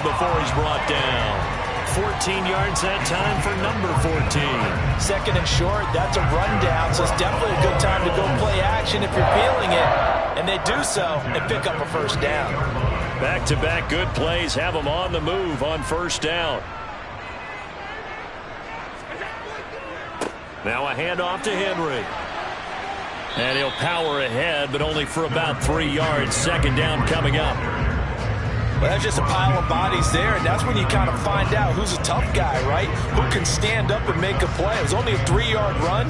before he's brought down. 14 yards that time for number 14. 2nd and short, that's a rundown, so it's definitely a good time to go play action if you're feeling it. And they do so and pick up a first down. Back-to-back good plays have them on the move on first down. Now a handoff to Henry. And he'll power ahead, but only for about 3 yards. 2nd down coming up. Well, that's just a pile of bodies there, and that's when you kind of find out who's a tough guy, right? Who can stand up and make a play. It was only a 3-yard run,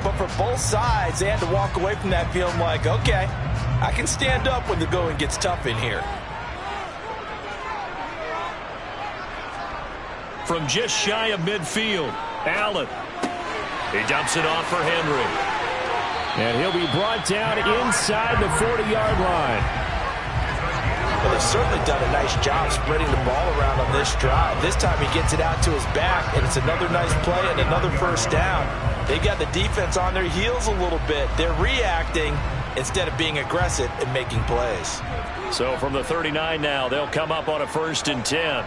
but for both sides, they had to walk away from that feeling like, okay, I can stand up when the going gets tough in here. From just shy of midfield, Allen. He dumps it off for Henry. And he'll be brought down inside the 40-yard line. Well, they've certainly done a nice job spreading the ball around on this drive. This time he gets it out to his back, and it's another nice play and another first down. They got the defense on their heels a little bit. They're reacting instead of being aggressive and making plays. So from the 39 now, they'll come up on a 1st and 10.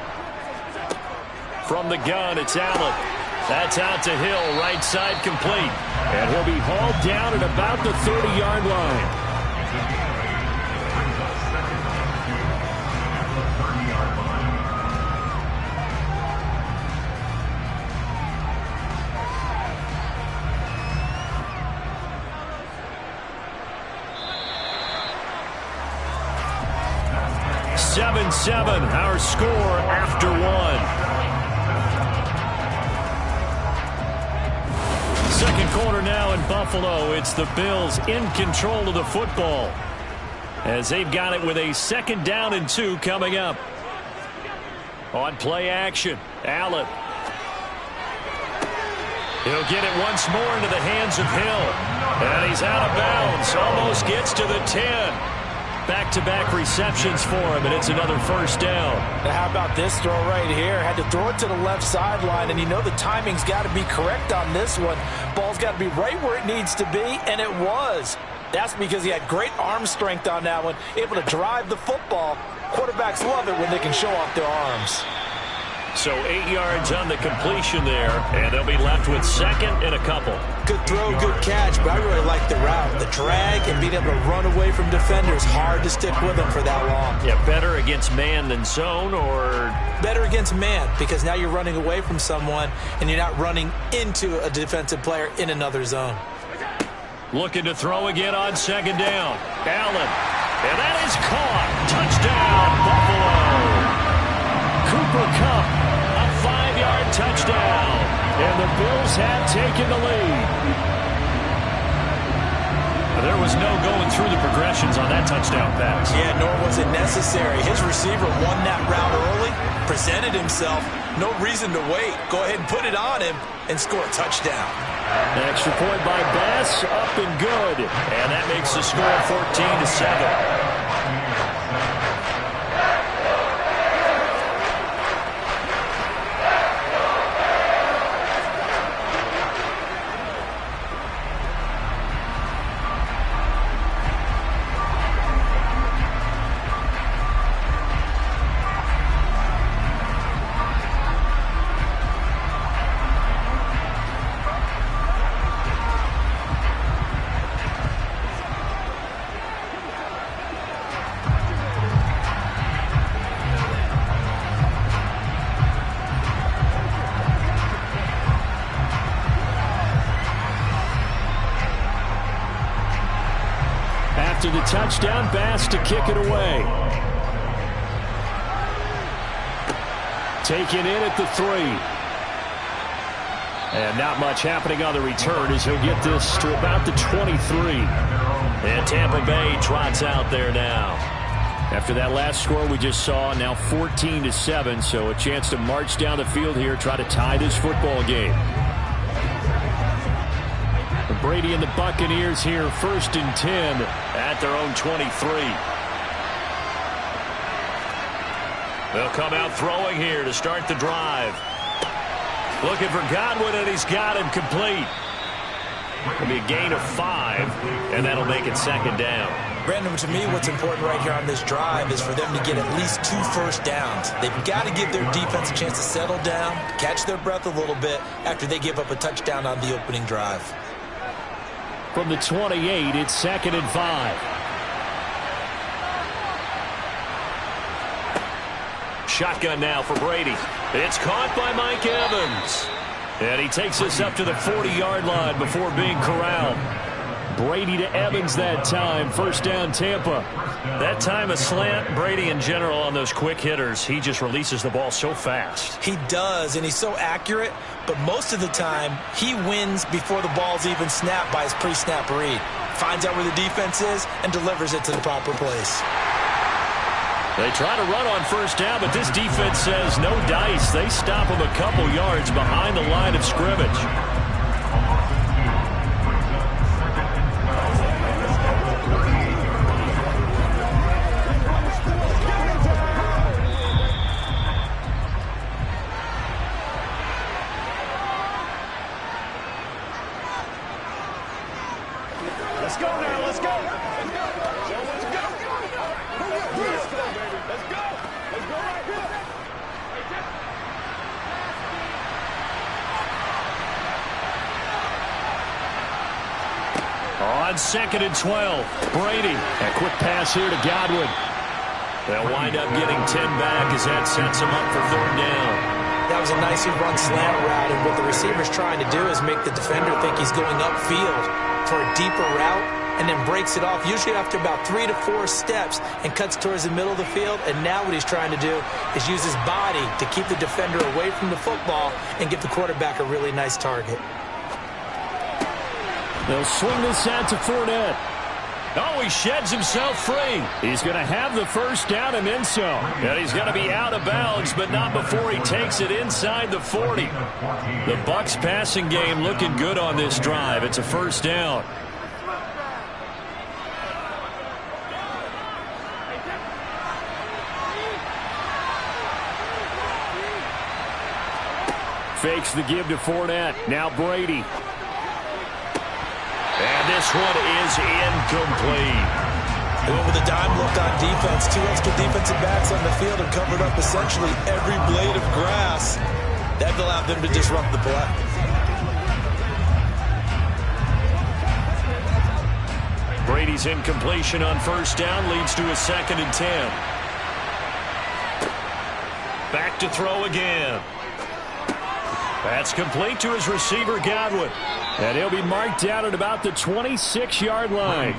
From the gun, it's Allen. That's out to Hill, right side complete. And he'll be hauled down at about the 30-yard line. Seven, our score after 1. Second quarter now in Buffalo. It's the Bills in control of the football as they've got it with a 2nd down and 2 coming up. On play action, Allen. He'll get it once more into the hands of Hill. And he's out of bounds. Almost gets to the 10. Back-to-back receptions for him, and it's another first down. Now how about this throw right here? Had to throw it to the left sideline, and you know the timing's got to be correct on this one. Ball's got to be right where it needs to be, and it was. That's because he had great arm strength on that one, able to drive the football. Quarterbacks love it when they can show off their arms. So 8 yards on the completion there, and they'll be left with 2nd and a couple. Good throw, good catch, but I really like the route. The drag and being able to run away from defenders, hard to stick with them for that long. Yeah, better against man than zone, or? Better against man, because now you're running away from someone, and you're not running into a defensive player in another zone. Looking to throw again on 2nd down. Allen, and that is caught. Touchdown, Buffalo. Cooper Kupp, a 5-yard touchdown. And the Bills have taken the lead. There was no going through the progressions on that touchdown pass. Yeah, nor was it necessary. His receiver won that route early, presented himself. No reason to wait. Go ahead and put it on him and score a touchdown. An extra point by Bass, up and good. And that makes the score 14-7. after the touchdown, Bass to kick it away. Taken in at the 3. And not much happening on the return as he'll get this to about the 23. And Tampa Bay trots out there now. After that last score we just saw, now 14-7, so a chance to march down the field here, try to tie this football game. Brady and the Buccaneers here, 1st and 10 at their own 23. They'll come out throwing here to start the drive. Looking for Godwin, and he's got him complete. It'll be a gain of 5, and that'll make it 2nd down. Brandon, to me, what's important right here on this drive is for them to get at least 2 first downs. They've got to give their defense a chance to settle down, catch their breath a little bit after they give up a touchdown on the opening drive. From the 28, it's 2nd and 5. Shotgun now for Brady. It's caught by Mike Evans. And he takes us up to the 40-yard line before being corralled. Brady to Evans that time. 1st down, Tampa. That time a slant. Brady in general on those quick hitters, he just releases the ball so fast. He does, and he's so accurate, but most of the time he wins before the ball's even snapped by his pre-snap read. Finds out where the defense is and delivers it to the proper place. They try to run on 1st down, but this defense says no dice. They stop him a couple yards behind the line of scrimmage. Let's go now, let's go. Let's go. Let's go, baby. Let's go. Let's go right here. On 2nd and 12, Brady. A quick pass here to Godwin. They'll wind up getting 10 back as that sets them up for 3rd down. That was a nicely run slant route, and what the receiver's trying to do is make the defender think he's going upfield for a deeper route, and then breaks it off, usually after about 3 to 4 steps, and cuts towards the middle of the field. And now what he's trying to do is use his body to keep the defender away from the football and give the quarterback a really nice target. They'll swing this out to Fournette. Oh, he sheds himself free. He's going to have the 1st down and then some. And he's going to be out of bounds, but not before he takes it inside the 40. The Bucs passing game looking good on this drive. It's a 1st down. Fakes the give to Fournette. Now Brady. And this one is incomplete. And with a dime look on defense, 2 extra defensive backs on the field and covered up essentially every blade of grass. That allowed them to disrupt the play. Brady's incompletion on 1st down leads to a 2nd and 10. Back to throw again. That's complete to his receiver, Godwin. And he'll be marked down at about the 26-yard line.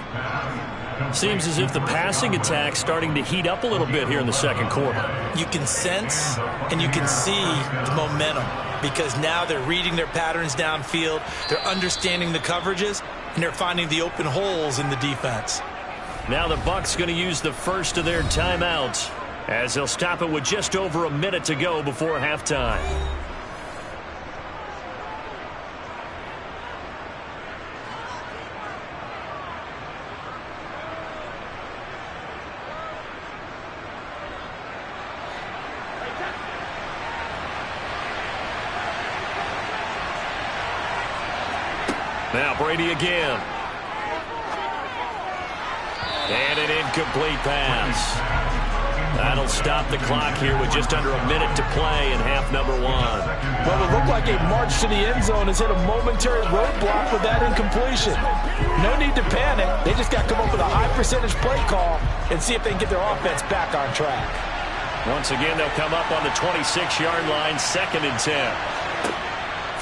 Seems as if the passing attack's starting to heat up a little bit here in the 2nd quarter. You can sense and you can see the momentum because now they're reading their patterns downfield, they're understanding the coverages, and they're finding the open holes in the defense. Now the Bucs going to use the first of their timeouts as they'll stop it with just over a minute to go before halftime. Now Brady again. And an incomplete pass. That'll stop the clock here with just under a minute to play in half number 1. Well, it looked like a march to the end zone has hit a momentary roadblock with that incompletion. No need to panic. They just got to come up with a high percentage play call and see if they can get their offense back on track. Once again, they'll come up on the 26-yard line, 2nd and 10.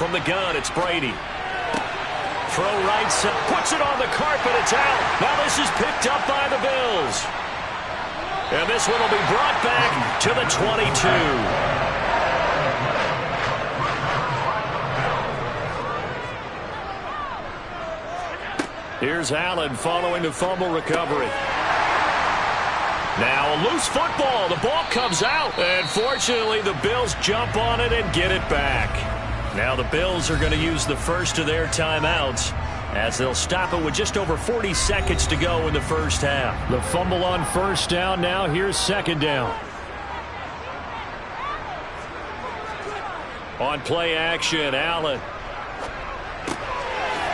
From the gun, it's Brady. throw right side. Puts it on the carpet. It's out. Now this is picked up by the Bills. And this one will be brought back to the 22. Here's Allen following the fumble recovery. Now a loose football. The ball comes out. And fortunately, the Bills jump on it and get it back. Now the Bills are going to use the first of their timeouts as they'll stop it with just over 40 seconds to go in the first half. The fumble on first down. Now here's second down. On play action, Allen.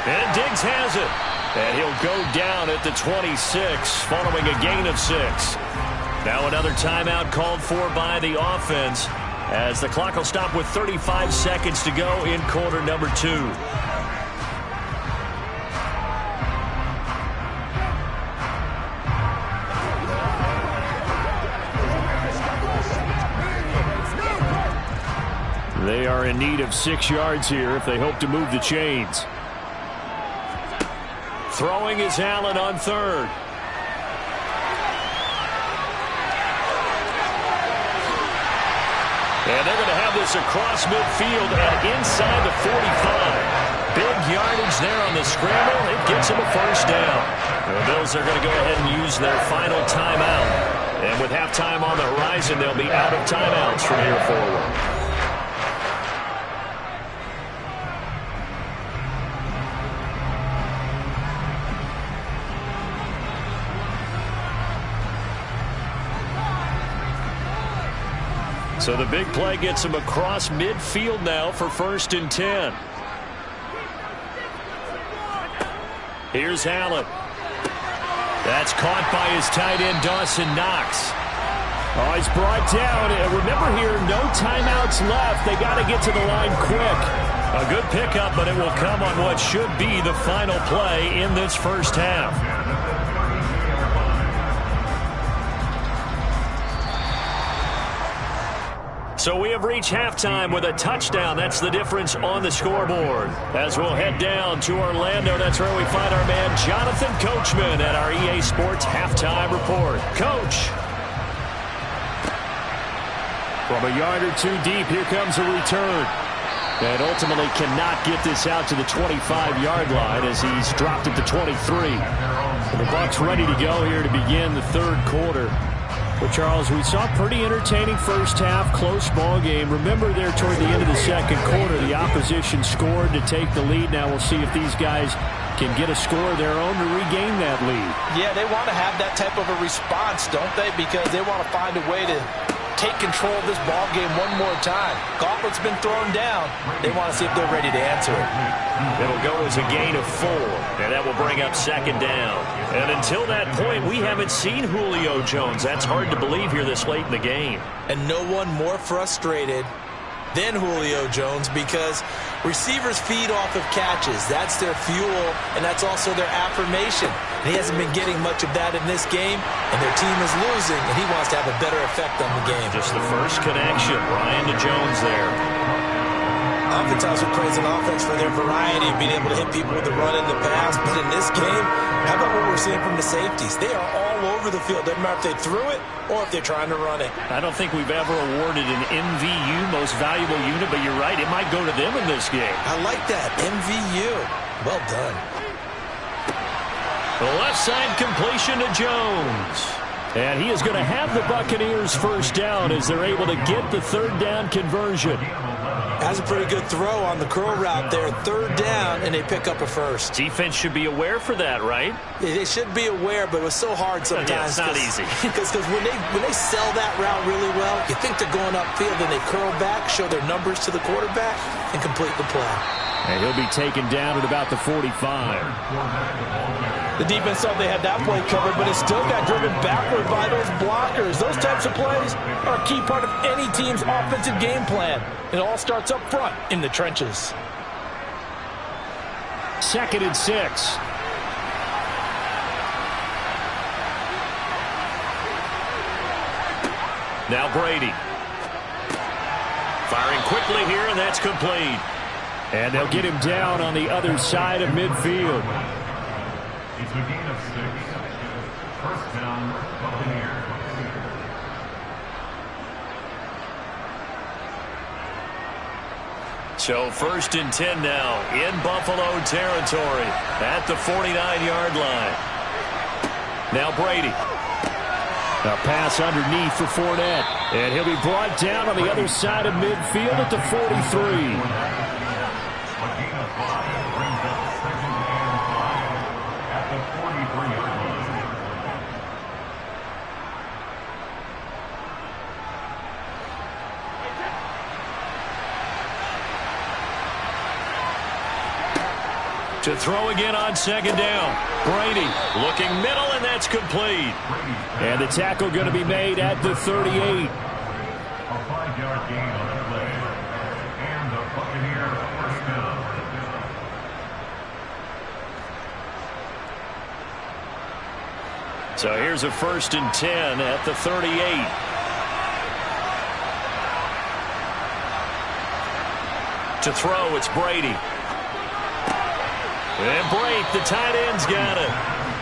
And Diggs has it. And he'll go down at the 26 following a gain of 6. Now another timeout called for by the offense as the clock will stop with 35 seconds to go in quarter number 2. They are in need of 6 yards here if they hope to move the chains. Throwing is Allen on third. And they're going to have this across midfield and inside the 45. Big yardage there on the scramble. It gets them a first down. The Bills are going to go ahead and use their final timeout. And with halftime on the horizon, they'll be out of timeouts from here forward. So the big play gets him across midfield now for 1st and 10. Here's Allen. That's caught by his tight end, Dawson Knox. Oh, he's brought down. Remember here, no timeouts left. They got to get to the line quick. A good pickup, but it will come on what should be the final play in this first half. So we have reached halftime with a touchdown. That's the difference on the scoreboard. As we'll head down to Orlando, that's where we find our man Jonathan Coachman at our EA Sports Halftime Report. Coach. From a yard or two deep, here comes a return. And ultimately cannot get this out to the 25-yard line as he's dropped at the 23. So the Bucs ready to go here to begin the third quarter. But, Charles, we saw a pretty entertaining first half, close ball game. Remember there toward the end of the second quarter, the opposition scored to take the lead. Now we'll see if these guys can get a score of their own to regain that lead. Yeah, they want to have that type of a response, don't they? Because they want to find a way to take control of this ball game one more time. Gauntlet's been thrown down. They want to see if they're ready to answer it. It'll go as a gain of 4, and that will bring up second down. And until that point, we haven't seen Julio Jones. That's hard to believe here this late in the game. And no one more frustrated than Julio Jones because receivers feed off of catches. That's their fuel, and that's also their affirmation. And he hasn't been getting much of that in this game, and their team is losing, and he wants to have a better effect on the game. Just the first connection, Ryan to Jones there. Oftentimes we praise an offense for their variety of being able to hit people with the run and the pass, but in this game, how about what we're seeing from the safeties? They are all over the field. Doesn't matter if they threw it or if they're trying to run it. I don't think we've ever awarded an MVU, most valuable unit, but you're right, it might go to them in this game. I like that, MVU. Well done. The left side completion to Jones. And he is going to have the Buccaneers first down as they're able to get the third down conversion. That's a pretty good throw on the curl route there. Third down, and they pick up a first. Defense should be aware for that, right? Yeah, they should be aware, but it was so hard sometimes. Yeah, it's not easy. Because when they sell that route really well, you think they're going upfield, and they curl back, show their numbers to the quarterback, and complete the play. And he'll be taken down at about the 45. The defense thought they had that play covered, but it still got driven backward by those blockers. Those types of plays are a key part of any team's offensive game plan. It all starts up front in the trenches. 2nd and 6. Now Brady. Firing quickly here, and that's complete. And they'll get him down on the other side of midfield. It's a gain of 6. First down, Buccaneers. So 1st and 10 now in Buffalo territory at the 49-yard line. Now Brady. A pass underneath for Fournette. And he'll be brought down on the other side of midfield at the 43. A gain of 5 brings up 2nd and 5 at the 43-yard line. To throw again on 2nd down. Brady looking middle, and that's complete. And the tackle going to be made at the 38. A 5-yard gain on the play. And the Buccaneer first down. So here's a 1st and 10 at the 38. To throw, it's Brady. And break, the tight end's got it.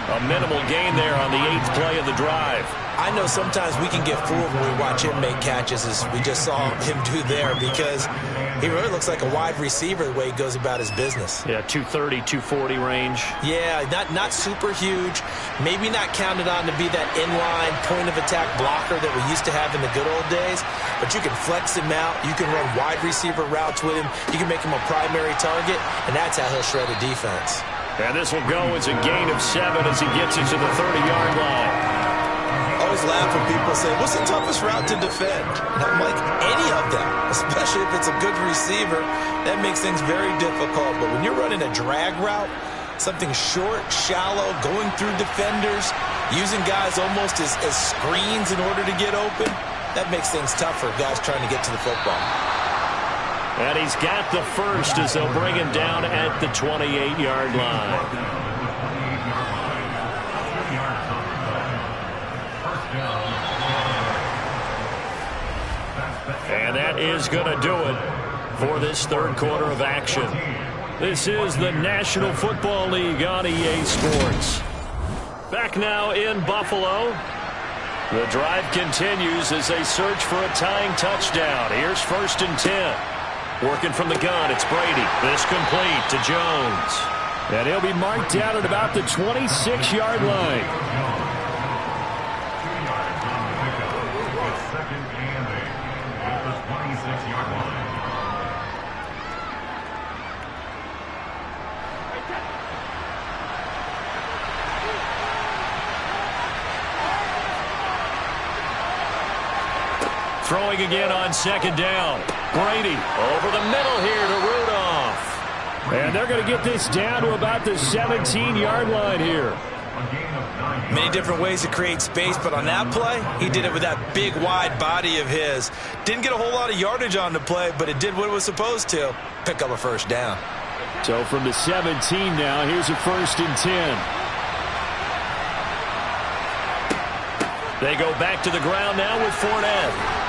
A minimal gain there on the 8th play of the drive. I know sometimes we can get fooled when we watch him make catches, as we just saw him do there, because he really looks like a wide receiver the way he goes about his business. Yeah, 230, 240 range. Yeah, not super huge. Maybe not counted on to be that inline point-of-attack blocker that we used to have in the good old days, but you can flex him out. You can run wide receiver routes with him. You can make him a primary target, and that's how he'll shred a defense. And this will go as a gain of 7 as he gets it to the 30-yard line. I always laugh when people say, what's the toughest route to defend? And I'm like, any of them, especially if it's a good receiver. That makes things very difficult. But when you're running a drag route, something short, shallow, going through defenders, using guys almost as screens in order to get open, that makes things tough for guys trying to get to the football. And he's got the first as they'll bring him down at the 28-yard line. And that is going to do it for this 3rd quarter of action. This is the National Football League on EA Sports. Back now in Buffalo. The drive continues as they search for a tying touchdown. Here's 1st and 10. Working from the gun, it's Brady. This complete to Jones. And he'll be marked down at about the 26-yard line. Throwing again on 2nd down. Brady over the middle here to Rudolph. And they're going to get this down to about the 17-yard line here. Many different ways to create space, but on that play, he did it with that big, wide body of his. Didn't get a whole lot of yardage on the play, but it did what it was supposed to. Pick up a 1st down. So from the 17 now, here's a 1st and 10. They go back to the ground now with Fournette.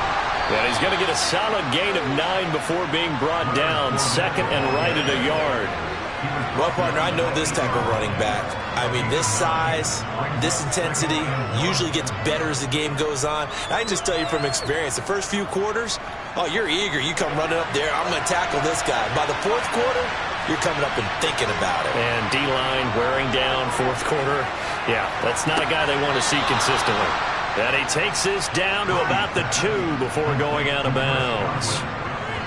And he's going to get a solid gain of 9 before being brought down. 2nd and right at a yard. Well, partner, I know this type of running back. I mean, this size, this intensity usually gets better as the game goes on. I can just tell you from experience, the first few quarters, oh, you're eager. You come running up there, I'm going to tackle this guy. By the 4th quarter, you're coming up and thinking about it. And D-line wearing down 4th quarter. Yeah, that's not a guy they want to see consistently. And he takes this down to about the 2 before going out of bounds.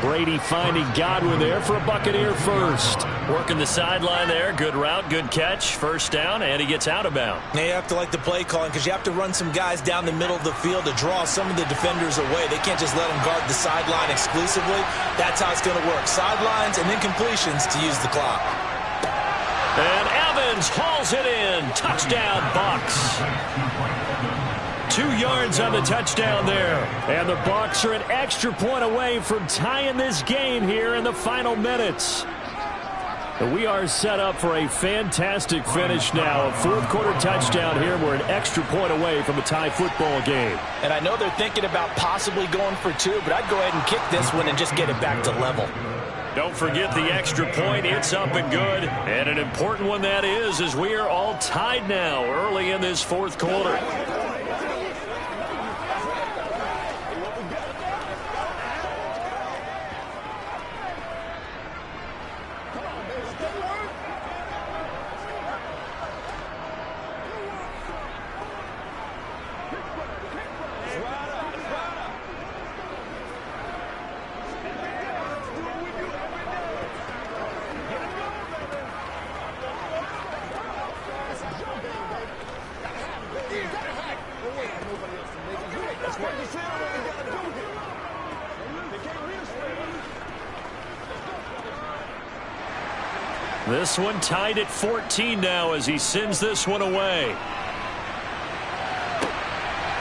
Brady finding Godwin there for a Buccaneer first. Working the sideline there. Good route, good catch. 1st down, and he gets out of bounds. Now you have to like the play calling because you have to run some guys down the middle of the field to draw some of the defenders away. They can't just let them guard the sideline exclusively. That's how it's going to work. Sidelines and then completions to use the clock. And Evans hauls it in. Touchdown, Bucs. 2 yards on the touchdown there. And the Bucs are an extra point away from tying this game here in the final minutes. And we are set up for a fantastic finish now. A 4th quarter touchdown here. We're an extra point away from a tie football game. And I know they're thinking about possibly going for 2, but I'd go ahead and kick this one and just get it back to level. Don't forget the extra point. It's up and good. And an important one that is, as we are all tied now early in this fourth quarter. This one tied at 14 now as he sends this one away.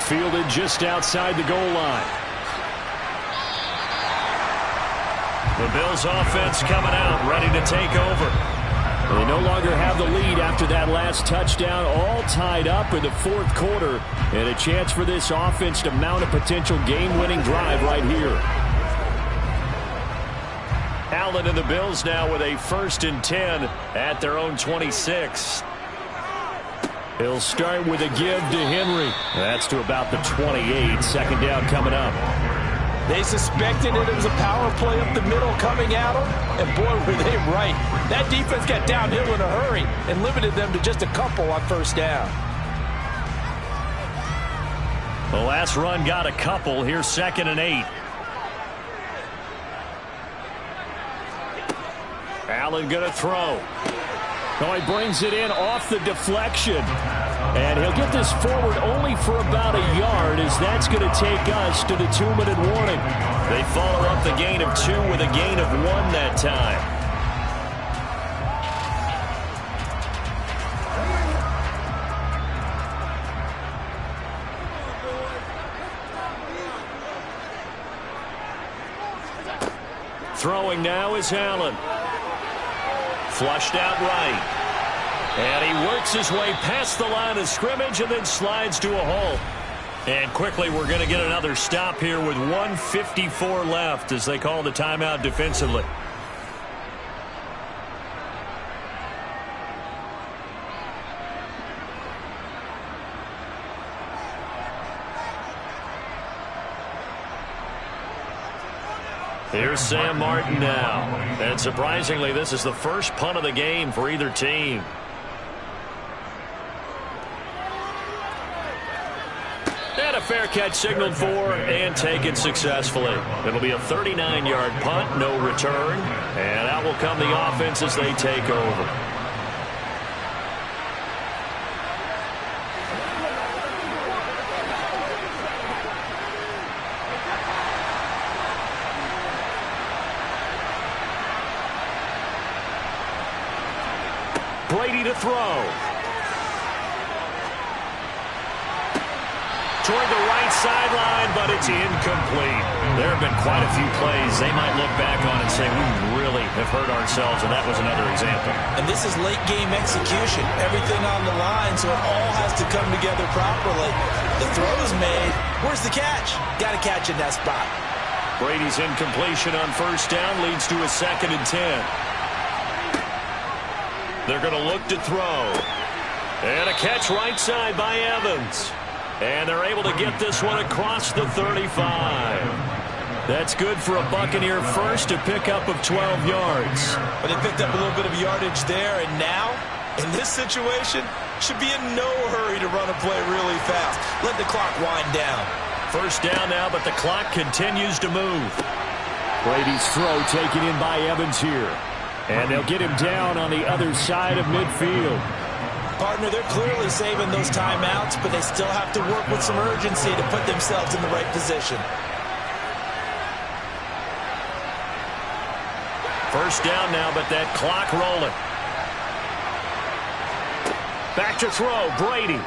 Fielded just outside the goal line. The Bills offense coming out, ready to take over. They no longer have the lead after that last touchdown, all tied up in the fourth quarter, and a chance for this offense to mount a potential game-winning drive right here. Allen and the Bills now with a 1st and 10 at their own 26. He'll start with a give to Henry. That's to about the 28. Second down coming up. They suspected it was a power play up the middle coming at them, and boy, were they right. That defense got downhill in a hurry and limited them to just a couple on first down. The last run got a couple. Here's 2nd and 8. Allen going to throw. Oh, he brings it in off the deflection. And he'll get this forward only for about a yard, as that's going to take us to the 2-minute warning. They follow up the gain of 2 with a gain of 1 that time. Throwing now is Allen. Flushed out right. And he works his way past the line of scrimmage and then slides to a halt. And quickly we're going to get another stop here with 1:54 left as they call the timeout defensively. Here's Sam Martin now. And surprisingly, this is the first punt of the game for either team. And a fair catch signaled for and taken successfully. It'll be a 39-yard punt, no return. And out will come the offense as they take over. Brady to throw. Toward the right sideline, but it's incomplete. There have been quite a few plays they might look back on and say, we really have hurt ourselves, and that was another example. And this is late game execution. Everything on the line, so it all has to come together properly. The throw is made. Where's the catch? Got to catch in that spot. Brady's incompletion on first down leads to a 2nd and 10. They're going to look to throw. And a catch right side by Evans. And they're able to get this one across the 35. That's good for a Buccaneer first, a pickup of 12 yards. But they picked up a little bit of yardage there, and now, in this situation, should be in no hurry to run a play really fast. Let the clock wind down. First down now, but the clock continues to move. Brady's throw taken in by Evans here. And they'll get him down on the other side of midfield. Partner, they're clearly saving those timeouts, but they still have to work with some urgency to put themselves in the right position. First down now, but that clock rolling. Back to throw, Brady.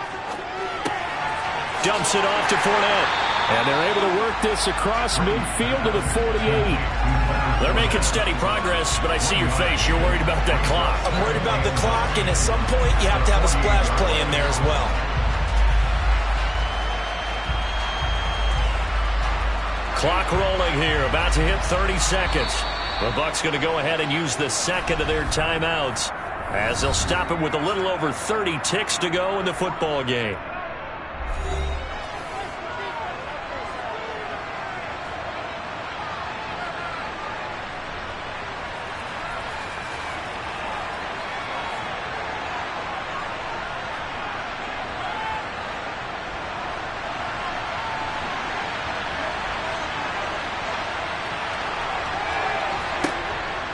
Dumps it off to Fournette. And they're able to work this across midfield to the 48. They're making steady progress, but I see your face. You're worried about that clock. I'm worried about the clock, and at some point, you have to have a splash play in there as well. Clock rolling here, about to hit 30 seconds. The Bucs going to go ahead and use the second of their timeouts as they'll stop it with a little over 30 ticks to go in the football game.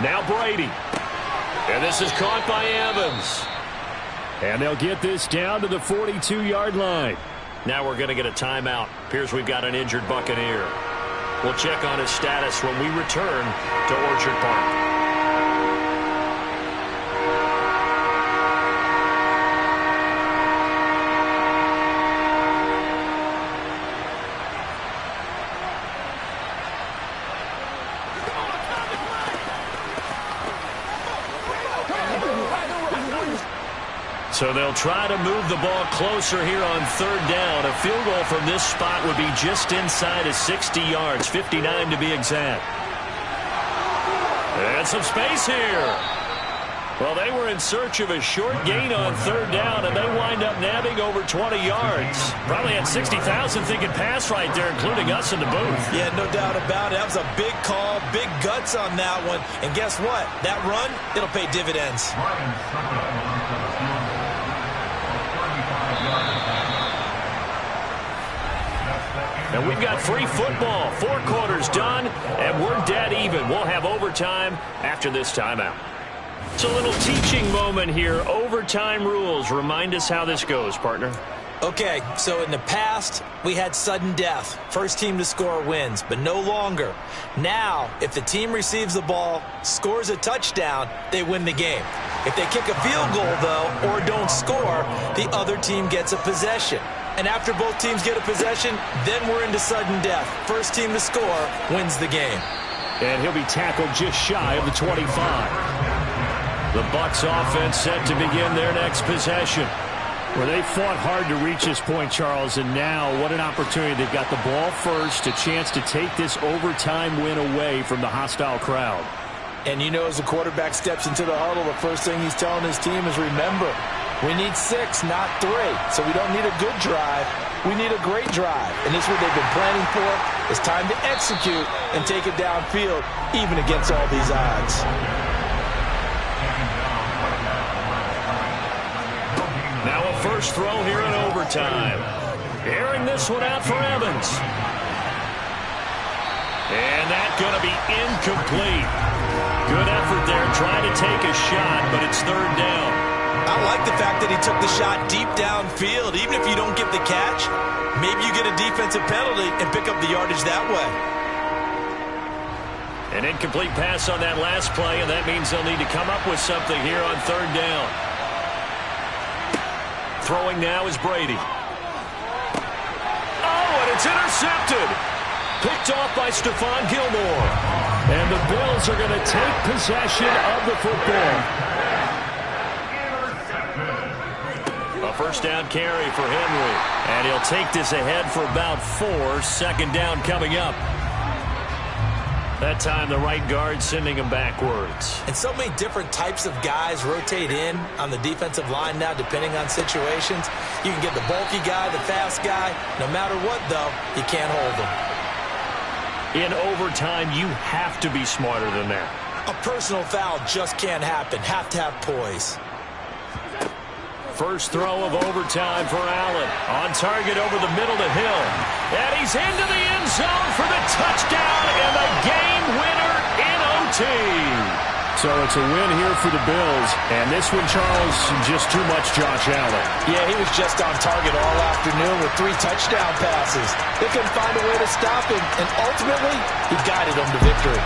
Now Brady. And this is caught by Evans. And they'll get this down to the 42-yard line. Now we're going to get a timeout. Appears we've got an injured Buccaneer. We'll check on his status when we return to Orchard Park. So they'll try to move the ball closer here on third down. A field goal from this spot would be just inside of 60 yards, 59 to be exact. And some space here. Well, they were in search of a short gain on third down, and they wind up nabbing over 20 yards. Probably had 60,000 thinking pass right there, including us in the booth. Yeah, no doubt about it. That was a big call, big guts on that one. And guess what? That run, it'll pay dividends. And we've got free football. 4 quarters done, and we're dead even. We'll have overtime after this timeout. It's a little teaching moment here. Overtime rules. Remind us how this goes, partner. Okay, so in the past, we had sudden death. First team to score wins, but no longer. Now, if the team receives the ball, scores a touchdown, they win the game. If they kick a field goal, though, or don't score, the other team gets a possession. And after both teams get a possession, then we're into sudden death. First team to score wins the game. And he'll be tackled just shy of the 25. The Bucs offense set to begin their next possession. Well, they fought hard to reach this point, Charles, and now what an opportunity. They've got the ball first, a chance to take this overtime win away from the hostile crowd. And you know, as the quarterback steps into the huddle, the first thing he's telling his team is, remember, we need 6, not 3. So we don't need a good drive. We need a great drive. And this is what they've been planning for. It's time to execute and take it downfield, even against all these odds. Now a first throw here in overtime. Airing this one out for Evans. And that's going to be incomplete. Good effort there, trying to take a shot, but it's third down. I like the fact that he took the shot deep downfield. Even if you don't get the catch, maybe you get a defensive penalty and pick up the yardage that way. An incomplete pass on that last play, and that means they'll need to come up with something here on third down. Throwing now is Brady. Oh, and it's intercepted. Picked off by Stephon Gilmore. And the Bills are going to take possession of the football. A first down carry for Henry. And he'll take this ahead for about 4. Second down coming up. That time the right guard sending him backwards. And so many different types of guys rotate in on the defensive line now, depending on situations. You can get the bulky guy, the fast guy. No matter what, though, you can't hold them. In overtime, you have to be smarter than that. A personal foul just can't happen. Have to have poise. First throw of overtime for Allen. On target over the middle to Hill. And he's into the end zone for the touchdown and the game winner in OT. So it's a win here for the Bills. And this one, Charles, just too much Josh Allen. Yeah, he was just on target all afternoon with 3 touchdown passes. They couldn't find a way to stop him, and ultimately, he guided them to victory.